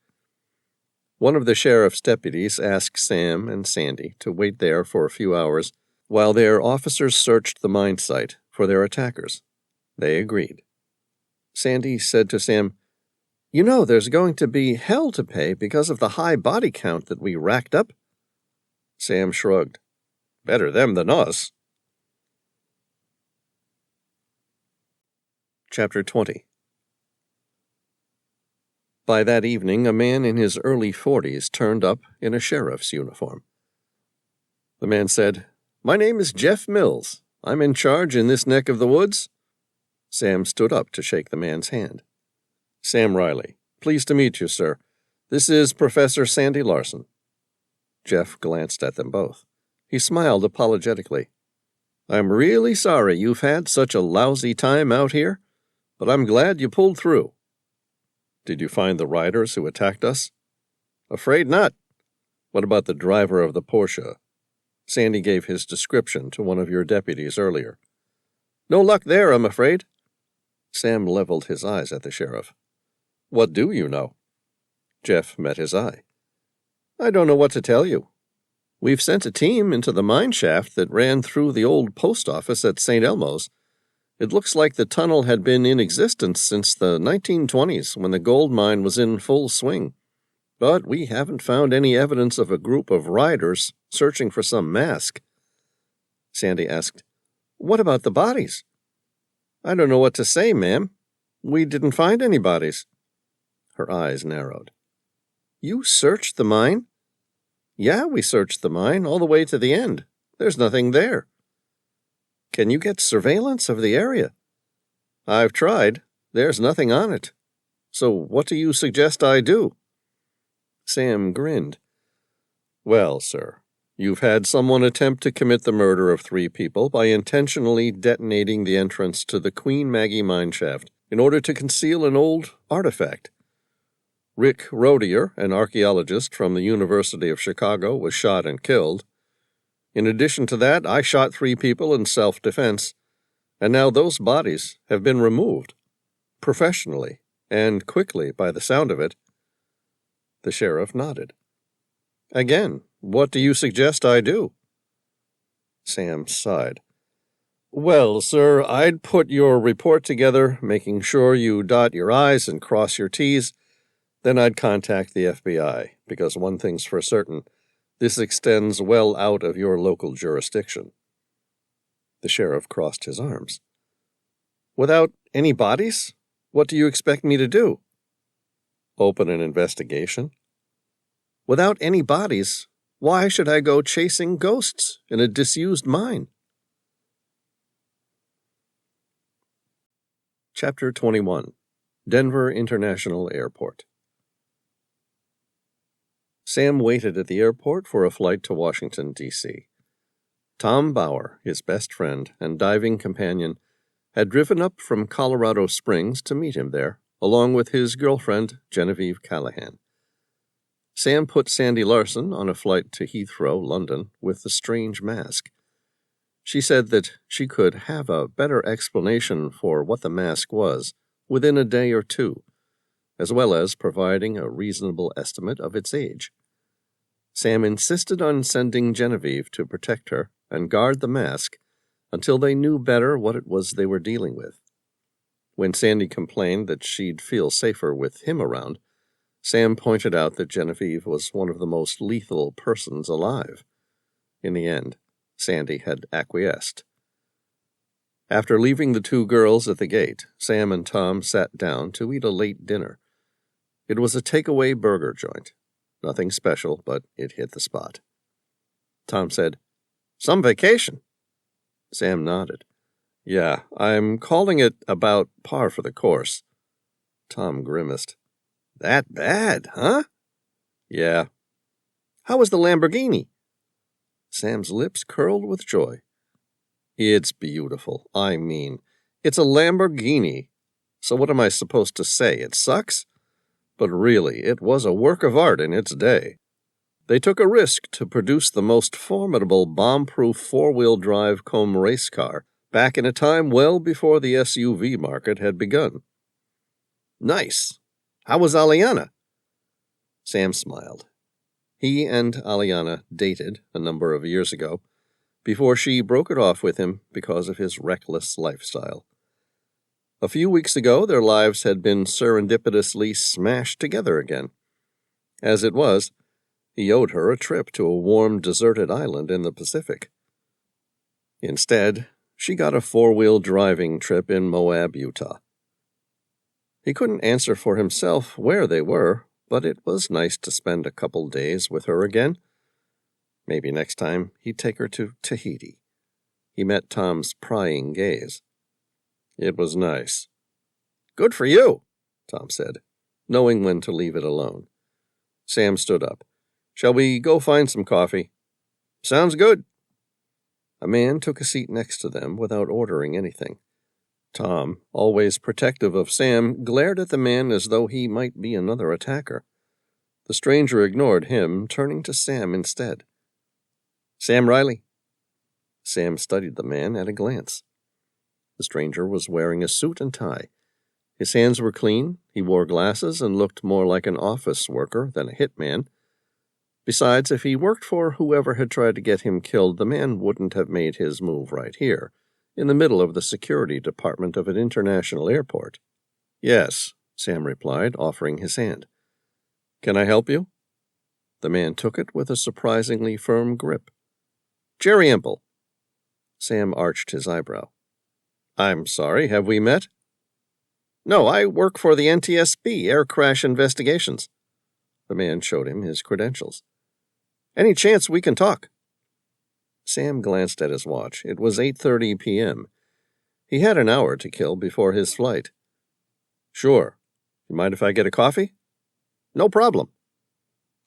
One of the sheriff's deputies asked Sam and Sandy to wait there for a few hours while their officers searched the mine site for their attackers. They agreed. Sandy said to Sam, "You know there's going to be hell to pay because of the high body count that we racked up." Sam shrugged. "Better them than us." Chapter 20. By that evening, a man in his early 40s turned up in a sheriff's uniform. The man said, "My name is Jeff Mills. I'm in charge in this neck of the woods." Sam stood up to shake the man's hand. "Sam Reilly. Pleased to meet you, sir. This is Professor Sandy Larson." Jeff glanced at them both. He smiled apologetically. "I'm really sorry you've had such a lousy time out here, but I'm glad you pulled through." "Did you find the riders who attacked us?" "Afraid not." "What about the driver of the Porsche?" Sandy gave his description to one of your deputies earlier. "No luck there, I'm afraid." Sam leveled his eyes at the sheriff. "What do you know?" Jeff met his eye. "I don't know what to tell you. We've sent a team into the mine shaft that ran through the old post office at St. Elmo's. It looks like the tunnel had been in existence since the 1920s when the gold mine was in full swing. But we haven't found any evidence of a group of riders searching for some mask." Sandy asked, "What about the bodies?" "I don't know what to say, ma'am. We didn't find any bodies." Her eyes narrowed. "You searched the mine?" "Yeah, we searched the mine all the way to the end. There's nothing there." "Can you get surveillance of the area?" "I've tried. There's nothing on it. So what do you suggest I do?" Sam grinned. "Well, sir, you've had someone attempt to commit the murder of 3 people by intentionally detonating the entrance to the Queen Maggie mine shaft in order to conceal an old artifact. Rick Rodier, an archaeologist from the University of Chicago, was shot and killed. In addition to that, I shot 3 people in self-defense, and now those bodies have been removed, professionally and quickly by the sound of it." The sheriff nodded. "Again, what do you suggest I do?" Sam sighed. "Well, sir, I'd put your report together, making sure you dot your I's and cross your T's. Then I'd contact the FBI, because one thing's for certain, this extends well out of your local jurisdiction." The sheriff crossed his arms. "Without any bodies? What do you expect me to do?" "Open an investigation." "Without any bodies, Why should I go chasing ghosts in a disused mine? Chapter 21. Denver International Airport. Sam waited at the airport for a flight to Washington, D.C. Tom Bauer, his best friend and diving companion, had driven up from Colorado Springs to meet him there, along with his girlfriend, Genevieve Callahan. Sam put Sandy Larson on a flight to Heathrow, London, with the strange mask. She said that she could have a better explanation for what the mask was within a day or two, as well as providing a reasonable estimate of its age. Sam insisted on sending Genevieve to protect her and guard the mask until they knew better what it was they were dealing with. When Sandy complained that she'd feel safer with him around, Sam pointed out that Genevieve was one of the most lethal persons alive. In the end, Sandy had acquiesced. After leaving the two girls at the gate, Sam and Tom sat down to eat a late dinner. It was a takeaway burger joint. Nothing special, but it hit the spot. Tom said, "Some vacation." Sam nodded. "Yeah, I'm calling it about par for the course." Tom grimaced. "That bad, huh?" "Yeah." "How was the Lamborghini?" Sam's lips curled with joy. "It's beautiful. I mean, it's a Lamborghini. So what am I supposed to say? It sucks? But really, it was a work of art in its day. They took a risk to produce the most formidable bomb-proof four-wheel drive comb race car back in a time well before the SUV market had begun." "Nice. How was Aliana?" Sam smiled. He and Aliana dated a number of years ago, before she broke it off with him because of his reckless lifestyle. A few weeks ago, their lives had been serendipitously smashed together again. As it was, he owed her a trip to a warm, deserted island in the Pacific. Instead, she got a four-wheel driving trip in Moab, Utah. He couldn't answer for himself where they were, but it was nice to spend a couple days with her again. Maybe next time he'd take her to Tahiti. He met Tom's prying gaze. "It was nice." "Good for you," Tom said, knowing when to leave it alone. Sam stood up. "Shall we go find some coffee?" "Sounds good." A man took a seat next to them without ordering anything. Tom, always protective of Sam, glared at the man as though he might be another attacker. The stranger ignored him, turning to Sam instead. "Sam Reilly." Sam studied the man at a glance. The stranger was wearing a suit and tie. His hands were clean, he wore glasses, and looked more like an office worker than a hitman. Besides, if he worked for whoever had tried to get him killed, the man wouldn't have made his move right here, in the middle of the security department of an international airport. "Yes," Sam replied, offering his hand. "Can I help you?" The man took it with a surprisingly firm grip. "Jerry Impel." Sam arched his eyebrow. "I'm sorry, have we met?" "No, I work for the NTSB, Air Crash Investigations." The man showed him his credentials. "Any chance we can talk?" Sam glanced at his watch. It was 8:30 p.m. He had an hour to kill before his flight. "Sure. You mind if I get a coffee?" "No problem."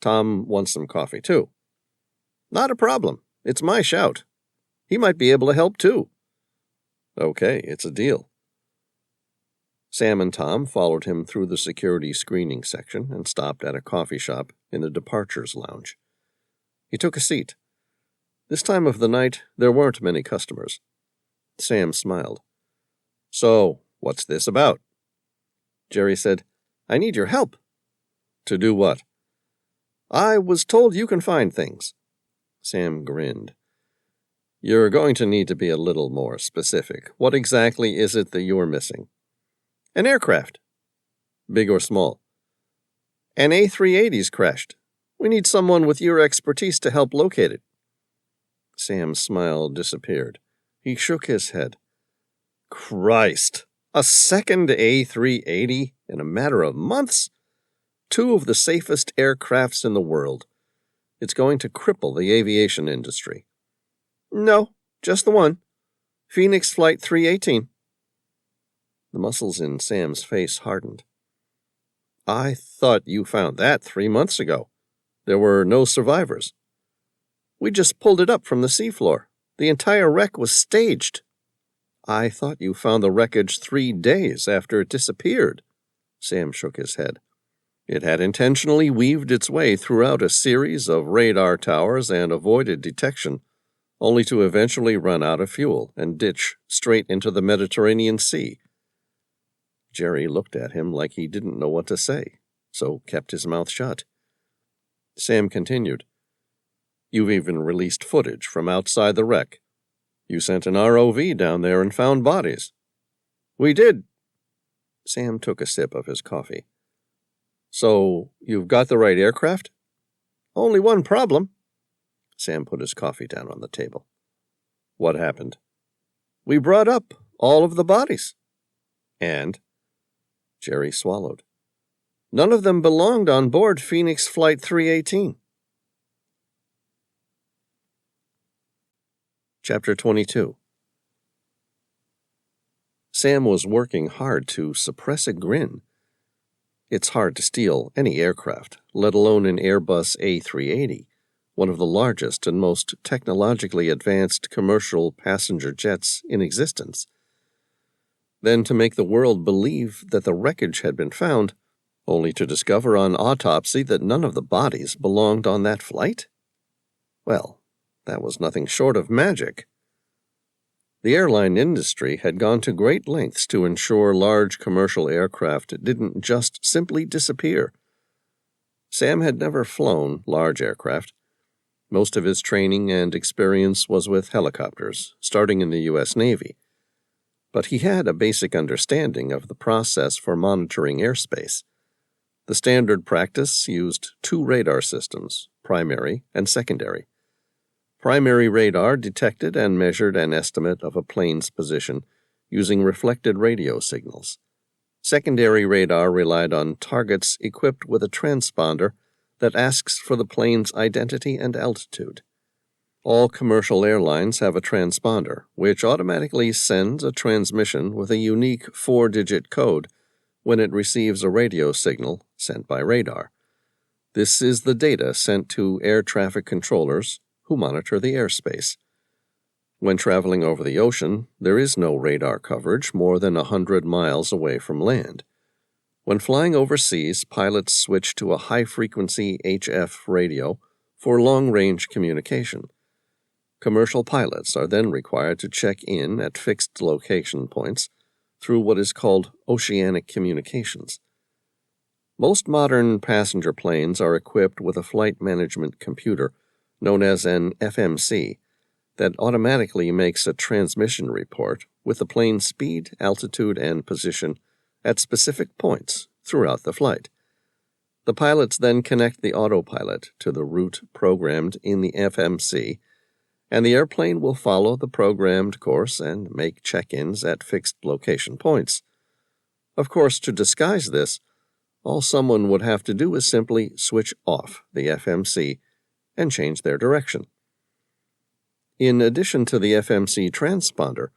"Tom wants some coffee, too." "Not a problem. It's my shout. He might be able to help, too." "Okay, it's a deal." Sam and Tom followed him through the security screening section and stopped at a coffee shop in the departures lounge. He took a seat. This time of the night, there weren't many customers. Sam smiled. "So, what's this about?" Jerry said, "I need your help." "To do what?" "I was told you can find things." Sam grinned. "You're going to need to be a little more specific. What exactly is it that you're missing?" "An aircraft." "Big or small?" "An A380's crashed. We need someone with your expertise to help locate it." Sam's smile disappeared. He shook his head. "Christ! A second A380 in a matter of months? Two of the safest aircrafts in the world. It's going to cripple the aviation industry." "No, just the one. Phoenix Flight 318. The muscles in Sam's face hardened. "I thought you found that 3 months ago. There were no survivors." "We just pulled it up from the seafloor. The entire wreck was staged." "I thought you found the wreckage 3 days after it disappeared." Sam shook his head. "It had intentionally weaved its way throughout a series of radar towers and avoided detection, only to eventually run out of fuel and ditch straight into the Mediterranean Sea." Jerry looked at him like he didn't know what to say, so kept his mouth shut. Sam continued, "You've even released footage from outside the wreck. You sent an ROV down there and found bodies." "We did." Sam took a sip of his coffee. "So, you've got the right aircraft?" "Only one problem." Sam put his coffee down on the table. "What happened?" "We brought up all of the bodies." "And?" Jerry swallowed. "None of them belonged on board Phoenix Flight 318. Chapter 22. Sam was working hard to suppress a grin. It's hard to steal any aircraft, let alone an Airbus A380, one of the largest and most technologically advanced commercial passenger jets in existence. Then to make the world believe that the wreckage had been found, only to discover on autopsy that none of the bodies belonged on that flight? Well, that was nothing short of magic. The airline industry had gone to great lengths to ensure large commercial aircraft didn't just simply disappear. Sam had never flown large aircraft. Most of his training and experience was with helicopters, starting in the U.S. Navy. But he had a basic understanding of the process for monitoring airspace. The standard practice used 2 radar systems, primary and secondary. Primary radar detected and measured an estimate of a plane's position using reflected radio signals. Secondary radar relied on targets equipped with a transponder that asks for the plane's identity and altitude. All commercial airlines have a transponder, which automatically sends a transmission with a unique 4-digit code when it receives a radio signal sent by radar. This is the data sent to air traffic controllers, who monitor the airspace. When traveling over the ocean, there is no radar coverage more than 100 miles away from land. When flying overseas, pilots switch to a high-frequency HF radio for long-range communication. Commercial pilots are then required to check in at fixed location points through what is called oceanic communications. Most modern passenger planes are equipped with a flight management computer known as an FMC that automatically makes a transmission report with the plane's speed, altitude, and position at specific points throughout the flight. The pilots then connect the autopilot to the route programmed in the FMC, and the airplane will follow the programmed course and make check-ins at fixed location points. Of course, to disguise this, all someone would have to do is simply switch off the FMC and change their direction. In addition to the FMC transponder,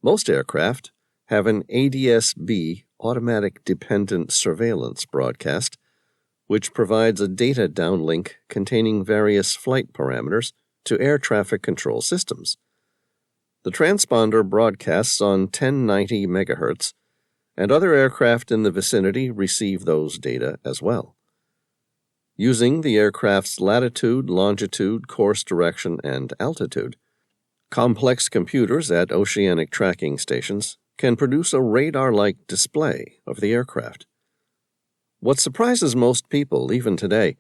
most aircraft have an ADS-B automatic dependent surveillance broadcast, which provides a data downlink containing various flight parameters to air traffic control systems. The transponder broadcasts on 1090 MHz, and other aircraft in the vicinity receive those data as well. Using the aircraft's latitude, longitude, course direction, and altitude, complex computers at oceanic tracking stations can produce a radar-like display of the aircraft. What surprises most people, even today,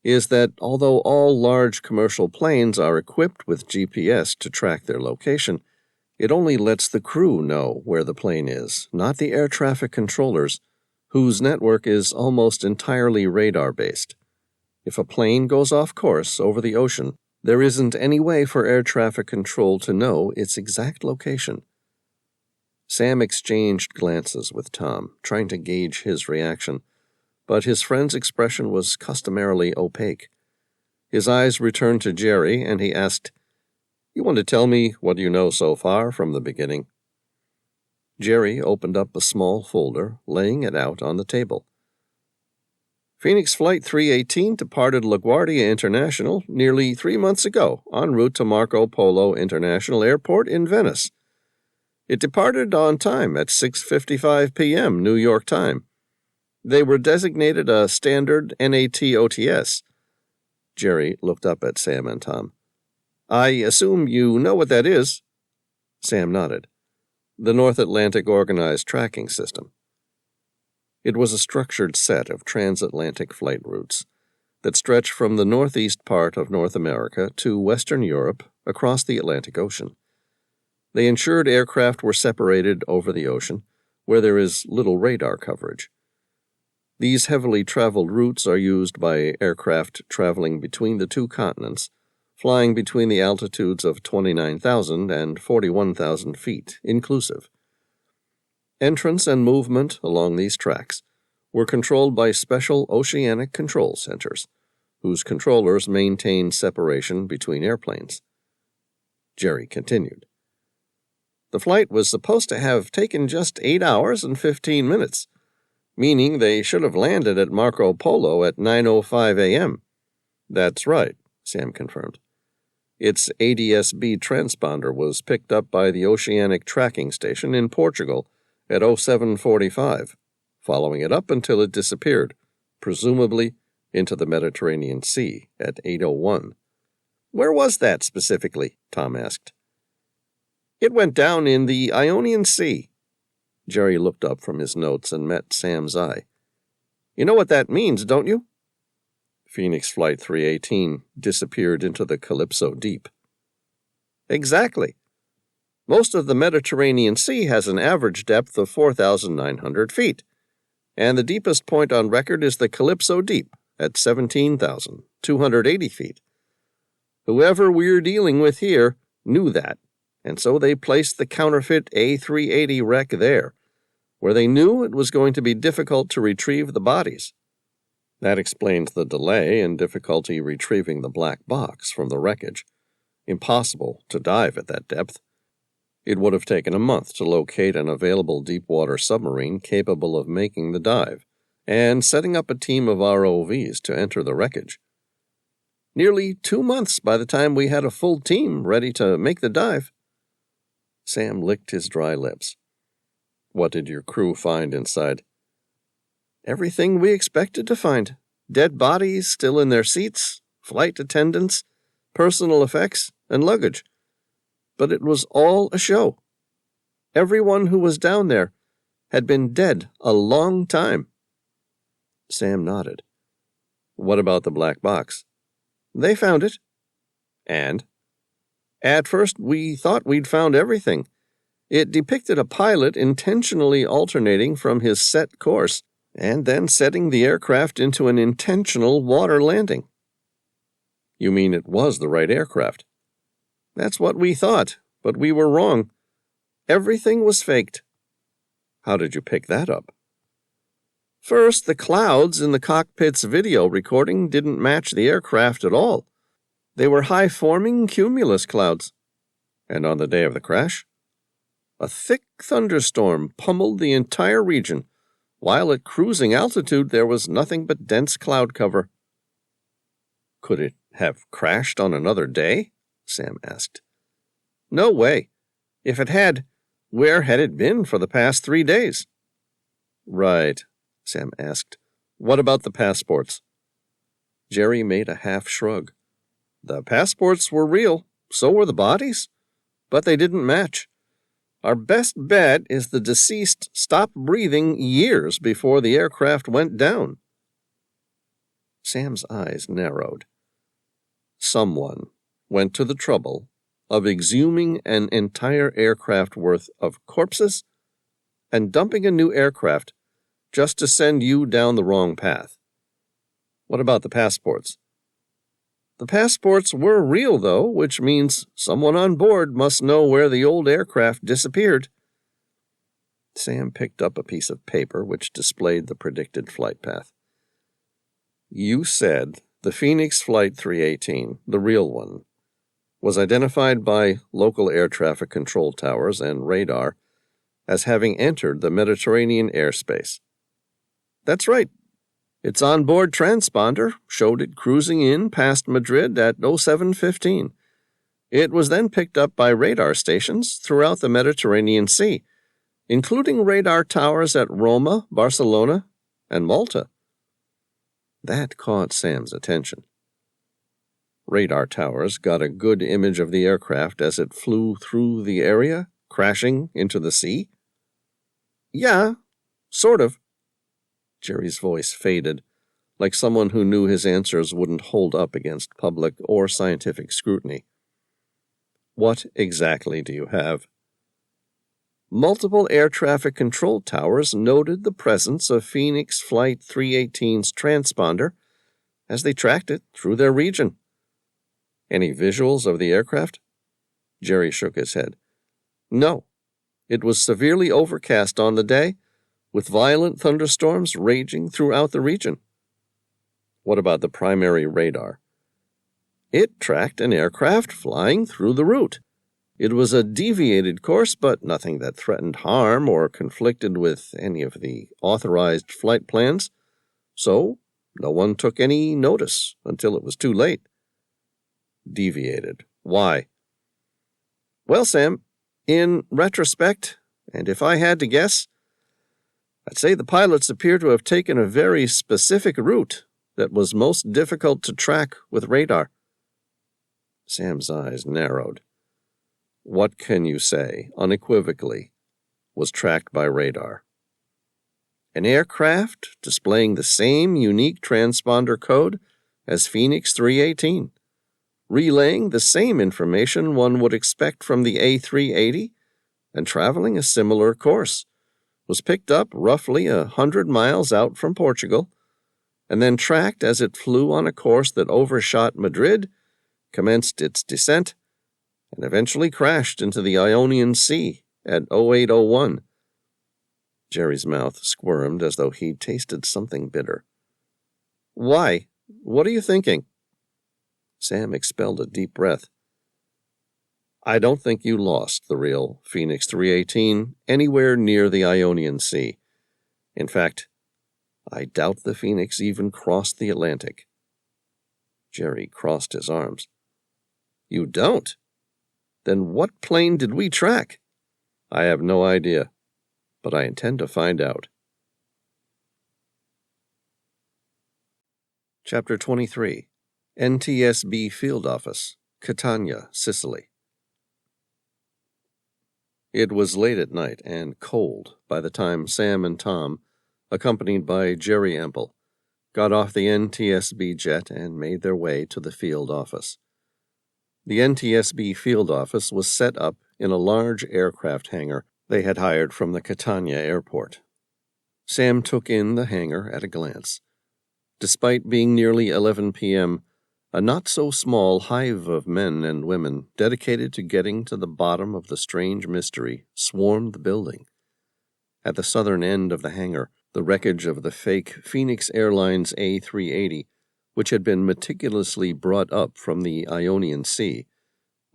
is that although all large commercial planes are equipped with GPS to track their location, it only lets the crew know where the plane is, not the air traffic controllers, whose network is almost entirely radar-based. If a plane goes off course over the ocean, there isn't any way for air traffic control to know its exact location. Sam exchanged glances with Tom, trying to gauge his reaction, but his friend's expression was customarily opaque. His eyes returned to Jerry, and he asked, "You want to tell me what you know so far from the beginning?" Jerry opened up a small folder, laying it out on the table. Phoenix Flight 318 departed LaGuardia International nearly 3 months ago, en route to Marco Polo International Airport in Venice. It departed on time at 6:55 p.m. New York time. They were designated a standard NATOTS. Jerry looked up at Sam and Tom. "I assume you know what that is?" Sam nodded. "The North Atlantic Organized Tracking System." It was a structured set of transatlantic flight routes that stretched from the northeast part of North America to Western Europe across the Atlantic Ocean. They ensured aircraft were separated over the ocean, where there is little radar coverage. These heavily traveled routes are used by aircraft traveling between the two continents, flying between the altitudes of 29,000 and 41,000 feet inclusive. Entrance and movement along these tracks were controlled by special oceanic control centers, whose controllers maintained separation between airplanes. Jerry continued. The flight was supposed to have taken just 8 hours and 15 minutes, meaning they should have landed at Marco Polo at 9:05 a.m. "That's right," Sam confirmed. Its ADS-B transponder was picked up by the Oceanic Tracking Station in Portugal at 07:45, following it up until it disappeared, presumably into the Mediterranean Sea at 8:01. "Where was that specifically?" Tom asked. "It went down in the Ionian Sea." Jerry looked up from his notes and met Sam's eye. "You know what that means, don't you?" Phoenix Flight 318 disappeared into the Calypso Deep. "Exactly. Most of the Mediterranean Sea has an average depth of 4,900 feet, and the deepest point on record is the Calypso Deep at 17,280 feet. Whoever we're dealing with here knew that, and so they placed the counterfeit A380 wreck there, where they knew it was going to be difficult to retrieve the bodies. That explains the delay and difficulty retrieving the black box from the wreckage. Impossible to dive at that depth. It would have taken a month to locate an available deep-water submarine capable of making the dive, and setting up a team of ROVs to enter the wreckage. Nearly 2 months by the time we had a full team ready to make the dive." Sam licked his dry lips. "What did your crew find inside?" "Everything we expected to find. Dead bodies still in their seats, flight attendants, personal effects, and luggage. But it was all a show. Everyone who was down there had been dead a long time." Sam nodded. "What about the black box?" "They found it." "And?" "At first we thought we'd found everything. It depicted a pilot intentionally alternating from his set course, and then setting the aircraft into an intentional water landing." "You mean it was the right aircraft?" "That's what we thought, but we were wrong. Everything was faked." "How did you pick that up?" "First, the clouds in the cockpit's video recording didn't match the aircraft at all. They were high-forming cumulus clouds." "And on the day of the crash?" "A thick thunderstorm pummeled the entire region. While at cruising altitude, there was nothing but dense cloud cover." "Could it have crashed on another day?" Sam asked. "No way. If it had, where had it been for the past 3 days?" "Right," Sam asked. "What about the passports?" Jerry made a half shrug. "The passports were real, so were the bodies, but they didn't match. Our best bet is the deceased stopped breathing years before the aircraft went down." Sam's eyes narrowed. Someone went to the trouble of exhuming an entire aircraft worth of corpses and dumping a new aircraft just to send you down the wrong path. What about the passports? The passports were real, though, which means someone on board must know where the old aircraft disappeared. Sam picked up a piece of paper which displayed the predicted flight path. You said The Phoenix Flight 318, the real one, was identified by local air traffic control towers and radar as having entered the Mediterranean airspace. That's right. Its onboard transponder showed it cruising in past Madrid at 07:15. It was then picked up by radar stations throughout the Mediterranean Sea, including radar towers at Roma, Barcelona, and Malta. That caught Sam's attention. Radar towers got a good image of the aircraft as it flew through the area, crashing into the sea? Yeah, sort of. Jerry's voice faded, like someone who knew his answers wouldn't hold up against public or scientific scrutiny. What exactly do you have? Multiple air traffic control towers noted the presence of Phoenix Flight 318's transponder as they tracked it through their region. Any visuals of the aircraft? Jerry shook his head. No. It was severely overcast on the day, with violent thunderstorms raging throughout the region. What about the primary radar? It tracked an aircraft flying through the route. It was a deviated course, but nothing that threatened harm or conflicted with any of the authorized flight plans, so no one took any notice until it was too late. Deviated. Why? Well, Sam, in retrospect, and if I had to guess, I'd say the pilots appear to have taken a very specific route that was most difficult to track with radar. Sam's eyes narrowed. What can you say, unequivocally, was tracked by radar? An aircraft displaying the same unique transponder code as Phoenix 318, relaying the same information one would expect from the A380 and traveling a similar course, was picked up roughly 100 miles out from Portugal, and then tracked as it flew on a course that overshot Madrid, commenced its descent, and eventually crashed into the Ionian Sea at 0801. Jerry's mouth squirmed as though he'd tasted something bitter. Why? What are you thinking? Sam expelled a deep breath. I don't think you lost the real Phoenix 318 anywhere near the Ionian Sea. In fact, I doubt the Phoenix even crossed the Atlantic. Jerry crossed his arms. You don't? Then what plane did we track? I have no idea, but I intend to find out. Chapter 23. NTSB Field Office, Catania, Sicily. It was late at night and cold by the time Sam and Tom, accompanied by Jerry Emple, got off the NTSB jet and made their way to the field office. The NTSB field office was set up in a large aircraft hangar they had hired from the Catania airport. Sam took in the hangar at a glance. Despite being nearly 11 p.m., a not-so-small hive of men and women dedicated to getting to the bottom of the strange mystery swarmed the building. At the southern end of the hangar, the wreckage of the fake Phoenix Airlines A380, which had been meticulously brought up from the Ionian Sea,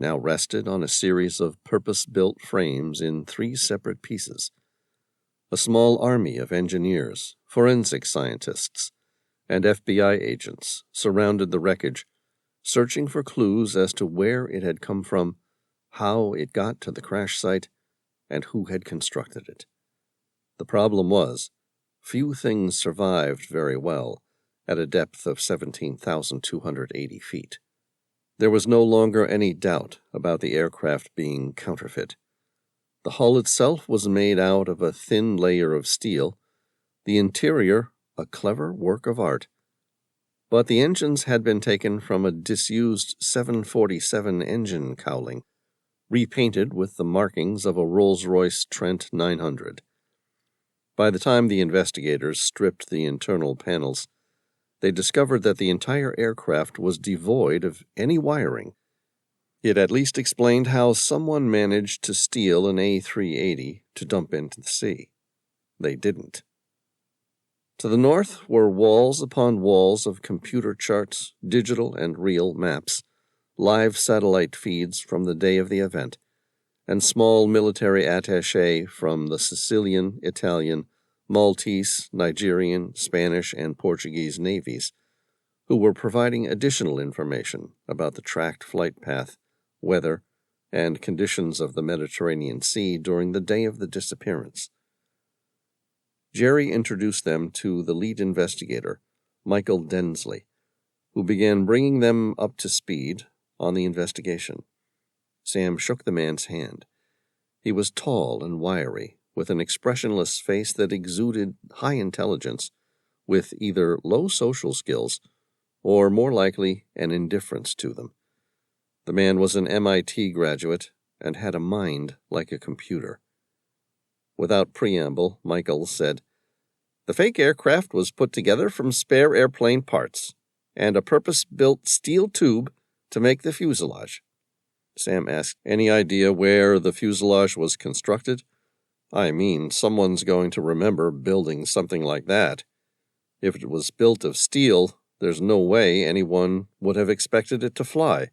now rested on a series of purpose-built frames in 3 separate pieces. A small army of engineers, forensic scientists, and FBI agents surrounded the wreckage, searching for clues as to where it had come from, how it got to the crash site, and who had constructed it. The problem was, few things survived very well at a depth of 17,280 feet. There was no longer any doubt about the aircraft being counterfeit. The hull itself was made out of a thin layer of steel, the interior a clever work of art. But the engines had been taken from a disused 747 engine cowling, repainted with the markings of a Rolls-Royce Trent 900. By the time the investigators stripped the internal panels, they discovered that the entire aircraft was devoid of any wiring. It at least explained how someone managed to steal an A380 to dump into the sea. They didn't. To the north were walls upon walls of computer charts, digital and real maps, live satellite feeds from the day of the event, and small military attaché from the Sicilian, Italian, Maltese, Nigerian, Spanish, and Portuguese navies, who were providing additional information about the tracked flight path, weather, and conditions of the Mediterranean Sea during the day of the disappearance. Jerry introduced them to the lead investigator, Michael Densley, who began bringing them up to speed on the investigation. Sam shook the man's hand. He was tall and wiry, with an expressionless face that exuded high intelligence, with either low social skills or, more likely, an indifference to them. The man was an MIT graduate and had a mind like a computer. Without preamble, Michael said, "The fake aircraft was put together from spare airplane parts and a purpose-built steel tube to make the fuselage." Sam asked, "Any idea where the fuselage was constructed? I mean, someone's going to remember building something like that. If it was built of steel, there's no way anyone would have expected it to fly."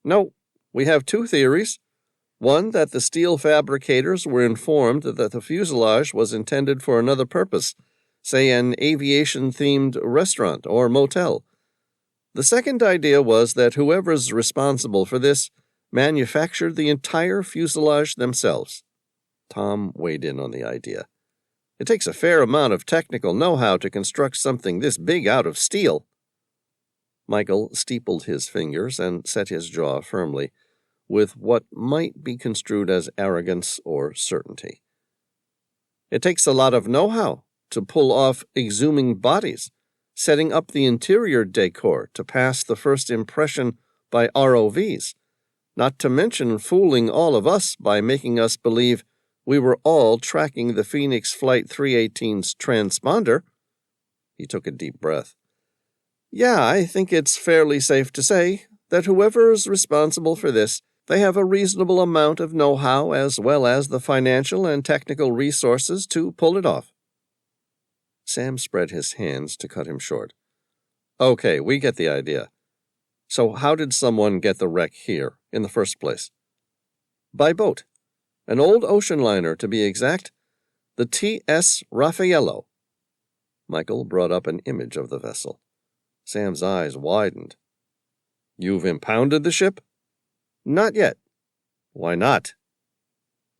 "No, we have two theories. One, that the steel fabricators were informed that the fuselage was intended for another purpose, say an aviation-themed restaurant or motel. The second idea was that whoever's responsible for this manufactured the entire fuselage themselves." Tom weighed in on the idea. "It takes a fair amount of technical know-how to construct something this big out of steel." Michael steepled his fingers and set his jaw firmly, with what might be construed as arrogance or certainty. "It takes a lot of know-how to pull off exhuming bodies, setting up the interior decor to pass the first impression by ROVs, not to mention fooling all of us by making us believe we were all tracking the Phoenix Flight 318's transponder." He took a deep breath. "Yeah, I think it's fairly safe to say that whoever's responsible for this, they have a reasonable amount of know-how as well as the financial and technical resources to pull it off." Sam spread his hands to cut him short. "Okay, we get the idea. So how did someone get the wreck here in the first place?" "By boat. An old ocean liner, to be exact. The T.S. Raffaello." Michael brought up an image of the vessel. Sam's eyes widened. "You've impounded the ship?" "Not yet." "Why not?"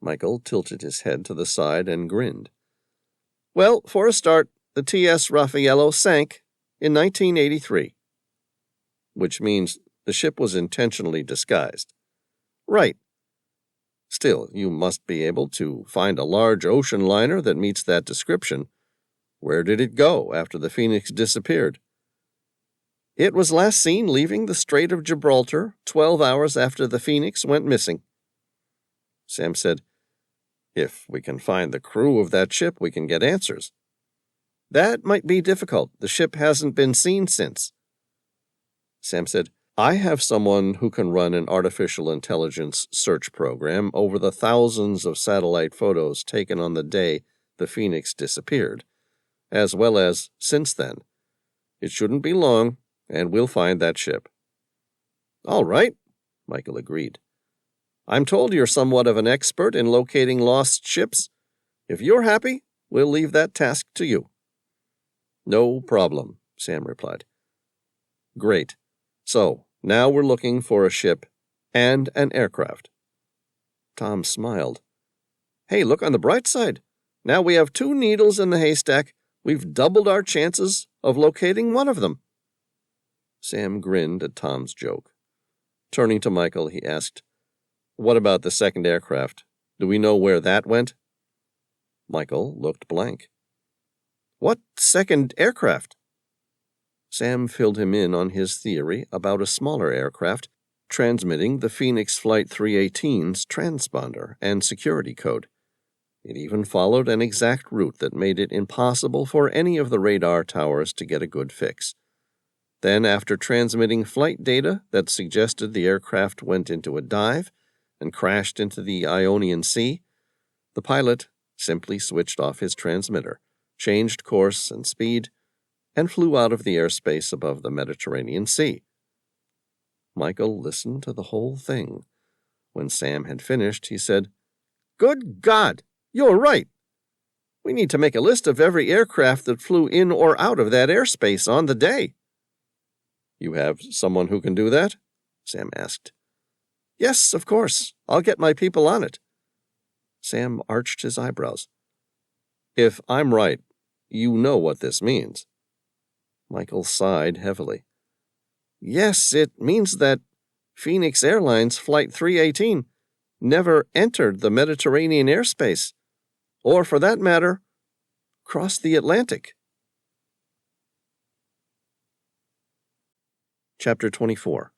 Michael tilted his head to the side and grinned. "Well, for a start, the T.S. Raffaello sank in 1983. "Which means the ship was intentionally disguised." "Right. Still, you must be able to find a large ocean liner that meets that description. Where did it go after the Phoenix disappeared?" "It was last seen leaving the Strait of Gibraltar 12 hours after the Phoenix went missing." Sam said, "If we can find the crew of that ship, we can get answers." "That might be difficult. The ship hasn't been seen since." Sam said, "I have someone who can run an artificial intelligence search program over the thousands of satellite photos taken on the day the Phoenix disappeared, as well as since then. It shouldn't be long, and we'll find that ship." "All right," Michael agreed. "I'm told you're somewhat of an expert in locating lost ships. If you're happy, we'll leave that task to you." "No problem," Sam replied. "Great. So, now we're looking for a ship and an aircraft." Tom smiled. "Hey, look on the bright side. Now we have two needles in the haystack. We've doubled our chances of locating one of them." Sam grinned at Tom's joke. Turning to Michael, he asked, "What about the second aircraft? Do we know where that went?" Michael looked blank. "What second aircraft?" Sam filled him in on his theory about a smaller aircraft transmitting the Phoenix Flight 318's transponder and security code. It even followed an exact route that made it impossible for any of the radar towers to get a good fix. Then, after transmitting flight data that suggested the aircraft went into a dive and crashed into the Ionian Sea, the pilot simply switched off his transmitter, changed course and speed, and flew out of the airspace above the Mediterranean Sea. Michael listened to the whole thing. When Sam had finished, he said, "Good God, you're right. We need to make a list of every aircraft that flew in or out of that airspace on the day." "You have someone who can do that?" Sam asked. "Yes, of course. I'll get my people on it." Sam arched his eyebrows. "If I'm right, you know what this means." Michael sighed heavily. "Yes, it means that Phoenix Airlines Flight 318 never entered the Mediterranean airspace, or for that matter, crossed the Atlantic." Chapter 24.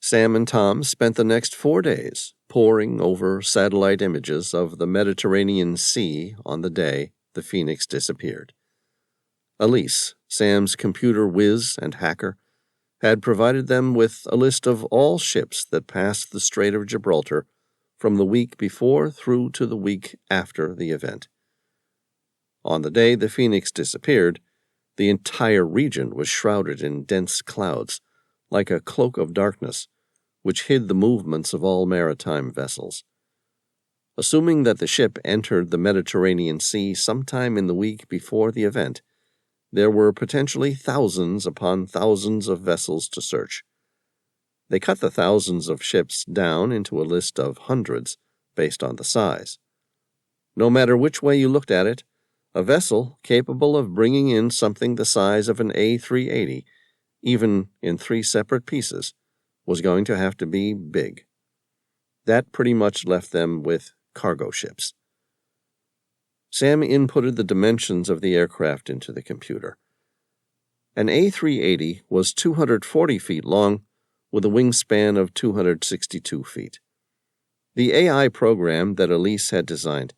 Sam and Tom spent the next 4 days poring over satellite images of the Mediterranean Sea on the day the Phoenix disappeared. Elise, Sam's computer whiz and hacker, had provided them with a list of all ships that passed the Strait of Gibraltar from the week before through to the week after the event. On the day the Phoenix disappeared, the entire region was shrouded in dense clouds, like a cloak of darkness, which hid the movements of all maritime vessels. Assuming that the ship entered the Mediterranean Sea sometime in the week before the event, there were potentially thousands upon thousands of vessels to search. They cut the thousands of ships down into a list of hundreds based on the size. No matter which way you looked at it, a vessel capable of bringing in something the size of an A380, even in 3 separate pieces, was going to have to be big. That pretty much left them with cargo ships. Sam inputted the dimensions of the aircraft into the computer. An A380 was 240 feet long, with a wingspan of 262 feet. The AI program that Elise had designed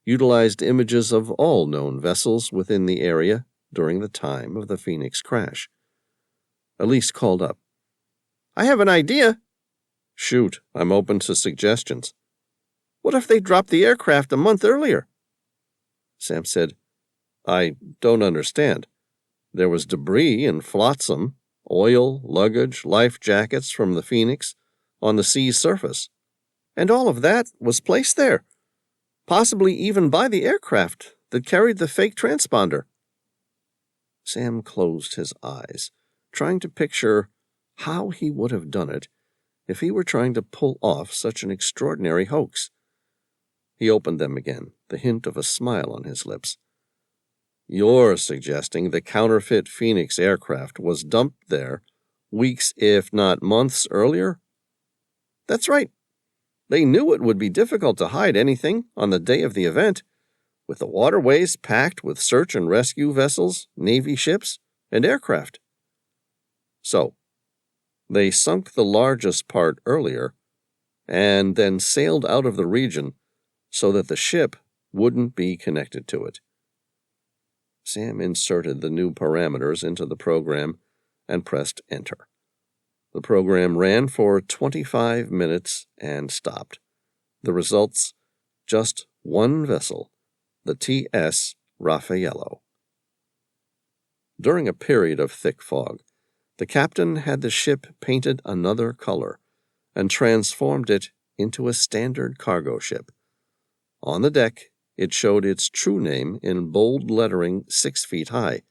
utilized images of all known vessels within the area during the time of the Phoenix crash. Elise called up. "I have an idea." "Shoot, I'm open to suggestions." "What if they dropped the aircraft a month earlier?" Sam said, "I don't understand. There was debris and flotsam, oil, luggage, life jackets from the Phoenix on the sea's surface. And all of that was placed there, possibly even by the aircraft that carried the fake transponder." Sam closed his eyes, trying to picture how he would have done it if he were trying to pull off such an extraordinary hoax. He opened them again, the hint of a smile on his lips. "You're suggesting the counterfeit Phoenix aircraft was dumped there weeks, if not months, earlier?" "That's right. They knew it would be difficult to hide anything on the day of the event, with the waterways packed with search and rescue vessels, Navy ships, and aircraft. So, they sunk the largest part earlier, and then sailed out of the region so that the ship wouldn't be connected to it." Sam inserted the new parameters into the program and pressed enter. The program ran for 25 minutes and stopped. The results, just one vessel, the T.S. Raffaello. During a period of thick fog, the captain had the ship painted another color and transformed it into a standard cargo ship. On the deck, it showed its true name in bold lettering 6 feet high,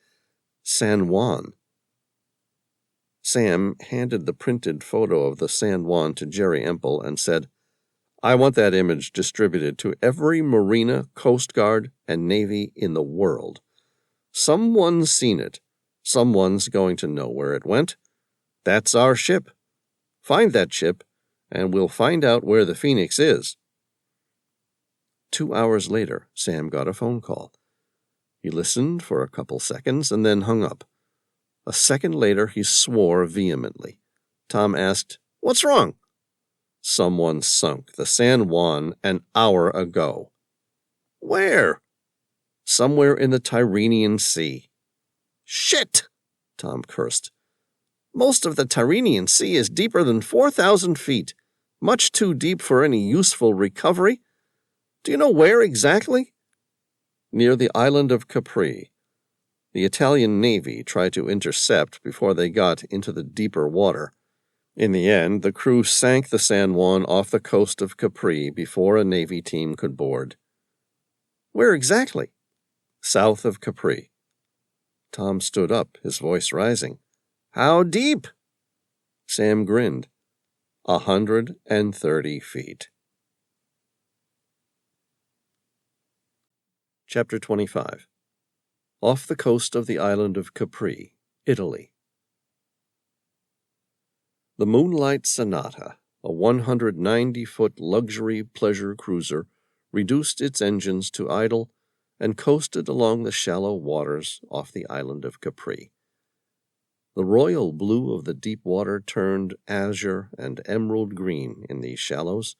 San Juan. Sam handed the printed photo of the San Juan to Jerry Empel and said, "I want that image distributed to every Marina, Coast Guard, and Navy in the world. Someone's seen it. Someone's going to know where it went. That's our ship. Find that ship, and we'll find out where the Phoenix is." 2 hours later, Sam got a phone call. He listened for a couple seconds and then hung up. A second later, he swore vehemently. Tom asked, "What's wrong?" "Someone sunk the San Juan an hour ago." "Where?" "Somewhere in the Tyrrhenian Sea." "Shit!" Tom cursed. "Most of the Tyrrhenian Sea is deeper than 4,000 feet, much too deep for any useful recovery. Do you know where exactly?" near the island of Capri. The Italian Navy tried to intercept before they got into the deeper water. In the end, the crew sank the San Juan off the coast of Capri before a Navy team could board. Where exactly? South of Capri. Tom stood up, his voice rising. How deep? Sam grinned. 130 feet. Chapter 25. Off the coast of the island of Capri, Italy. The Moonlight Sonata, a 190-foot luxury pleasure cruiser, reduced its engines to idle and coasted along the shallow waters off the island of Capri. The royal blue of the deep water turned azure and emerald green in these shallows,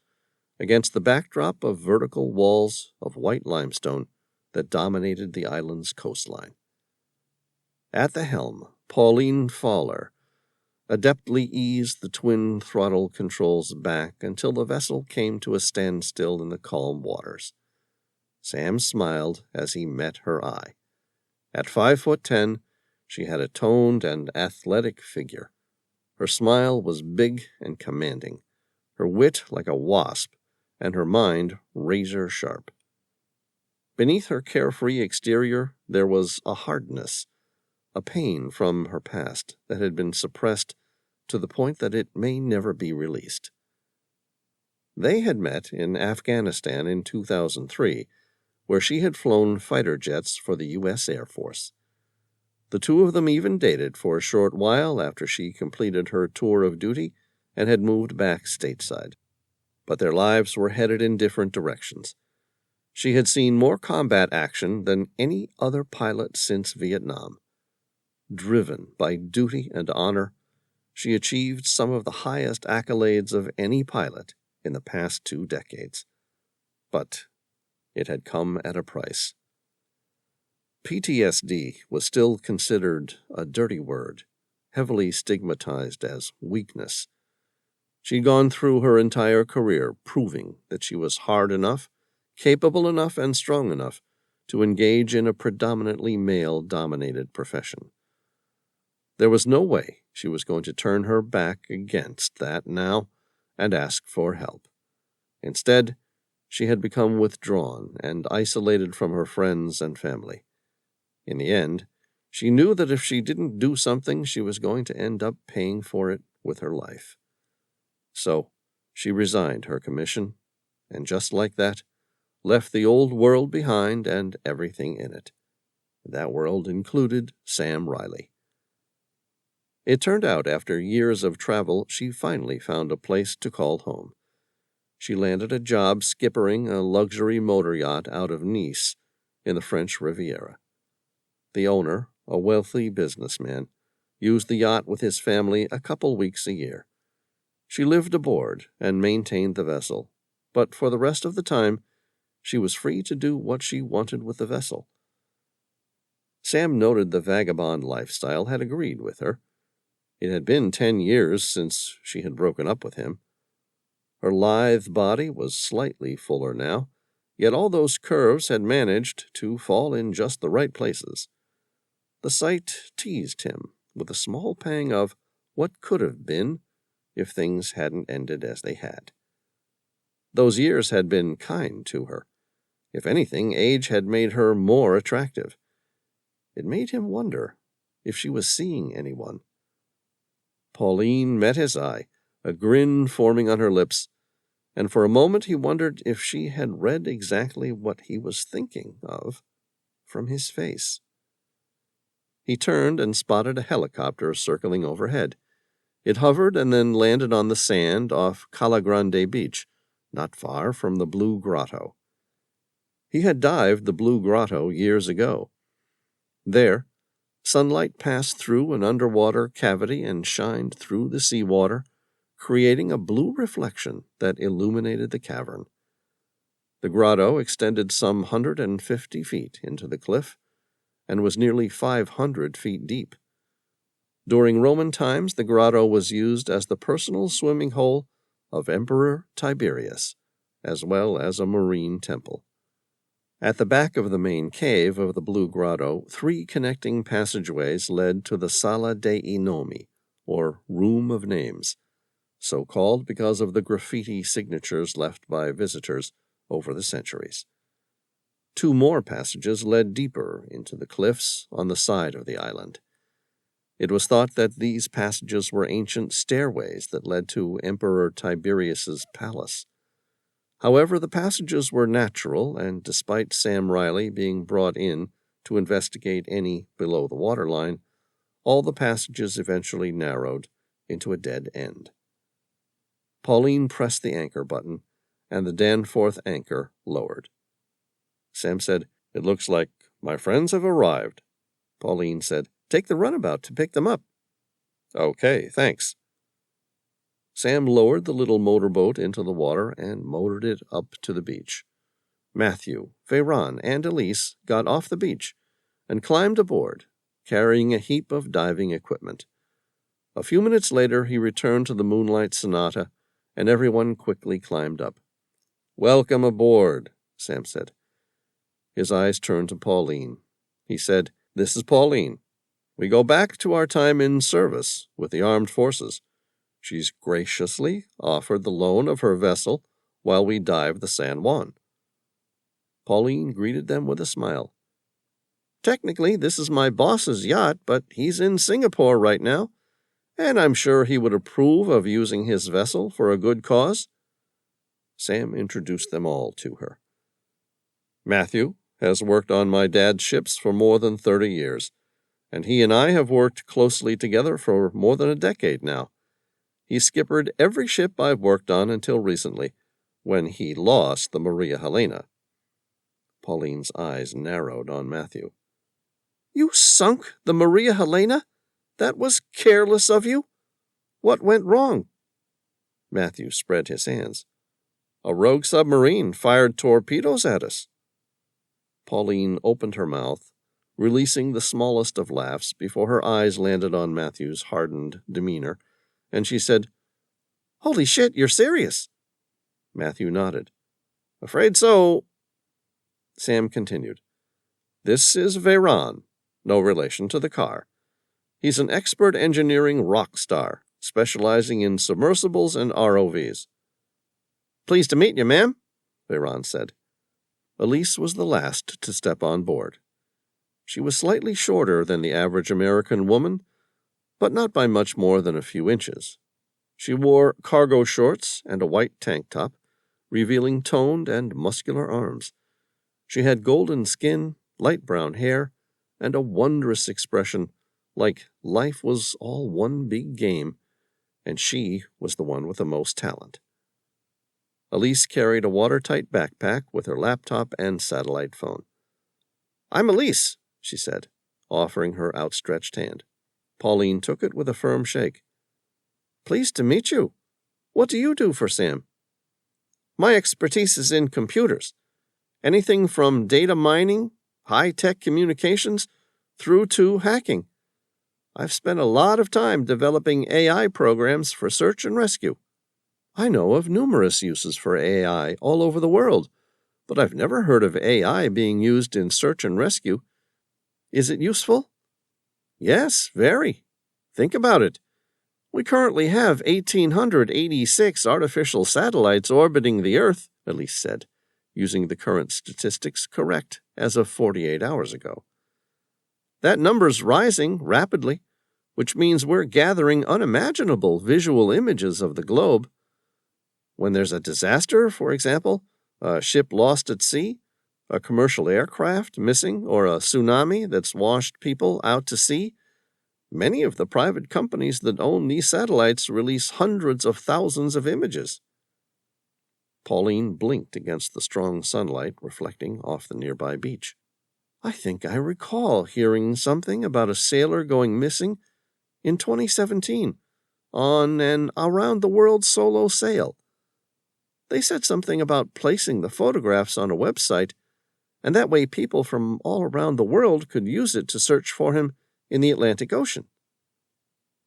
against the backdrop of vertical walls of white limestone that dominated the island's coastline. At the helm, Pauline Fowler adeptly eased the twin throttle controls back until the vessel came to a standstill in the calm waters. Sam smiled as he met her eye. At 5'10", she had a toned and athletic figure. Her smile was big and commanding, her wit like a wasp, and her mind razor-sharp. Beneath her carefree exterior there was a hardness, a pain from her past that had been suppressed to the point that it may never be released. They had met in Afghanistan in 2003, where she had flown fighter jets for the U.S. Air Force. The two of them even dated for a short while after she completed her tour of duty and had moved back stateside. But their lives were headed in different directions. She had seen more combat action than any other pilot since Vietnam. Driven by duty and honor, she achieved some of the highest accolades of any pilot in the past 2 decades. But it had come at a price. PTSD was still considered a dirty word, heavily stigmatized as weakness. She'd gone through her entire career proving that she was hard enough, capable enough, and strong enough to engage in a predominantly male-dominated profession. There was no way she was going to turn her back against that now and ask for help. Instead, she had become withdrawn and isolated from her friends and family. In the end, she knew that if she didn't do something, she was going to end up paying for it with her life. So, she resigned her commission, and just like that, left the old world behind and everything in it. That world included Sam Reilly. It turned out after years of travel, she finally found a place to call home. She landed a job skippering a luxury motor yacht out of Nice in the French Riviera. The owner, a wealthy businessman, used the yacht with his family a couple weeks a year. She lived aboard and maintained the vessel, but for the rest of the time, she was free to do what she wanted with the vessel. Sam noted the vagabond lifestyle had agreed with her. It had been 10 years since she had broken up with him. Her lithe body was slightly fuller now, yet all those curves had managed to fall in just the right places. The sight teased him with a small pang of what could have been if things hadn't ended as they had. Those years had been kind to her. If anything, age had made her more attractive. It made him wonder if she was seeing anyone. Pauline met his eye, a grin forming on her lips, and for a moment he wondered if she had read exactly what he was thinking of from his face. He turned and spotted a helicopter circling overhead. It hovered and then landed on the sand off Cala Grande Beach, not far from the Blue Grotto. He had dived the Blue Grotto years ago. There, sunlight passed through an underwater cavity and shined through the seawater, creating a blue reflection that illuminated the cavern. The grotto extended some 150 feet into the cliff and was nearly 500 feet deep. During Roman times, the grotto was used as the personal swimming hole of Emperor Tiberius, as well as a marine temple. At the back of the main cave of the Blue Grotto, 3 connecting passageways led to the Sala dei Nomi, or Room of Names, so called because of the graffiti signatures left by visitors over the centuries. 2 more passages led deeper into the cliffs on the side of the island. It was thought that these passages were ancient stairways that led to Emperor Tiberius's palace. However, the passages were natural, and despite Sam Reilly being brought in to investigate any below the waterline, all the passages eventually narrowed into a dead end. Pauline pressed the anchor button, and the Danforth anchor lowered. Sam said, "It looks like my friends have arrived." Pauline said, "Take the runabout to pick them up." "Okay, thanks." Sam lowered the little motorboat into the water and motored it up to the beach. Matthew, Veyron, and Elise got off the beach and climbed aboard, carrying a heap of diving equipment. A few minutes later, he returned to the Moonlight Sonata, and everyone quickly climbed up. "Welcome aboard," Sam said. His eyes turned to Pauline. He said, "This is Pauline. We go back to our time in service with the armed forces. She's graciously offered the loan of her vessel while we dive the San Juan." Pauline greeted them with a smile. "Technically, this is my boss's yacht, but he's in Singapore right now, and I'm sure he would approve of using his vessel for a good cause." Sam introduced them all to her. "Matthew has worked on my dad's ships for more than 30 years, and he and I have worked closely together for more than a decade now. He skippered every ship I've worked on until recently, when he lost the Maria Helena." Pauline's eyes narrowed on Matthew. "You sunk the Maria Helena? That was careless of you. What went wrong?" Matthew spread his hands. "A rogue submarine fired torpedoes at us." Pauline opened her mouth, releasing the smallest of laughs before her eyes landed on Matthew's hardened demeanor, and she said, "Holy shit, you're serious?" Matthew nodded. "Afraid so." Sam continued, "This is Veyron, no relation to the car. He's an expert engineering rock star, specializing in submersibles and ROVs." "Pleased to meet you, ma'am," Veyron said. Elise was the last to step on board. She was slightly shorter than the average American woman, but not by much more than a few inches. She wore cargo shorts and a white tank top, revealing toned and muscular arms. She had golden skin, light brown hair, and a wondrous expression, like life was all one big game, and she was the one with the most talent. Elise carried a watertight backpack with her laptop and satellite phone. "I'm Elise," she said, offering her outstretched hand. Pauline took it with a firm shake. "Pleased to meet you. What do you do for Sam?" "My expertise is in computers. Anything from data mining, high-tech communications, through to hacking. I've spent a lot of time developing AI programs for search and rescue. I know of numerous uses for AI all over the world, but I've never heard of AI being used in search and rescue. Is it useful?" "Yes, very. Think about it. We currently have 1,886 artificial satellites orbiting the Earth," Elise said, using the current statistics correct as of 48 hours ago. "That number's rising rapidly, which means we're gathering unimaginable visual images of the globe. When there's a disaster, for example, a ship lost at sea, a commercial aircraft missing, or a tsunami that's washed people out to sea, many of the private companies that own these satellites release hundreds of thousands of images." Pauline blinked against the strong sunlight reflecting off the nearby beach. "I think I recall hearing something about a sailor going missing in 2017 on an around-the-world solo sail. They said something about placing the photographs on a website, and that way people from all around the world could use it to search for him in the Atlantic Ocean."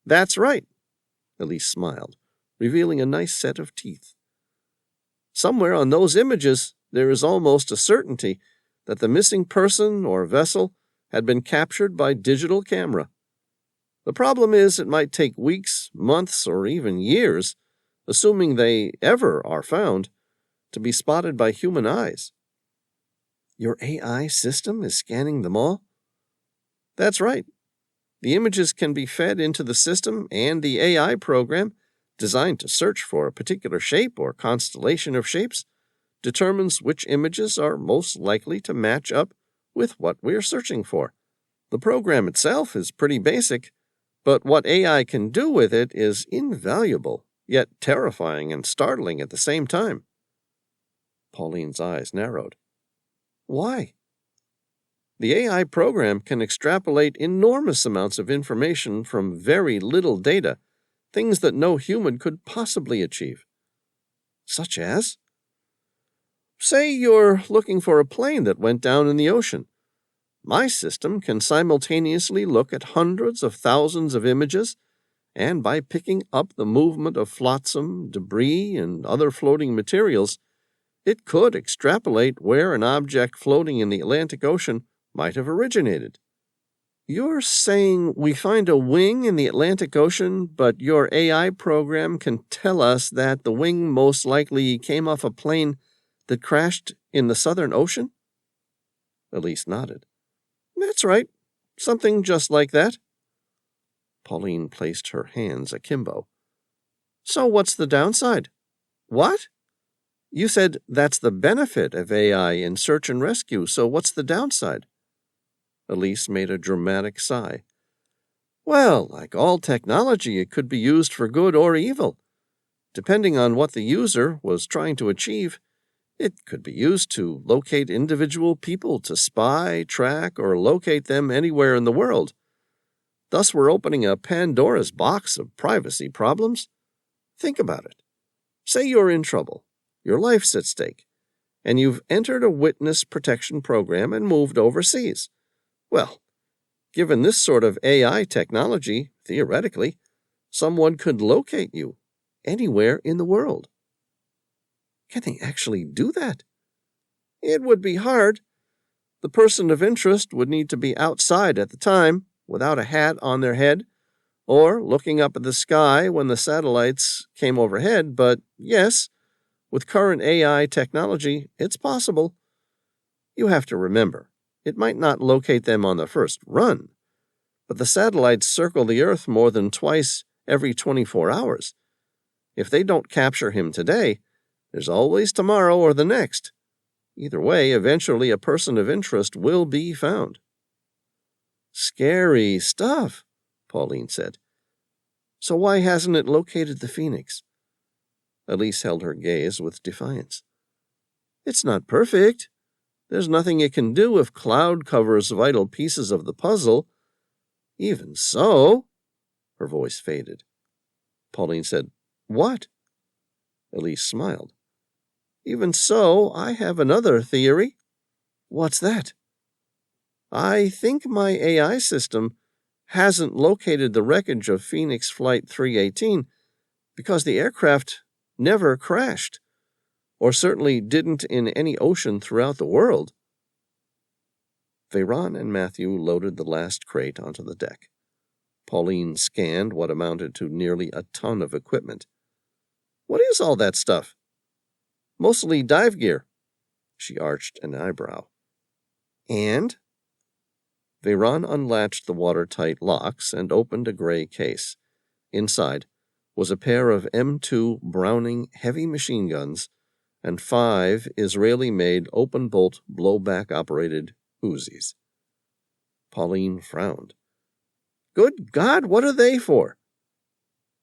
"That's right," Elise smiled, revealing a nice set of teeth. "Somewhere on those images, there is almost a certainty that the missing person or vessel had been captured by digital camera. The problem is it might take weeks, months, or even years, assuming they ever are found, to be spotted by human eyes. Your AI system is scanning them all? That's right. The images can be fed into the system, and the AI program, designed to search for a particular shape or constellation of shapes, determines which images are most likely to match up with what we're searching for. The program itself is pretty basic, but what AI can do with it is invaluable, yet terrifying and startling at the same time. Pauline's eyes narrowed. Why? The AI program can extrapolate enormous amounts of information from very little data, things that no human could possibly achieve. Such as? Say you're looking for a plane that went down in the ocean. My system can simultaneously look at hundreds of thousands of images, and by picking up the movement of flotsam, debris, and other floating materials, it could extrapolate where an object floating in the Atlantic Ocean might have originated. You're saying we find a wing in the Atlantic Ocean, but your AI program can tell us that the wing most likely came off a plane that crashed in the Southern Ocean? Elise nodded. That's right. Something just like that. Pauline placed her hands akimbo. So what's the downside? What? You said that's the benefit of AI in search and rescue, so what's the downside? Elise made a dramatic sigh. Well, like all technology, it could be used for good or evil. Depending on what the user was trying to achieve, it could be used to locate individual people, to spy, track, or locate them anywhere in the world. Thus, we're opening a Pandora's box of privacy problems. Think about it. Say you're in trouble, your life's at stake, and you've entered a witness protection program and moved overseas. Well, given this sort of AI technology, theoretically, someone could locate you anywhere in the world. Can they actually do that? It would be hard. The person of interest would need to be outside at the time, without a hat on their head, or looking up at the sky when the satellites came overhead, but yes, with current AI technology, it's possible. You have to remember, it might not locate them on the first run, but the satellites circle the Earth more than twice every 24 hours. If they don't capture him today, there's always tomorrow or the next. Either way, eventually a person of interest will be found. Scary stuff, Pauline said. So why hasn't it located the Phoenix? Elise held her gaze with defiance. It's not perfect. There's nothing it can do if cloud covers vital pieces of the puzzle. Even so, her voice faded. Pauline said, What? Elise smiled. Even so, I have another theory. What's that? I think my AI system hasn't located the wreckage of Phoenix Flight 318 because the aircraft never crashed, or certainly didn't in any ocean throughout the world. Veyron and Matthew loaded the last crate onto the deck. Pauline scanned what amounted to nearly a ton of equipment. What is all that stuff? Mostly dive gear. She arched an eyebrow. And? Veyron unlatched the watertight locks and opened a gray case. Inside was a pair of M2 Browning heavy machine guns and 5 Israeli-made open-bolt blowback-operated Uzis. Pauline frowned. Good God, what are they for?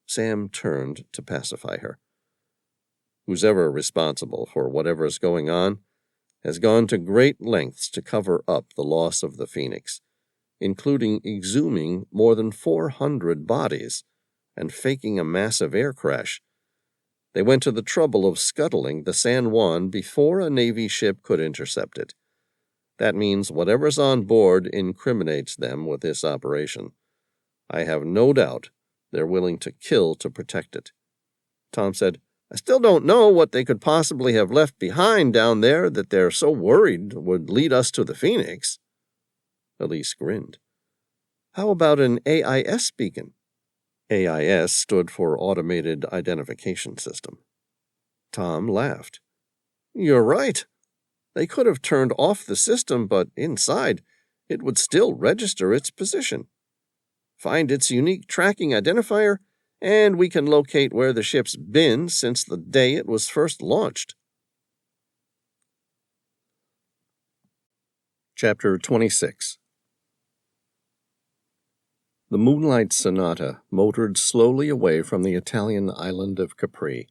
Sam turned to pacify her. Who's ever responsible for whatever's going on has gone to great lengths to cover up the loss of the Phoenix, including exhuming more than 400 bodies and faking a massive air crash. They went to the trouble of scuttling the San Juan before a Navy ship could intercept it. That means whatever's on board incriminates them with this operation. I have no doubt they're willing to kill to protect it. Tom said, I still don't know what they could possibly have left behind down there that they're so worried would lead us to the Phoenix." Elise grinned. "How about an AIS beacon?" AIS stood for Automated Identification System. Tom laughed. "You're right. They could have turned off the system, but inside, it would still register its position, find its unique tracking identifier, and we can locate where the ship's been since the day it was first launched." Chapter 26. The Moonlight Sonata motored slowly away from the Italian island of Capri,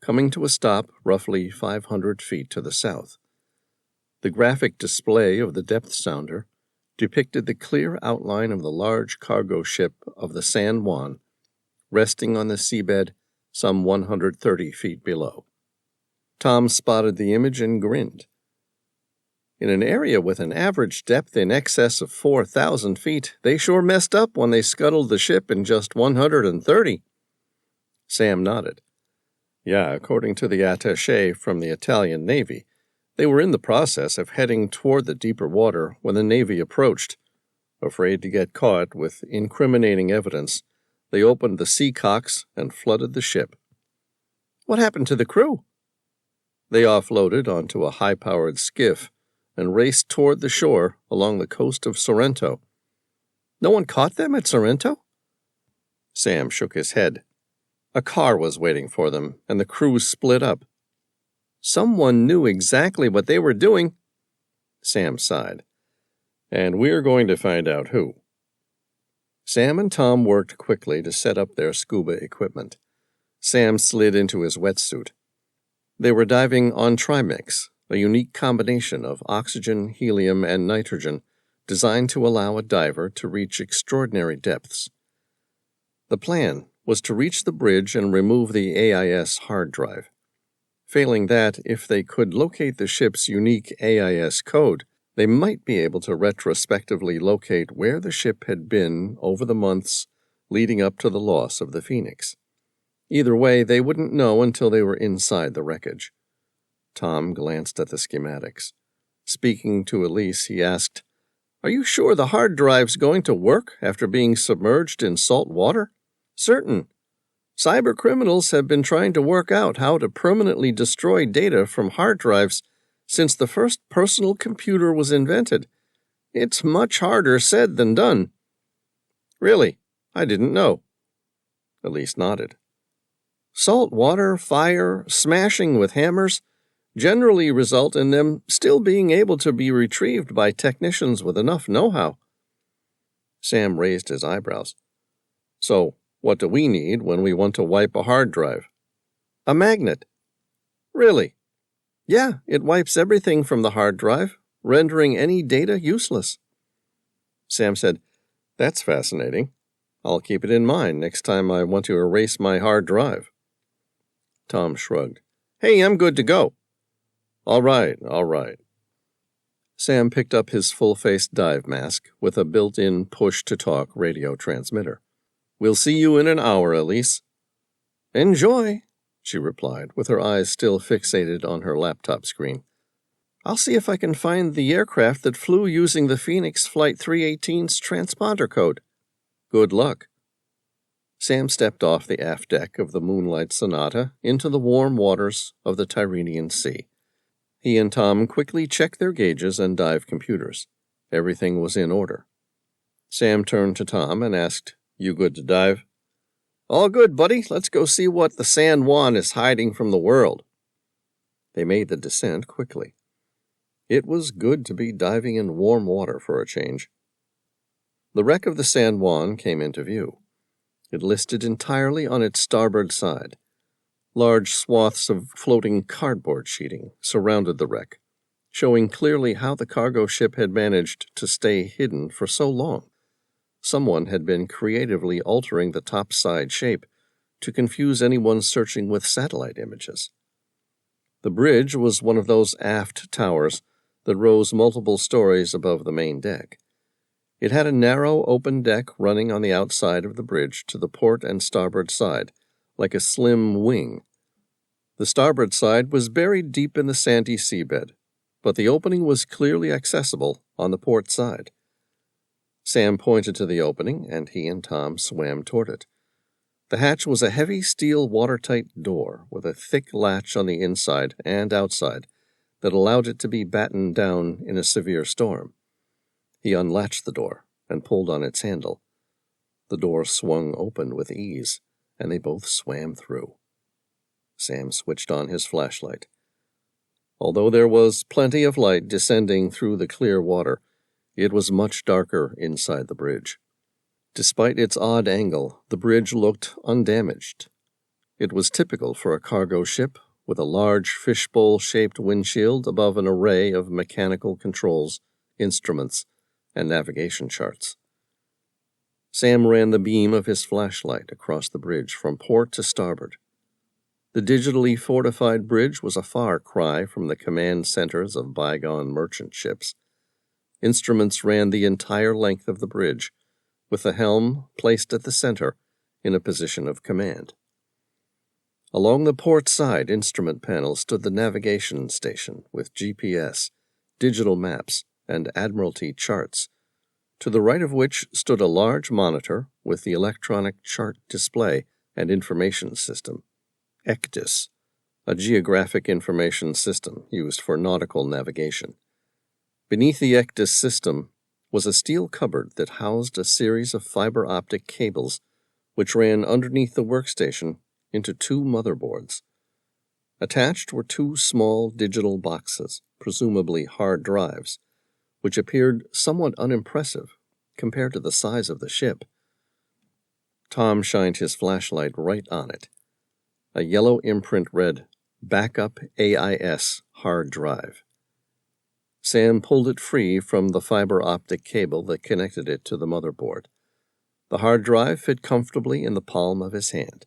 coming to a stop roughly 500 feet to the south. The graphic display of the depth sounder depicted the clear outline of the large cargo ship of the San Juan, resting on the seabed some 130 feet below. Tom spotted the image and grinned. In an area with an average depth in excess of 4,000 feet, they sure messed up when they scuttled the ship in just 130. Sam nodded. Yeah, according to the attaché from the Italian Navy, they were in the process of heading toward the deeper water when the Navy approached. Afraid to get caught with incriminating evidence, they opened the seacocks and flooded the ship. What happened to the crew? They offloaded onto a high-powered skiff and raced toward the shore along the coast of Sorrento. No one caught them at Sorrento? Sam shook his head. A car was waiting for them, and the crew split up. Someone knew exactly what they were doing. Sam sighed. And we're going to find out who. Sam and Tom worked quickly to set up their scuba equipment. Sam slid into his wetsuit. They were diving on Trimix, a unique combination of oxygen, helium, and nitrogen designed to allow a diver to reach extraordinary depths. The plan was to reach the bridge and remove the AIS hard drive. Failing that, if they could locate the ship's unique AIS code, they might be able to retrospectively locate where the ship had been over the months leading up to the loss of the Phoenix. Either way, they wouldn't know until they were inside the wreckage. Tom glanced at the schematics. Speaking to Elise, he asked, "Are you sure the hard drive's going to work after being submerged in salt water?" "Certain. Cyber criminals have been trying to work out how to permanently destroy data from hard drives since the first personal computer was invented. It's much harder said than done." "Really? I didn't know." Elise nodded. "Salt water, fire, smashing with hammers generally result in them still being able to be retrieved by technicians with enough know-how." Sam raised his eyebrows. "So, what do we need when we want to wipe a hard drive?" "A magnet." "Really?" "Yeah, it wipes everything from the hard drive, rendering any data useless." Sam said, "That's fascinating. I'll keep it in mind next time I want to erase my hard drive." Tom shrugged. "Hey, I'm good to go." All right. Sam picked up his full-face dive mask with a built-in push-to-talk radio transmitter. "We'll see you in an hour, Elise." "Enjoy," she replied, with her eyes still fixated on her laptop screen. "I'll see if I can find the aircraft that flew using the Phoenix Flight 318's transponder code." "Good luck." Sam stepped off the aft deck of the Moonlight Sonata into the warm waters of the Tyrrhenian Sea. He and Tom quickly checked their gauges and dive computers. Everything was in order. Sam turned to Tom and asked, "You good to dive?" "All good, buddy. Let's go see what the San Juan is hiding from the world." They made the descent quickly. It was good to be diving in warm water for a change. The wreck of the San Juan came into view. It listed entirely on its starboard side. Large swaths of floating cardboard sheeting surrounded the wreck, showing clearly how the cargo ship had managed to stay hidden for so long. Someone had been creatively altering the topside shape to confuse anyone searching with satellite images. The bridge was one of those aft towers that rose multiple stories above the main deck. It had a narrow open deck running on the outside of the bridge to the port and starboard side, like a slim wing. The starboard side was buried deep in the sandy seabed, but the opening was clearly accessible on the port side. Sam pointed to the opening, and he and Tom swam toward it. The hatch was a heavy steel watertight door with a thick latch on the inside and outside that allowed it to be battened down in a severe storm. He unlatched the door and pulled on its handle. The door swung open with ease, and they both swam through. Sam switched on his flashlight. Although there was plenty of light descending through the clear water, it was much darker inside the bridge. Despite its odd angle, the bridge looked undamaged. It was typical for a cargo ship, with a large fishbowl-shaped windshield above an array of mechanical controls, instruments, and navigation charts. Sam ran the beam of his flashlight across the bridge from port to starboard. The digitally fortified bridge was a far cry from the command centers of bygone merchant ships. Instruments ran the entire length of the bridge, with the helm placed at the center in a position of command. Along the port side instrument panel stood the navigation station with GPS, digital maps, and Admiralty charts, to the right of which stood a large monitor with the electronic chart display and information system, ECDIS, a geographic information system used for nautical navigation. Beneath the ECDIS system was a steel cupboard that housed a series of fiber optic cables which ran underneath the workstation into two motherboards. Attached were two small digital boxes, presumably hard drives, which appeared somewhat unimpressive compared to the size of the ship. Tom shined his flashlight right on it. A yellow imprint read, "Backup AIS Hard Drive." Sam pulled it free from the fiber optic cable that connected it to the motherboard. The hard drive fit comfortably in the palm of his hand.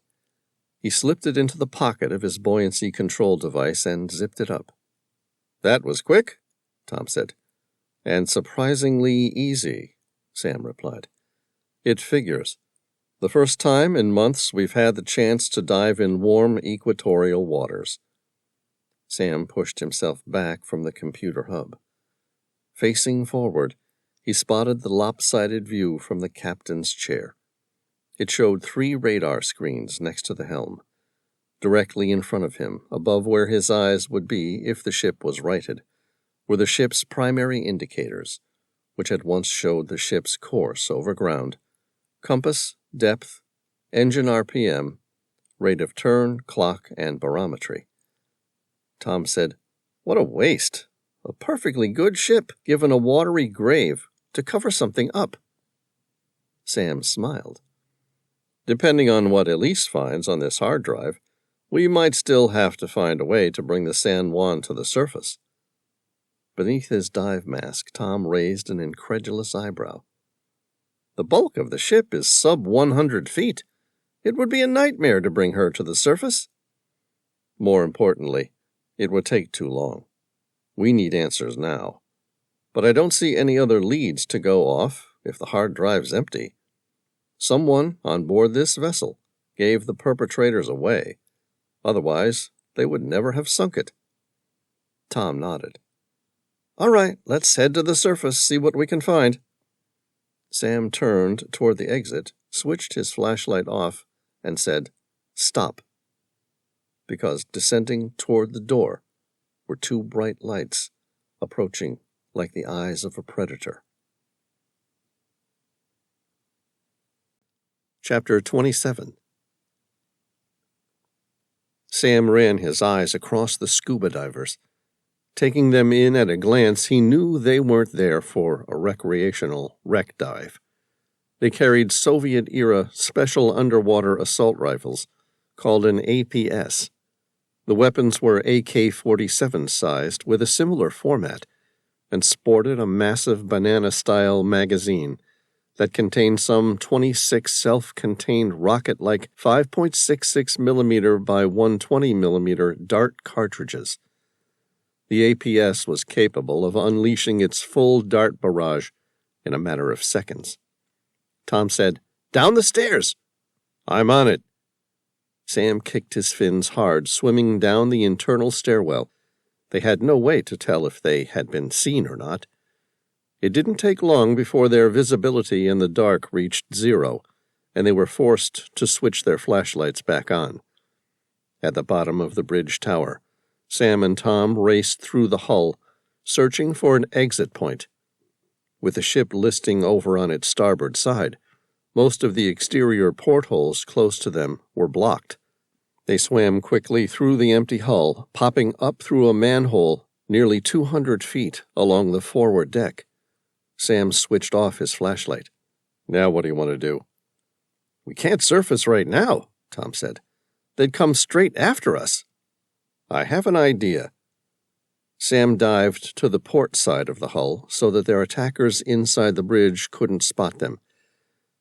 He slipped it into the pocket of his buoyancy control device and zipped it up. "That was quick," Tom said. "And surprisingly easy," Sam replied. "It figures. The first time in months we've had the chance to dive in warm equatorial waters." Sam pushed himself back from the computer hub. Facing forward, he spotted the lopsided view from the captain's chair. It showed 3 radar screens next to the helm. Directly in front of him, above where his eyes would be if the ship was righted, were the ship's primary indicators, which had once showed the ship's course over ground, compass, depth, engine RPM, rate of turn, clock, and barometry. Tom said, "What a waste. A perfectly good ship given a watery grave to cover something up." Sam smiled. "Depending on what Elise finds on this hard drive, we might still have to find a way to bring the San Juan to the surface." Beneath his dive mask, Tom raised an incredulous eyebrow. "The bulk of the ship is sub 100 feet. It would be a nightmare to bring her to the surface." "More importantly, it would take too long. We need answers now. But I don't see any other leads to go off if the hard drive's empty. Someone on board this vessel gave the perpetrators away. Otherwise, they would never have sunk it." Tom nodded. "All right, let's head to the surface, see what we can find." Sam turned toward the exit, switched his flashlight off, and said, "Stop." Because descending toward the door were 2 bright lights, approaching like the eyes of a predator. Chapter 27. Sam ran his eyes across the scuba divers. Taking them in at a glance, he knew they weren't there for a recreational wreck dive. They carried Soviet-era special underwater assault rifles, called an APS. The weapons were AK-47 sized with a similar format, and sported a massive banana-style magazine that contained some 26 self-contained rocket-like 5.66 mm by 120 mm dart cartridges. The APS was capable of unleashing its full dart barrage in a matter of seconds. Tom said, "Down the stairs!" "I'm on it." Sam kicked his fins hard, swimming down the internal stairwell. They had no way to tell if they had been seen or not. It didn't take long before their visibility in the dark reached 0, and they were forced to switch their flashlights back on. At the bottom of the bridge tower, Sam and Tom raced through the hull, searching for an exit point. With the ship listing over on its starboard side, most of the exterior portholes close to them were blocked. They swam quickly through the empty hull, popping up through a manhole nearly 200 feet along the forward deck. Sam switched off his flashlight. "Now what do you want to do?" "We can't surface right now," Tom said. "They'd come straight after us." "I have an idea." Sam dived to the port side of the hull so that their attackers inside the bridge couldn't spot them.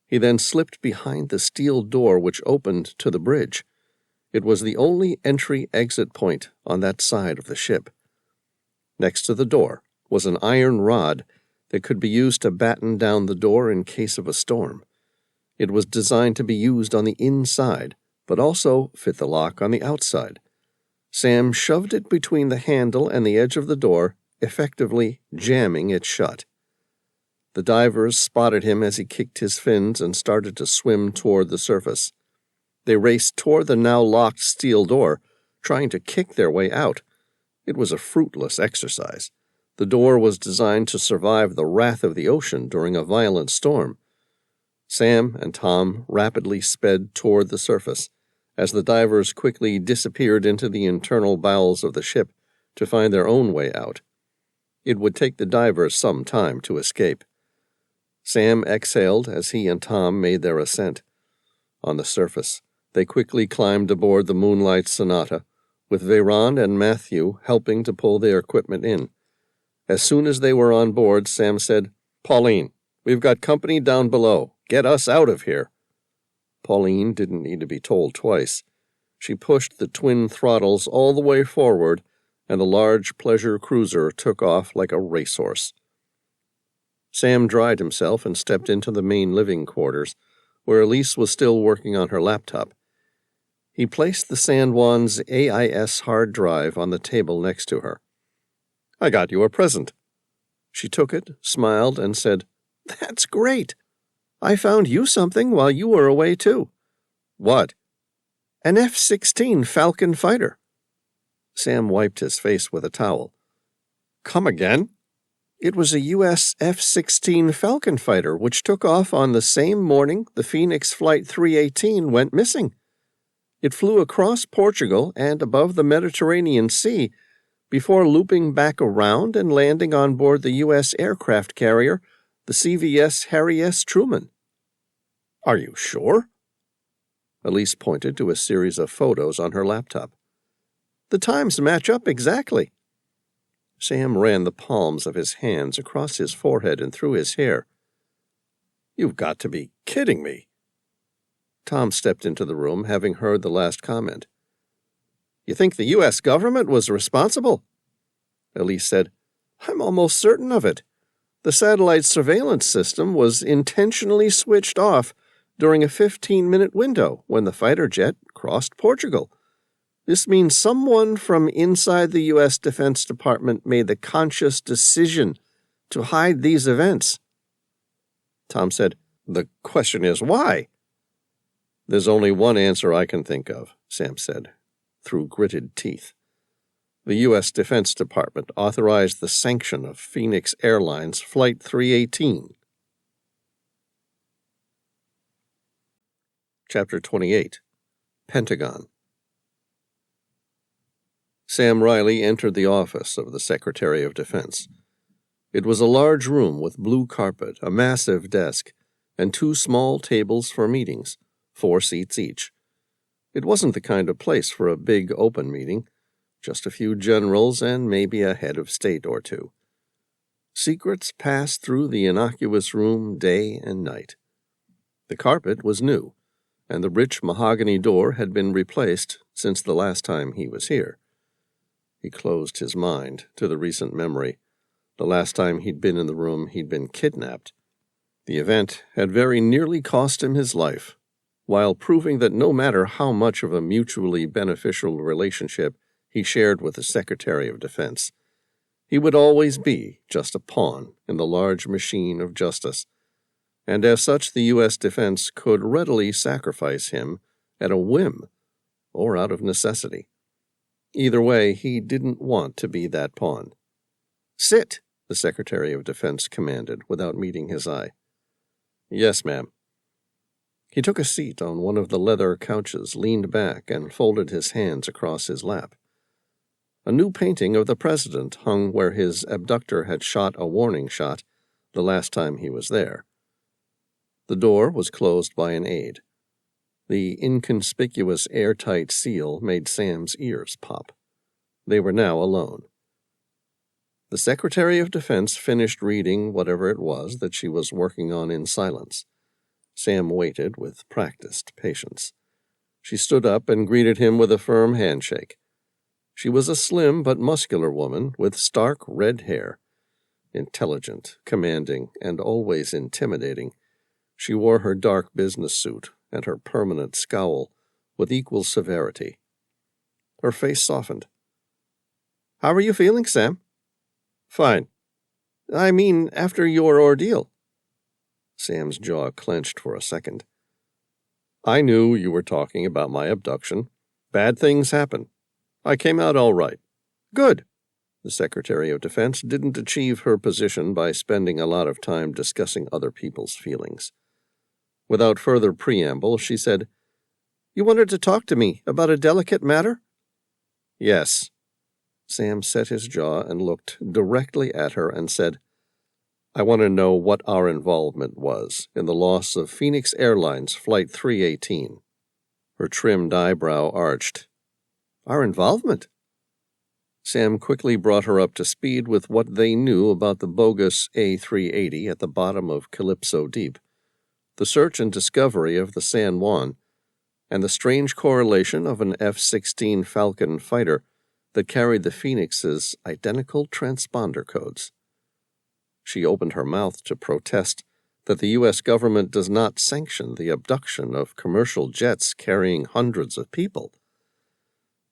He then slipped behind the steel door which opened to the bridge. It was the only entry-exit point on that side of the ship. Next to the door was an iron rod that could be used to batten down the door in case of a storm. It was designed to be used on the inside, but also fit the lock on the outside. Sam shoved it between the handle and the edge of the door, effectively jamming it shut. The divers spotted him as he kicked his fins and started to swim toward the surface. They raced toward the now locked steel door, trying to kick their way out. It was a fruitless exercise. The door was designed to survive the wrath of the ocean during a violent storm. Sam and Tom rapidly sped toward the surface, as the divers quickly disappeared into the internal bowels of the ship to find their own way out. It would take the divers some time to escape. Sam exhaled as he and Tom made their ascent. On the surface, they quickly climbed aboard the Moonlight Sonata, with Veyron and Matthew helping to pull their equipment in. As soon as they were on board, Sam said, "Pauline, we've got company down below. Get us out of here." Pauline didn't need to be told twice. She pushed the twin throttles all the way forward, and the large pleasure cruiser took off like a racehorse. Sam dried himself and stepped into the main living quarters, where Elise was still working on her laptop. He placed the San Juan's AIS hard drive on the table next to her. "I got you a present." She took it, smiled, and said, "That's great. I found you something while you were away, too." "What?" "An F-16 Falcon fighter." Sam wiped his face with a towel. "Come again?" "It was a U.S. F-16 Falcon fighter which took off on the same morning the Phoenix Flight 318 went missing. It flew across Portugal and above the Mediterranean Sea before looping back around and landing on board the U.S. aircraft carrier, the CVS Harry S. Truman." "Are you sure?" Elise pointed to a series of photos on her laptop. "The times match up exactly." Sam ran the palms of his hands across his forehead and through his hair. "You've got to be kidding me." Tom stepped into the room, having heard the last comment. "You think the U.S. government was responsible?" Elise said, "I'm almost certain of it. The satellite surveillance system was intentionally switched off during a 15-minute window when the fighter jet crossed Portugal. This means someone from inside the U.S. Defense Department made the conscious decision to hide these events." Tom said, "The question is why?" "There's only one answer I can think of," Sam said, through gritted teeth. "The U.S. Defense Department authorized the sanction of Phoenix Airlines Flight 318. Chapter 28. Pentagon. Sam Reilly entered the office of the Secretary of Defense. It was a large room with blue carpet, a massive desk, and 2 small tables for meetings, 4 seats each. It wasn't the kind of place for a big open meeting, just a few generals and maybe a head of state or 2. Secrets passed through the innocuous room day and night. The carpet was new, and the rich mahogany door had been replaced since the last time he was here. He closed his mind to the recent memory. The last time he'd been in the room, he'd been kidnapped. The event had very nearly cost him his life. while proving that no matter how much of a mutually beneficial relationship he shared with the Secretary of Defense, he would always be just a pawn in the large machine of justice, and as such the U.S. defense could readily sacrifice him at a whim or out of necessity. Either way, he didn't want to be that pawn. "Sit," the Secretary of Defense commanded without meeting his eye. "Yes, ma'am." He took a seat on one of the leather couches, leaned back, and folded his hands across his lap. A new painting of the president hung where his abductor had shot a warning shot the last time he was there. The door was closed by an aide. The inconspicuous airtight seal made Sam's ears pop. They were now alone. The Secretary of Defense finished reading whatever it was that she was working on in silence. Sam waited with practiced patience. She stood up and greeted him with a firm handshake. She was a slim but muscular woman with stark red hair. Intelligent, commanding, and always intimidating, she wore her dark business suit and her permanent scowl with equal severity. Her face softened. "How are you feeling, Sam?" "Fine. I mean, after your ordeal." Sam's jaw clenched for a second. "I knew you were talking about my abduction. Bad things happen. I came out all right." "Good." The Secretary of Defense didn't achieve her position by spending a lot of time discussing other people's feelings. Without further preamble, she said, "You wanted to talk to me about a delicate matter?" "Yes." Sam set his jaw and looked directly at her and said, "I want to know what our involvement was in the loss of Phoenix Airlines Flight 318. Her trimmed eyebrow arched. "Our involvement?" Sam quickly brought her up to speed with what they knew about the bogus A380 at the bottom of Calypso Deep, the search and discovery of the San Juan, and the strange correlation of an F-16 Falcon fighter that carried the Phoenix's identical transponder codes. She opened her mouth to protest that the U.S. government does not sanction the abduction of commercial jets carrying hundreds of people.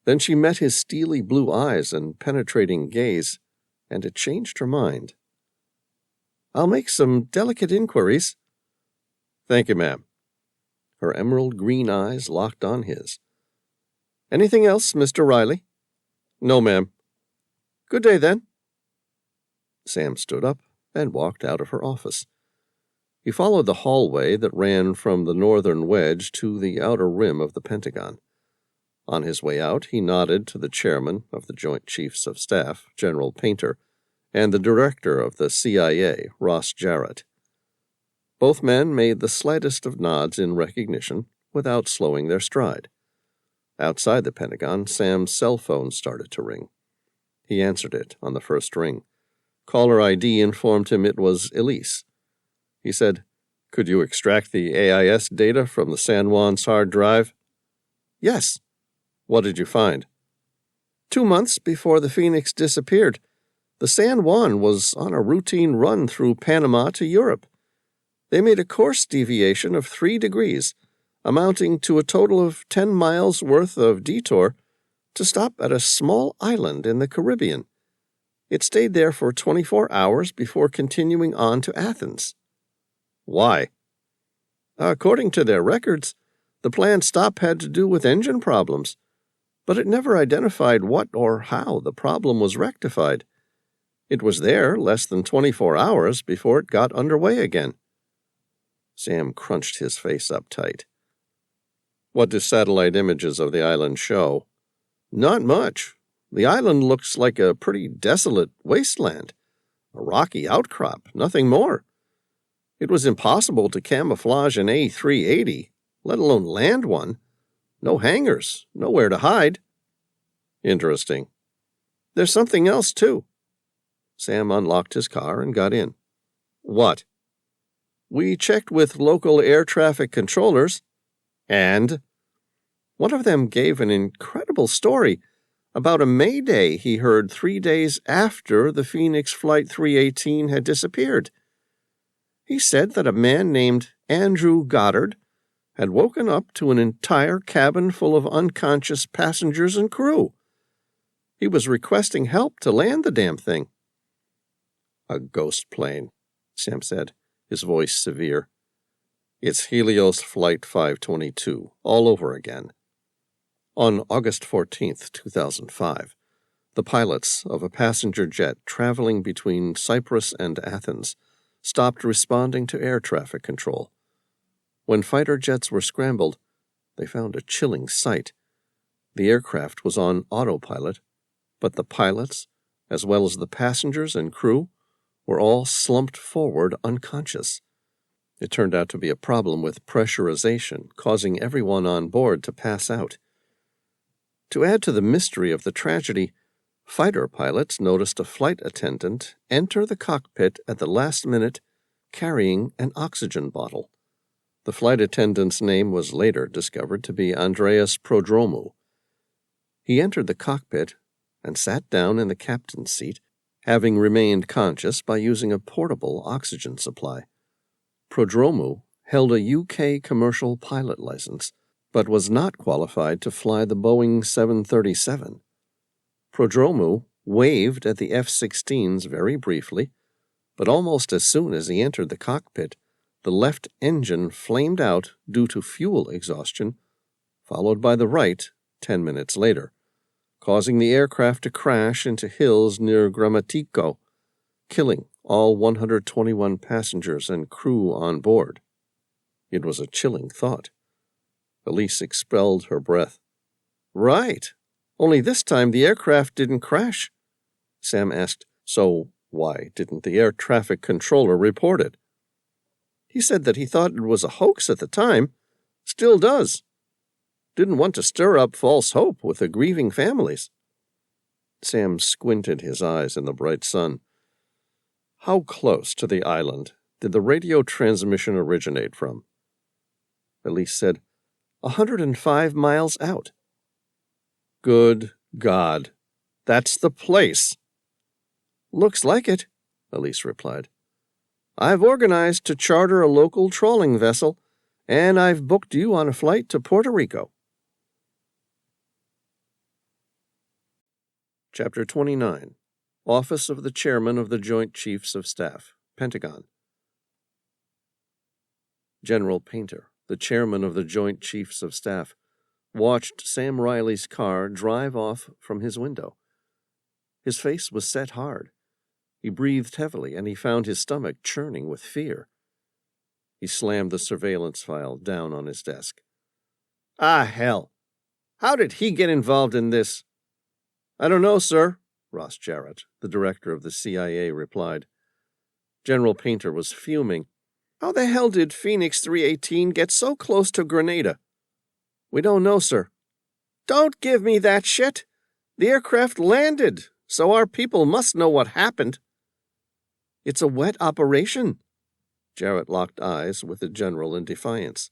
Then she met his steely blue eyes and penetrating gaze, and it changed her mind. "I'll make some delicate inquiries." "Thank you, ma'am." Her emerald green eyes locked on his. "Anything else, Mr. Reilly?" "No, ma'am." "Good day, then." Sam stood up and walked out of her office. He followed the hallway that ran from the northern wedge to the outer rim of the Pentagon. On his way out, he nodded to the chairman of the Joint Chiefs of Staff, General Painter, and the director of the CIA, Ross Jarrett. Both men made the slightest of nods in recognition without slowing their stride. Outside the Pentagon, Sam's cell phone started to ring. He answered it on the first ring. Caller ID informed him it was Elise. He said, "Could you extract the AIS data from the San Juan's hard drive?" "Yes." "What did you find?" 2 months before the Phoenix disappeared, the San Juan was on a routine run through Panama to Europe. They made a course deviation of 3 degrees, amounting to a total of 10 miles worth of detour, to stop at a small island in the Caribbean. It stayed there for 24 hours before continuing on to Athens. "Why?" "According to their records, the planned stop had to do with engine problems, but it never identified what or how the problem was rectified. It was there less than 24 hours before it got underway again." Sam crunched his face up tight. "What do satellite images of the island show?" "Not much. The island looks like a pretty desolate wasteland, a rocky outcrop, nothing more. It was impossible to camouflage an A380, let alone land one. No hangars, nowhere to hide." "Interesting." "There's something else, too." Sam unlocked his car and got in. "What?" "We checked with local air traffic controllers." "And?" "One of them gave an incredible story about a Mayday he heard 3 days after the Phoenix Flight 318 had disappeared. He said that a man named Andrew Goddard had woken up to an entire cabin full of unconscious passengers and crew. He was requesting help to land the damn thing. "A ghost plane," Sam said, his voice severe. "It's Helios Flight 522, all over again." On August 14th, 2005, the pilots of a passenger jet traveling between Cyprus and Athens stopped responding to air traffic control. When fighter jets were scrambled, they found a chilling sight. The aircraft was on autopilot, but the pilots, as well as the passengers and crew, were all slumped forward unconscious. It turned out to be a problem with pressurization, causing everyone on board to pass out. To add to the mystery of the tragedy, fighter pilots noticed a flight attendant enter the cockpit at the last minute carrying an oxygen bottle. The flight attendant's name was later discovered to be Andreas Prodromou. He entered the cockpit and sat down in the captain's seat, having remained conscious by using a portable oxygen supply. Prodromou held a UK commercial pilot license, but was not qualified to fly the Boeing 737. Prodromou waved at the F-16s very briefly, but almost as soon as he entered the cockpit, the left engine flamed out due to fuel exhaustion, followed by the right 10 minutes later, causing the aircraft to crash into hills near Grammatico, killing all 121 passengers and crew on board. It was a chilling thought. Elise expelled her breath. "Right. Only this time the aircraft didn't crash." Sam asked, "So why didn't the air traffic controller report it?" "He said that he thought it was a hoax at the time. Still does. Didn't want to stir up false hope with the grieving families." Sam squinted his eyes in the bright sun. "How close to the island did the radio transmission originate from?" Elise said, 105 miles out. "Good God. That's the place." "Looks like it," Elise replied. "I've organized to charter a local trawling vessel, and I've booked you on a flight to Puerto Rico." Chapter 29. Office of the Chairman of the Joint Chiefs of Staff, Pentagon. General Painter, the chairman of the Joint Chiefs of Staff, watched Sam Reilly's car drive off from his window. His face was set hard. He breathed heavily, and he found his stomach churning with fear. He slammed the surveillance file down on his desk. "Ah, hell! How did he get involved in this?" "I don't know, sir," Ross Jarrett, the director of the CIA, replied. General Painter was fuming. "How the hell did Phoenix 318 get so close to Grenada?" "We don't know, sir." "Don't give me that shit! The aircraft landed, so our people must know what happened." "It's a wet operation." Jarrett locked eyes with the general in defiance.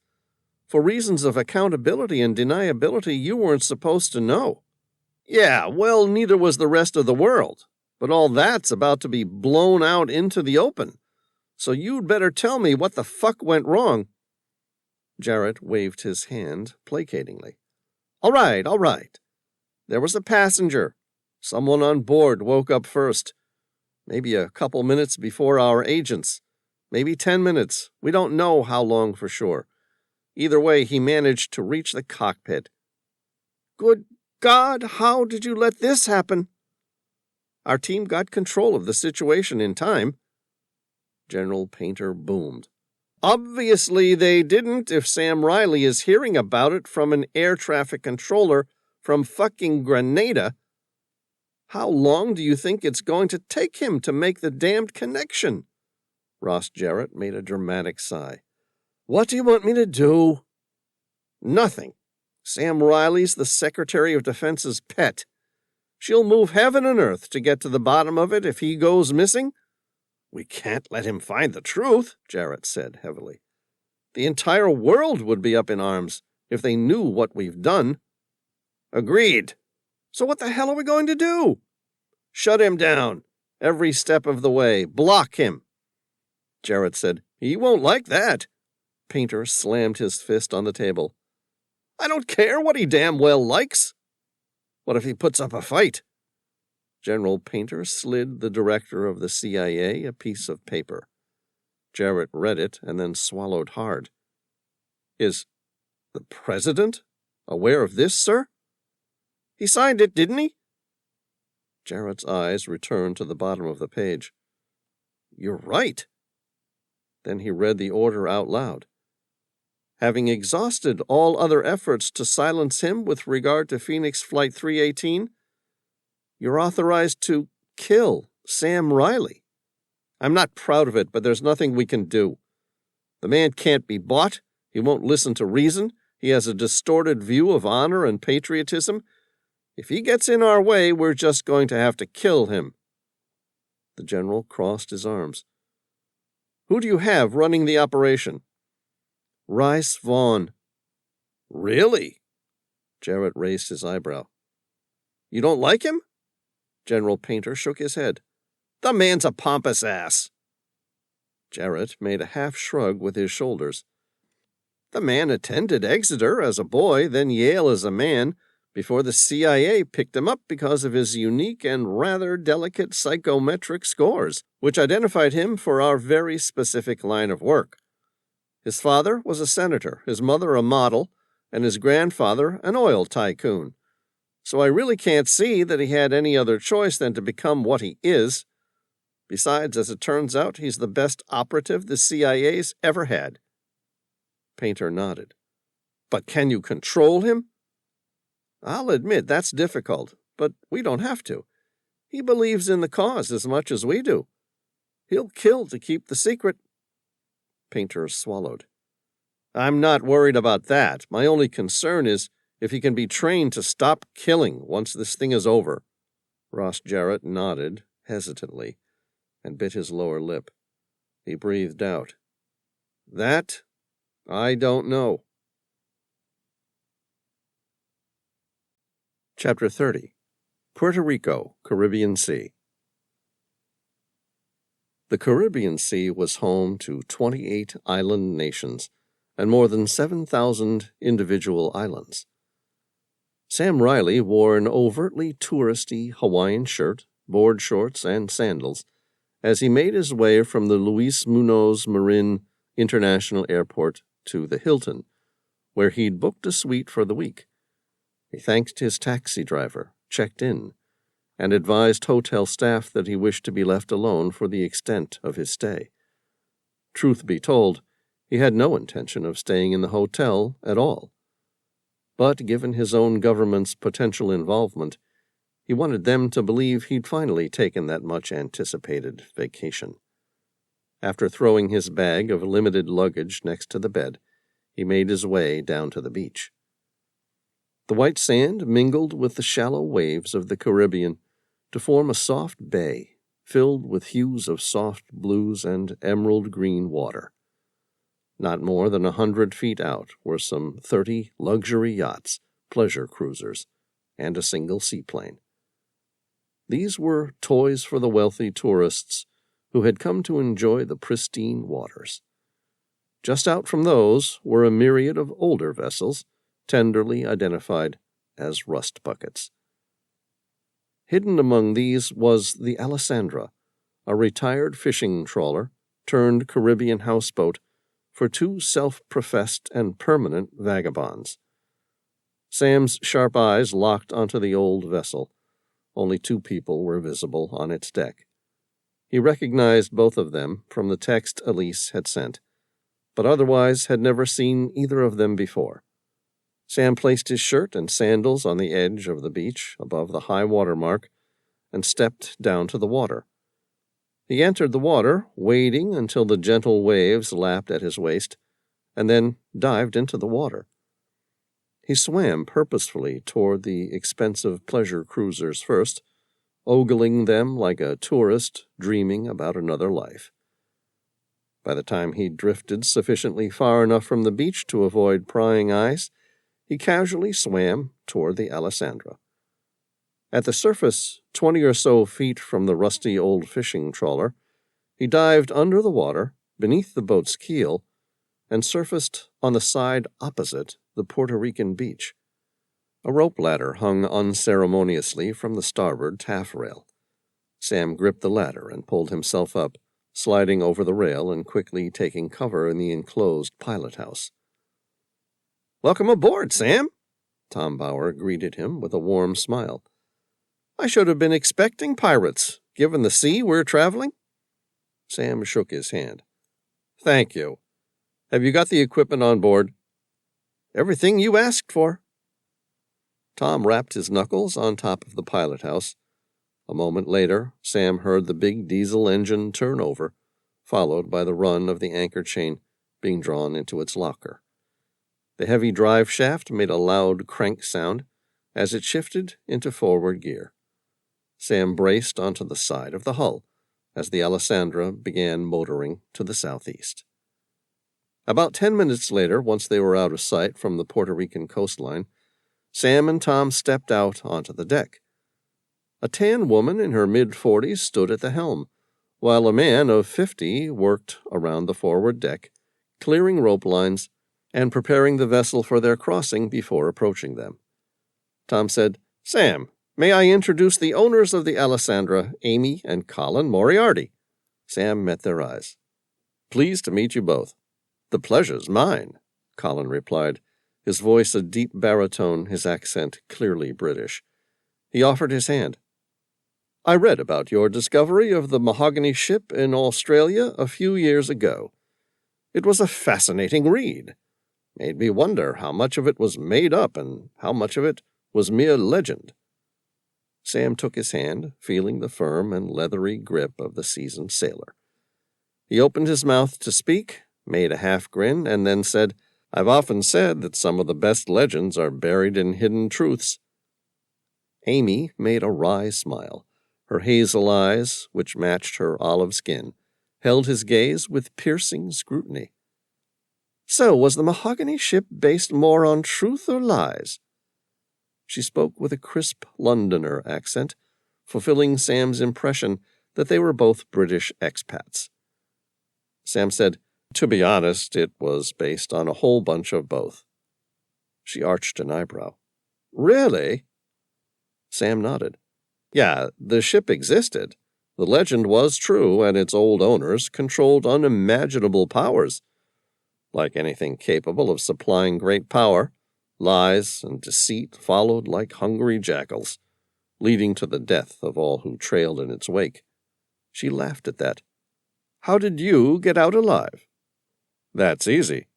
"For reasons of accountability and deniability, you weren't supposed to know." "Yeah, well, neither was the rest of the world. But all that's about to be blown out into the open. So you'd better tell me what the fuck went wrong." Jarrett waved his hand placatingly. All right. There was a passenger. Someone on board woke up first. Maybe a couple minutes before our agents. Maybe 10 minutes. We don't know how long for sure. Either way, he managed to reach the cockpit." "Good God, how did you let this happen?" "Our team got control of the situation in time." General Painter boomed. "Obviously they didn't if Sam Reilly is hearing about it from an air traffic controller from fucking Grenada. How long do you think it's going to take him to make the damned connection?" Ross Jarrett made a dramatic sigh. "What do you want me to do?" "Nothing. Sam Reilly's the Secretary of Defense's pet. She'll move heaven and earth to get to the bottom of it if he goes missing." "We can't let him find the truth," Jarrett said heavily. "The entire world would be up in arms if they knew what we've done." "Agreed. So what the hell are we going to do?" "Shut him down. Every step of the way. Block him." Jarrett said, "He won't like that." Painter slammed his fist on the table. I don't care what he damn well likes. What if he puts up a fight? General Painter slid the director of the CIA a piece of paper. Jarrett read it and then swallowed hard. Is the president aware of this, sir? He signed it, didn't he? Jarrett's eyes returned to the bottom of the page. You're right. Then he read the order out loud. Having exhausted all other efforts to silence him with regard to Phoenix Flight 318, you're authorized to kill Sam Reilly. I'm not proud of it, but there's nothing we can do. The man can't be bought. He won't listen to reason. He has a distorted view of honor and patriotism. If he gets in our way, we're just going to have to kill him. The general crossed his arms. Who do you have running the operation? Rice Vaughn. Really? Jarrett raised his eyebrow. You don't like him? General Painter shook his head. The man's a pompous ass. Jarrett made a half shrug with his shoulders. The man attended Exeter as a boy, then Yale as a man, before the CIA picked him up because of his unique and rather delicate psychometric scores, which identified him for our very specific line of work. His father was a senator, his mother a model, and his grandfather an oil tycoon. So I really can't see that he had any other choice than to become what he is. Besides, as it turns out, he's the best operative the CIA's ever had. Painter nodded. But can you control him? I'll admit that's difficult, but we don't have to. He believes in the cause as much as we do. He'll kill to keep the secret. Painter swallowed. I'm not worried about that. My only concern is if he can be trained to stop killing once this thing is over. Ross Jarrett nodded hesitantly and bit his lower lip. He breathed out. That I don't know. Chapter 30. Puerto Rico, Caribbean Sea. The Caribbean Sea was home to 28 island nations and more than 7,000 individual islands. Sam Reilly wore an overtly touristy Hawaiian shirt, board shorts, and sandals as he made his way from the Luis Munoz Marin International Airport to the Hilton, where he'd booked a suite for the week. He thanked his taxi driver, checked in, and advised hotel staff that he wished to be left alone for the extent of his stay. Truth be told, he had no intention of staying in the hotel at all. But given his own government's potential involvement, he wanted them to believe he'd finally taken that much-anticipated vacation. After throwing his bag of limited luggage next to the bed, he made his way down to the beach. The white sand mingled with the shallow waves of the Caribbean to form a soft bay filled with hues of soft blues and emerald green water. Not more than 100 feet out were some 30 luxury yachts, pleasure cruisers, and a single seaplane. These were toys for the wealthy tourists who had come to enjoy the pristine waters. Just out from those were a myriad of older vessels, tenderly identified as rust buckets. Hidden among these was the Alessandra, a retired fishing trawler turned Caribbean houseboat for two self-professed and permanent vagabonds. Sam's sharp eyes locked onto the old vessel. Only two people were visible on its deck. He recognized both of them from the text Elise had sent, but otherwise had never seen either of them before. Sam placed his shirt and sandals on the edge of the beach above the high water mark and stepped down to the water. He entered the water, wading until the gentle waves lapped at his waist, and then dived into the water. He swam purposefully toward the expensive pleasure cruisers first, ogling them like a tourist dreaming about another life. By the time he drifted sufficiently far enough from the beach to avoid prying eyes, he casually swam toward the Alessandra. At the surface, 20 or so feet from the rusty old fishing trawler, he dived under the water, beneath the boat's keel, and surfaced on the side opposite the Puerto Rican beach. A rope ladder hung unceremoniously from the starboard taffrail. Sam gripped the ladder and pulled himself up, sliding over the rail and quickly taking cover in the enclosed pilot house. "Welcome aboard, Sam," Tom Bauer greeted him with a warm smile. "I should have been expecting pirates, given the sea we're traveling." Sam shook his hand. "Thank you. Have you got the equipment on board?" "Everything you asked for." Tom rapped his knuckles on top of the pilot house. A moment later, Sam heard the big diesel engine turn over, followed by the run of the anchor chain being drawn into its locker. The heavy drive shaft made a loud crank sound as it shifted into forward gear. Sam braced onto the side of the hull as the Alessandra began motoring to the southeast. About 10 minutes later, once they were out of sight from the Puerto Rican coastline, Sam and Tom stepped out onto the deck. A tan woman in her mid-40s stood at the helm, while a man of 50 worked around the forward deck, clearing rope lines and preparing the vessel for their crossing before approaching them. Tom said, "Sam, may I introduce the owners of the Alessandra, Amy and Colin Moriarty?" Sam met their eyes. "Pleased to meet you both." "The pleasure's mine," Colin replied, his voice a deep baritone, his accent clearly British. He offered his hand. "I read about your discovery of the mahogany ship in Australia a few years ago. It was a fascinating read. Made me wonder how much of it was made up and how much of it was mere legend." Sam took his hand, feeling the firm and leathery grip of the seasoned sailor. He opened his mouth to speak, made a half grin, and then said, "I've often said that some of the best legends are buried in hidden truths." Amy made a wry smile. Her hazel eyes, which matched her olive skin, held his gaze with piercing scrutiny. "So, was the mahogany ship based more on truth or lies?" She spoke with a crisp Londoner accent, fulfilling Sam's impression that they were both British expats. Sam said, "To be honest, it was based on a whole bunch of both." She arched an eyebrow. "Really?" Sam nodded. "Yeah, the ship existed. The legend was true, and its old owners controlled unimaginable powers. Like anything capable of supplying great power, lies and deceit followed like hungry jackals, leading to the death of all who trailed in its wake." She laughed at that. "How did you get out alive?" "That's easy."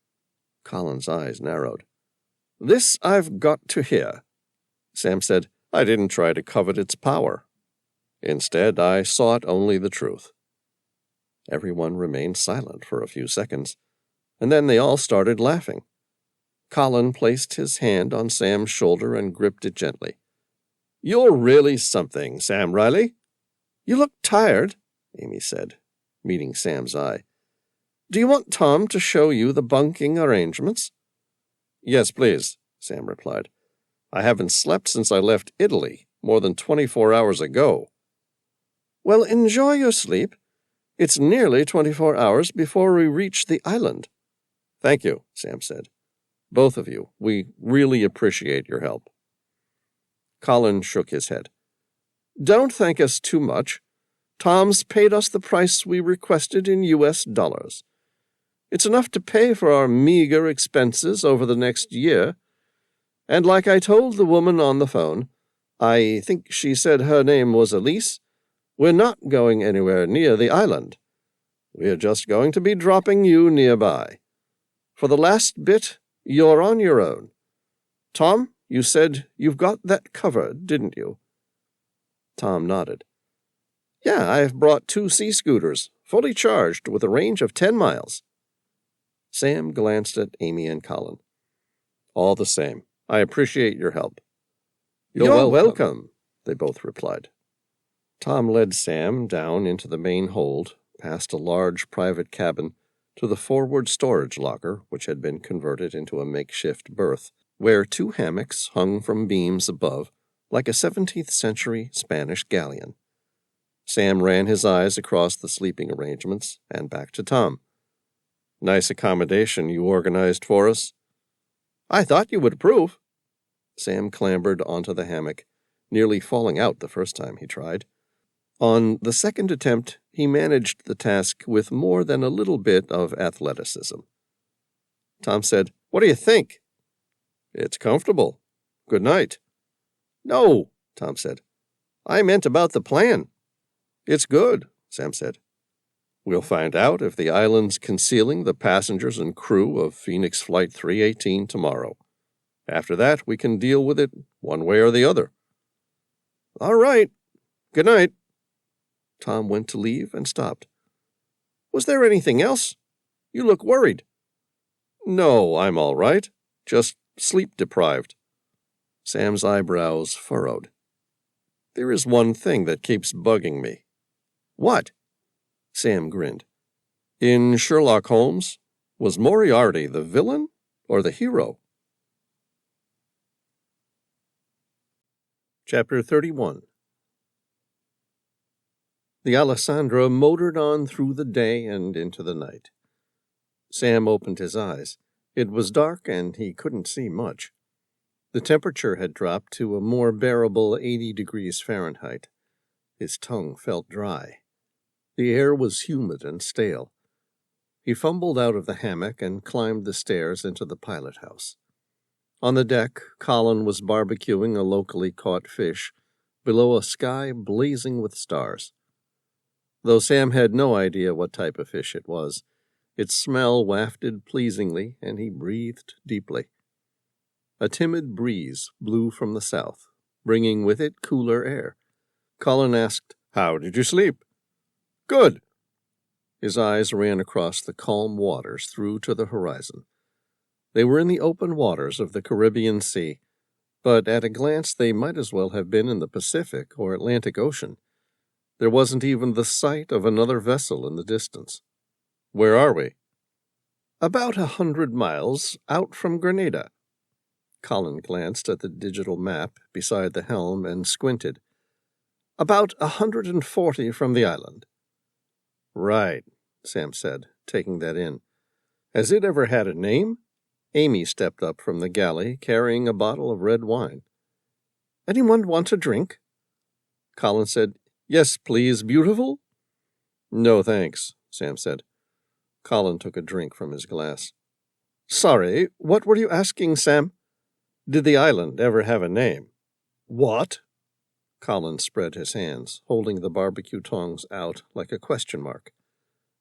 Colin's eyes narrowed. "This I've got to hear." Sam said, "I didn't try to covet its power. Instead, I sought only the truth." Everyone remained silent for a few seconds, and then they all started laughing. Colin placed his hand on Sam's shoulder and gripped it gently. "You're really something, Sam Reilly." "You look tired," Amy said, meeting Sam's eye. "Do you want Tom to show you the bunking arrangements?" "Yes, please," Sam replied. "I haven't slept since I left Italy, more than 24 hours ago." "Well, enjoy your sleep. It's nearly 24 hours before we reach the island." "Thank you," Sam said. "Both of you. We really appreciate your help." Colin shook his head. "Don't thank us too much. Tom's paid us the price we requested in US dollars. It's enough to pay for our meager expenses over the next year. And like I told the woman on the phone, I think she said her name was Elise, we're not going anywhere near the island. We're just going to be dropping you nearby. For the last bit, you're on your own. Tom, you said you've got that covered, didn't you?" Tom nodded. "Yeah, I've brought 2 sea scooters, fully charged with a range of 10 miles. Sam glanced at Amy and Colin. "All the same, I appreciate your help." You're welcome, they both replied. Tom led Sam down into the main hold, past a large private cabin, to the forward storage locker, which had been converted into a makeshift berth, where 2 hammocks hung from beams above, like a 17th century Spanish galleon. Sam ran his eyes across the sleeping arrangements and back to Tom. Nice accommodation you organized for us. I thought you would approve. Sam clambered onto the hammock, nearly falling out the first time he tried. On the second attempt, he managed the task with more than a little bit of athleticism. Tom said, "What do you think?" "It's comfortable. Good night." "No," Tom said. "I meant about the plan." "It's good," Sam said. "We'll find out if the island's concealing the passengers and crew of Phoenix Flight 318 tomorrow. After that, we can deal with it one way or the other." "All right. Good night." Tom went to leave and stopped. "Was there anything else? You look worried." "No, I'm all right. Just sleep-deprived." Sam's eyebrows furrowed. "There is one thing that keeps bugging me." "What?" Sam grinned. "In Sherlock Holmes, was Moriarty the villain or the hero?" Chapter 31. The Alessandra motored on through the day and into the night. Sam opened his eyes. It was dark and he couldn't see much. The temperature had dropped to a more bearable 80 degrees Fahrenheit. His tongue felt dry. The air was humid and stale. He fumbled out of the hammock and climbed the stairs into the pilot house. On the deck, Colin was barbecuing a locally caught fish below a sky blazing with stars. Though Sam had no idea what type of fish it was, its smell wafted pleasingly, and he breathed deeply. A timid breeze blew from the south, bringing with it cooler air. Colin asked, "How did you sleep?" "Good." His eyes ran across the calm waters through to the horizon. They were in the open waters of the Caribbean Sea, but at a glance they might as well have been in the Pacific or Atlantic Ocean. There wasn't even the sight of another vessel in the distance. "Where are we?" "About 100 miles out from Grenada." Colin glanced at the digital map beside the helm and squinted. "About 140 from the island." "Right," Sam said, taking that in. "Has it ever had a name?" Amy stepped up from the galley, carrying a bottle of red wine. "Anyone want a drink?" Colin said, "Yes, please, beautiful." "No, thanks," Sam said. Colin took a drink from his glass. "Sorry, what were you asking, Sam?" "Did the island ever have a name?" "What?" Colin spread his hands, holding the barbecue tongs out like a question mark.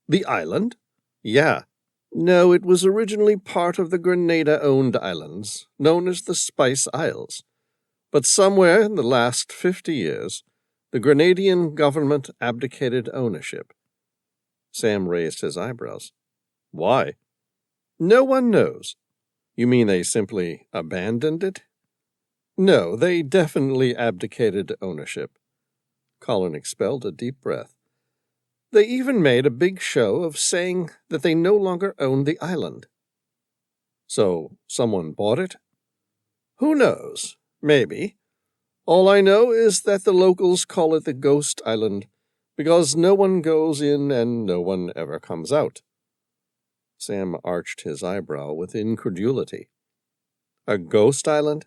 "The island?" "Yeah. No, it was originally part of the Grenada-owned islands, known as the Spice Isles. But somewhere in the last 50 years, the Grenadian government abdicated ownership." Sam raised his eyebrows. "Why?" "No one knows." "You mean they simply abandoned it?" "No, they definitely abdicated ownership." Colin expelled a deep breath. "They even made a big show of saying that they no longer owned the island." "So someone bought it?" "Who knows? Maybe. All I know is that the locals call it the Ghost Island, because no one goes in and no one ever comes out." Sam arched his eyebrow with incredulity. "A ghost island?"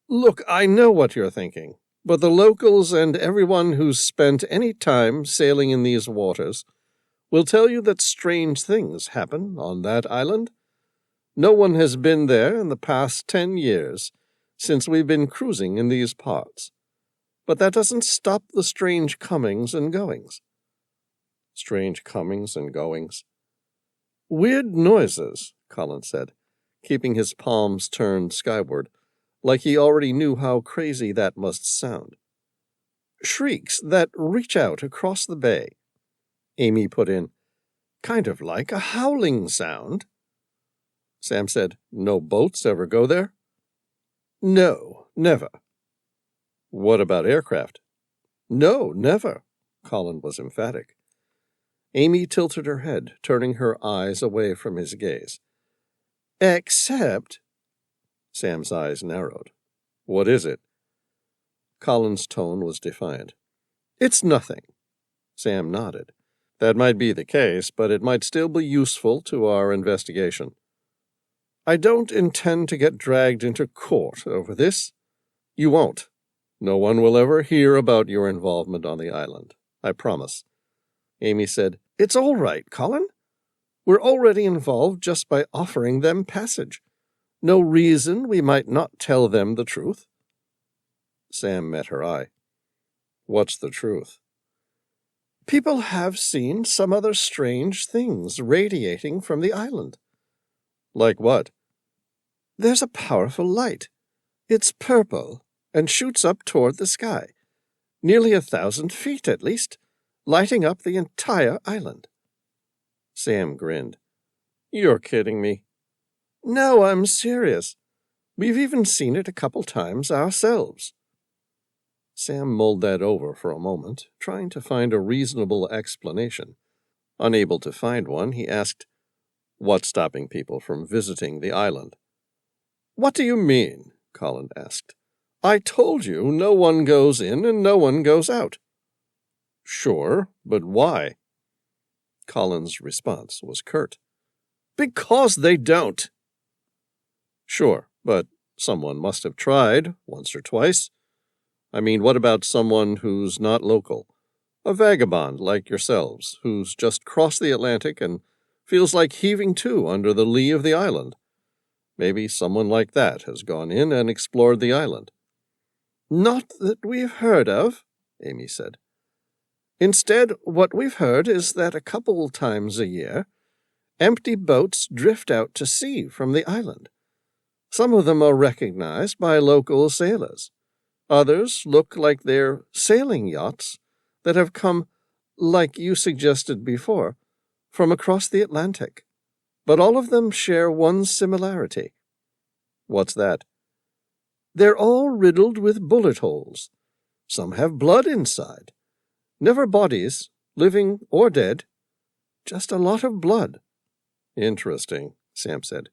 "Look, I know what you're thinking, but the locals and everyone who's spent any time sailing in these waters will tell you that strange things happen on that island. No one has been there in the past 10 years, since we've been cruising in these parts. But that doesn't stop the strange comings and goings." "Strange comings and goings?" "Weird noises," Colin said, keeping his palms turned skyward, like he already knew how crazy that must sound. "Shrieks that reach out across the bay." Amy put in, "Kind of like a howling sound." Sam said, "No boats ever go there?" "No, never." "What about aircraft?" "No, never." Colin was emphatic. Amy tilted her head, turning her eyes away from his gaze. "Except—" Sam's eyes narrowed. "What is it?" Colin's tone was defiant. "It's nothing." Sam nodded. That might be the case, but it might still be useful to our investigation. I don't intend to get dragged into court over this. You won't. No one will ever hear about your involvement on the island. I promise. Amy said, It's all right, Colin. We're already involved just by offering them passage. No reason we might not tell them the truth. Sam met her eye. What's the truth? People have seen some other strange things radiating from the island. Like what? There's a powerful light. It's purple and shoots up toward the sky, nearly 1,000 feet at least, lighting up the entire island. Sam grinned. You're kidding me. No, I'm serious. We've even seen it a couple times ourselves. Sam mulled that over for a moment, trying to find a reasonable explanation. Unable to find one, he asked, What's stopping people from visiting the island? What do you mean? Colin asked. I told you no one goes in and no one goes out. Sure, but why? Colin's response was curt. Because they don't. Sure, but someone must have tried once or twice. I mean, what about someone who's not local? A vagabond like yourselves, who's just crossed the Atlantic and feels like heaving to under the lee of the island. Maybe someone like that has gone in and explored the island. Not that we've heard of, Amy said. Instead, what we've heard is that a couple times a year, empty boats drift out to sea from the island. Some of them are recognized by local sailors. Others look like they're sailing yachts that have come, like you suggested before, from across the Atlantic. But all of them share one similarity. What's that? They're all riddled with bullet holes. Some have blood inside. Never bodies, living or dead. Just a lot of blood. Interesting, Sam said.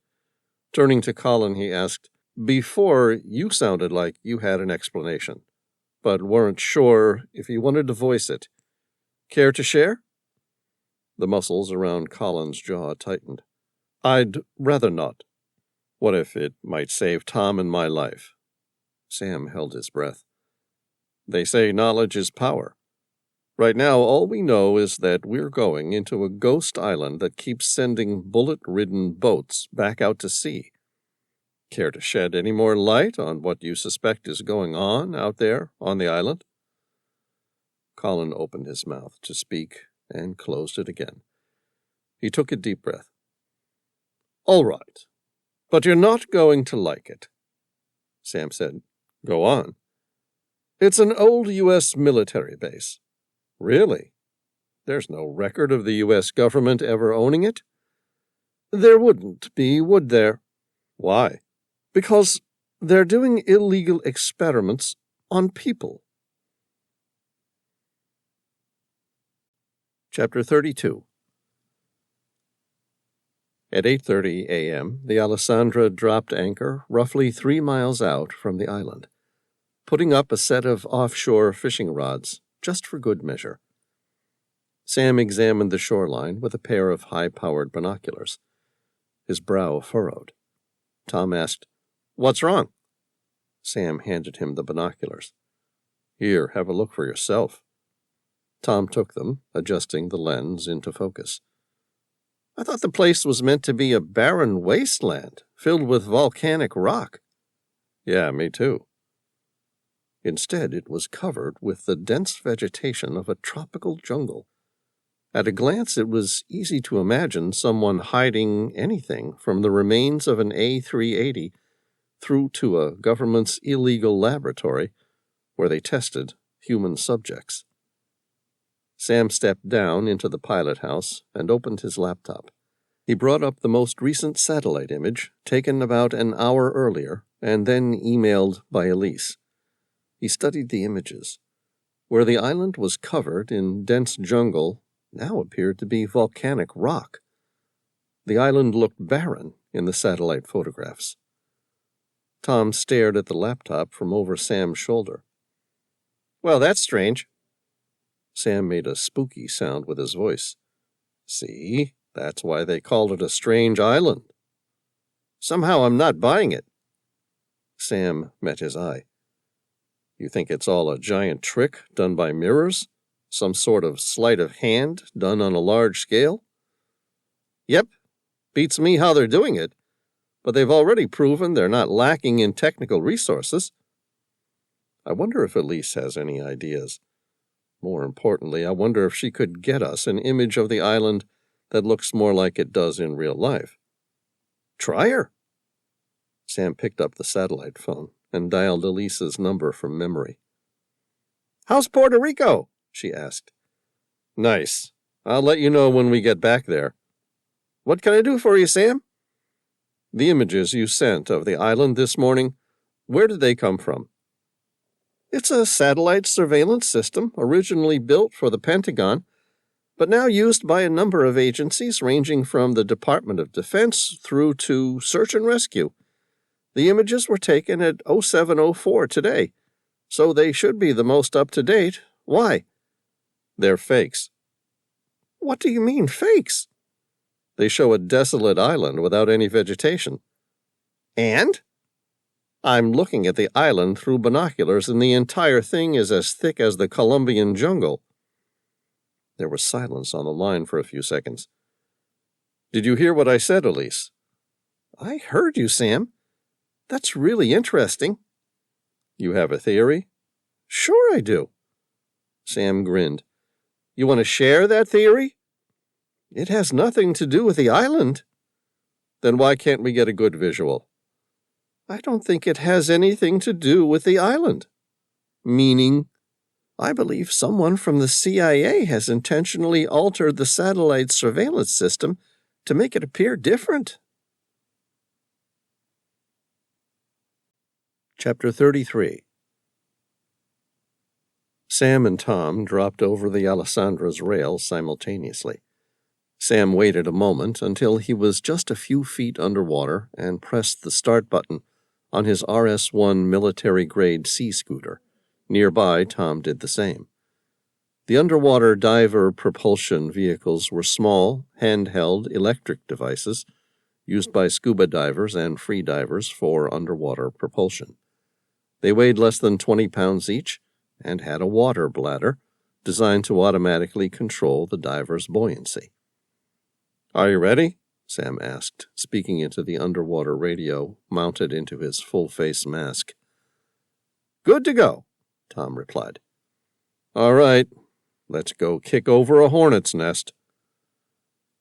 Turning to Colin, he asked, Before, you sounded like you had an explanation, but weren't sure if you wanted to voice it. Care to share? The muscles around Colin's jaw tightened. I'd rather not. What if it might save Tom and my life? Sam held his breath. They say knowledge is power. Right now, all we know is that we're going into a ghost island that keeps sending bullet-ridden boats back out to sea. Care to shed any more light on what you suspect is going on out there on the island? Colin opened his mouth to speak and closed it again. He took a deep breath. All right, but you're not going to like it. Sam said, Go on. It's an old U.S. military base. Really? There's no record of the U.S. government ever owning it? There wouldn't be, would there? Why? Because they're doing illegal experiments on people. Chapter 32. At 8:30 a.m., the Alessandra dropped anchor roughly 3 miles out from the island, putting up a set of offshore fishing rods just for good measure. Sam examined the shoreline with a pair of high-powered binoculars. His brow furrowed. Tom asked, What's wrong? Sam handed him the binoculars. Here, have a look for yourself. Tom took them, adjusting the lens into focus. I thought the place was meant to be a barren wasteland filled with volcanic rock. Yeah, me too. Instead, it was covered with the dense vegetation of a tropical jungle. At a glance, it was easy to imagine someone hiding anything from the remains of an A380 through to a government's illegal laboratory where they tested human subjects. Sam stepped down into the pilot house and opened his laptop. He brought up the most recent satellite image, taken about an hour earlier, and then emailed by Elise. He studied the images. Where the island was covered in dense jungle now appeared to be volcanic rock. The island looked barren in the satellite photographs. Tom stared at the laptop from over Sam's shoulder. Well, that's strange. Sam made a spooky sound with his voice. See, that's why they called it a strange island. Somehow I'm not buying it. Sam met his eye. You think it's all a giant trick done by mirrors? Some sort of sleight of hand done on a large scale? Yep, beats me how they're doing it, but they've already proven they're not lacking in technical resources. I wonder if Elise has any ideas. More importantly, I wonder if she could get us an image of the island that looks more like it does in real life. Try her. Sam picked up the satellite phone and dialed Elise's number from memory. How's Puerto Rico? She asked. Nice. I'll let you know when we get back there. What can I do for you, Sam? The images you sent of the island this morning, where did they come from? It's a satellite surveillance system originally built for the Pentagon, but now used by a number of agencies ranging from the Department of Defense through to search and rescue. The images were taken at 0704 today, so they should be the most up-to-date. Why? They're fakes. What do you mean, fakes? They show a desolate island without any vegetation. And? I'm looking at the island through binoculars, and the entire thing is as thick as the Colombian jungle. There was silence on the line for a few seconds. Did you hear what I said, Elise? I heard you, Sam. That's really interesting. You have a theory? Sure I do. Sam grinned. You want to share that theory? It has nothing to do with the island. Then why can't we get a good visual? I don't think it has anything to do with the island. Meaning, I believe someone from the CIA has intentionally altered the satellite surveillance system to make it appear different. Chapter 33. Sam and Tom dropped over the Alessandra's rail simultaneously. Sam waited a moment until he was just a few feet underwater and pressed the start button on his RS-1 military-grade sea scooter. Nearby, Tom did the same. The underwater diver propulsion vehicles were small, handheld electric devices used by scuba divers and free divers for underwater propulsion. They weighed less than 20 pounds each and had a water bladder designed to automatically control the diver's buoyancy. Are you ready? Sam asked, speaking into the underwater radio mounted into his full-face mask. Good to go, Tom replied. All right, let's go kick over a hornet's nest.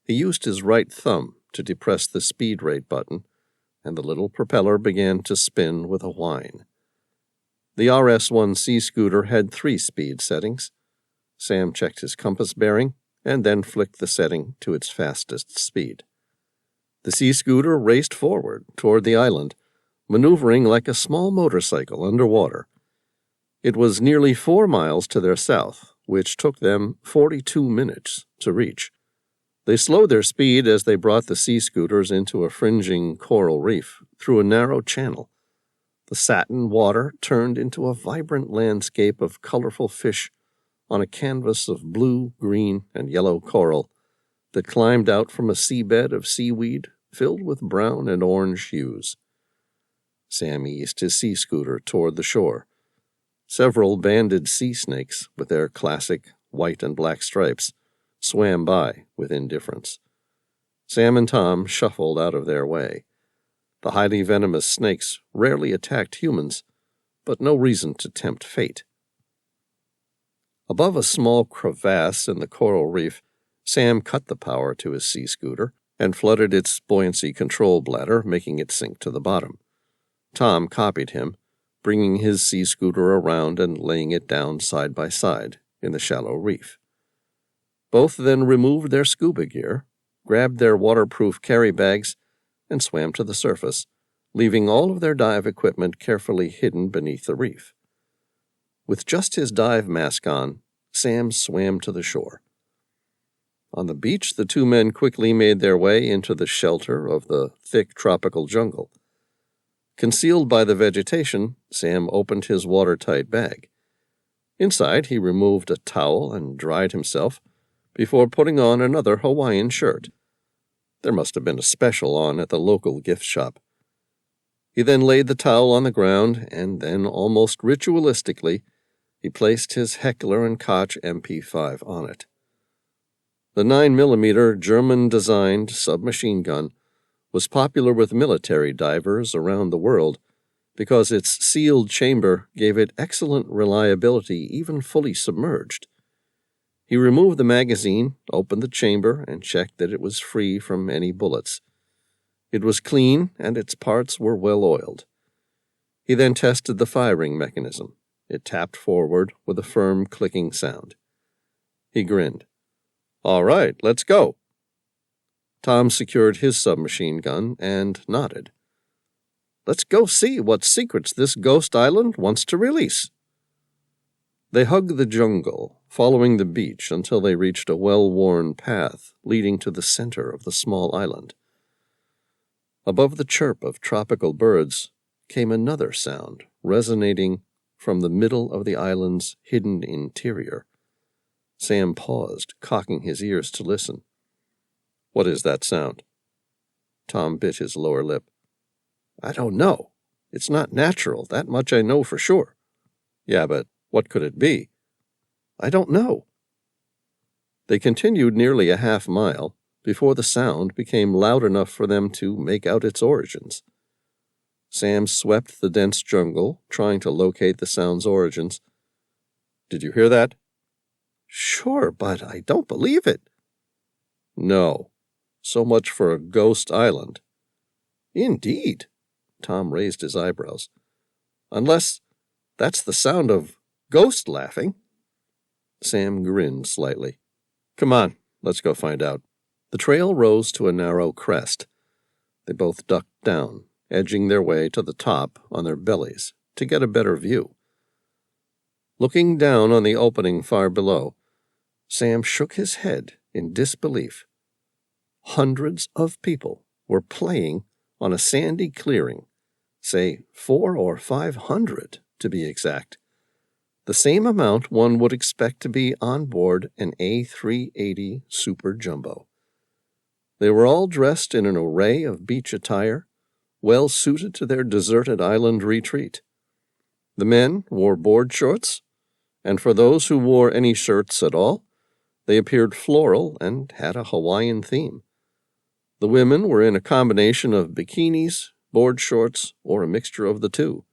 He used his right thumb to depress the speed rate button, and the little propeller began to spin with a whine. The RS-1 sea scooter had 3 speed settings. Sam checked his compass bearing and then flicked the setting to its fastest speed. The sea scooter raced forward toward the island, maneuvering like a small motorcycle underwater. It was nearly 4 miles to their south, which took them 42 minutes to reach. They slowed their speed as they brought the sea scooters into a fringing coral reef through a narrow channel. The satin water turned into a vibrant landscape of colorful fish on a canvas of blue, green, and yellow coral that climbed out from a seabed of seaweed filled with brown and orange hues. Sam eased his sea scooter toward the shore. Several banded sea snakes, with their classic white and black stripes, swam by with indifference. Sam and Tom shuffled out of their way. The highly venomous snakes rarely attacked humans, but no reason to tempt fate. Above a small crevasse in the coral reef, Sam cut the power to his sea scooter and flooded its buoyancy control bladder, making it sink to the bottom. Tom copied him, bringing his sea scooter around and laying it down side by side in the shallow reef. Both then removed their scuba gear, grabbed their waterproof carry bags, and swam to the surface, leaving all of their dive equipment carefully hidden beneath the reef. With just his dive mask on, Sam swam to the shore. On the beach, the 2 men quickly made their way into the shelter of the thick tropical jungle. Concealed by the vegetation, Sam opened his watertight bag. Inside, he removed a towel and dried himself before putting on another Hawaiian shirt. There must have been a special on at the local gift shop. He then laid the towel on the ground, and then, almost ritualistically, he placed his Heckler & Koch MP5 on it. The 9mm German-designed submachine gun was popular with military divers around the world because its sealed chamber gave it excellent reliability even fully submerged. He removed the magazine, opened the chamber, and checked that it was free from any bullets. It was clean, and its parts were well oiled. He then tested the firing mechanism. It tapped forward with a firm clicking sound. He grinned. "All right, let's go." Tom secured his submachine gun and nodded. "Let's go see what secrets this ghost island wants to release." They hugged the jungle, following the beach until they reached a well-worn path leading to the center of the small island. Above the chirp of tropical birds came another sound, resonating from the middle of the island's hidden interior. Sam paused, cocking his ears to listen. "What is that sound?" Tom bit his lower lip. "I don't know. It's not natural, that much I know for sure." "Yeah, but what could it be?" "I don't know." They continued nearly a half-mile before the sound became loud enough for them to make out its origins. Sam swept the dense jungle, trying to locate the sound's origins. "Did you hear that?" "Sure, but I don't believe it." "No. So much for a ghost island." "Indeed." Tom raised his eyebrows. "Unless that's the sound of ghost laughing." Sam grinned slightly. "Come on, let's go find out." The trail rose to a narrow crest. They both ducked down, edging their way to the top on their bellies to get a better view. Looking down on the opening far below, Sam shook his head in disbelief. Hundreds of people were playing on a sandy clearing, say 400 or 500 to be exact, the same amount one would expect to be on board an A380 Super Jumbo. They were all dressed in an array of beach attire, well suited to their deserted island retreat. The men wore board shorts, and for those who wore any shirts at all, they appeared floral and had a Hawaiian theme. The women were in a combination of bikinis, board shorts, or a mixture of the two.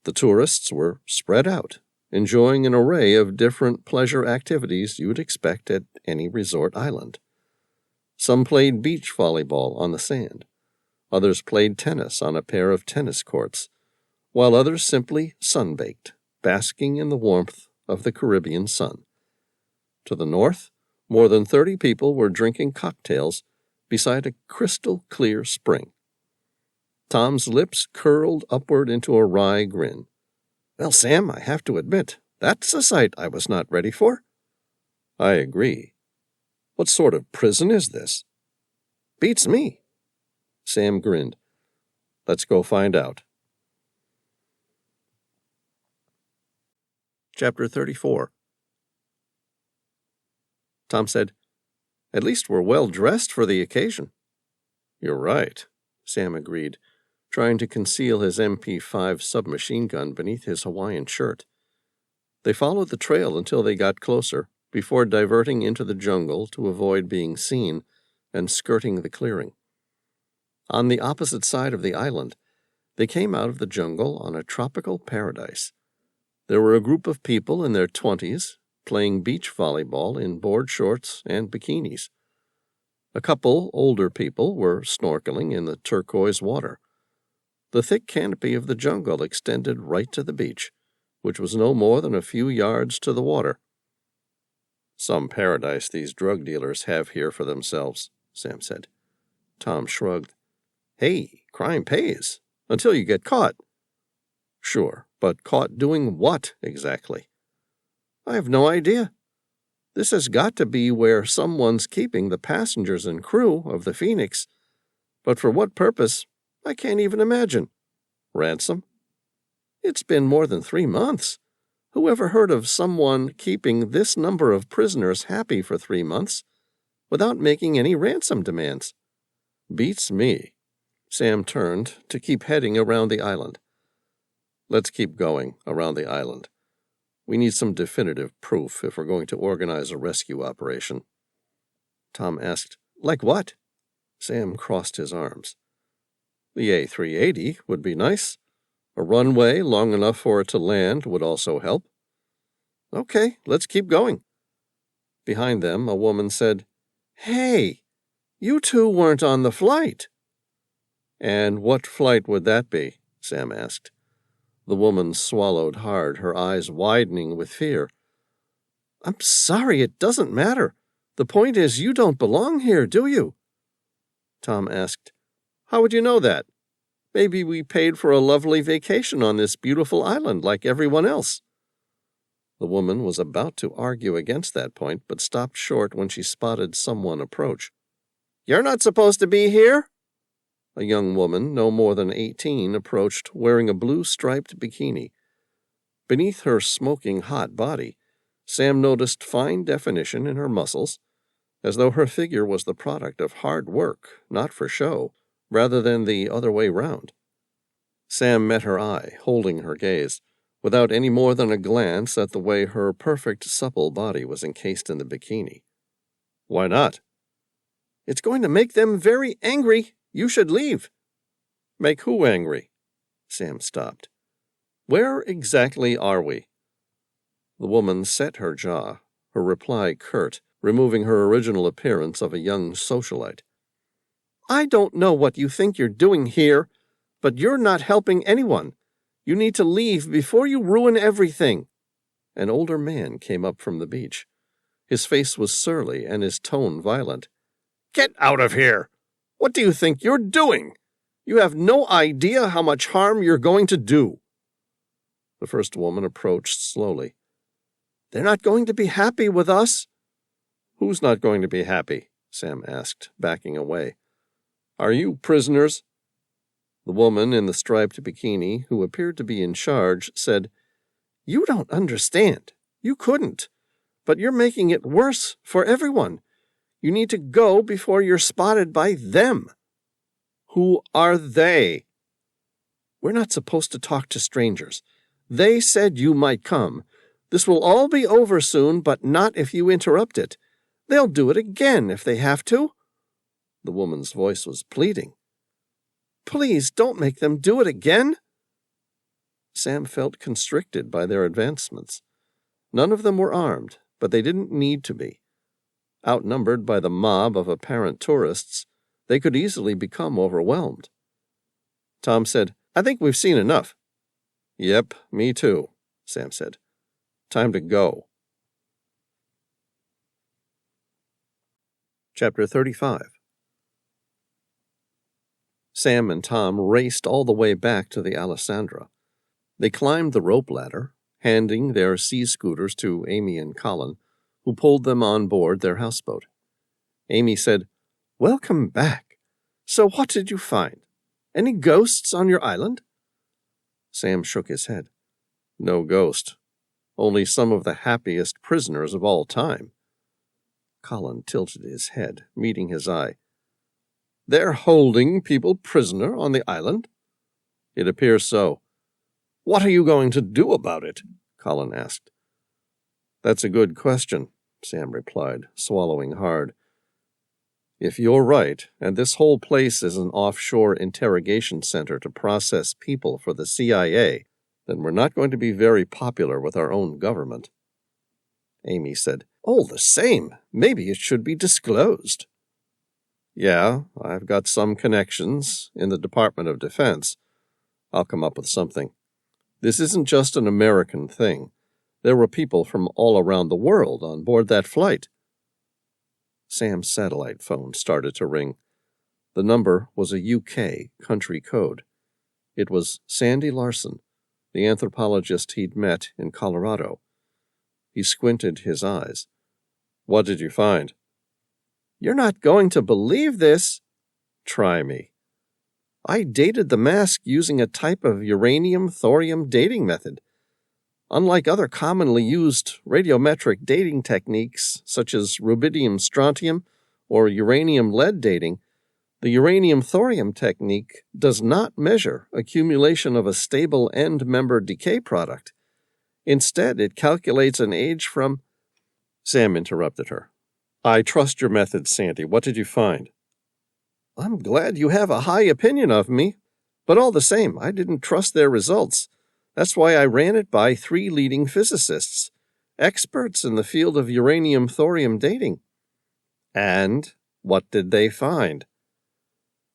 The tourists were spread out, enjoying an array of different pleasure activities you would expect at any resort island. Some played beach volleyball on the sand. Others played tennis on a pair of tennis courts, while others simply sunbaked, basking in the warmth of the Caribbean sun. To the north, more than 30 people were drinking cocktails beside a crystal-clear spring. Tom's lips curled upward into a wry grin. "Well, Sam, I have to admit, that's a sight I was not ready for." "I agree. What sort of prison is this?" "Beats me." Sam grinned. "Let's go find out." Chapter 34. Tom said, "At least we're well dressed for the occasion." "You're right," Sam agreed, trying to conceal his MP5 submachine gun beneath his Hawaiian shirt. They followed the trail until they got closer, before diverting into the jungle to avoid being seen and skirting the clearing. On the opposite side of the island, they came out of the jungle on a tropical paradise. There were a group of people in their 20s playing beach volleyball in board shorts and bikinis. A couple older people were snorkeling in the turquoise water. The thick canopy of the jungle extended right to the beach, which was no more than a few yards to the water. "Some paradise these drug dealers have here for themselves," Sam said. Tom shrugged. "Hey, crime pays, until you get caught." "Sure, but caught doing what exactly?" "I have no idea. This has got to be where someone's keeping the passengers and crew of the Phoenix, but for what purpose, I can't even imagine." "Ransom?" "It's been more than 3 months. Who ever heard of someone keeping this number of prisoners happy for 3 months without making any ransom demands? Beats me. Sam turned to keep heading around the island. Let's keep going around the island. We need some definitive proof if we're going to organize a rescue operation. Tom asked, Like what? Sam crossed his arms. The A380 would be nice. A runway long enough for it to land would also help. Okay, let's keep going. Behind them, a woman said, Hey, you two weren't on the flight. And what flight would that be? Sam asked. The woman swallowed hard, her eyes widening with fear. I'm sorry, it doesn't matter. The point is you don't belong here, do you? Tom asked, How would you know that? Maybe we paid for a lovely vacation on this beautiful island like everyone else. The woman was about to argue against that point, but stopped short when she spotted someone approach. You're not supposed to be here? A young woman, no more than 18, approached wearing a blue-striped bikini. Beneath her smoking hot body, Sam noticed fine definition in her muscles, as though her figure was the product of hard work, not for show, rather than the other way round. Sam met her eye, holding her gaze, without any more than a glance at the way her perfect, supple body was encased in the bikini. Why not? It's going to make them very angry. You should leave. Make who angry? Sam stopped. Where exactly are we? The woman set her jaw, her reply curt, removing her original appearance of a young socialite. I don't know what you think you're doing here, but you're not helping anyone. You need to leave before you ruin everything. An older man came up from the beach. His face was surly and his tone violent. Get out of here! What do you think you're doing? You have no idea how much harm you're going to do. The first woman approached slowly. They're not going to be happy with us. Who's not going to be happy? Sam asked, backing away. Are you prisoners? The woman in the striped bikini, who appeared to be in charge, said, You don't understand. You couldn't. But you're making it worse for everyone. You need to go before you're spotted by them. Who are they? We're not supposed to talk to strangers. They said you might come. This will all be over soon, but not if you interrupt it. They'll do it again if they have to. The woman's voice was pleading. Please don't make them do it again. Sam felt constricted by their advancements. None of them were armed, but they didn't need to be. Outnumbered by the mob of apparent tourists, they could easily become overwhelmed. Tom said, I think we've seen enough. Yep, me too, Sam said. Time to go. Chapter 35. Sam and Tom raced all the way back to the Alessandra. They climbed the rope ladder, handing their sea scooters to Amy and Colin, who pulled them on board their houseboat. Amy said, Welcome back. So what did you find? Any ghosts on your island? Sam shook his head. No ghost. Only some of the happiest prisoners of all time. Colin tilted his head, meeting his eye. They're holding people prisoner on the island? It appears so. What are you going to do about it? Colin asked. That's a good question, Sam replied, swallowing hard. If you're right, and this whole place is an offshore interrogation center to process people for the CIA, then we're not going to be very popular with our own government. Amy said, All the same, maybe it should be disclosed. Yeah, I've got some connections in the Department of Defense. I'll come up with something. This isn't just an American thing. There were people from all around the world on board that flight. Sam's satellite phone started to ring. The number was a UK country code. It was Sandy Larson, the anthropologist he'd met in Colorado. He squinted his eyes. What did you find? You're not going to believe this. Try me. I dated the mask using a type of uranium-thorium dating method. Unlike other commonly used radiometric dating techniques, such as rubidium-strontium or uranium-lead dating, the uranium-thorium technique does not measure accumulation of a stable end-member decay product. Instead, it calculates an age from... Sam interrupted her. I trust your methods, Sandy. What did you find? I'm glad you have a high opinion of me, but all the same, I didn't trust their results. That's why I ran it by 3 leading physicists, experts in the field of uranium-thorium dating. And what did they find?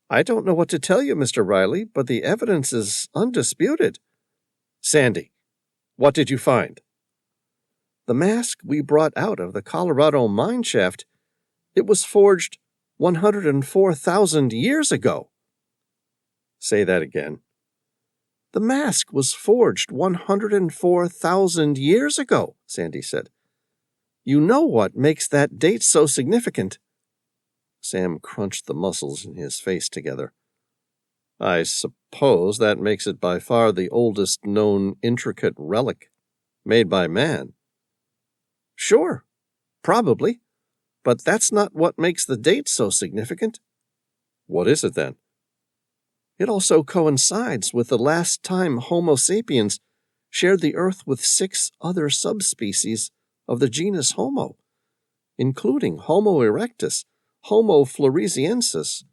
I don't know what to tell you, Mr. Reilly, but the evidence is undisputed. Sandy, what did you find? The mask we brought out of the Colorado mine shaft, it was forged 104,000 years ago. Say that again. The mask was forged 104,000 years ago, Sandy said. You know what makes that date so significant? Sam crunched the muscles in his face together. I suppose that makes it by far the oldest known intricate relic made by man. Sure, probably, but that's not what makes the date so significant. What is it then? It also coincides with the last time Homo sapiens shared the Earth with 6 other subspecies of the genus Homo, including Homo erectus, Homo floresiensis,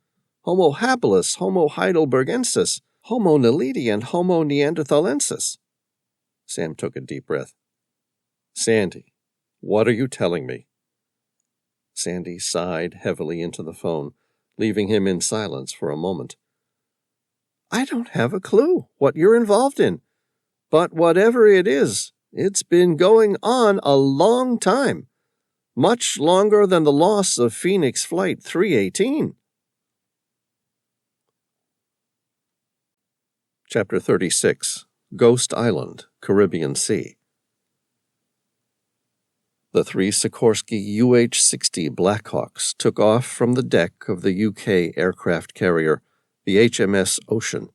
Homo habilis, Homo heidelbergensis, Homo naledi, and Homo neanderthalensis. Sam took a deep breath. Sandy, what are you telling me? Sandy sighed heavily into the phone, leaving him in silence for a moment. I don't have a clue what you're involved in, but whatever it is, it's been going on a long time, much longer than the loss of Phoenix Flight 318. Chapter 36, Ghost Island, Caribbean Sea. The 3 Sikorsky UH-60 Blackhawks took off from the deck of the UK aircraft carrier, the HMS Ocean,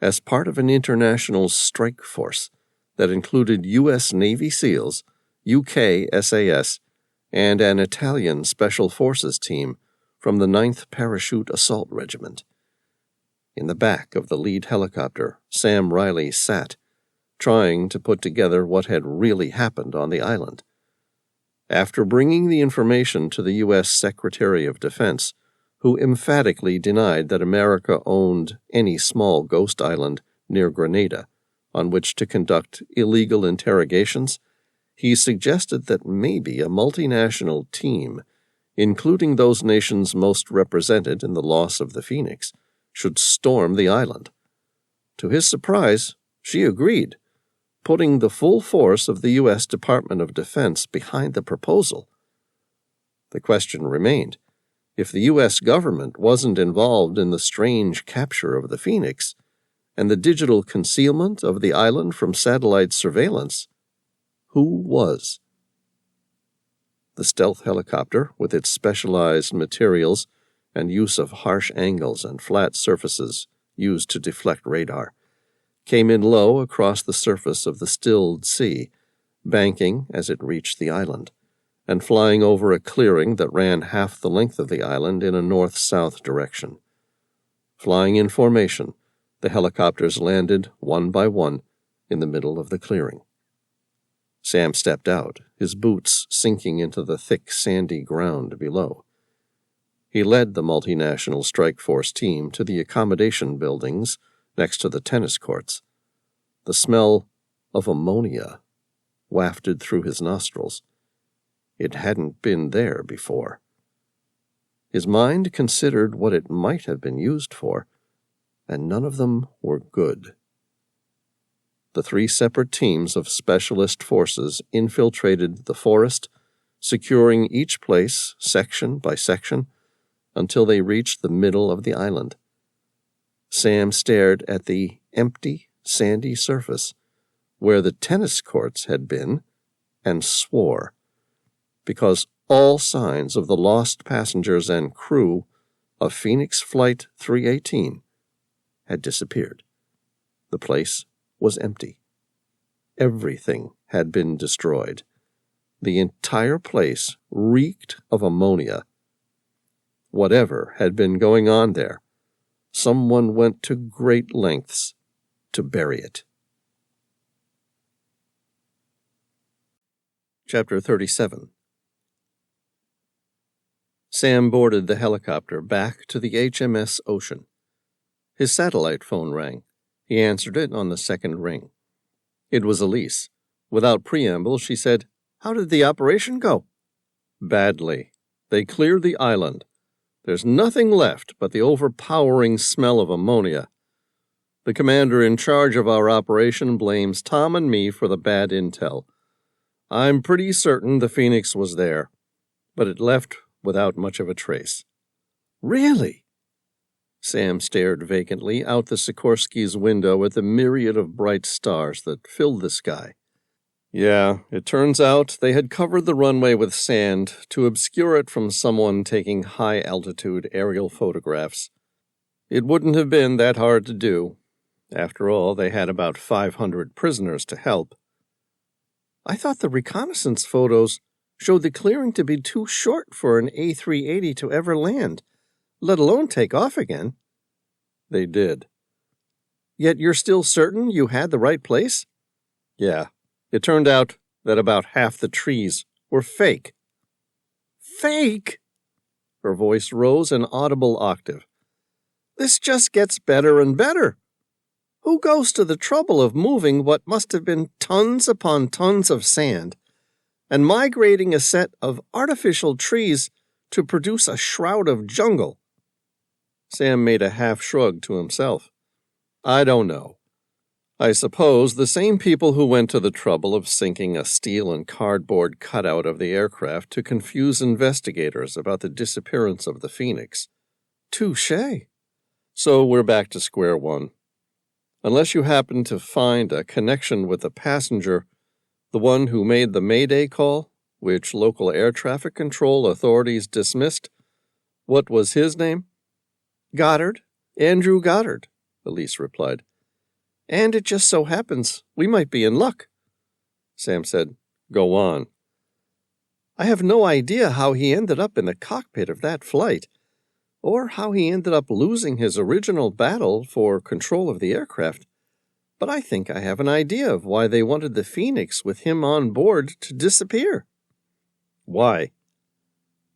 as part of an international strike force that included U.S. Navy SEALs, UK SAS, and an Italian Special Forces team from the 9th Parachute Assault Regiment. In the back of the lead helicopter, Sam Reilly sat, trying to put together what had really happened on the island. After bringing the information to the U.S. Secretary of Defense, who emphatically denied that America owned any small ghost island near Grenada on which to conduct illegal interrogations, he suggested that maybe a multinational team, including those nations most represented in the loss of the Phoenix, should storm the island. To his surprise, she agreed, putting the full force of the U.S. Department of Defense behind the proposal. The question remained, if the U.S. government wasn't involved in the strange capture of the Phoenix and the digital concealment of the island from satellite surveillance, who was? The stealth helicopter, with its specialized materials and use of harsh angles and flat surfaces used to deflect radar, came in low across the surface of the stilled sea, banking as it reached the island, and flying over a clearing that ran half the length of the island in a north-south direction. Flying in formation, the helicopters landed one by one in the middle of the clearing. Sam stepped out, his boots sinking into the thick, sandy ground below. He led the multinational strike force team to the accommodation buildings next to the tennis courts. The smell of ammonia wafted through his nostrils. It hadn't been there before. His mind considered what it might have been used for, and none of them were good. The 3 separate teams of specialist forces infiltrated the forest, securing each place section by section until they reached the middle of the island. Sam stared at the empty, sandy surface where the tennis courts had been and swore, because all signs of the lost passengers and crew of Phoenix Flight 318 had disappeared. The place was empty. Everything had been destroyed. The entire place reeked of ammonia. Whatever had been going on there, someone went to great lengths to bury it. Chapter 37. Sam boarded the helicopter back to the HMS Ocean. His satellite phone rang. He answered it on the second ring. It was Elise. Without preamble, she said, "How did the operation go?" "Badly. They cleared the island. There's nothing left but the overpowering smell of ammonia. The commander in charge of our operation blames Tom and me for the bad intel. I'm pretty certain the Phoenix was there, but it left without much of a trace." "Really?" Sam stared vacantly out the Sikorsky's window at the myriad of bright stars that filled the sky. "Yeah, it turns out they had covered the runway with sand to obscure it from someone taking high-altitude aerial photographs. It wouldn't have been that hard to do. After all, they had about 500 prisoners to help." "I thought the reconnaissance photos showed the clearing to be too short for an A380 to ever land, let alone take off again." "They did." "Yet you're still certain you had the right place?" "Yeah. It turned out that about half the trees were fake." "Fake?" Her voice rose an audible octave. "This just gets better and better. Who goes to the trouble of moving what must have been tons upon tons of sand and migrating a set of artificial trees to produce a shroud of jungle?" Sam made a half shrug to himself. "I don't know. I suppose the same people who went to the trouble of sinking a steel and cardboard cutout of the aircraft to confuse investigators about the disappearance of the Phoenix." "Touché." "So we're back to square one. Unless you happen to find a connection with the passenger, the one who made the Mayday call, which local air traffic control authorities dismissed. What was his name?" "Goddard. Andrew Goddard," Elise replied. "And it just so happens we might be in luck." Sam said, "Go on." "I have no idea how he ended up in the cockpit of that flight, or how he ended up losing his original battle for control of the aircraft, but I think I have an idea of why they wanted the Phoenix with him on board to disappear." "Why?"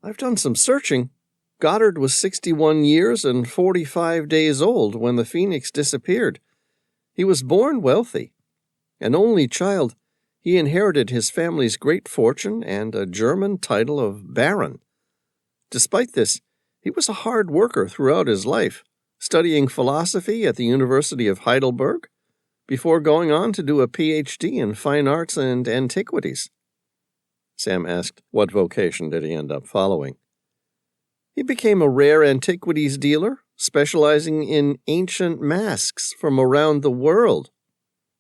"I've done some searching. Goddard was 61 years and 45 days old when the Phoenix disappeared. He was born wealthy. An only child, he inherited his family's great fortune and a German title of Baron. Despite this, he was a hard worker throughout his life, studying philosophy at the University of Heidelberg, before going on to do a Ph.D. in fine arts and antiquities." Sam asked, what vocation did he end up following? "He became a rare antiquities dealer, specializing in ancient masks from around the world.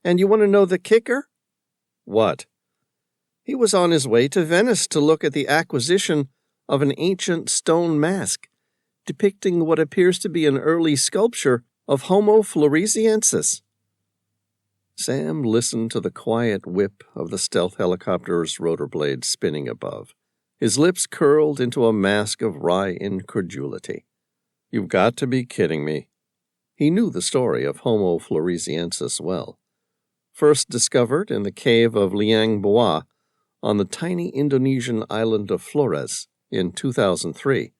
And you want to know the kicker?" "What?" "He was on his way to Venice to look at the acquisition of an ancient stone mask, depicting what appears to be an early sculpture of Homo floresiensis." Sam listened to the quiet whip of the stealth helicopter's rotor blades spinning above. His lips curled into a mask of wry incredulity. "You've got to be kidding me." He knew the story of Homo floresiensis well. First discovered in the cave of Liang Bua on the tiny Indonesian island of Flores in 2003.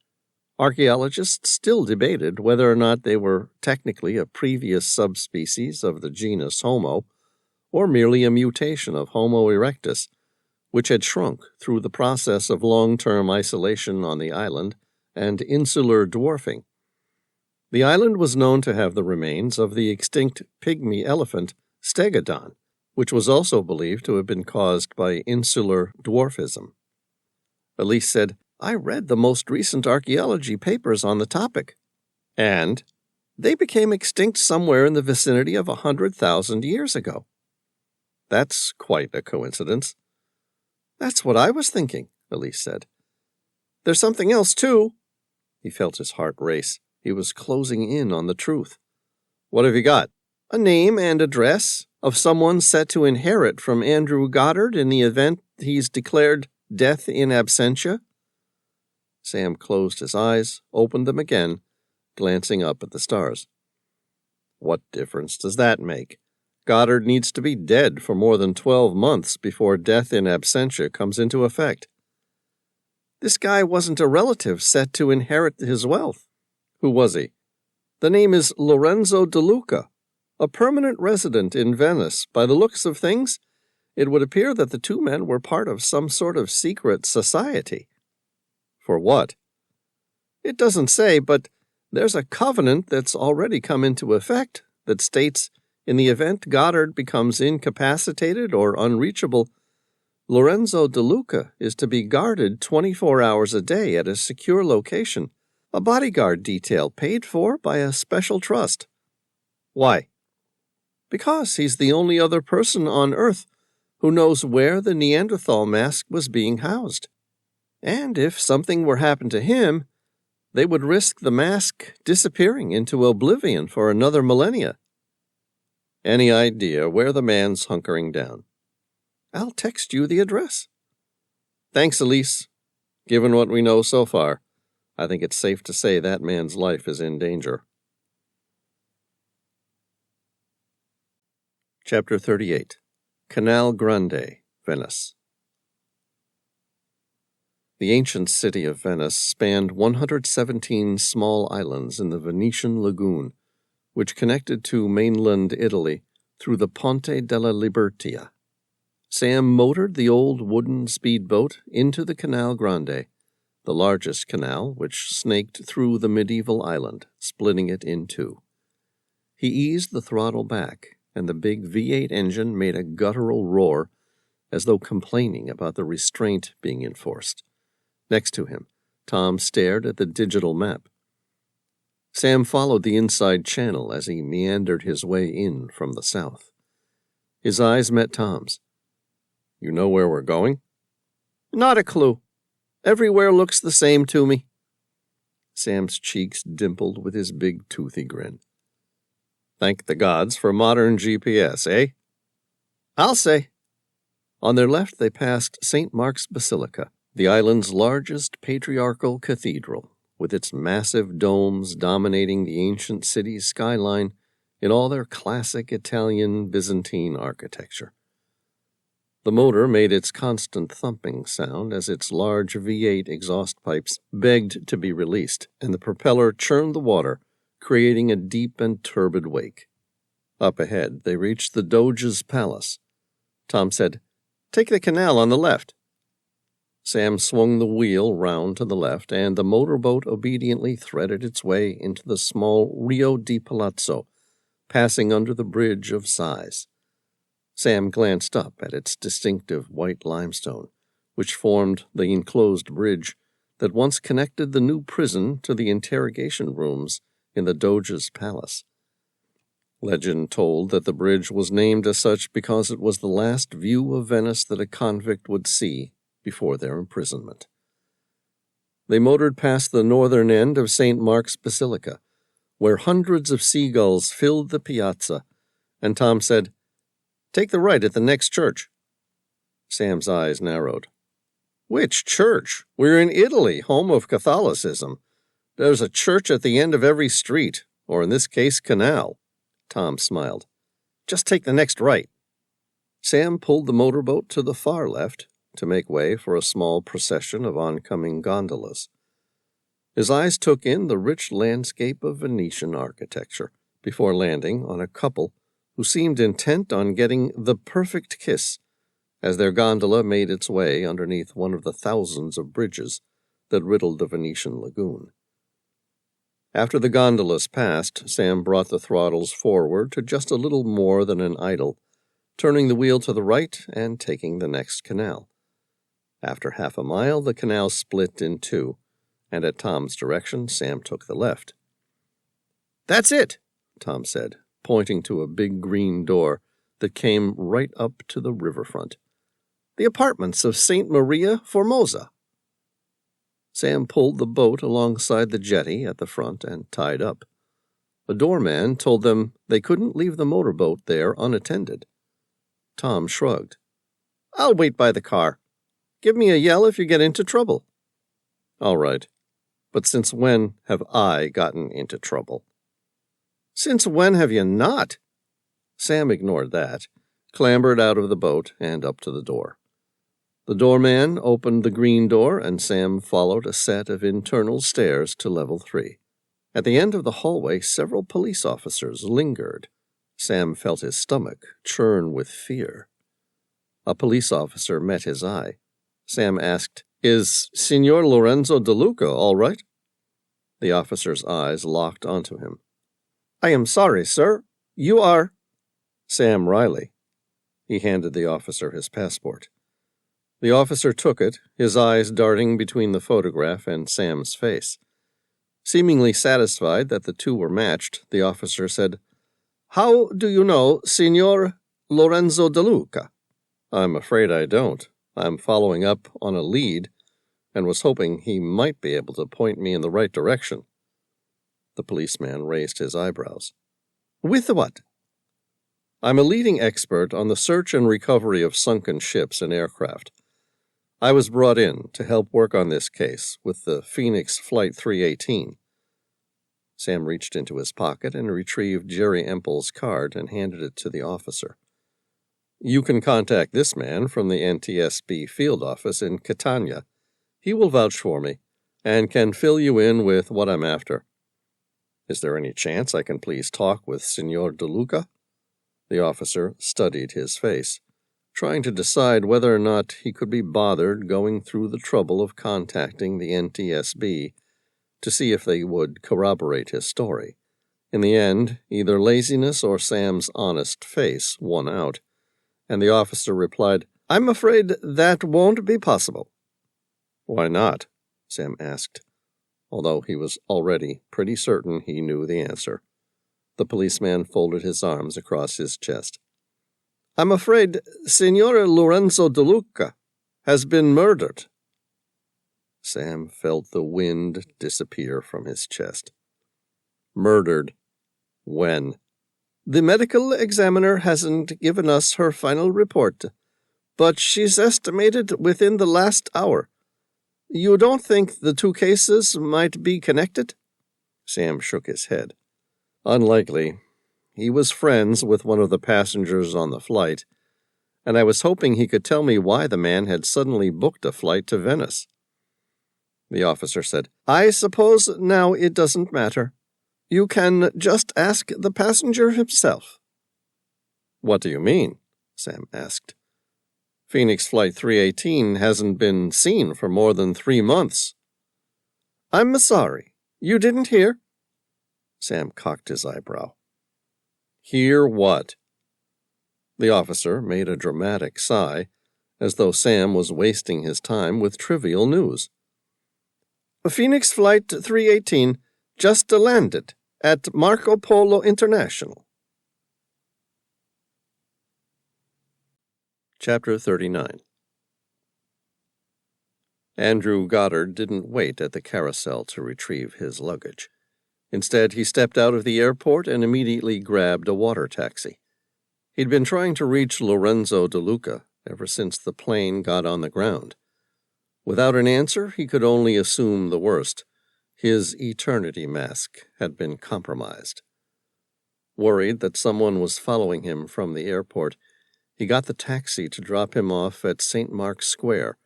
Archaeologists still debated whether or not they were technically a previous subspecies of the genus Homo, or merely a mutation of Homo erectus, which had shrunk through the process of long-term isolation on the island and insular dwarfing. The island was known to have the remains of the extinct pygmy elephant Stegodon, which was also believed to have been caused by insular dwarfism. Elise said, "I read the most recent archaeology papers on the topic." "And?" "They became extinct somewhere in the vicinity of 100,000 years ago." "That's quite a coincidence." "That's what I was thinking," Elise said. "There's something else, too." He felt his heart race. He was closing in on the truth. "What have you got?" "A name and address of someone set to inherit from Andrew Goddard in the event he's declared death in absentia? Sam closed his eyes, opened them again, glancing up at the stars. What difference does that make? Goddard needs to be dead for more than 12 months before death in absentia comes into effect. This guy wasn't a relative set to inherit his wealth. Who was he? The name is Lorenzo De Luca, a permanent resident in Venice. By the looks of things, it would appear that the two men were part of some sort of secret society. For what? It doesn't say, but there's a covenant that's already come into effect that states in the event Goddard becomes incapacitated or unreachable, Lorenzo De Luca is to be guarded 24 hours a day at a secure location, a bodyguard detail paid for by a special trust. Why? Because he's the only other person on Earth who knows where the Neanderthal mask was being housed. And if something were happened to him, they would risk the mask disappearing into oblivion for another millennia. Any idea where the man's hunkering down? I'll text you the address. Thanks, Elise. Given what we know so far, I think it's safe to say that man's life is in danger. Chapter 38. Canal Grande, Venice. The ancient city of Venice spanned 117 small islands in the Venetian lagoon, which connected to mainland Italy through the Ponte della Libertia. Sam motored the old wooden speedboat into the Canal Grande, the largest canal which snaked through the medieval island, splitting it in two. He eased the throttle back, and the big V8 engine made a guttural roar, as though complaining about the restraint being enforced. Next to him, Tom stared at the digital map. Sam followed the inside channel as he meandered his way in from the south. His eyes met Tom's. You know where we're going? Not a clue. Everywhere looks the same to me. Sam's cheeks dimpled with his big toothy grin. Thank the gods for modern GPS, eh? I'll say. On their left they passed St. Mark's Basilica, the island's largest patriarchal cathedral, with its massive domes dominating the ancient city's skyline in all their classic Italian Byzantine architecture. The motor made its constant thumping sound as its large V8 exhaust pipes begged to be released, and the propeller churned the water, creating a deep and turbid wake. Up ahead, they reached the Doge's palace. Tom said, Take the canal on the left. Sam swung the wheel round to the left, and the motorboat obediently threaded its way into the small Rio di Palazzo, passing under the Bridge of Sighs. Sam glanced up at its distinctive white limestone, which formed the enclosed bridge that once connected the new prison to the interrogation rooms in the Doge's palace. Legend told that the bridge was named as such because it was the last view of Venice that a convict would see before their imprisonment. They motored past the northern end of St. Mark's Basilica, where hundreds of seagulls filled the piazza, and Tom said, Take the right at the next church. Sam's eyes narrowed. Which church? We're in Italy, home of Catholicism. There's a church at the end of every street, or in this case, canal. Tom smiled. Just take the next right. Sam pulled the motorboat to the far left to make way for a small procession of oncoming gondolas. His eyes took in the rich landscape of Venetian architecture before landing on a couple who seemed intent on getting the perfect kiss as their gondola made its way underneath one of the thousands of bridges that riddled the Venetian lagoon. After the gondolas passed, Sam brought the throttles forward to just a little more than an idle, turning the wheel to the right and taking the next canal. After half a mile, the canal split in two, and at Tom's direction, Sam took the left. That's it, Tom said, pointing to a big green door that came right up to the riverfront. The apartments of St. Maria Formosa. Sam pulled the boat alongside the jetty at the front and tied up. A doorman told them they couldn't leave the motorboat there unattended. Tom shrugged. I'll wait by the car. Give me a yell if you get into trouble. All right. But since when have I gotten into trouble? Since when have you not? Sam ignored that, clambered out of the boat and up to the door. The doorman opened the green door, and Sam followed a set of internal stairs to level 3. At the end of the hallway, several police officers lingered. Sam felt his stomach churn with fear. A police officer met his eye. Sam asked, Is Signor Lorenzo De Luca all right? The officer's eyes locked onto him. I am sorry, sir. You are... Sam Reilly. He handed the officer his passport. The officer took it, his eyes darting between the photograph and Sam's face. Seemingly satisfied that the two were matched, the officer said, How do you know Signor Lorenzo De Luca? I'm afraid I don't. I'm following up on a lead and was hoping he might be able to point me in the right direction. The policeman raised his eyebrows. With what? I'm a leading expert on the search and recovery of sunken ships and aircraft. I was brought in to help work on this case with the Phoenix Flight 318. Sam reached into his pocket and retrieved Jerry Emple's card and handed it to the officer. You can contact this man from the NTSB field office in Catania. He will vouch for me and can fill you in with what I'm after. Is there any chance I can please talk with Signor De Luca? The officer studied his face, trying to decide whether or not he could be bothered going through the trouble of contacting the NTSB to see if they would corroborate his story. In the end, either laziness or Sam's honest face won out, and the officer replied, I'm afraid that won't be possible. Why not? Sam asked, although he was already pretty certain he knew the answer. The policeman folded his arms across his chest. I'm afraid Signor Lorenzo De Luca has been murdered. Sam felt the wind disappear from his chest. Murdered. When? The medical examiner hasn't given us her final report, but she's estimated within the last hour. You don't think the two cases might be connected? Sam shook his head. Unlikely. He was friends with one of the passengers on the flight, and I was hoping he could tell me why the man had suddenly booked a flight to Venice. The officer said, I suppose now it doesn't matter. You can just ask the passenger himself. What do you mean? Sam asked. Phoenix Flight 318 hasn't been seen for more than 3 months. I'm sorry. You didn't hear? Sam cocked his eyebrow. Hear what? The officer made a dramatic sigh, as though Sam was wasting his time with trivial news. Phoenix Flight 318 just landed at Marco Polo International. Chapter 39. Andrew Goddard didn't wait at the carousel to retrieve his luggage. Instead, he stepped out of the airport and immediately grabbed a water taxi. He'd been trying to reach Lorenzo De Luca ever since the plane got on the ground. Without an answer, he could only assume the worst. His eternity mask had been compromised. Worried that someone was following him from the airport, he got the taxi to drop him off at St. Mark's Square,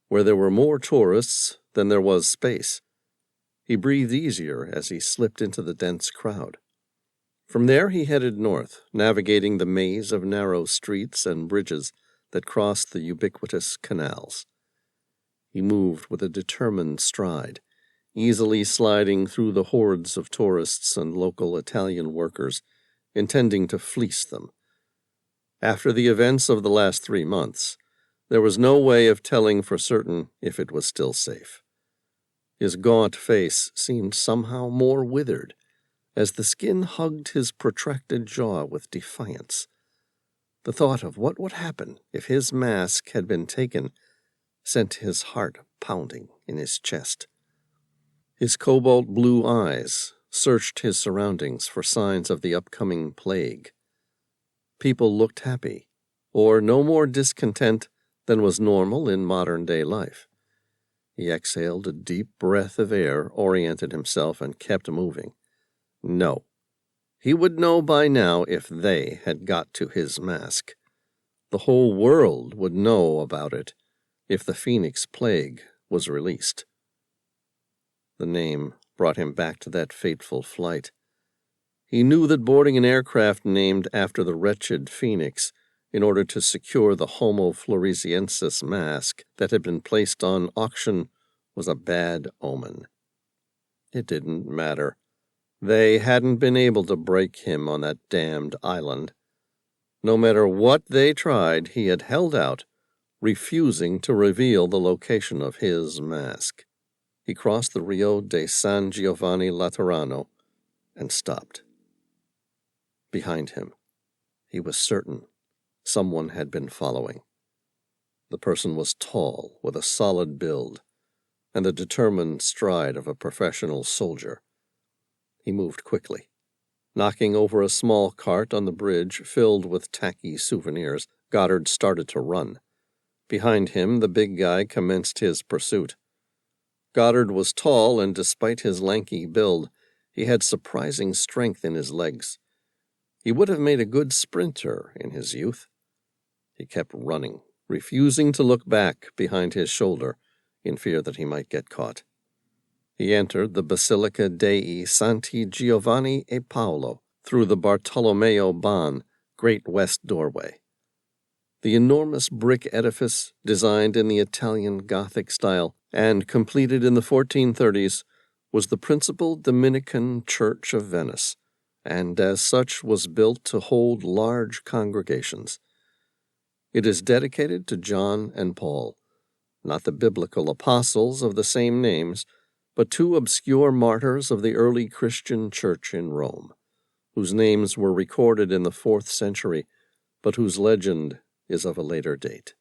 where there were more tourists than there was space. He breathed easier as he slipped into the dense crowd. From there he headed north, navigating the maze of narrow streets and bridges that crossed the ubiquitous canals. He moved with a determined stride, easily sliding through the hordes of tourists and local Italian workers, intending to fleece them. After the events of the last 3 months, there was no way of telling for certain if it was still safe. His gaunt face seemed somehow more withered, as the skin hugged his protracted jaw with defiance. The thought of what would happen if his mask had been taken sent his heart pounding in his chest. His cobalt blue eyes searched his surroundings for signs of the upcoming plague. People looked happy, or no more discontent than was normal in modern-day life. He exhaled a deep breath of air, oriented himself, and kept moving. No. He would know by now if they had got to his mask. The whole world would know about it if the Phoenix plague was released. The name brought him back to that fateful flight. He knew that boarding an aircraft named after the wretched Phoenix in order to secure the Homo floresiensis mask that had been placed on auction was a bad omen. It didn't matter. They hadn't been able to break him on that damned island. No matter what they tried, he had held out, refusing to reveal the location of his mask. He crossed the Rio de San Giovanni Laterano and stopped. Behind him, he was certain someone had been following. The person was tall, with a solid build, and the determined stride of a professional soldier. He moved quickly. Knocking over a small cart on the bridge filled with tacky souvenirs, Goddard started to run. Behind him, the big guy commenced his pursuit. Goddard was tall, and despite his lanky build, he had surprising strength in his legs. He would have made a good sprinter in his youth. He kept running, refusing to look back behind his shoulder in fear that he might get caught. He entered the Basilica dei Santi Giovanni e Paolo through the Bartolomeo Ban great west doorway. The enormous brick edifice, designed in the Italian Gothic style and completed in the 1430s, was the principal Dominican church of Venice, and as such was built to hold large congregations. It is dedicated to John and Paul, not the biblical apostles of the same names, but two obscure martyrs of the early Christian church in Rome, whose names were recorded in the 4th century, but whose legend is of a later date.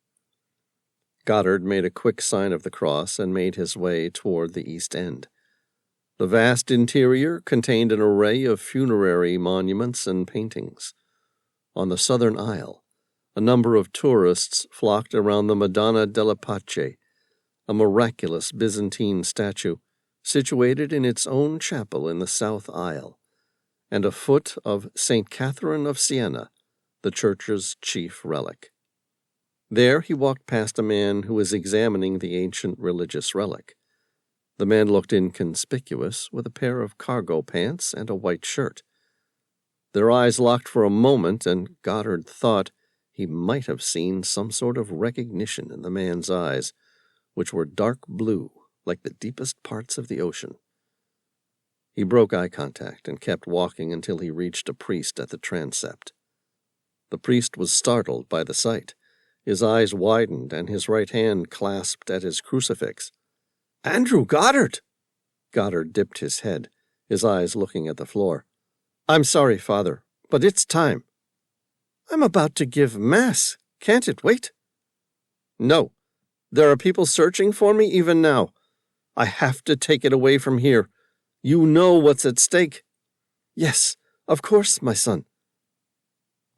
Goddard made a quick sign of the cross and made his way toward the east end. The vast interior contained an array of funerary monuments and paintings. On the southern aisle, a number of tourists flocked around the Madonna della Pace, a miraculous Byzantine statue situated in its own chapel in the south aisle, and a foot of St. Catherine of Siena, the church's chief relic. There he walked past a man who was examining the ancient religious relic. The man looked inconspicuous, with a pair of cargo pants and a white shirt. Their eyes locked for a moment, and Goddard thought he might have seen some sort of recognition in the man's eyes, which were dark blue, like the deepest parts of the ocean. He broke eye contact and kept walking until he reached a priest at the transept. The priest was startled by the sight. His eyes widened, and his right hand clasped at his crucifix. "Andrew Goddard!" Goddard dipped his head, his eyes looking at the floor. "I'm sorry, Father, but it's time." "I'm about to give Mass. Can't it wait?" "No. There are people searching for me even now. I have to take it away from here. You know what's at stake." "Yes, of course, my son."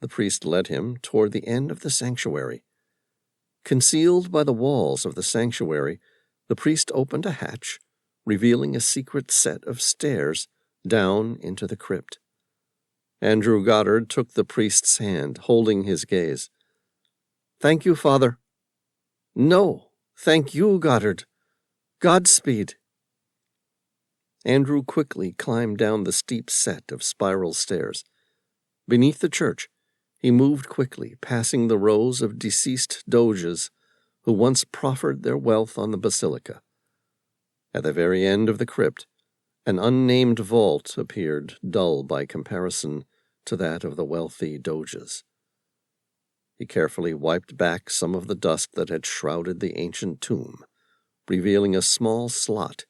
The priest led him toward the end of the sanctuary. Concealed by the walls of the sanctuary, the priest opened a hatch, revealing a secret set of stairs down into the crypt. Andrew Goddard took the priest's hand, holding his gaze. "Thank you, Father." "No, thank you, Goddard. Godspeed." Andrew quickly climbed down the steep set of spiral stairs. Beneath the church, he moved quickly, passing the rows of deceased doges who once proffered their wealth on the basilica. At the very end of the crypt, an unnamed vault appeared, dull by comparison to that of the wealthy doges. He carefully wiped back some of the dust that had shrouded the ancient tomb, revealing a small slot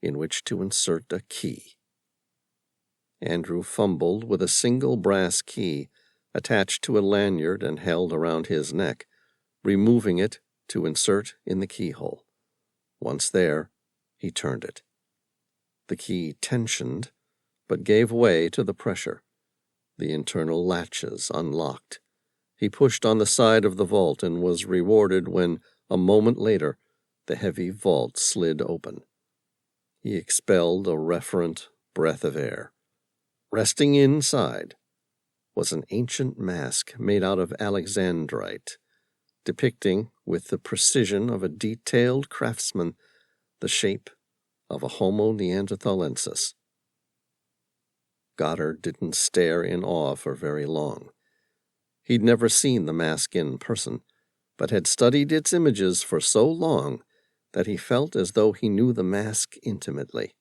in which to insert a key. Andrew fumbled with a single brass key attached to a lanyard and held around his neck, removing it to insert in the keyhole. Once there, he turned it. The key tensioned, but gave way to the pressure. The internal latches unlocked, He pushed on the side of the vault and was rewarded when, a moment later, the heavy vault slid open. He expelled a referent breath of air. Resting inside was an ancient mask made out of alexandrite, depicting, with the precision of a detailed craftsman, the shape of a Homo neanderthalensis. Goddard didn't stare in awe for very long. He'd never seen the mask in person, but had studied its images for so long that he felt as though he knew the mask intimately.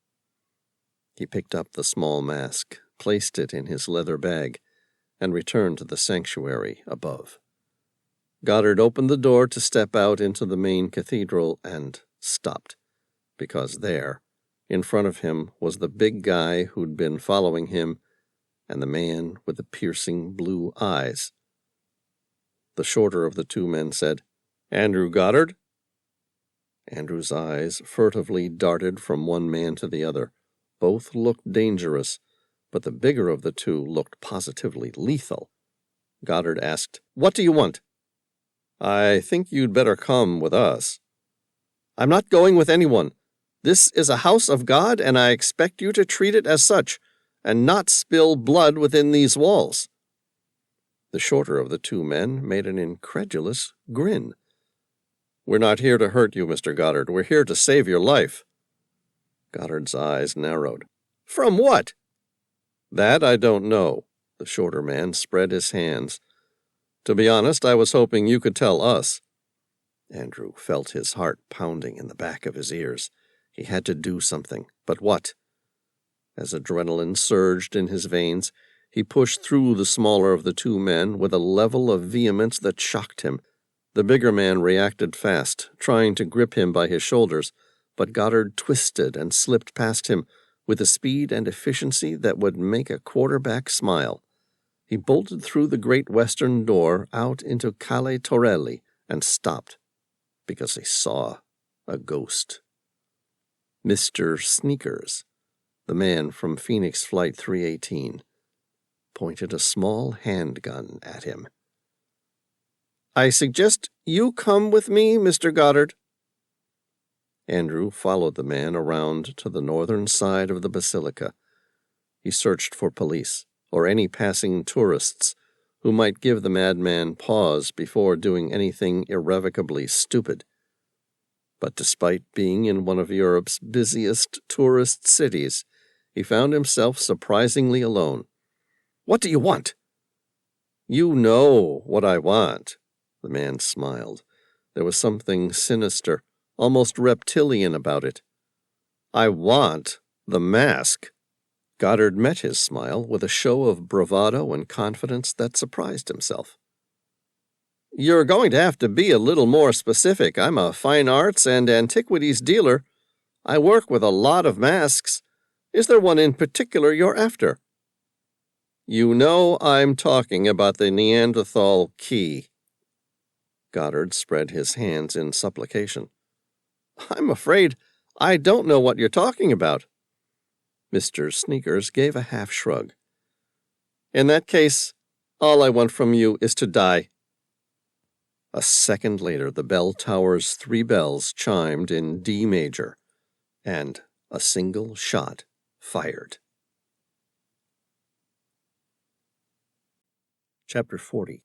He picked up the small mask, placed it in his leather bag, and returned to the sanctuary above. Goddard opened the door to step out into the main cathedral and stopped, because there, in front of him, was the big guy who'd been following him and the man with the piercing blue eyes. The shorter of the two men said, "Andrew Goddard?" Andrew's eyes furtively darted from one man to the other. Both looked dangerous, but the bigger of the two looked positively lethal. Goddard asked, "What do you want?" "I think you'd better come with us." "I'm not going with anyone. This is a house of God, and I expect you to treat it as such, and not spill blood within these walls." The shorter of the two men made an incredulous grin. "We're not here to hurt you, Mr. Goddard. We're here to save your life." Goddard's eyes narrowed. "From what?" "That I don't know." The shorter man spread his hands. "To be honest, I was hoping you could tell us." Andrew felt his heart pounding in the back of his ears. He had to do something, but what? As adrenaline surged in his veins, he pushed through the smaller of the two men with a level of vehemence that shocked him. The bigger man reacted fast, trying to grip him by his shoulders, but Goddard twisted and slipped past him with a speed and efficiency that would make a quarterback smile. He bolted through the great western door out into Calle Torelli and stopped because he saw a ghost. Mr. Sneakers, the man from Phoenix Flight 318, pointed a small handgun at him. "I suggest you come with me, Mr. Goddard." Andrew followed the man around to the northern side of the basilica. He searched for police or any passing tourists who might give the madman pause before doing anything irrevocably stupid. But despite being in one of Europe's busiest tourist cities, he found himself surprisingly alone. "What do you want?" "You know what I want." The man smiled. There was something sinister, almost reptilian about it. "I want the mask." Goddard met his smile with a show of bravado and confidence that surprised himself. "You're going to have to be a little more specific. I'm a fine arts and antiquities dealer. I work with a lot of masks. Is there one in particular you're after?" "You know I'm talking about the Neanderthal key." Goddard spread his hands in supplication. "I'm afraid I don't know what you're talking about." Mr. Sneakers gave a half shrug. "In that case, all I want from you is to die." A second later, the bell tower's 3 bells chimed in D major, and a single shot fired. Chapter 40.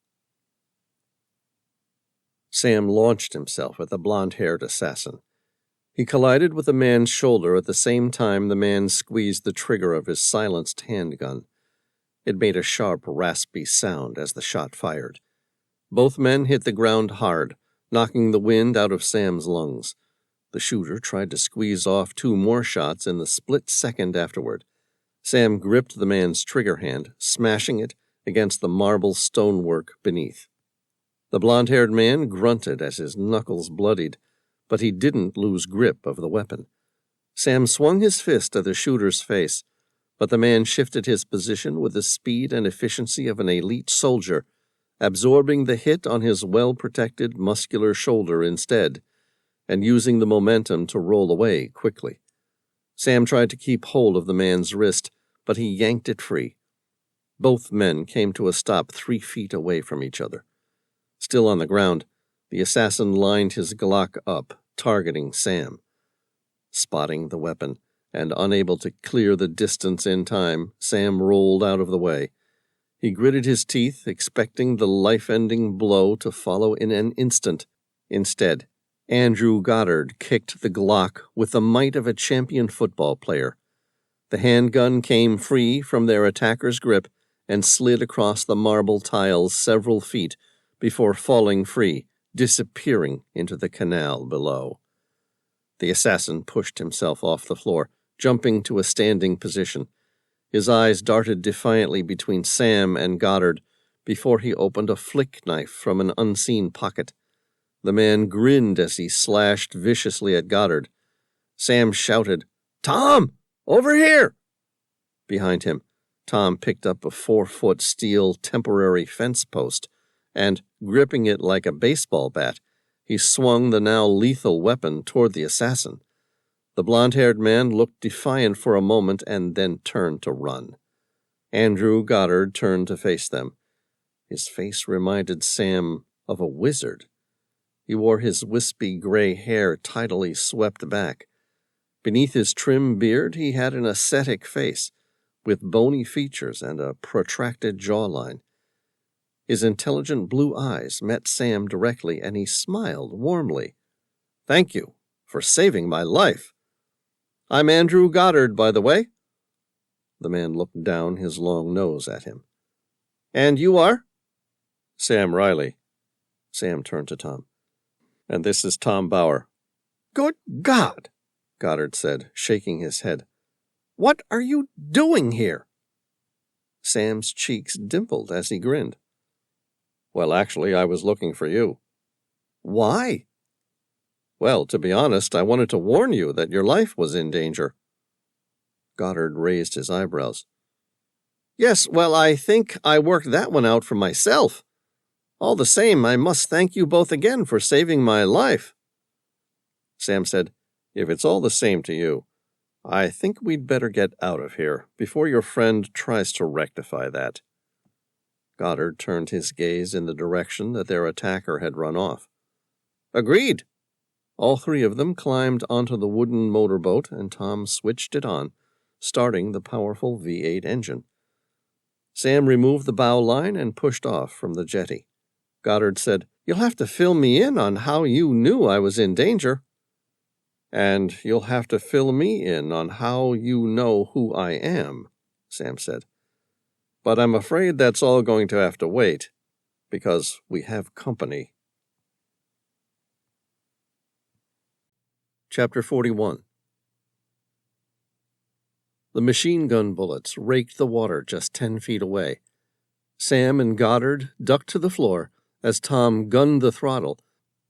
Sam launched himself at the blonde-haired assassin. He collided with the man's shoulder at the same time the man squeezed the trigger of his silenced handgun. It made a sharp, raspy sound as the shot fired. Both men hit the ground hard, knocking the wind out of Sam's lungs. The shooter tried to squeeze off 2 more shots in the split second afterward. Sam gripped the man's trigger hand, smashing it against the marble stonework beneath. The blonde-haired man grunted as his knuckles bloodied, but he didn't lose grip of the weapon. Sam swung his fist at the shooter's face, but the man shifted his position with the speed and efficiency of an elite soldier, absorbing the hit on his well-protected, muscular shoulder instead, and using the momentum to roll away quickly. Sam tried to keep hold of the man's wrist, but he yanked it free. Both men came to a stop 3 feet away from each other. Still on the ground, the assassin lined his Glock up, targeting Sam. Spotting the weapon, and unable to clear the distance in time, Sam rolled out of the way. He gritted his teeth, expecting the life-ending blow to follow in an instant. Instead, Andrew Goddard kicked the Glock with the might of a champion football player. The handgun came free from their attacker's grip and slid across the marble tiles several feet before falling free, disappearing into the canal below. The assassin pushed himself off the floor, jumping to a standing position. His eyes darted defiantly between Sam and Goddard before he opened a flick knife from an unseen pocket. The man grinned as he slashed viciously at Goddard. Sam shouted, "Tom! Over here!" Behind him, Tom picked up a 4-foot steel temporary fence post, and, gripping it like a baseball bat, he swung the now lethal weapon toward the assassin. The blond-haired man looked defiant for a moment and then turned to run. Andrew Goddard turned to face them. His face reminded Sam of a wizard. He wore his wispy gray hair tidily swept back. Beneath his trim beard he had an ascetic face, with bony features and a protracted jawline. His intelligent blue eyes met Sam directly, and he smiled warmly. "Thank you for saving my life. I'm Andrew Goddard, by the way." The man looked down his long nose at him. "And you are?" "Sam Reilly." Sam turned to Tom. "And this is Tom Bauer." "Good God!" Goddard said, shaking his head. "What are you doing here?" Sam's cheeks dimpled as he grinned. "Well, actually, I was looking for you." "Why?" "Well, to be honest, I wanted to warn you that your life was in danger." Goddard raised his eyebrows. "Yes, well, I think I worked that one out for myself. All the same, I must thank you both again for saving my life." Sam said, "If it's all the same to you, I think we'd better get out of here before your friend tries to rectify that." Goddard turned his gaze in the direction that their attacker had run off. "Agreed." All three of them climbed onto the wooden motorboat, and Tom switched it on, starting the powerful V8 engine. Sam removed the bow line and pushed off from the jetty. Goddard said, "You'll have to fill me in on how you knew I was in danger." "And you'll have to fill me in on how you know who I am," Sam said. "But I'm afraid that's all going to have to wait, because we have company." Chapter 41. The machine gun bullets raked the water just 10 feet away. Sam and Goddard ducked to the floor as Tom gunned the throttle,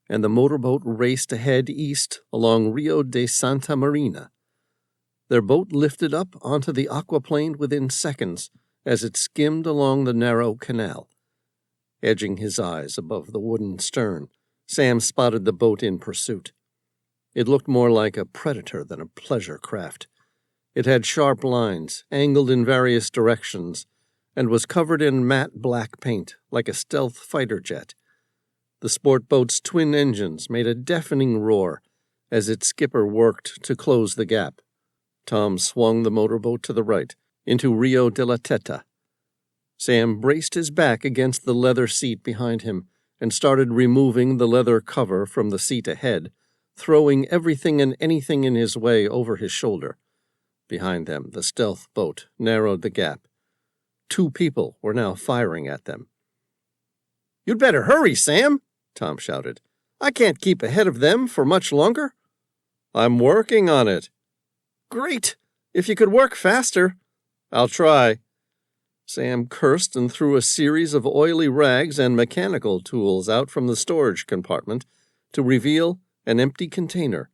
and the motorboat raced ahead east along Rio de Santa Marina. Their boat lifted up onto the aquaplane within seconds as it skimmed along the narrow canal. Edging his eyes above the wooden stern, Sam spotted the boat in pursuit. It looked more like a predator than a pleasure craft. It had sharp lines, angled in various directions, and was covered in matte black paint, like a stealth fighter jet. The sport boat's twin engines made a deafening roar as its skipper worked to close the gap. Tom swung the motorboat to the right, into Rio de la Teta. Sam braced his back against the leather seat behind him and started removing the leather cover from the seat ahead, throwing everything and anything in his way over his shoulder. Behind them, the stealth boat narrowed the gap. 2 people were now firing at them. "You'd better hurry, Sam," Tom shouted. "I can't keep ahead of them for much longer." "I'm working on it." "Great! If you could work faster." "I'll try." Sam cursed and threw a series of oily rags and mechanical tools out from the storage compartment to reveal an empty container.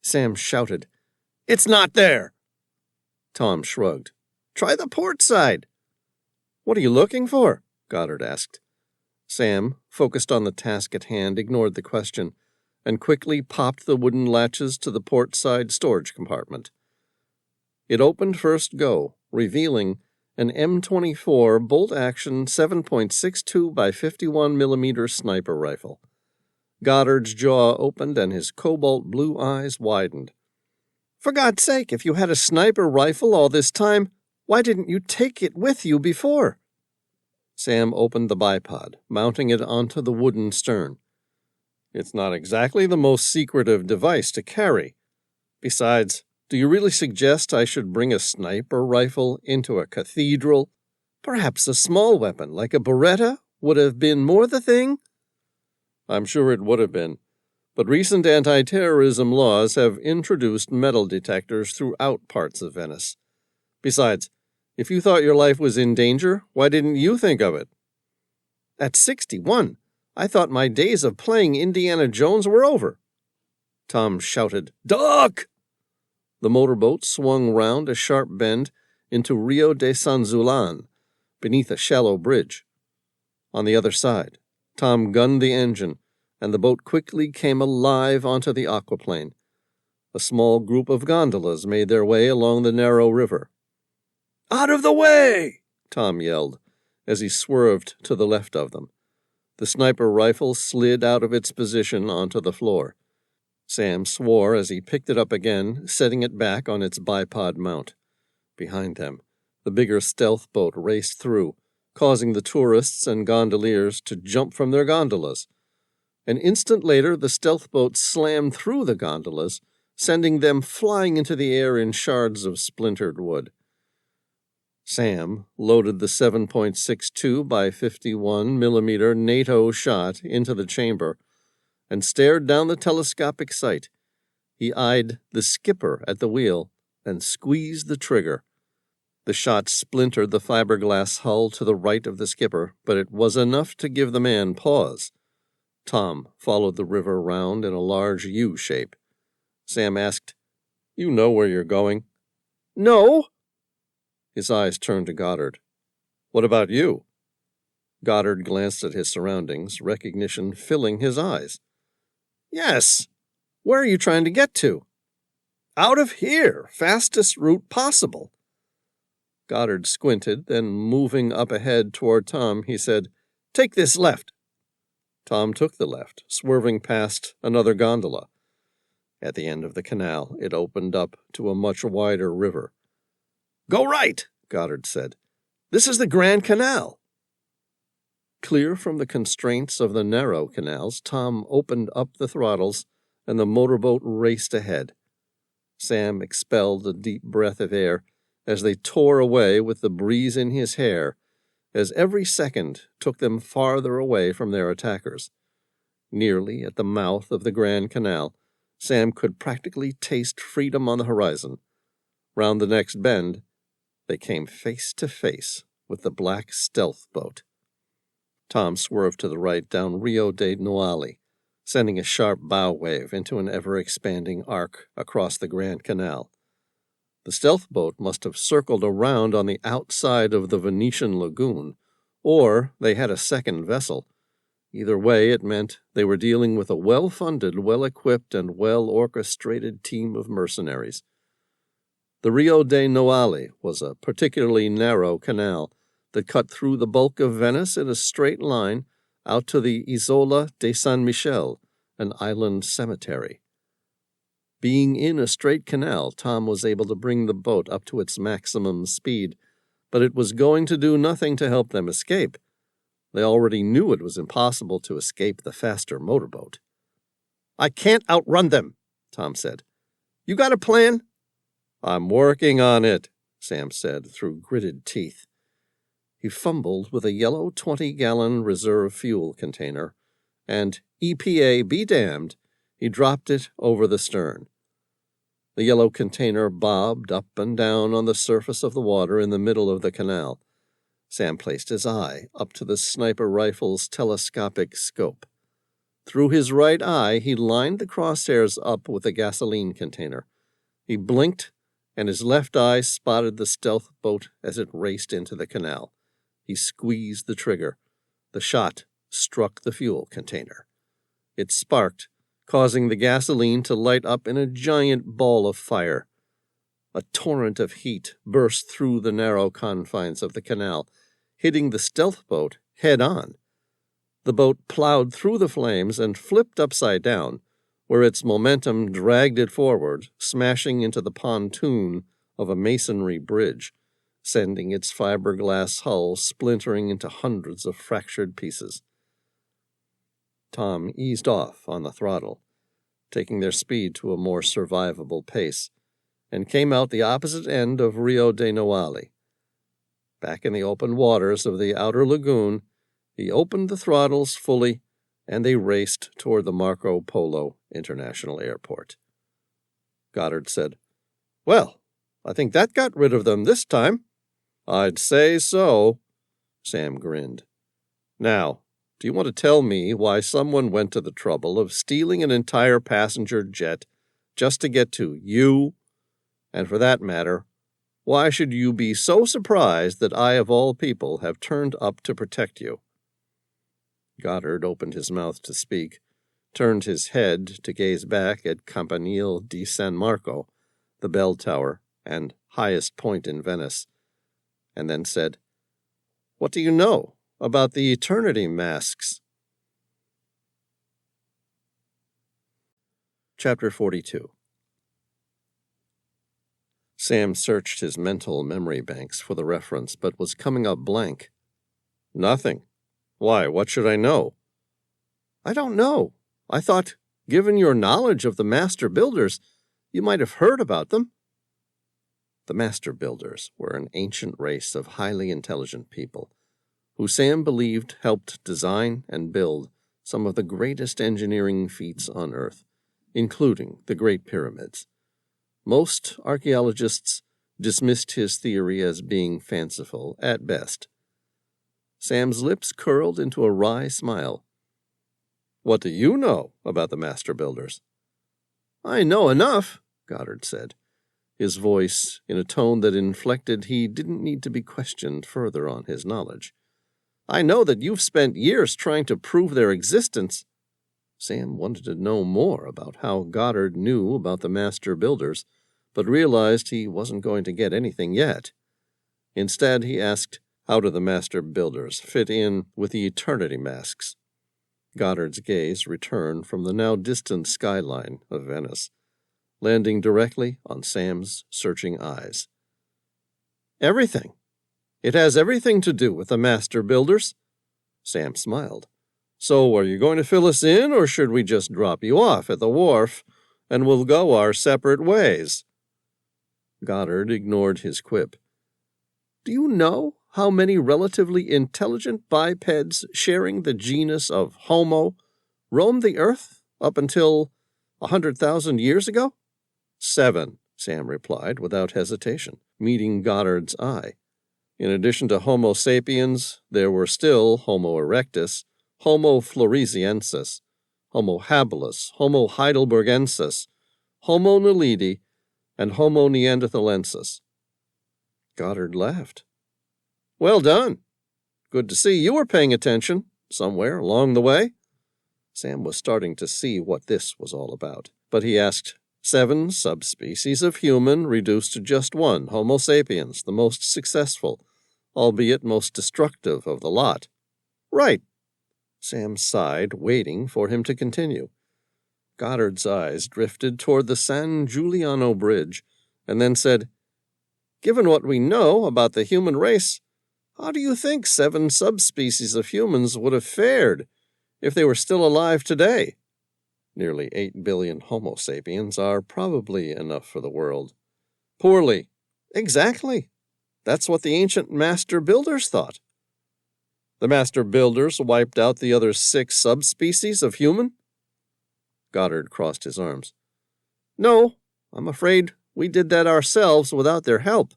Sam shouted, "It's not there!" Tom shrugged. "Try the port side." "What are you looking for?" Goddard asked. Sam, focused on the task at hand, ignored the question and quickly popped the wooden latches to the port side storage compartment. It opened first go, revealing an M24 bolt-action 7.62 by 51 millimeter sniper rifle. Goddard's jaw opened and his cobalt blue eyes widened. "For God's sake, if you had a sniper rifle all this time, why didn't you take it with you before?" Sam opened the bipod, mounting it onto the wooden stern. "It's not exactly the most secretive device to carry. Besides, do you really suggest I should bring a sniper rifle into a cathedral? Perhaps a small weapon, like a Beretta, would have been more the thing?" "I'm sure it would have been. But recent anti-terrorism laws have introduced metal detectors throughout parts of Venice. Besides, if you thought your life was in danger, why didn't you think of it?" "At 61, I thought my days of playing Indiana Jones were over." Tom shouted, "Duck!" The motorboat swung round a sharp bend into Rio de San Zulan, beneath a shallow bridge. On the other side, Tom gunned the engine, and the boat quickly came alive onto the aquaplane. A small group of gondolas made their way along the narrow river. "Out of the way!" Tom yelled, as he swerved to the left of them. The sniper rifle slid out of its position onto the floor. Sam swore as he picked it up again, setting it back on its bipod mount. Behind them, the bigger stealth boat raced through, causing the tourists and gondoliers to jump from their gondolas. An instant later, the stealth boat slammed through the gondolas, sending them flying into the air in shards of splintered wood. Sam loaded the 7.62 by 51 millimeter NATO shot into the chamber and stared down the telescopic sight. He eyed the skipper at the wheel and squeezed the trigger. The shot splintered the fiberglass hull to the right of the skipper, but it was enough to give the man pause. Tom followed the river round in a large U shape. Sam asked, "You know where you're going?" "No." His eyes turned to Goddard. "What about you?" Goddard glanced at his surroundings, recognition filling his eyes. "Yes. Where are you trying to get to?" "Out of here. Fastest route possible." Goddard squinted, then moving up ahead toward Tom, he said, "Take this left." Tom took the left, swerving past another gondola. At the end of the canal, it opened up to a much wider river. "Go right," Goddard said. "This is the Grand Canal." Clear from the constraints of the narrow canals, Tom opened up the throttles, and the motorboat raced ahead. Sam expelled a deep breath of air as they tore away with the breeze in his hair, as every second took them farther away from their attackers. Nearly at the mouth of the Grand Canal, Sam could practically taste freedom on the horizon. Round the next bend, they came face to face with the black stealth boat. Tom swerved to the right down Rio de Noali, sending a sharp bow wave into an ever-expanding arc across the Grand Canal. The stealth boat must have circled around on the outside of the Venetian lagoon, or they had a second vessel. Either way, it meant they were dealing with a well-funded, well-equipped, and well-orchestrated team of mercenaries. The Rio de Noali was a particularly narrow canal that cut through the bulk of Venice in a straight line out to the Isola de San Michele, an island cemetery. Being in a straight canal, Tom was able to bring the boat up to its maximum speed, but it was going to do nothing to help them escape. They already knew it was impossible to escape the faster motorboat. "I can't outrun them," Tom said. "You got a plan?" "I'm working on it," Sam said through gritted teeth. He fumbled with a yellow 20-gallon reserve fuel container, and, EPA be damned, he dropped it over the stern. The yellow container bobbed up and down on the surface of the water in the middle of the canal. Sam placed his eye up to the sniper rifle's telescopic scope. Through his right eye, he lined the crosshairs up with the gasoline container. He blinked, and his left eye spotted the stealth boat as it raced into the canal. He squeezed the trigger. The shot struck the fuel container. It sparked, causing the gasoline to light up in a giant ball of fire. A torrent of heat burst through the narrow confines of the canal, hitting the stealth boat head-on. The boat plowed through the flames and flipped upside down, where its momentum dragged it forward, smashing into the pontoon of a masonry bridge, sending its fiberglass hull splintering into hundreds of fractured pieces. Tom eased off on the throttle, taking their speed to a more survivable pace, and came out the opposite end of Rio de Noale. Back in the open waters of the outer lagoon, he opened the throttles fully, and they raced toward the Marco Polo International Airport. Goddard said, "Well, I think that got rid of them this time." "I'd say so," Sam grinned. "Now, do you want to tell me why someone went to the trouble of stealing an entire passenger jet just to get to you? And for that matter, why should you be so surprised that I, of all people, have turned up to protect you?" Goddard opened his mouth to speak, turned his head to gaze back at Campanile di San Marco, the bell tower and highest point in Venice, and then said, "What do you know about the eternity masks?" Chapter 42. Sam searched his mental memory banks for the reference, but was coming up blank. "Nothing. Why, what should I know?" "I don't know. I thought, given your knowledge of the master builders, you might have heard about them." The master builders were an ancient race of highly intelligent people, who Sam believed helped design and build some of the greatest engineering feats on Earth, including the Great Pyramids. Most archaeologists dismissed his theory as being fanciful at best. Sam's lips curled into a wry smile. "What do you know about the master builders?" "I know enough," Goddard said, his voice in a tone that inflected he didn't need to be questioned further on his knowledge. "I know that you've spent years trying to prove their existence." Sam wanted to know more about how Goddard knew about the master builders, but realized he wasn't going to get anything yet. Instead, he asked, "How do the master builders fit in with the eternity masks?" Goddard's gaze returned from the now distant skyline of Venice, landing directly on Sam's searching eyes. "Everything. It has everything to do with the master builders." Sam smiled. "So are you going to fill us in, or should we just drop you off at the wharf and we'll go our separate ways?" Goddard ignored his quip. "Do you know how many relatively intelligent bipeds sharing the genus of Homo roamed the Earth up until 100,000 years ago?" "7," Sam replied without hesitation, meeting Goddard's eye. In addition to Homo sapiens, there were still Homo erectus, Homo floresiensis, Homo habilis, Homo heidelbergensis, Homo naledi, and Homo neanderthalensis. Goddard laughed. "Well done. Good to see you were paying attention somewhere along the way." Sam was starting to see what this was all about, but he asked, 7 subspecies of human reduced to just one, Homo sapiens, the most successful, albeit most destructive of the lot. "Right." Sam sighed, waiting for him to continue. Goddard's eyes drifted toward the San Giuliano Bridge, and then said, "Given what we know about the human race, how do you think 7 subspecies of humans would have fared if they were still alive today? Nearly 8 billion Homo sapiens are probably enough for the world." "Poorly." "Exactly. That's what the ancient master builders thought." "The master builders wiped out the other 6 subspecies of human?" Goddard crossed his arms. "No, I'm afraid we did that ourselves without their help."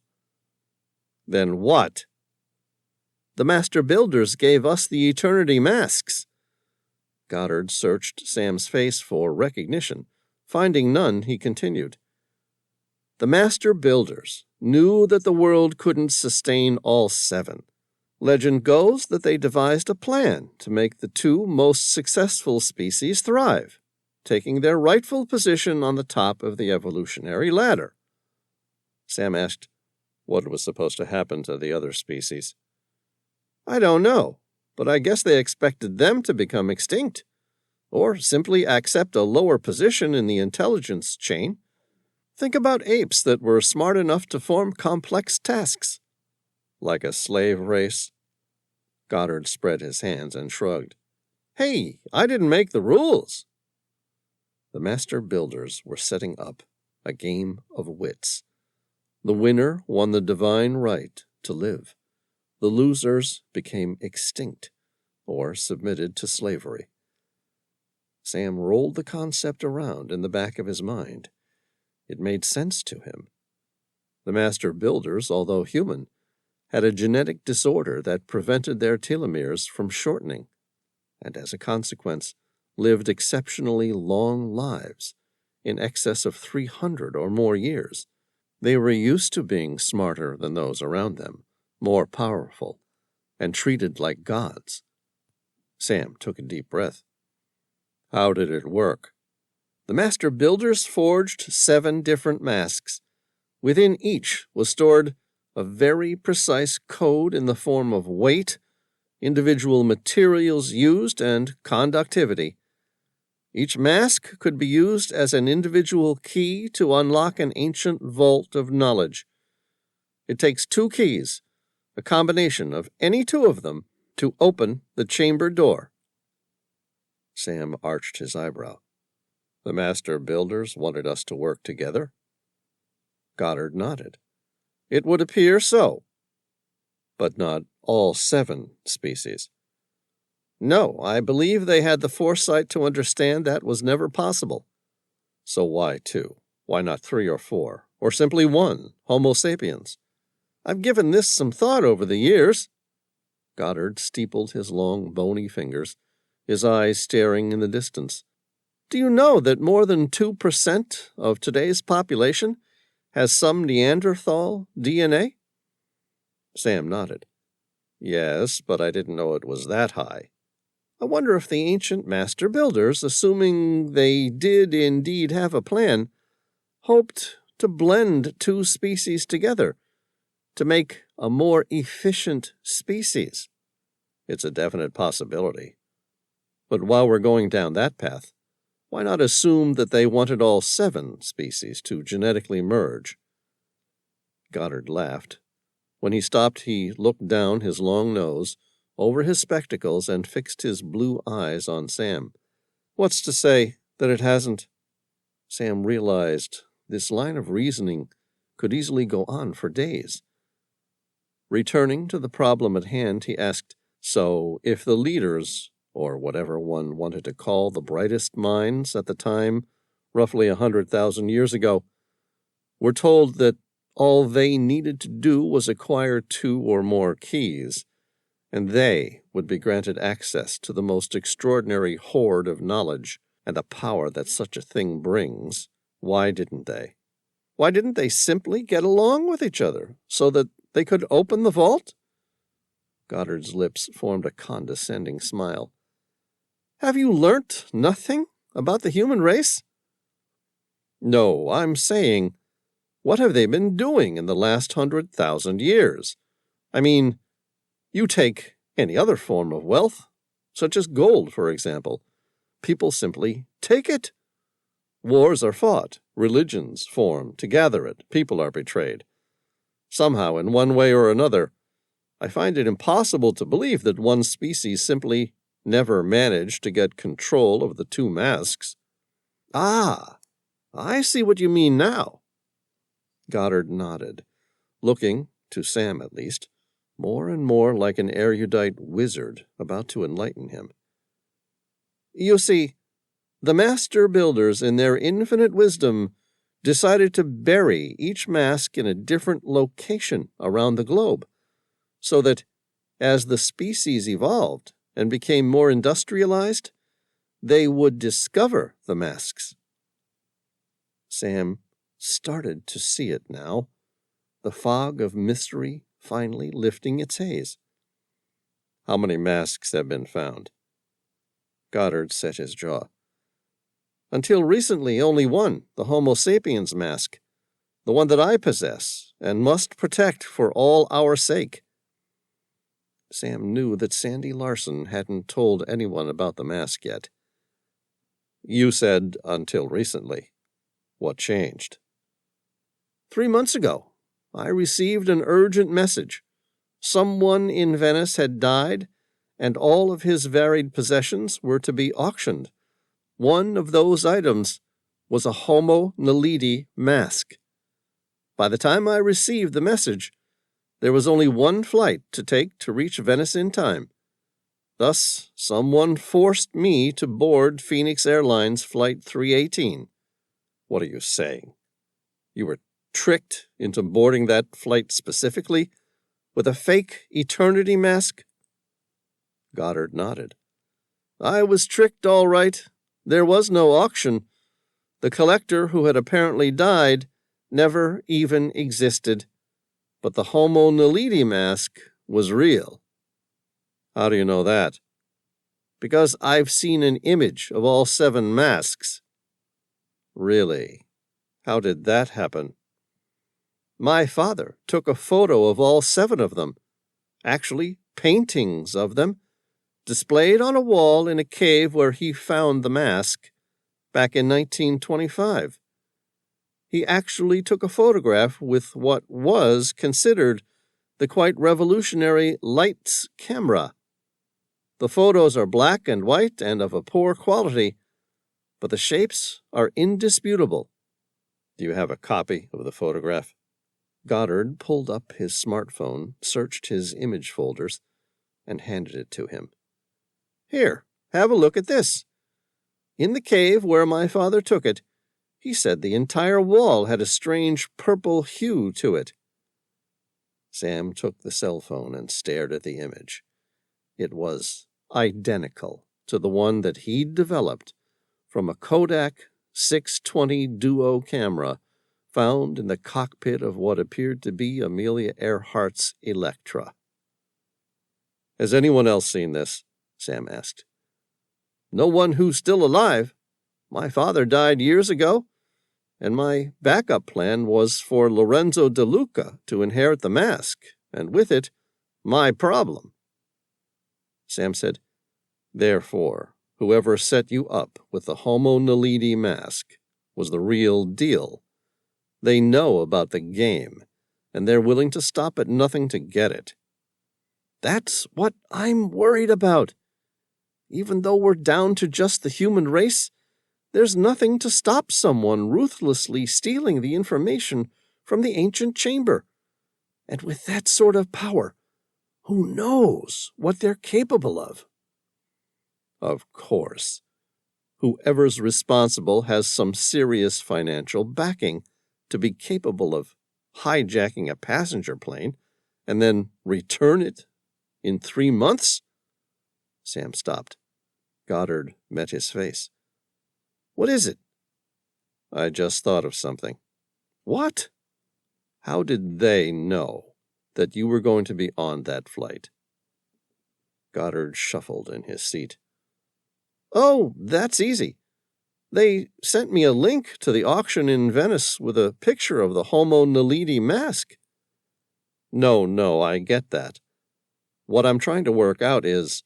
"Then what?" "The master builders gave us the eternity masks." Goddard searched Sam's face for recognition. Finding none, he continued. "The master builders knew that the world couldn't sustain all 7. Legend goes that they devised a plan to make the 2 most successful species thrive, taking their rightful position on the top of the evolutionary ladder." Sam asked what was supposed to happen to the other species. I don't know, but I guess they expected them to become extinct, or simply accept a lower position in the intelligence chain. Think about apes that were smart enough to form complex tasks. Like a slave race? Goddard spread his hands and shrugged. Hey, I didn't make the rules. The master builders were setting up a game of wits. The winner won the divine right to live. The losers became extinct or submitted to slavery. Sam rolled the concept around in the back of his mind. It made sense to him. The master builders, although human, had a genetic disorder that prevented their telomeres from shortening, and as a consequence, lived exceptionally long lives, in excess of 300 or more years. They were used to being smarter than those around them, more powerful, and treated like gods. Sam took a deep breath. How did it work? The master builders forged 7 different masks. Within each was stored a very precise code in the form of weight, individual materials used, and conductivity. Each mask could be used as an individual key to unlock an ancient vault of knowledge. It takes 2 keys, a combination of any 2 of them, to open the chamber door. Sam arched his eyebrow. The master builders wanted us to work together? Goddard nodded. It would appear so. But not all 7 species. No, I believe they had the foresight to understand that was never possible. So why 2? Why not 3 or 4? Or simply 1, Homo sapiens? I've given this some thought over the years. Goddard steepled his long, bony fingers, his eyes staring in the distance. Do you know that more than 2% of today's population has some Neanderthal DNA? Sam nodded. Yes, but I didn't know it was that high. I wonder if the ancient master builders, assuming they did indeed have a plan, hoped to blend 2 species together to make a more efficient species. It's a definite possibility. But while we're going down that path, why not assume that they wanted all 7 species to genetically merge? Goddard laughed. When he stopped, he looked down his long nose, over his spectacles, and fixed his blue eyes on Sam. What's to say that it hasn't? Sam realized this line of reasoning could easily go on for days. Returning to the problem at hand, he asked, so if the leaders, or whatever one wanted to call the brightest minds at the time, roughly 100,000 years ago, were told that all they needed to do was acquire 2 or more keys, and they would be granted access to the most extraordinary hoard of knowledge and the power that such a thing brings, why didn't they? Why didn't they simply get along with each other so that they could open the vault? Goddard's lips formed a condescending smile. Have you learnt nothing about the human race? No, I'm saying, what have they been doing in the last 100,000 years? I mean, you take any other form of wealth, such as gold, for example. People simply take it. Wars are fought, religions form to gather it, people are betrayed. Somehow, in one way or another, I find it impossible to believe that one species simply never managed to get control of the 2 masks. Ah, I see what you mean now. Goddard nodded, looking, to Sam at least, more and more like an erudite wizard about to enlighten him. You see, the master builders, in their infinite wisdom, decided to bury each mask in a different location around the globe, so that, as the species evolved and became more industrialized, they would discover the masks. Sam started to see it now, the fog of mystery finally lifting its haze. How many masks have been found? Goddard set his jaw. Until recently, only one, the Homo sapiens mask. The one that I possess and must protect for all our sake." Sam knew that Sandy Larson hadn't told anyone about the mask yet. "You said until recently. What changed?" 3 months ago, I received an urgent message. Someone in Venice had died, and all of his varied possessions were to be auctioned. One of those items was a Homo naledi mask. By the time I received the message, there was only one flight to take to reach Venice in time. Thus, someone forced me to board Phoenix Airlines Flight 318. What are you saying? You were tricked into boarding that flight specifically with a fake eternity mask? Goddard nodded. I was tricked, all right. There was no auction. The collector, who had apparently died, never even existed. But the Homo naledi mask was real. How do you know that? Because I've seen an image of all 7 masks. Really? How did that happen? My father took a photo of all 7 of them, actually paintings of them, displayed on a wall in a cave where he found the mask back in 1925. He actually took a photograph with what was considered the quite revolutionary lights camera. The photos are black and white and of a poor quality, but the shapes are indisputable. Do you have a copy of the photograph? Goddard pulled up his smartphone, searched his image folders, and handed it to him. Here, have a look at this. In the cave where my father took it, he said the entire wall had a strange purple hue to it. Sam took the cell phone and stared at the image. It was identical to the one that he'd developed from a Kodak 620 Duo camera found in the cockpit of what appeared to be Amelia Earhart's Electra. Has anyone else seen this? Sam asked. No one who's still alive. My father died years ago, and my backup plan was for Lorenzo De Luca to inherit the mask, and with it, my problem. Sam said, Therefore, whoever set you up with the Homo naledi mask was the real deal. They know about the game, and they're willing to stop at nothing to get it. That's what I'm worried about. Even though we're down to just the human race, there's nothing to stop someone ruthlessly stealing the information from the ancient chamber. And with that sort of power, who knows what they're capable of? Of course. Whoever's responsible has some serious financial backing to be capable of hijacking a passenger plane and then return it in 3 months? Sam stopped. Goddard met his face. What is it? I just thought of something. What? How did they know that you were going to be on that flight? Goddard shuffled in his seat. Oh, that's easy. They sent me a link to the auction in Venice with a picture of the Homo naledi mask. No, I get that. What I'm trying to work out is,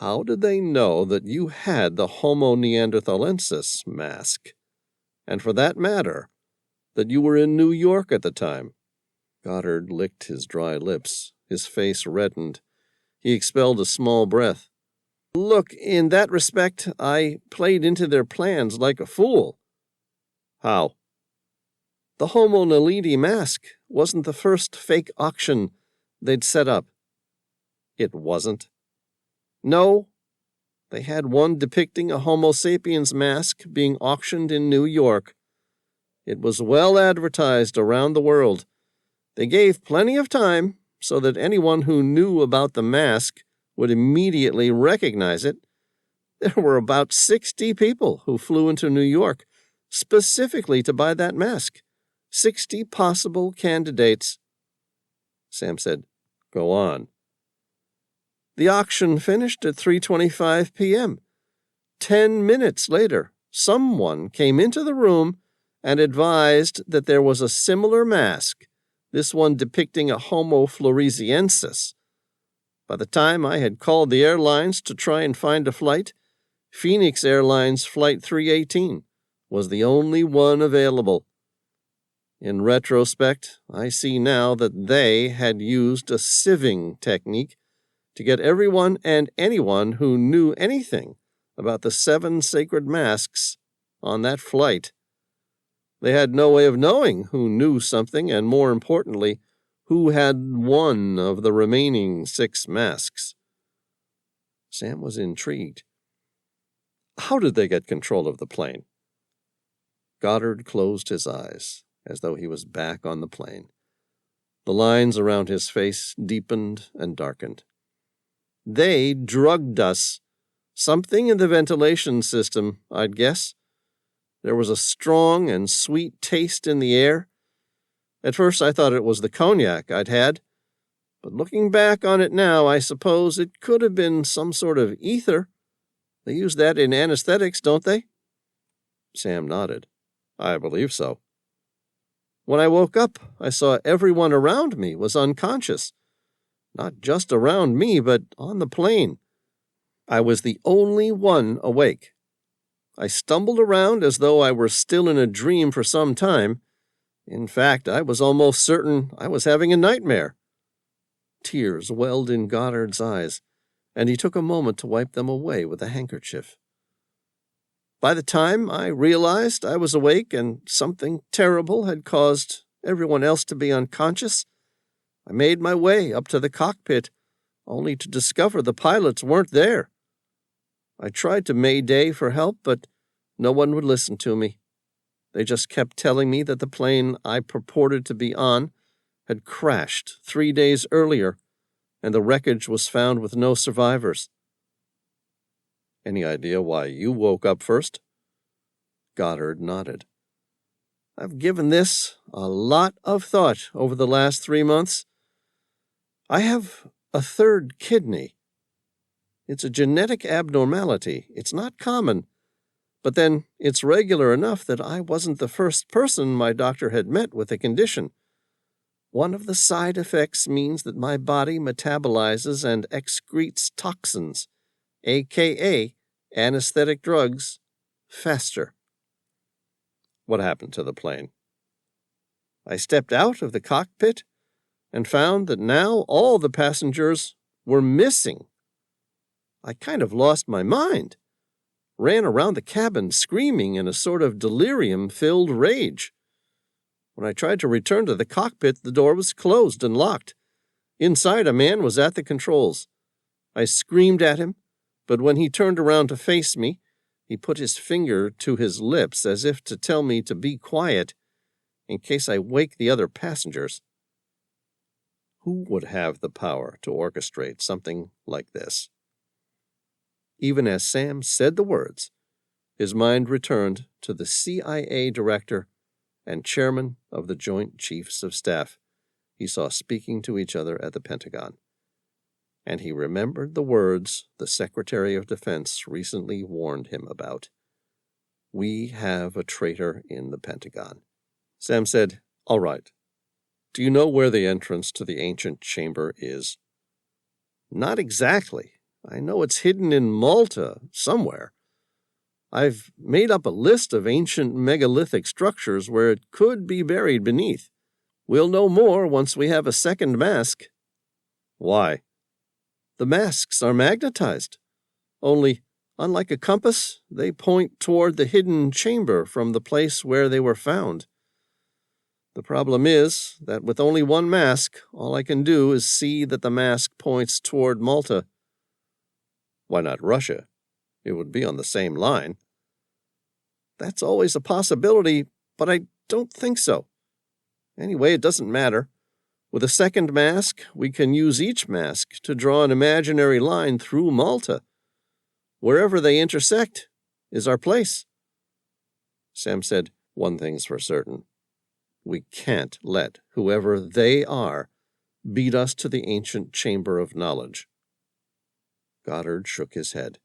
how did they know that you had the Homo neanderthalensis mask? And for that matter, that you were in New York at the time? Goddard licked his dry lips. His face reddened. He expelled a small breath. Look, in that respect, I played into their plans like a fool. How? The Homo naledi mask wasn't the first fake auction they'd set up. It wasn't. No, they had one depicting a Homo sapiens mask being auctioned in New York. It was well advertised around the world. They gave plenty of time so that anyone who knew about the mask would immediately recognize it. There were about 60 people who flew into New York specifically to buy that mask. 60 possible candidates. Sam said, Go on. The auction finished at 3:25 p.m. 10 minutes later, someone came into the room and advised that there was a similar mask, this one depicting a Homo floresiensis. By the time I had called the airlines to try and find a flight, Phoenix Airlines Flight 318 was the only one available. In retrospect, I see now that they had used a sieving technique to get everyone and anyone who knew anything about the 7 sacred masks on that flight. They had no way of knowing who knew something, and more importantly, who had one of the remaining 6 masks. Sam was intrigued. How did they get control of the plane? Goddard closed his eyes, as though he was back on the plane. The lines around his face deepened and darkened. They drugged us. Something in the ventilation system, I'd guess. There was a strong and sweet taste in the air. At first I thought it was the cognac I'd had, but looking back on it now, I suppose it could have been some sort of ether. They use that in anesthetics, don't they? Sam nodded. I believe so. When I woke up, I saw everyone around me was unconscious. Not just around me, but on the plane. I was the only one awake. I stumbled around as though I were still in a dream for some time. In fact, I was almost certain I was having a nightmare. Tears welled in Goddard's eyes, and he took a moment to wipe them away with a handkerchief. By the time I realized I was awake and something terrible had caused everyone else to be unconscious, I made my way up to the cockpit, only to discover the pilots weren't there. I tried to mayday for help, but no one would listen to me. They just kept telling me that the plane I purported to be on had crashed 3 days earlier, and the wreckage was found with no survivors. Any idea why you woke up first? Goddard nodded. I've given this a lot of thought over the last 3 months. I have a 3rd kidney. It's a genetic abnormality. It's not common, but then it's regular enough that I wasn't the first person my doctor had met with the condition. One of the side effects means that my body metabolizes and excretes toxins, aka anesthetic drugs, faster. What happened to the plane? I stepped out of the cockpit and found that now all the passengers were missing. I kind of lost my mind, ran around the cabin screaming in a sort of delirium-filled rage. When I tried to return to the cockpit, the door was closed and locked. Inside, a man was at the controls. I screamed at him, but when he turned around to face me, he put his finger to his lips as if to tell me to be quiet in case I wake the other passengers. Who would have the power to orchestrate something like this? Even as Sam said the words, his mind returned to the CIA director and chairman of the Joint Chiefs of Staff he saw speaking to each other at the Pentagon. And he remembered the words the Secretary of Defense recently warned him about. We have a traitor in the Pentagon. Sam said, All right. Do you know where the entrance to the ancient chamber is? Not exactly. I know it's hidden in Malta somewhere. I've made up a list of ancient megalithic structures where it could be buried beneath. We'll know more once we have a second mask. Why? The masks are magnetized. Only, unlike a compass, they point toward the hidden chamber from the place where they were found. The problem is that with only one mask, all I can do is see that the mask points toward Malta. Why not Russia? It would be on the same line. That's always a possibility, but I don't think so. Anyway, it doesn't matter. With a second mask, we can use each mask to draw an imaginary line through Malta. Wherever they intersect is our place. Sam said, One thing's for certain. We can't let whoever they are beat us to the ancient chamber of knowledge. Goddard shook his head.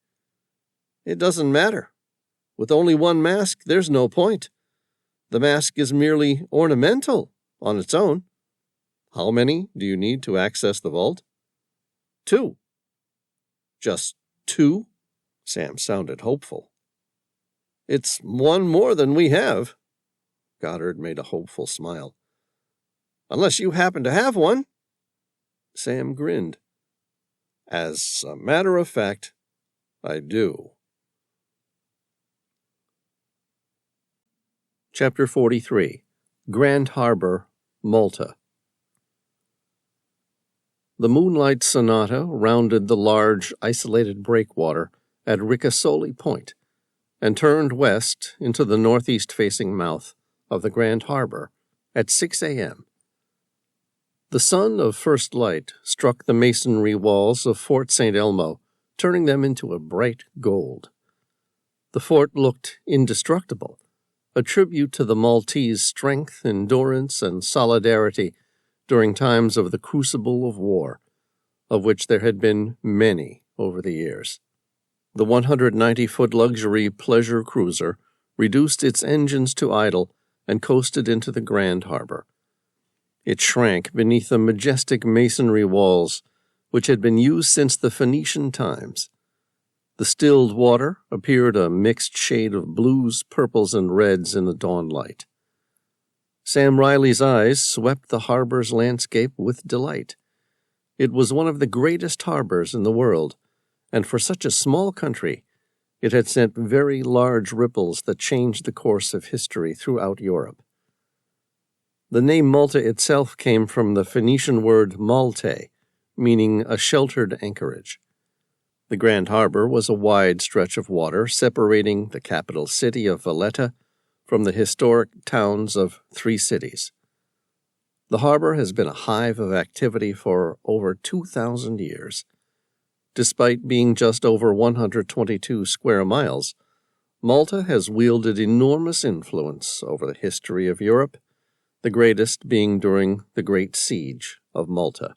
It doesn't matter. With only one mask, there's no point. The mask is merely ornamental on its own. How many do you need to access the vault? 2. Just 2? Sam sounded hopeful. It's one more than we have. Goddard made a hopeful smile. Unless you happen to have one. Sam grinned. As a matter of fact, I do. Chapter 43. Grand Harbor, Malta. The Moonlight Sonata rounded the large, isolated breakwater at Ricasoli Point and turned west into the northeast-facing mouth of the Grand Harbor at 6 a.m. The sun of first light struck the masonry walls of Fort St. Elmo, turning them into a bright gold. The fort looked indestructible, a tribute to the Maltese strength, endurance, and solidarity during times of the crucible of war, of which there had been many over the years. The 190-foot luxury pleasure cruiser reduced its engines to idle and coasted into the Grand Harbor. It shrank beneath the majestic masonry walls, which had been used since the Phoenician times. The stilled water appeared a mixed shade of blues, purples, and reds in the dawn light. Sam Reilly's eyes swept the harbor's landscape with delight. It was one of the greatest harbors in the world, and for such a small country, it had sent very large ripples that changed the course of history throughout Europe. The name Malta itself came from the Phoenician word malte, meaning a sheltered anchorage. The Grand Harbor was a wide stretch of water separating the capital city of Valletta from the historic towns of 3 cities. The harbor has been a hive of activity for over 2,000 years. Despite being just over 122 square miles, Malta has wielded enormous influence over the history of Europe, the greatest being during the Great Siege of Malta.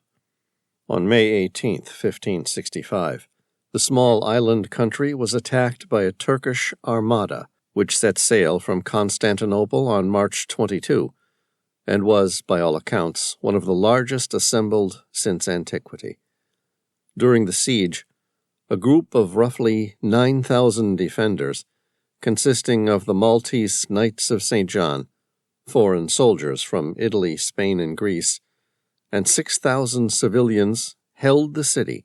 On May 18, 1565, the small island country was attacked by a Turkish armada, which set sail from Constantinople on March 22, and was, by all accounts, one of the largest assembled since antiquity. During the siege, a group of roughly 9,000 defenders, consisting of the Maltese Knights of St. John, foreign soldiers from Italy, Spain, and Greece, and 6,000 civilians held the city,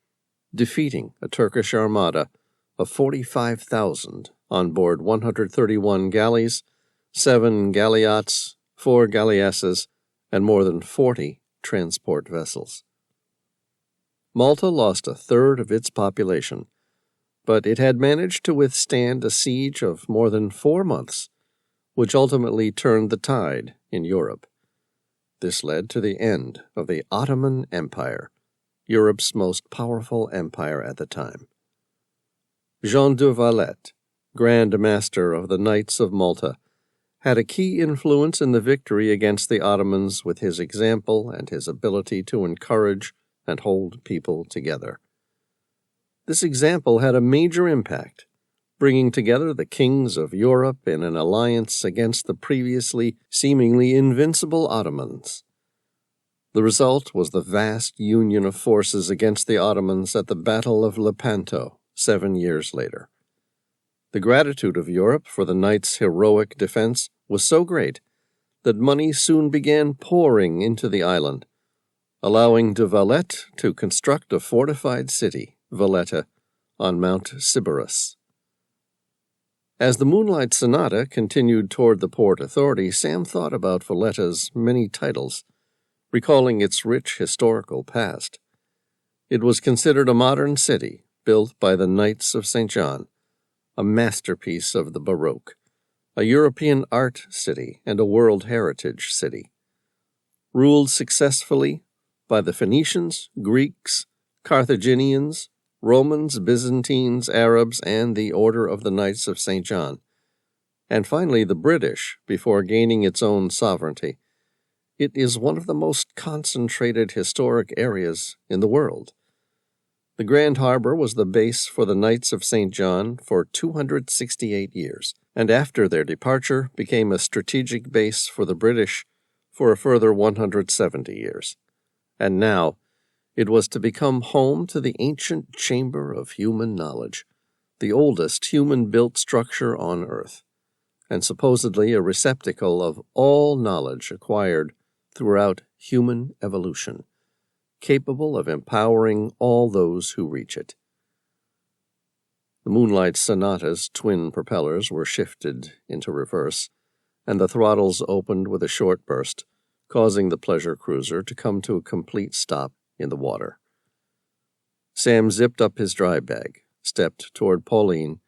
defeating a Turkish armada of 45,000 on board 131 galleys, 7 galleots, 4 galleasses, and more than 40 transport vessels. Malta lost a third of its population, but it had managed to withstand a siege of more than 4 months, which ultimately turned the tide in Europe. This led to the end of the Ottoman Empire, Europe's most powerful empire at the time. Jean de Valette, Grand Master of the Knights of Malta, had a key influence in the victory against the Ottomans with his example and his ability to encourage and hold people together. This example had a major impact, bringing together the kings of Europe in an alliance against the previously seemingly invincible Ottomans. The result was the vast union of forces against the Ottomans at the Battle of Lepanto 7 years later. The gratitude of Europe for the knights' heroic defense was so great that money soon began pouring into the island, allowing de Valette to construct a fortified city, Valletta, on Mount Sybaris. As the Moonlight Sonata continued toward the Port Authority, Sam thought about Valletta's many titles, recalling its rich historical past. It was considered a modern city built by the Knights of St. John, a masterpiece of the Baroque, a European art city and a World Heritage city. Ruled successfully by the Phoenicians, Greeks, Carthaginians, Romans, Byzantines, Arabs, and the Order of the Knights of St. John, and finally the British before gaining its own sovereignty. It is one of the most concentrated historic areas in the world. The Grand Harbor was the base for the Knights of St. John for 268 years, and after their departure became a strategic base for the British for a further 170 years. And now it was to become home to the ancient chamber of human knowledge, the oldest human-built structure on Earth, and supposedly a receptacle of all knowledge acquired throughout human evolution, capable of empowering all those who reach it. The Moonlight Sonata's twin propellers were shifted into reverse, and the throttles opened with a short burst, causing the pleasure cruiser to come to a complete stop in the water. Sam zipped up his dry bag, stepped toward Pauline,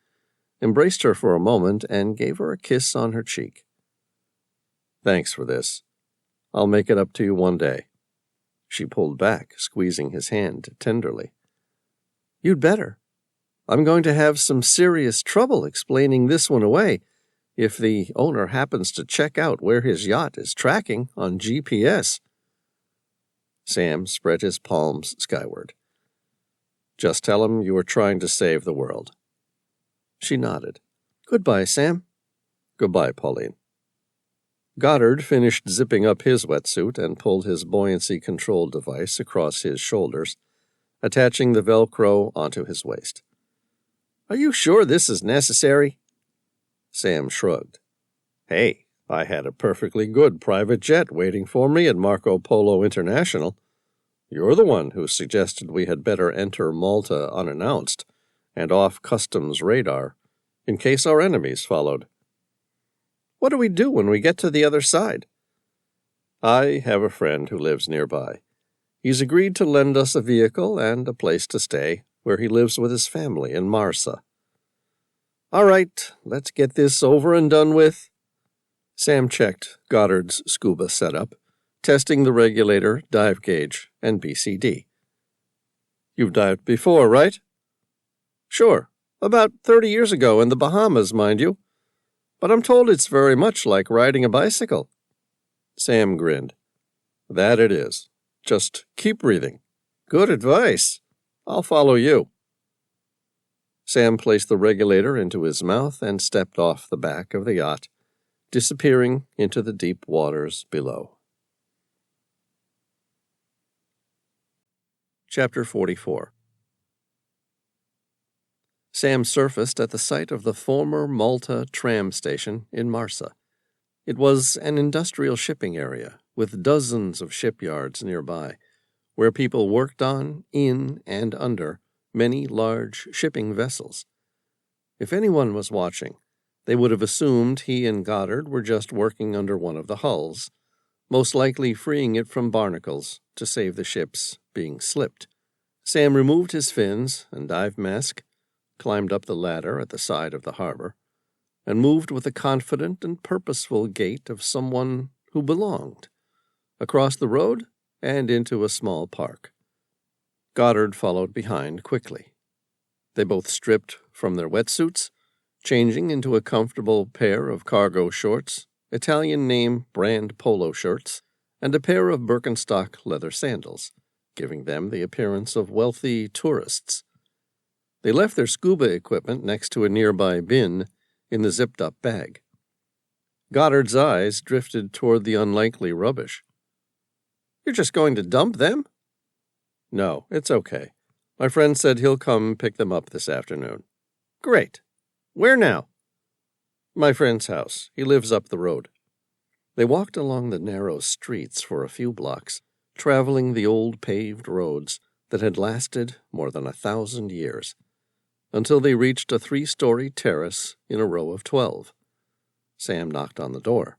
embraced her for a moment, and gave her a kiss on her cheek. "Thanks for this. I'll make it up to you one day." She pulled back, squeezing his hand tenderly. "You'd better. I'm going to have some serious trouble explaining this one away if the owner happens to check out where his yacht is tracking on GPS." Sam spread his palms skyward. "Just tell him you were trying to save the world." She nodded. "Goodbye, Sam." "Goodbye, Pauline." Goddard finished zipping up his wetsuit and pulled his buoyancy control device across his shoulders, attaching the Velcro onto his waist. "Are you sure this is necessary?" Sam shrugged. "Hey, I had a perfectly good private jet waiting for me at Marco Polo International. You're the one who suggested we had better enter Malta unannounced and off customs radar, in case our enemies followed." "What do we do when we get to the other side?" "I have a friend who lives nearby. He's agreed to lend us a vehicle and a place to stay, where he lives with his family in Marsa." "All right, let's get this over and done with." Sam checked Goddard's scuba setup, testing the regulator, dive gauge, and BCD. "You've dived before, right?" "Sure. About 30 years ago in the Bahamas, mind you. But I'm told it's very much like riding a bicycle." Sam grinned. "That it is. Just keep breathing." "Good advice. I'll follow you." Sam placed the regulator into his mouth and stepped off the back of the yacht, disappearing into the deep waters below. Chapter 44. Sam surfaced at the site of the former Malta tram station in Marsa. It was an industrial shipping area with dozens of shipyards nearby, where people worked on, in, and under many large shipping vessels. If anyone was watching, they would have assumed he and Goddard were just working under one of the hulls, most likely freeing it from barnacles to save the ships being slipped. Sam removed his fins and dive mask, climbed up the ladder at the side of the harbor, and moved with the confident and purposeful gait of someone who belonged, across the road and into a small park. Goddard followed behind quickly. They both stripped from their wetsuits, changing into a comfortable pair of cargo shorts, Italian name brand polo shirts, and a pair of Birkenstock leather sandals, giving them the appearance of wealthy tourists. They left their scuba equipment next to a nearby bin in the zipped-up bag. Goddard's eyes drifted toward the unlikely rubbish. "You're just going to dump them?" "No, it's okay. My friend said he'll come pick them up this afternoon." "Great. Where now?" "My friend's house. He lives up the road." They walked along the narrow streets for a few blocks, traveling the old paved roads that had lasted more than 1,000 years, until they reached a 3-story terrace in a row of 12. Sam knocked on the door.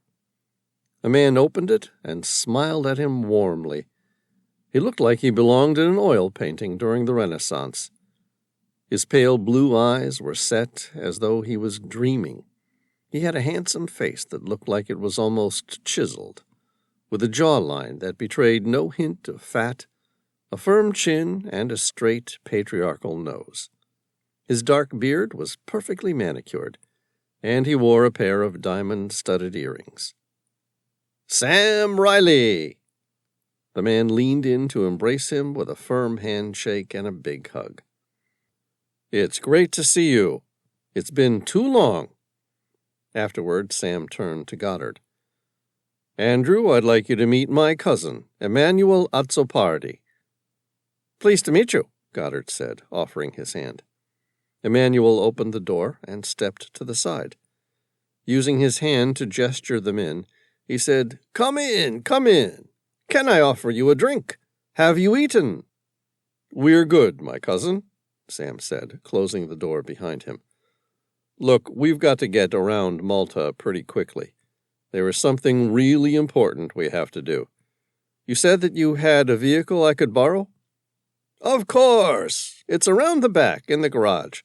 A man opened it and smiled at him warmly. He looked like he belonged in an oil painting during the Renaissance. His pale blue eyes were set as though he was dreaming. He had a handsome face that looked like it was almost chiseled, with a jawline that betrayed no hint of fat, a firm chin, and a straight, patriarchal nose. His dark beard was perfectly manicured, and he wore a pair of diamond-studded earrings. "Sam Reilly!" The man leaned in to embrace him with a firm handshake and a big hug. "It's great to see you. It's been too long." Afterward, Sam turned to Goddard. "Andrew, I'd like you to meet my cousin, Emmanuel Azzopardi." "Pleased to meet you," Goddard said, offering his hand. Emmanuel opened the door and stepped to the side. Using his hand to gesture them in, he said, "Come in, come in. Can I offer you a drink? Have you eaten?" "We're good, my cousin," Sam said, closing the door behind him. "Look, we've got to get around Malta pretty quickly. There is something really important we have to do. You said that you had a vehicle I could borrow?" "Of course. It's around the back in the garage.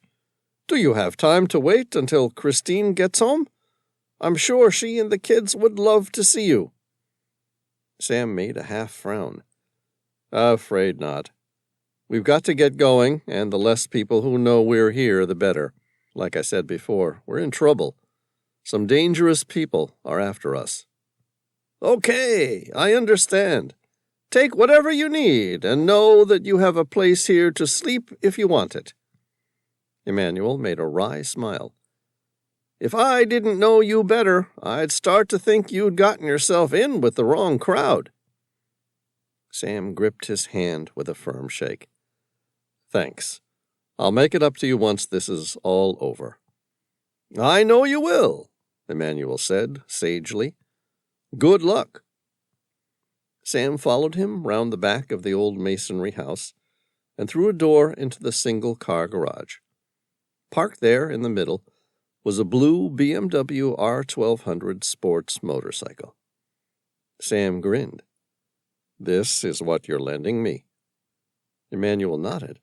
Do you have time to wait until Christine gets home? I'm sure she and the kids would love to see you." Sam made a half frown. "Afraid not. We've got to get going, and the less people who know we're here, the better. Like I said before, we're in trouble. Some dangerous people are after us." "Okay, I understand. Take whatever you need, and know that you have a place here to sleep if you want it." Emmanuel made a wry smile. "If I didn't know you better, I'd start to think you'd gotten yourself in with the wrong crowd." Sam gripped his hand with a firm shake. "Thanks. I'll make it up to you once this is all over." "I know you will," Emmanuel said sagely. "Good luck." Sam followed him round the back of the old masonry house and through a door into the single-car garage. Parked there in the middle was a blue BMW R1200 sports motorcycle. Sam grinned. "This is what you're lending me?" Emmanuel nodded.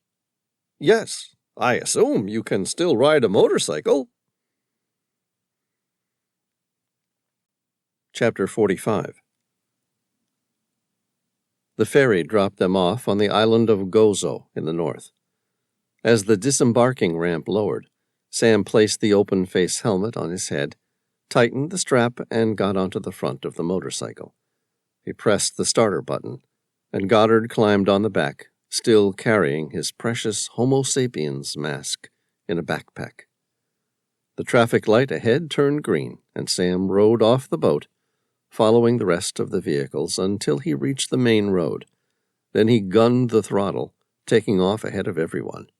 "Yes, I assume you can still ride a motorcycle." Chapter 45. The ferry dropped them off on the island of Gozo in the north. As the disembarking ramp lowered, Sam placed the open-face helmet on his head, tightened the strap, and got onto the front of the motorcycle. He pressed the starter button, and Goddard climbed on the back, still carrying his precious Homo sapiens mask in a backpack. The traffic light ahead turned green, and Sam rode off the boat, following the rest of the vehicles until he reached the main road. Then he gunned the throttle, taking off ahead of everyone.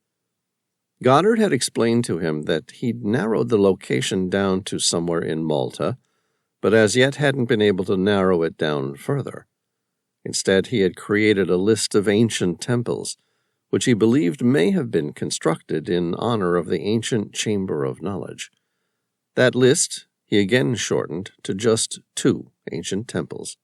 Goddard had explained to him that he'd narrowed the location down to somewhere in Malta, but as yet hadn't been able to narrow it down further. Instead, he had created a list of ancient temples, which he believed may have been constructed in honor of the ancient Chamber of Knowledge. That list he again shortened to just 2 ancient temples: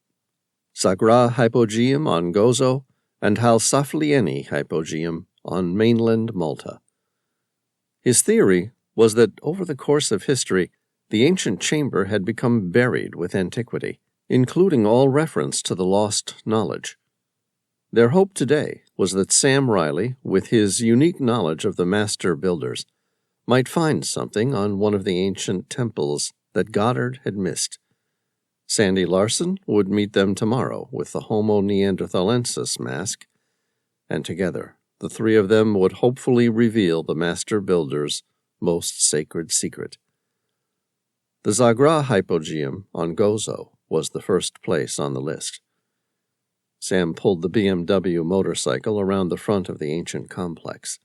Sagra Hypogeum on Gozo and Halsaflieni Hypogeum on mainland Malta. His theory was that over the course of history, the ancient chamber had become buried with antiquity, including all reference to the lost knowledge. Their hope today was that Sam Reilly, with his unique knowledge of the master builders, might find something on one of the ancient temples that Goddard had missed. Sandy Larson would meet them tomorrow with the Homo neanderthalensis mask, and together the 3 of them would hopefully reveal the master builder's most sacred secret. The Sagra Hypogeum on Gozo was the first place on the list. Sam pulled the BMW motorcycle around the front of the ancient complex.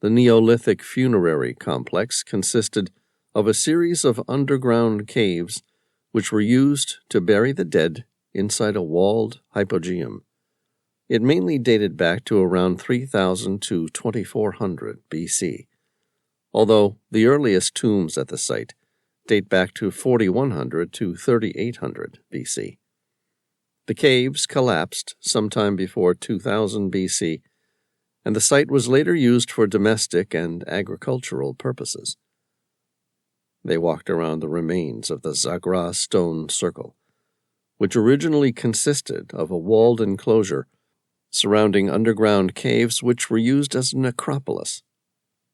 The Neolithic funerary complex consisted of a series of underground caves which were used to bury the dead inside a walled hypogeum. It mainly dated back to around 3000 to 2400 BC, although the earliest tombs at the site date back to 4100 to 3800 BC. The caves collapsed sometime before 2000 BC, and the site was later used for domestic and agricultural purposes. They walked around the remains of the Sagra stone circle, which originally consisted of a walled enclosure surrounding underground caves which were used as a necropolis.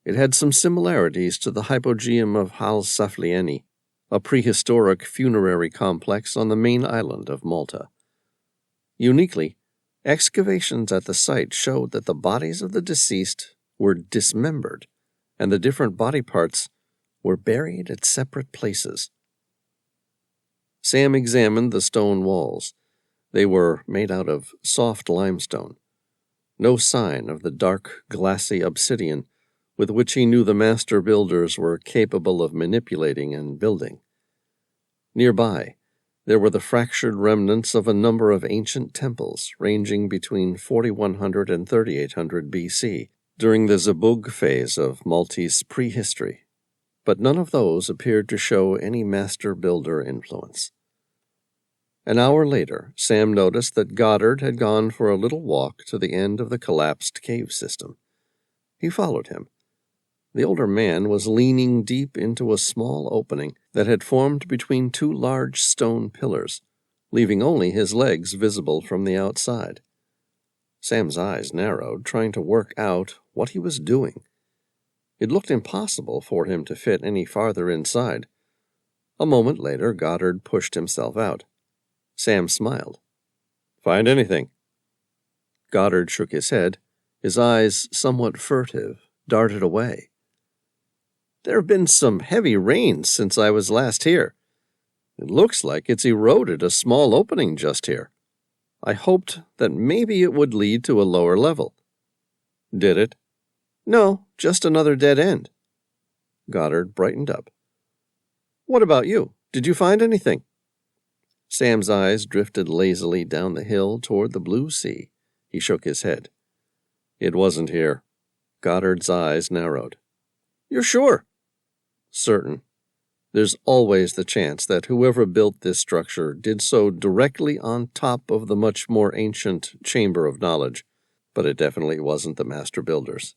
It had some similarities to the Hypogeum of Halsaflieni, a prehistoric funerary complex on the main island of Malta. Uniquely, Excavations at the site showed that the bodies of the deceased were dismembered, and the different body parts were buried at separate places. Sam examined the stone walls. They were made out of soft limestone. No sign of the dark, glassy obsidian with which he knew the master builders were capable of manipulating and building. Nearby, there were the fractured remnants of a number of ancient temples ranging between 4100 and 3800 BC during the Zabug phase of Maltese prehistory, but none of those appeared to show any master builder influence. An hour later, Sam noticed that Goddard had gone for a little walk to the end of the collapsed cave system. He followed him. The older man was leaning deep into a small opening that had formed between two large stone pillars, leaving only his legs visible from the outside. Sam's eyes narrowed, trying to work out what he was doing. It looked impossible for him to fit any farther inside. A moment later, Goddard pushed himself out. Sam smiled. "Find anything?" Goddard shook his head. His eyes, somewhat furtive, darted away. "There have been some heavy rains since I was last here. It looks like it's eroded a small opening just here. I hoped that maybe it would lead to a lower level." "Did it?" "No, just another dead end." Goddard brightened up. "What about you? Did you find anything?" Sam's eyes drifted lazily down the hill toward the blue sea. He shook his head. "It wasn't here." Goddard's eyes narrowed. "You're sure?" "Certain. There's always the chance that whoever built this structure did so directly on top of the much more ancient Chamber of Knowledge, but it definitely wasn't the master builders."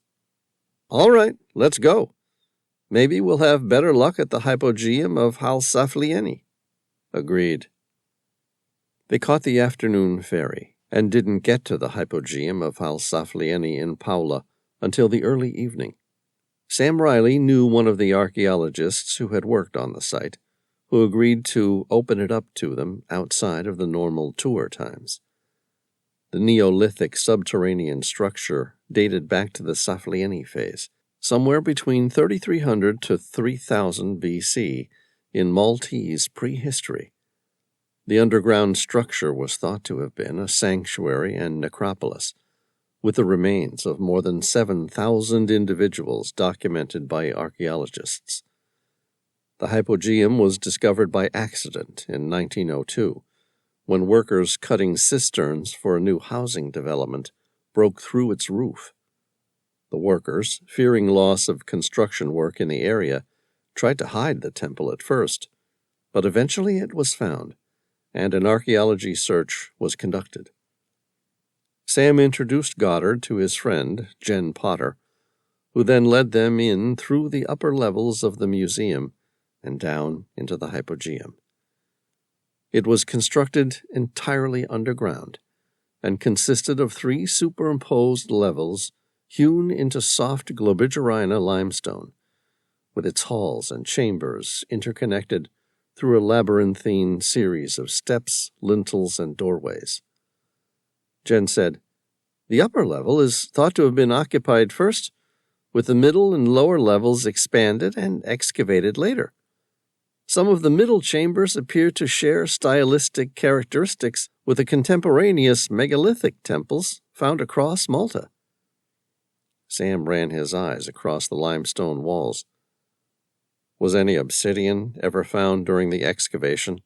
"All right, let's go. Maybe we'll have better luck at the hypogeum of Halsaflieni." "Agreed." They caught the afternoon ferry and didn't get to the hypogeum of Halsaflieni in Paula until the early evening. Sam Reilly knew one of the archaeologists who had worked on the site, who agreed to open it up to them outside of the normal tour times. The Neolithic subterranean structure dated back to the Saflieni phase, somewhere between 3300 to 3000 BC in Maltese prehistory. The underground structure was thought to have been a sanctuary and necropolis, with the remains of more than 7,000 individuals documented by archaeologists. The hypogeum was discovered by accident in 1902, when workers cutting cisterns for a new housing development broke through its roof. The workers, fearing loss of construction work in the area, tried to hide the temple at first, but eventually it was found, and an archaeology search was conducted. Sam introduced Goddard to his friend, Jen Potter, who then led them in through the upper levels of the museum and down into the hypogeum. It was constructed entirely underground and consisted of 3 superimposed levels hewn into soft Globigerina limestone, with its halls and chambers interconnected through a labyrinthine series of steps, lintels, and doorways. Jen said, "The upper level is thought to have been occupied first, with the middle and lower levels expanded and excavated later. Some of the middle chambers appear to share stylistic characteristics with the contemporaneous megalithic temples found across Malta." Sam ran his eyes across the limestone walls. "Was any obsidian ever found during the excavation?"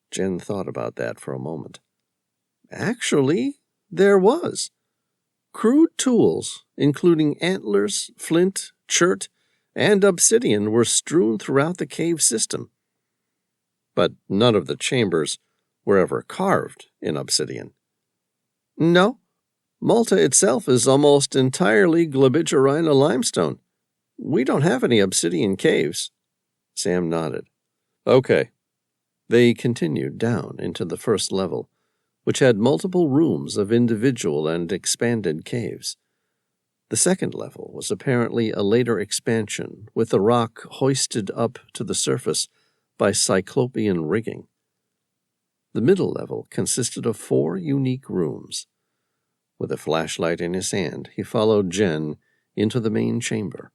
Jen thought about that for a moment. "Actually, there was. Crude tools, including antlers, flint, chert, and obsidian, were strewn throughout the cave system. But none of the chambers were ever carved in obsidian." "No. Malta itself is almost entirely Globigerina limestone. We don't have any obsidian caves." Sam nodded. "Okay." They continued down into the first level, which had multiple rooms of individual and expanded caves. The second level was apparently a later expansion, with the rock hoisted up to the surface by cyclopean rigging. The middle level consisted of 4 unique rooms. With a flashlight in his hand, he followed Jen into the main chamber.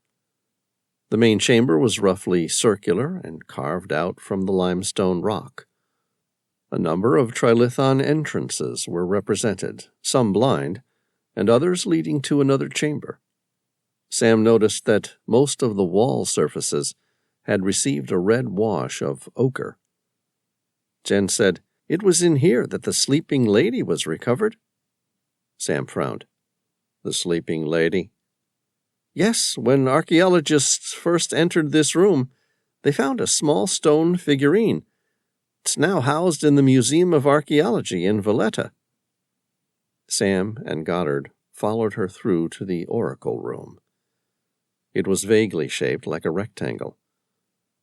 The main chamber was roughly circular and carved out from the limestone rock. A number of trilithon entrances were represented, some blind, and others leading to another chamber. Sam noticed that most of the wall surfaces had received a red wash of ochre. Jen said, "It was in here that the sleeping lady was recovered." Sam frowned. "The sleeping lady?" "Yes, when archaeologists first entered this room, they found a small stone figurine. It's now housed in the Museum of Archaeology in Valletta." Sam and Goddard followed her through to the oracle room. It was vaguely shaped like a rectangle.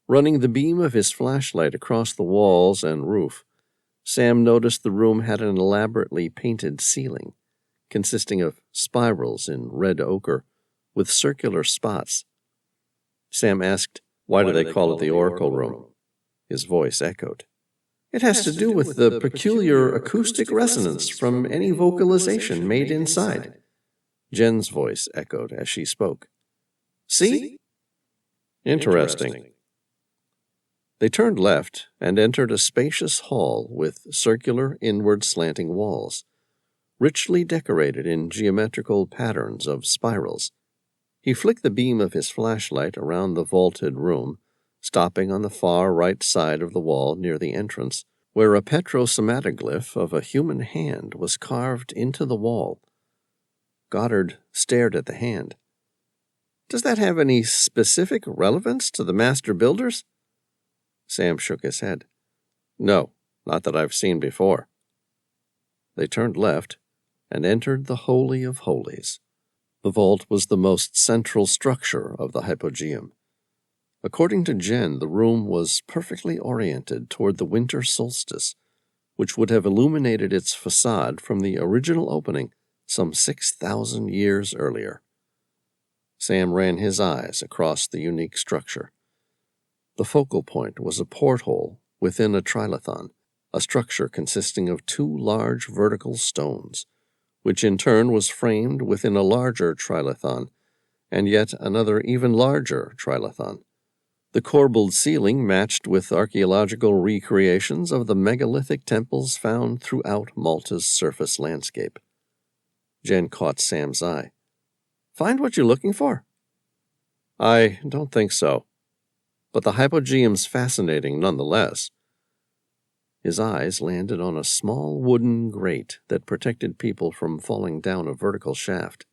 Running the beam of his flashlight across the walls and roof, Sam noticed the room had an elaborately painted ceiling, consisting of spirals in red ochre with circular spots. Sam asked, "Why do they call it the oracle room?" His voice echoed. "It has to do with the peculiar acoustic resonance from any vocalization made inside." Jen's voice echoed as she spoke. "See?" "Interesting." They turned left and entered a spacious hall with circular, inward slanting walls, richly decorated in geometrical patterns of spirals. He flicked the beam of his flashlight around the vaulted room, stopping on the far right side of the wall near the entrance, where a petrosomatoglif of a human hand was carved into the wall. Goddard stared at the hand. "Does that have any specific relevance to the master builders?" Sam shook his head. "No, not that I've seen before." They turned left and entered the Holy of Holies. The vault was the most central structure of the hypogeum. According to Jen, the room was perfectly oriented toward the winter solstice, which would have illuminated its facade from the original opening some 6,000 years earlier. Sam ran his eyes across the unique structure. The focal point was a porthole within a trilithon, a structure consisting of two large vertical stones, which in turn was framed within a larger trilithon, and yet another even larger trilithon. The corbelled ceiling matched with archaeological recreations of the megalithic temples found throughout Malta's surface landscape. Jen caught Sam's eye. "Find what you're looking for?" "I don't think so. But the hypogeum's fascinating nonetheless." His eyes landed on a small wooden grate that protected people from falling down a vertical shaft.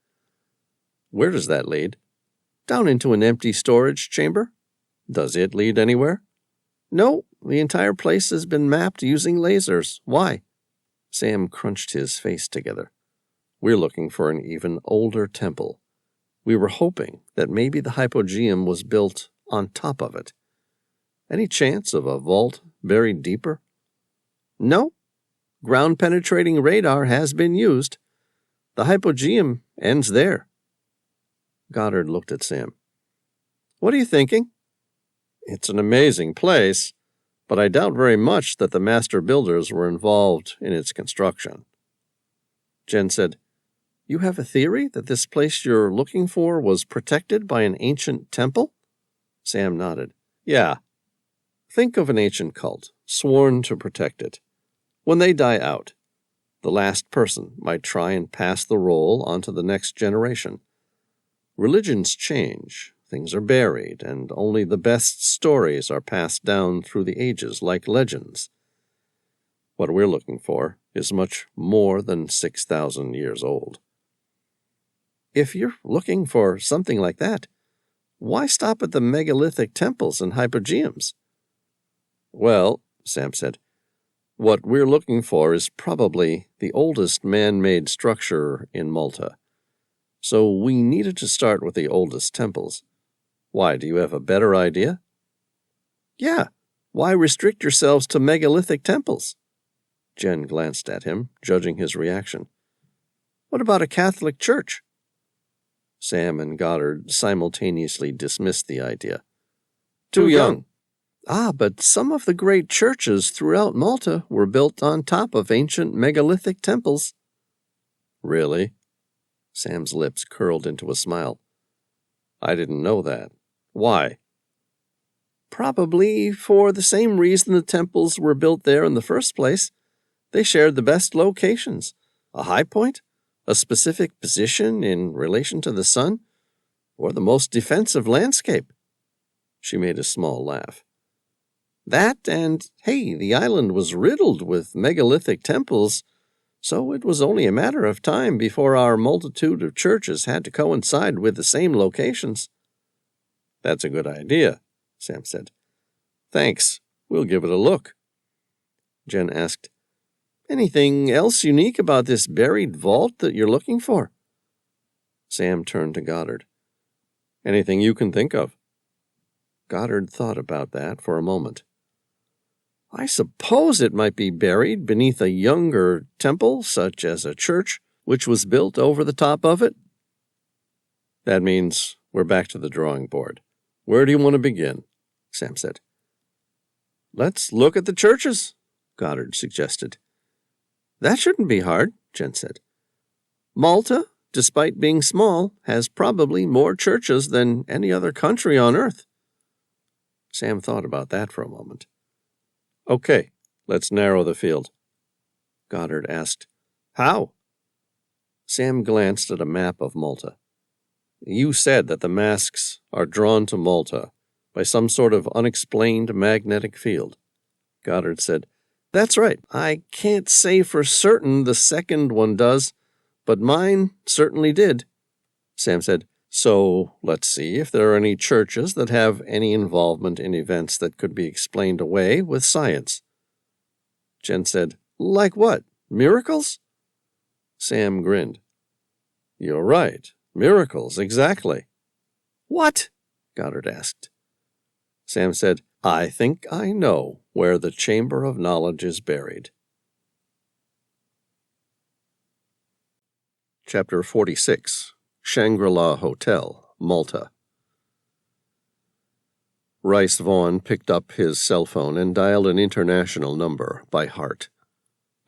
"Where does that lead?" "Down into an empty storage chamber." "Does it lead anywhere?" "No, the entire place has been mapped using lasers. Why?" Sam crunched his face together. "We're looking for an even older temple. We were hoping that maybe the hypogeum was built on top of it. Any chance of a vault buried deeper?" "No. Ground-penetrating radar has been used. The hypogeum ends there." Goddard looked at Sam. "What are you thinking?" "It's an amazing place, but I doubt very much that the master builders were involved in its construction." Jen said, "You have a theory that this place you're looking for was protected by an ancient temple?" Sam nodded. "Yeah. Think of an ancient cult, sworn to protect it. When they die out, the last person might try and pass the role onto the next generation. Religions change, things are buried, and only the best stories are passed down through the ages like legends. What we're looking for is much more than 6,000 years old." "If you're looking for something like that, why stop at the megalithic temples and hypogeums?" "Well," Sam said, "what we're looking for is probably the oldest man-made structure in Malta. So we needed to start with the oldest temples. Why, do you have a better idea?" "Yeah. Why restrict yourselves to megalithic temples?" Jen glanced at him, judging his reaction. "What about a Catholic church?" Sam and Goddard simultaneously dismissed the idea. "Too young." "Ah, but some of the great churches throughout Malta were built on top of ancient megalithic temples." Really? Sam's lips curled into a smile. I didn't know that. Why? Probably for the same reason the temples were built there in the first place. They shared the best locations. A high point, a specific position in relation to the sun, or the most defensive landscape. She made a small laugh. That and, hey, the island was riddled with megalithic temples, so it was only a matter of time before our multitude of churches had to coincide with the same locations. That's a good idea, Sam said. Thanks. We'll give it a look. Jen asked, Anything else unique about this buried vault that you're looking for? Sam turned to Goddard. Anything you can think of? Goddard thought about that for a moment. I suppose it might be buried beneath a younger temple, such as a church, which was built over the top of it. That means we're back to the drawing board. Where do you want to begin? Sam said. Let's look at the churches, Goddard suggested. That shouldn't be hard, Jen said. Malta, despite being small, has probably more churches than any other country on Earth. Sam thought about that for a moment. Okay, let's narrow the field. Goddard asked, How? Sam glanced at a map of Malta. You said that the masks are drawn to Malta by some sort of unexplained magnetic field. Goddard said, That's right. I can't say for certain the second one does, but mine certainly did. Sam said, So let's see if there are any churches that have any involvement in events that could be explained away with science. Jen said, Like what? Miracles? Sam grinned. You're right. Miracles, exactly. What? Goddard asked. Sam said, I think I know where the Chamber of Knowledge is buried. Chapter 46. Shangri-La Hotel, Malta. Rice Vaughn picked up his cell phone and dialed an international number by heart.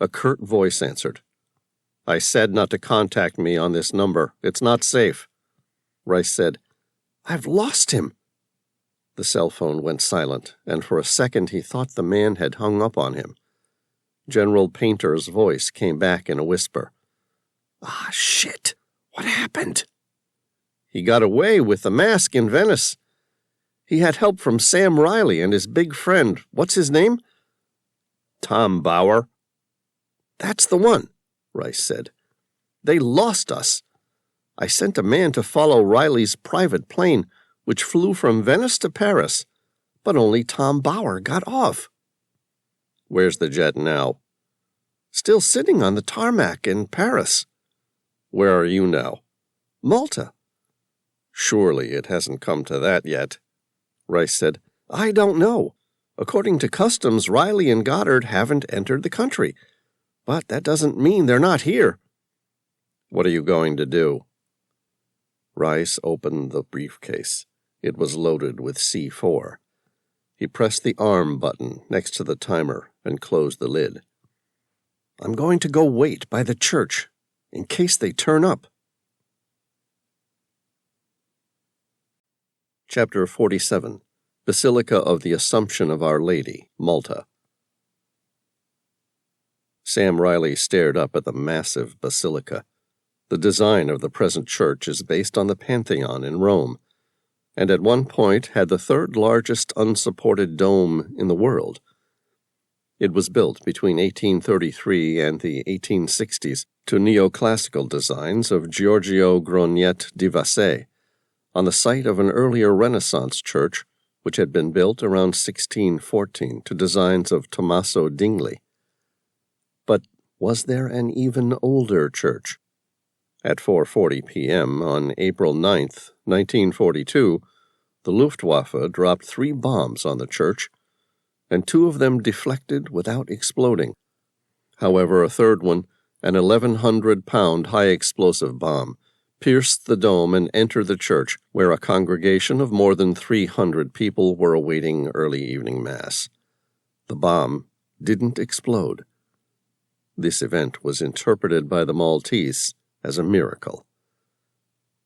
A curt voice answered. I said not to contact me on this number. It's not safe. Rice said, I've lost him. The cell phone went silent, and for a second he thought the man had hung up on him. General Painter's voice came back in a whisper. Ah, shit! What happened? He got away with the mask in Venice. He had help from Sam Reilly and his big friend. What's his name? Tom Bauer. That's the one, Rice said. They lost us. I sent a man to follow Reilly's private plane, which flew from Venice to Paris, but only Tom Bauer got off. Where's the jet now? Still sitting on the tarmac in Paris. Where are you now? Malta. Surely it hasn't come to that yet. Rice said, I don't know. According to customs, Reilly and Goddard haven't entered the country, but that doesn't mean they're not here. What are you going to do? Rice opened the briefcase. It was loaded with C4. He pressed the arm button next to the timer and closed the lid. I'm going to go wait by the church, in case they turn up. Chapter 47. Basilica of the Assumption of Our Lady, Malta. Sam Reilly stared up at the massive basilica. The design of the present church is based on the Pantheon in Rome, and at one point had the third largest unsupported dome in the world. It was built between 1833 and the 1860s to neoclassical designs of Giorgio Grognet di Vassè, on the site of an earlier Renaissance church which had been built around 1614 to designs of Tommaso Dingli. But was there an even older church? At 4:40 p.m. on April 9, 1942, the Luftwaffe dropped 3 bombs on the church, and 2 of them deflected without exploding. However, a third one, an 1,100-pound high-explosive bomb, pierced the dome and entered the church, where a congregation of more than 300 people were awaiting early evening mass. The bomb didn't explode. This event was interpreted by the Maltese as a miracle.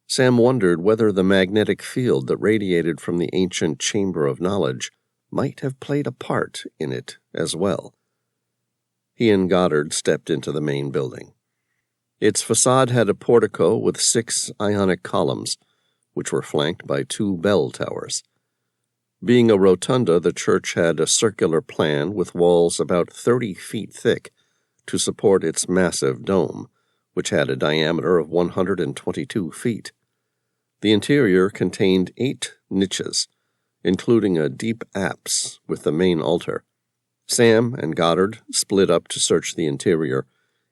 Sam wondered whether the magnetic field that radiated from the ancient chamber of knowledge might have played a part in it as well. He and Goddard stepped into the main building. Its facade had a portico with 6 ionic columns, which were flanked by 2 bell towers. Being a rotunda, the church had a circular plan with walls about 30 feet thick to support its massive dome, which had a diameter of 122 feet. The interior contained 8 niches, including a deep apse with the main altar. Sam and Goddard split up to search the interior,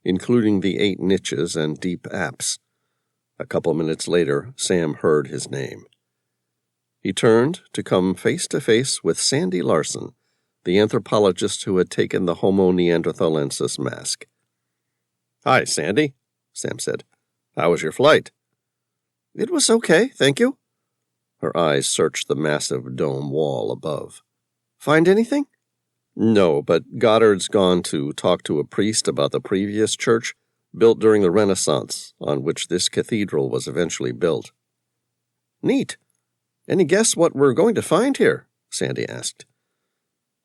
including the 8 niches and deep apse. A couple minutes later, Sam heard his name. He turned to come face to face with Sandy Larson, the anthropologist who had taken the Homo neanderthalensis mask. "Hi, Sandy," Sam said. "How was your flight?" "It was okay, thank you." Her eyes searched the massive dome wall above. "Find anything?" "No, but Goddard's gone to talk to a priest about the previous church, built during the Renaissance, on which this cathedral was eventually built." "Neat. Any guess what we're going to find here?" Sandy asked.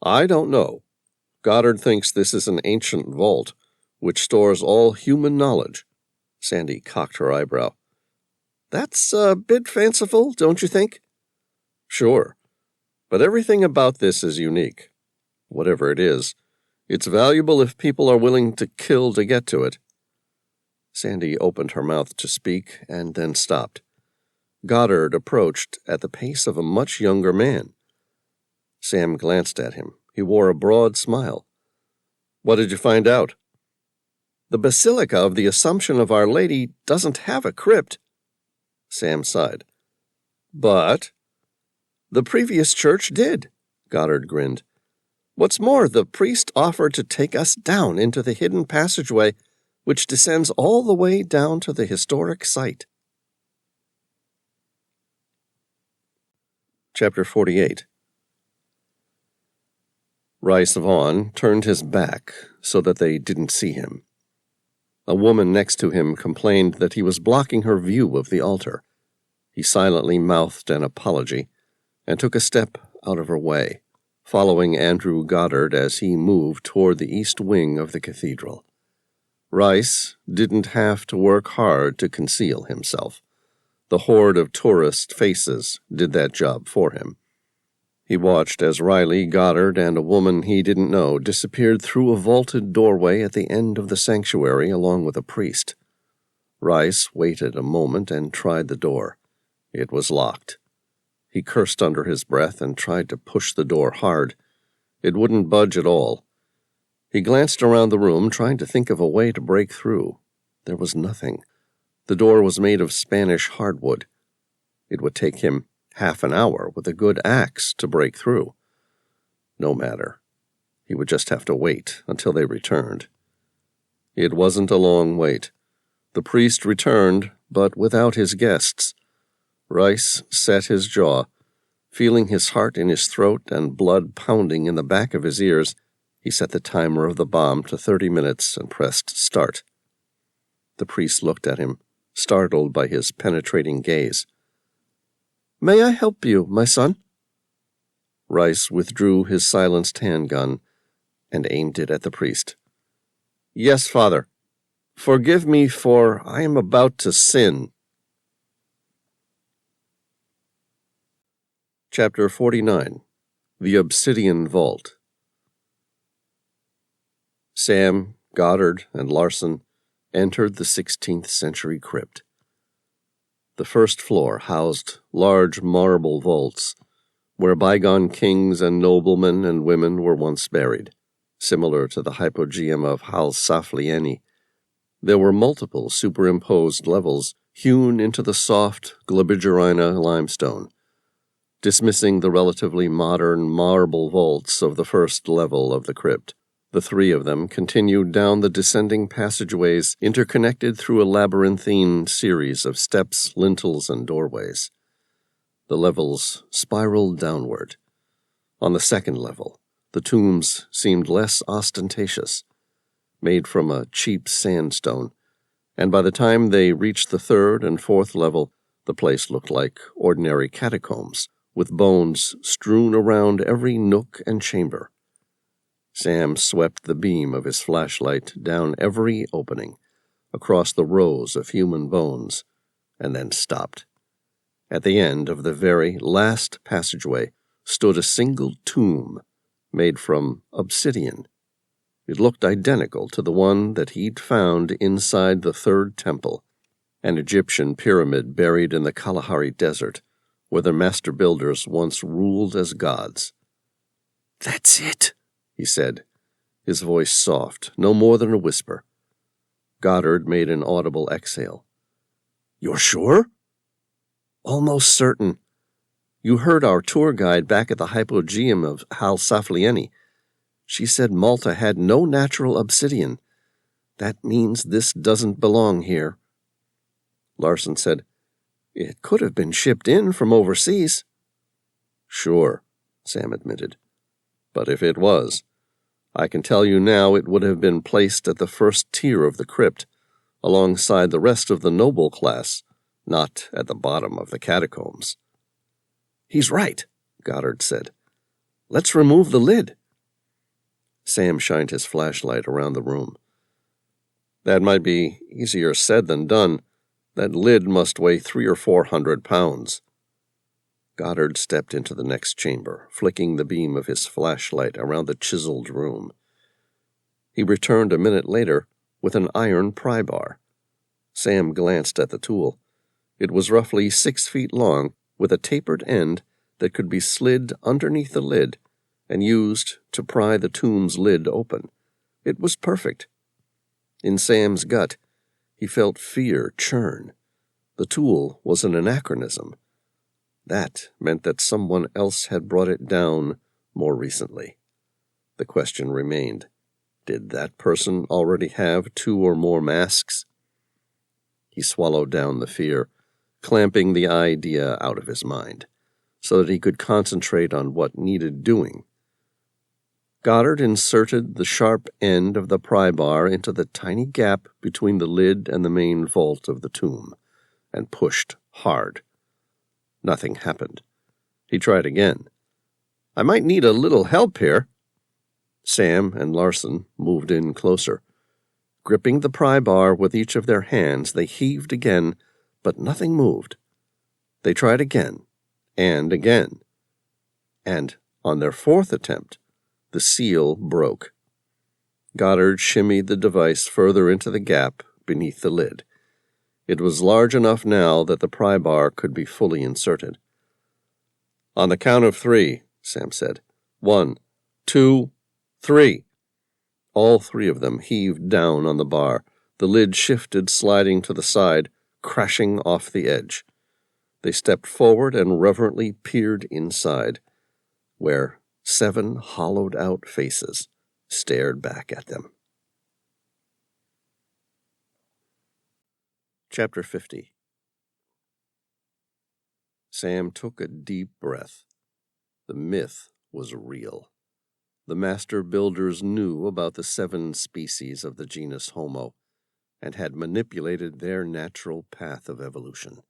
"I don't know. Goddard thinks this is an ancient vault, which stores all human knowledge." Sandy cocked her eyebrow. "That's a bit fanciful, don't you think?" "Sure. But everything about this is unique. Whatever it is, it's valuable if people are willing to kill to get to it." Sandy opened her mouth to speak and then stopped. Goddard approached at the pace of a much younger man. Sam glanced at him. He wore a broad smile. "What did you find out?" "The Basilica of the Assumption of Our Lady doesn't have a crypt." Sam sighed. "But—" "The previous church did," Goddard grinned. "What's more, the priest offered to take us down into the hidden passageway, which descends all the way down to the historic site." Chapter 48. Rice Vaughn turned his back so that they didn't see him. A woman next to him complained that he was blocking her view of the altar. He silently mouthed an apology and took a step out of her way, following Andrew Goddard as he moved toward the east wing of the cathedral. Rice didn't have to work hard to conceal himself. The horde of tourist faces did that job for him. He watched as Reilly, Goddard, and a woman he didn't know disappeared through a vaulted doorway at the end of the sanctuary along with a priest. Rice waited a moment and tried the door. It was locked. He cursed under his breath and tried to push the door hard. It wouldn't budge at all. He glanced around the room, trying to think of a way to break through. There was nothing. The door was made of Spanish hardwood. It would take him half an hour with a good axe to break through. No matter. He would just have to wait until they returned. It wasn't a long wait. The priest returned, but without his guests. Rice set his jaw. Feeling his heart in his throat and blood pounding in the back of his ears, he set the timer of the bomb to 30 minutes and pressed start. The priest looked at him, startled by his penetrating gaze. "May I help you, my son?" Rice withdrew his silenced handgun and aimed it at the priest. "Yes, Father. Forgive me, for I am about to sin." Chapter 49. The Obsidian Vault. Sam, Goddard, and Larson entered the 16th century crypt. The first floor housed large marble vaults where bygone kings and noblemen and women were once buried, similar to the hypogeum of Hal-Saflieni. There were multiple superimposed levels hewn into the soft Globigerina limestone, dismissing the relatively modern marble vaults of the first level of the crypt. The 3 of them continued down the descending passageways interconnected through a labyrinthine series of steps, lintels, and doorways. The levels spiraled downward. On the second level, the tombs seemed less ostentatious, made from a cheap sandstone, and by the time they reached the third and fourth level, the place looked like ordinary catacombs, with bones strewn around every nook and chamber. Sam swept the beam of his flashlight down every opening, across the rows of human bones, and then stopped. At the end of the very last passageway stood a single tomb made from obsidian. It looked identical to the one that he'd found inside the third temple, an Egyptian pyramid buried in the Kalahari Desert, where the master builders once ruled as gods. "That's it," he said, his voice soft, no more than a whisper. Goddard made an audible exhale. "You're sure?" "Almost certain. You heard our tour guide back at the hypogeum of Hal Saflieni. She said Malta had no natural obsidian. That means this doesn't belong here." Larson said, "It could have been shipped in from overseas." "Sure," Sam admitted. "But if it was, I can tell you now it would have been placed at the first tier of the crypt, alongside the rest of the noble class, not at the bottom of the catacombs." "He's right," Goddard said. "Let's remove the lid." Sam shined his flashlight around the room. "That might be easier said than done. That lid must weigh 300 or 400 pounds. Goddard stepped into the next chamber, flicking the beam of his flashlight around the chiseled room. He returned a minute later with an iron pry bar. Sam glanced at the tool. It was roughly 6 feet long, with a tapered end that could be slid underneath the lid and used to pry the tomb's lid open. It was perfect. In Sam's gut, he felt fear churn. The tool was an anachronism. That meant that someone else had brought it down more recently. The question remained, did that person already have 2 or more masks? He swallowed down the fear, clamping the idea out of his mind, so that he could concentrate on what needed doing. Goddard inserted the sharp end of the pry bar into the tiny gap between the lid and the main vault of the tomb, and pushed hard. Nothing happened. He tried again. "I might need a little help here." Sam and Larson moved in closer. Gripping the pry bar with each of their hands, they heaved again, but nothing moved. They tried again, and again. And on their 4th attempt, the seal broke. Goddard shimmied the device further into the gap beneath the lid. It was large enough now that the pry bar could be fully inserted. "On the count of 3, Sam said. 1, 2, 3. All 3 of them heaved down on the bar. The lid shifted, sliding to the side, crashing off the edge. They stepped forward and reverently peered inside, where 7 hollowed-out faces stared back at them. Chapter 50. Sam took a deep breath. The myth was real. The master builders knew about the 7 species of the genus Homo, and had manipulated their natural path of evolution.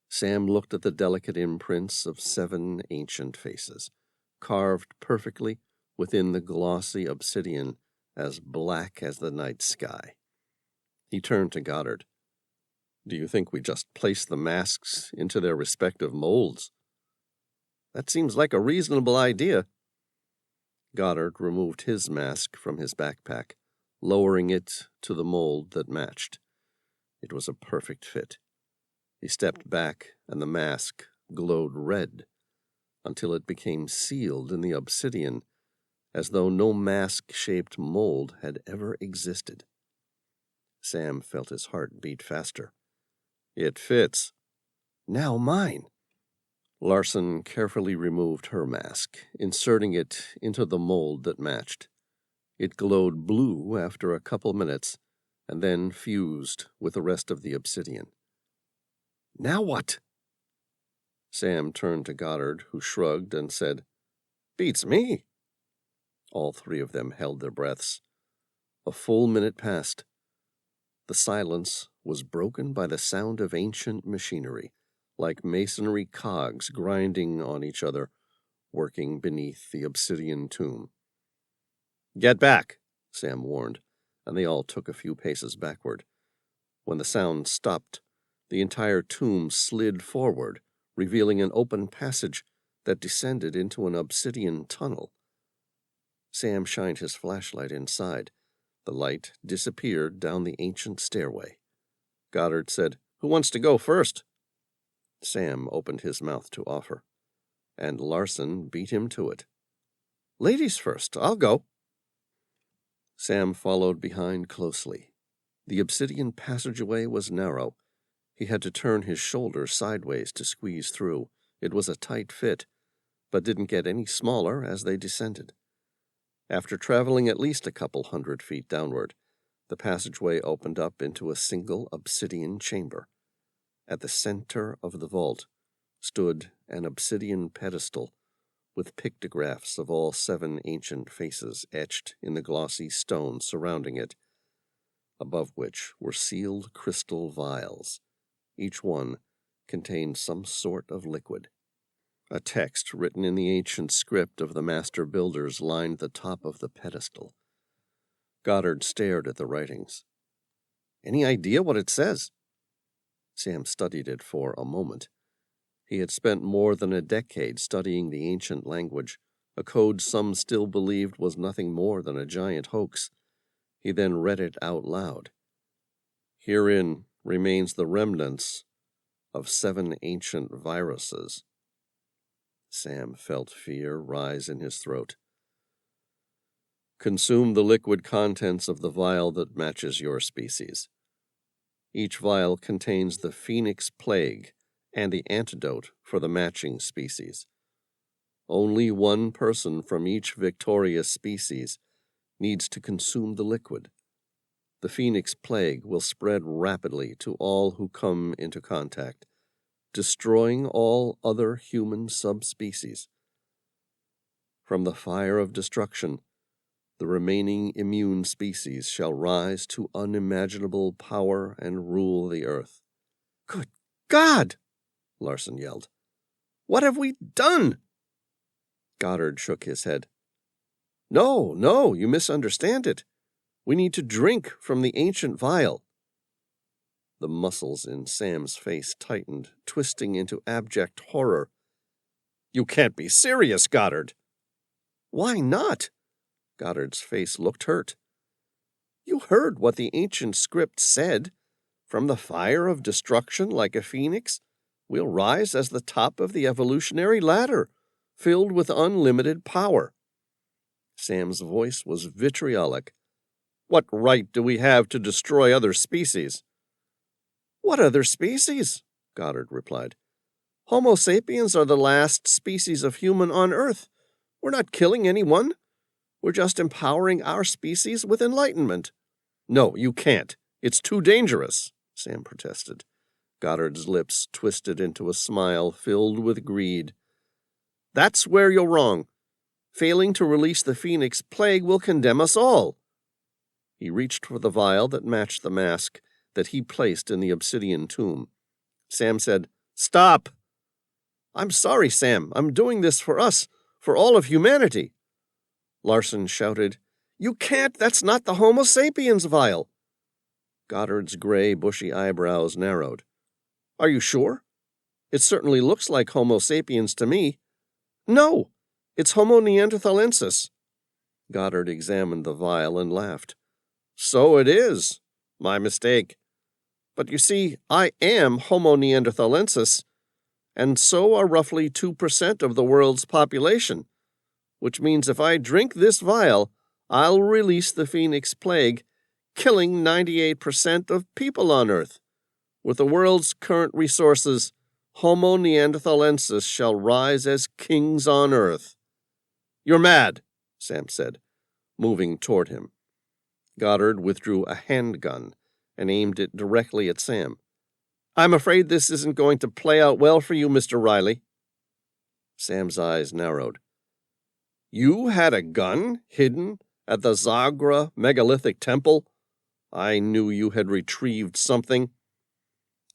Sam looked at the delicate imprints of 7 ancient faces, carved perfectly within the glossy obsidian as black as the night sky. He turned to Goddard. "Do you think we just place the masks into their respective molds?" "That seems like a reasonable idea." Goddard removed his mask from his backpack, lowering it to the mold that matched. It was a perfect fit. He stepped back, and the mask glowed red, until it became sealed in the obsidian, as though no mask-shaped mold had ever existed. Sam felt his heart beat faster. "It fits." "Now mine." Larson carefully removed her mask, inserting it into the mold that matched. It glowed blue after a couple minutes, and then fused with the rest of the obsidian. "Now what?" Sam turned to Goddard, who shrugged and said, "Beats me." All 3 of them held their breaths. A full minute passed. The silence was broken by the sound of ancient machinery, like masonry cogs grinding on each other, working beneath the obsidian tomb. "Get back," Sam warned, and they all took a few paces backward. When the sound stopped, the entire tomb slid forward, revealing an open passage that descended into an obsidian tunnel. Sam shined his flashlight inside. The light disappeared down the ancient stairway. Goddard said, "Who wants to go first?" Sam opened his mouth to offer, and Larson beat him to it. "Ladies first, I'll go." Sam followed behind closely. The obsidian passageway was narrow. He had to turn his shoulders sideways to squeeze through. It was a tight fit, but didn't get any smaller as they descended. After traveling at least a couple 100 feet downward, the passageway opened up into a single obsidian chamber. At the center of the vault stood an obsidian pedestal with pictographs of all 7 ancient faces etched in the glossy stone surrounding it, above which were sealed crystal vials. Each one contained some sort of liquid. A text written in the ancient script of the master builders lined the top of the pedestal. Goddard stared at the writings. "Any idea what it says?" Sam studied it for a moment. He had spent more than a decade studying the ancient language, a code some still believed was nothing more than a giant hoax. He then read it out loud. "Herein remains the remnants of 7 ancient viruses." Sam felt fear rise in his throat. "Consume the liquid contents of the vial that matches your species. Each vial contains the Phoenix plague and the antidote for the matching species. Only one person from each victorious species needs to consume the liquid. The Phoenix plague will spread rapidly to all who come into contact, destroying all other human subspecies. From the fire of destruction, the remaining immune species shall rise to unimaginable power and rule the earth." "Good God!" Larson yelled. "What have we done?" Goddard shook his head. No, you misunderstand it. We need to drink from the ancient vial." The muscles in Sam's face tightened, twisting into abject horror. "You can't be serious, Goddard." "Why not?" Goddard's face looked hurt. "You heard what the ancient script said. From the fire of destruction, like a phoenix, we'll rise as the top of the evolutionary ladder, filled with unlimited power." Sam's voice was vitriolic. "What right do we have to destroy other species?" "What other species?" Goddard replied. "Homo sapiens are the last species of human on Earth. We're not killing anyone. We're just empowering our species with enlightenment." "No, you can't. It's too dangerous," Sam protested. Goddard's lips twisted into a smile filled with greed. "That's where you're wrong. Failing to release the Phoenix plague will condemn us all." He reached for the vial that matched the mask that he placed in the obsidian tomb. Sam said, "Stop!" "I'm sorry, Sam. I'm doing this for us, for all of humanity." Larson shouted, "You can't! That's not the Homo sapiens vial." Goddard's gray, bushy eyebrows narrowed. "Are you sure? It certainly looks like Homo sapiens to me." "No, it's Homo neanderthalensis." Goddard examined the vial and laughed. "So it is. My mistake. But you see, I am Homo neanderthalensis, and so are roughly 2% of the world's population, which means if I drink this vial, I'll release the Phoenix plague, killing 98% of people on Earth. With the world's current resources, Homo neanderthalensis shall rise as kings on Earth." "You're mad," Sam said, moving toward him. Goddard withdrew a handgun and aimed it directly at Sam. "I'm afraid this isn't going to play out well for you, Mr. Reilly." Sam's eyes narrowed. "You had a gun hidden at the Zagra megalithic temple? I knew you had retrieved something."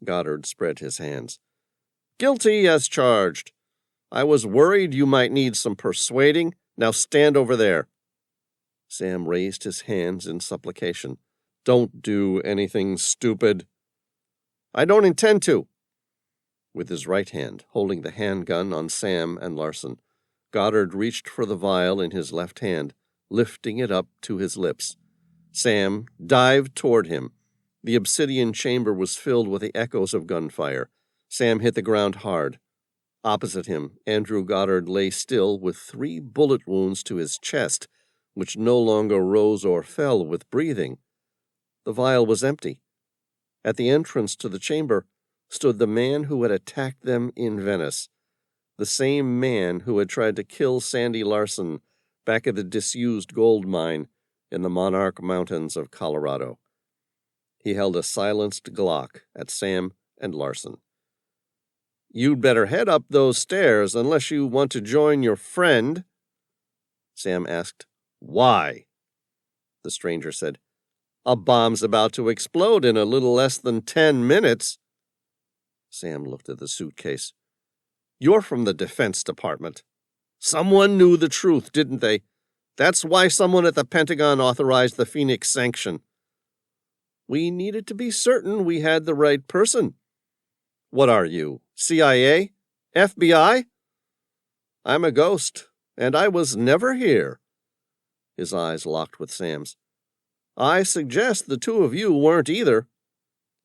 Goddard spread his hands. "Guilty as charged. I was worried you might need some persuading. Now stand over there." Sam raised his hands in supplication. "Don't do anything stupid." "I don't intend to." With his right hand holding the handgun on Sam and Larson, Goddard reached for the vial in his left hand, lifting it up to his lips. Sam dived toward him. The obsidian chamber was filled with the echoes of gunfire. Sam hit the ground hard. Opposite him, Andrew Goddard lay still with 3 bullet wounds to his chest, which no longer rose or fell with breathing. The vial was empty. At the entrance to the chamber stood the man who had attacked them in Venice, the same man who had tried to kill Sandy Larson back at the disused gold mine in the Monarch Mountains of Colorado. He held a silenced Glock at Sam and Larson. "You'd better head up those stairs unless you want to join your friend." Sam asked, "Why?" The stranger said, "A bomb's about to explode in a little less than 10 minutes. Sam looked at the suitcase. "You're from the Defense Department. Someone knew the truth, didn't they? That's why someone at the Pentagon authorized the Phoenix Sanction. We needed to be certain we had the right person. What are you, CIA? FBI? I'm a ghost, and I was never here." His eyes locked with Sam's. "I suggest the two of you weren't either."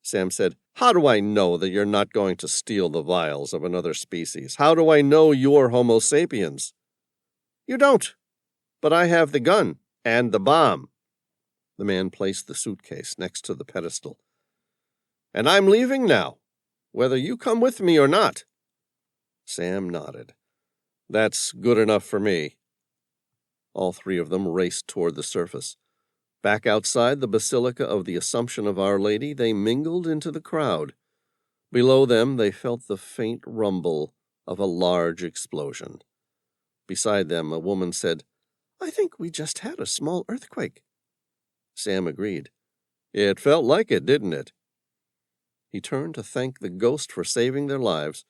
Sam said, "How do I know that you're not going to steal the vials of another species? How do I know you're Homo sapiens?" "You don't, but I have the gun and the bomb." The man placed the suitcase next to the pedestal. "And I'm leaving now, whether you come with me or not." Sam nodded. "That's good enough for me." All 3 of them raced toward the surface. Back outside the Basilica of the Assumption of Our Lady, they mingled into the crowd. Below them, they felt the faint rumble of a large explosion. Beside them, a woman said, "I think we just had a small earthquake." Sam agreed. "It felt like it, didn't it?" He turned to thank the ghost for saving their lives,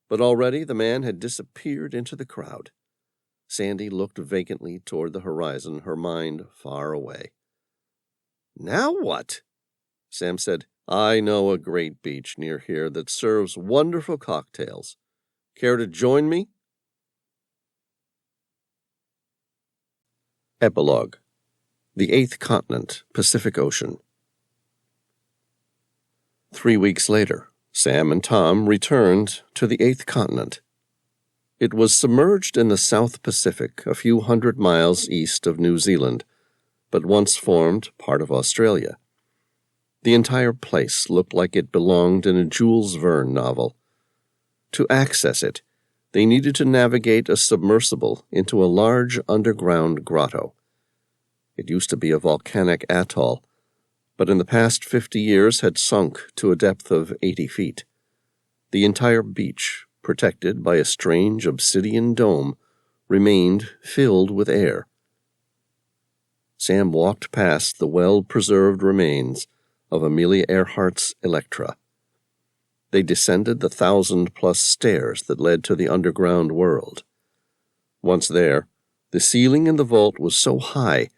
but already the man had disappeared into the crowd. Sandy looked vacantly toward the horizon, her mind far away. "Now what?" Sam said, "I know a great beach near here that serves wonderful cocktails. Care to join me?" Epilogue. The Eighth Continent, Pacific Ocean. 3 weeks later, Sam and Tom returned to the Eighth Continent. It was submerged in the South Pacific, a few hundred miles east of New Zealand, but once formed part of Australia. The entire place looked like it belonged in a Jules Verne novel. To access it, they needed to navigate a submersible into a large underground grotto. It used to be a volcanic atoll, but in the past 50 years had sunk to a depth of 80 feet. The entire beach, protected by a strange obsidian dome, remained filled with air. Sam walked past the well-preserved remains of Amelia Earhart's Electra. They descended the 1,000-plus stairs that led to the underground world. Once there, the ceiling in the vault was so high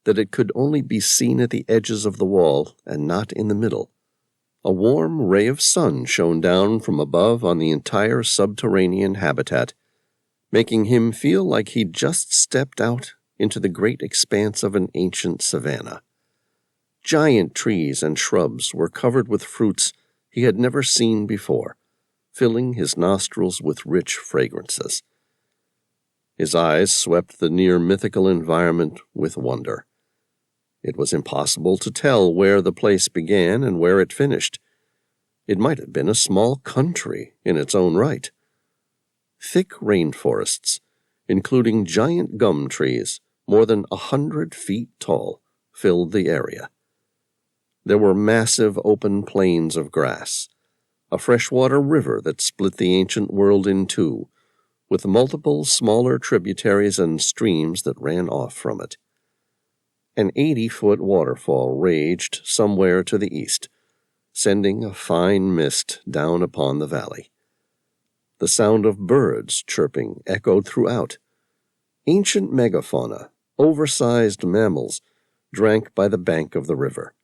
that it could only be seen at the edges of the wall and not in the middle. A warm ray of sun shone down from above on the entire subterranean habitat, making him feel like he'd just stepped out into the great expanse of an ancient savanna. Giant trees and shrubs were covered with fruits he had never seen before, filling his nostrils with rich fragrances. His eyes swept the near-mythical environment with wonder. It was impossible to tell where the place began and where it finished. It might have been a small country in its own right. Thick rainforests, including giant gum trees, more than 100 feet tall, filled the area. There were massive open plains of grass, a freshwater river that split the ancient world in two, with multiple smaller tributaries and streams that ran off from it. An 80-foot waterfall raged somewhere to the east, sending a fine mist down upon the valley. The sound of birds chirping echoed throughout. Ancient megafauna, oversized mammals, drank by the bank of the river.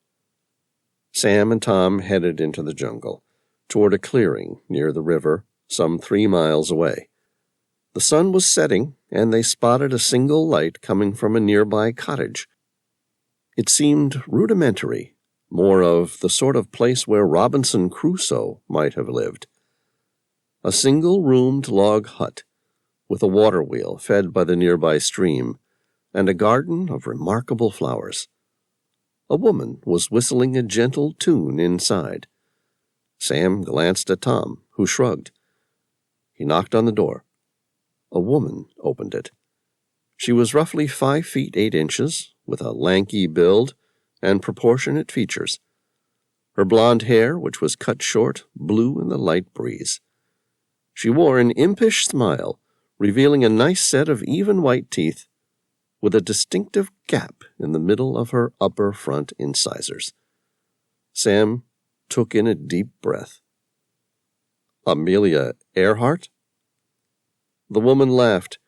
Sam and Tom headed into the jungle, toward a clearing near the river, some 3 miles away. The sun was setting, and they spotted a single light coming from a nearby cottage. It seemed rudimentary, more of the sort of place where Robinson Crusoe might have lived. A single-roomed log hut, with a water wheel fed by the nearby stream, and a garden of remarkable flowers. A woman was whistling a gentle tune inside. Sam glanced at Tom, who shrugged. He knocked on the door. A woman opened it. She was roughly 5 feet 8 inches, with a lanky build and proportionate features. Her blonde hair, which was cut short, blew in the light breeze. She wore an impish smile, revealing a nice set of even white teeth, with a distinctive gap in the middle of her upper front incisors. Sam took in a deep breath. Amelia Earhart? The woman laughed.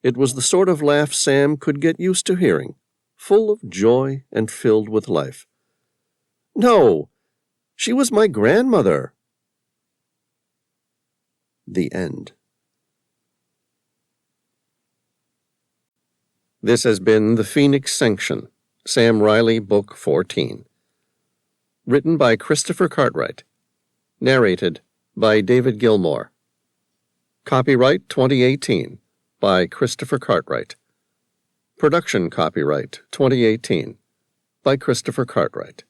It was the sort of laugh Sam could get used to hearing, full of joy and filled with life. No, she was my grandmother. The end. This has been The Phoenix Sanction, Sam Reilly, Book 14. Written by Christopher Cartwright. Narrated by David Gilmore. Copyright 2018 by Christopher Cartwright. Production copyright 2018 by Christopher Cartwright.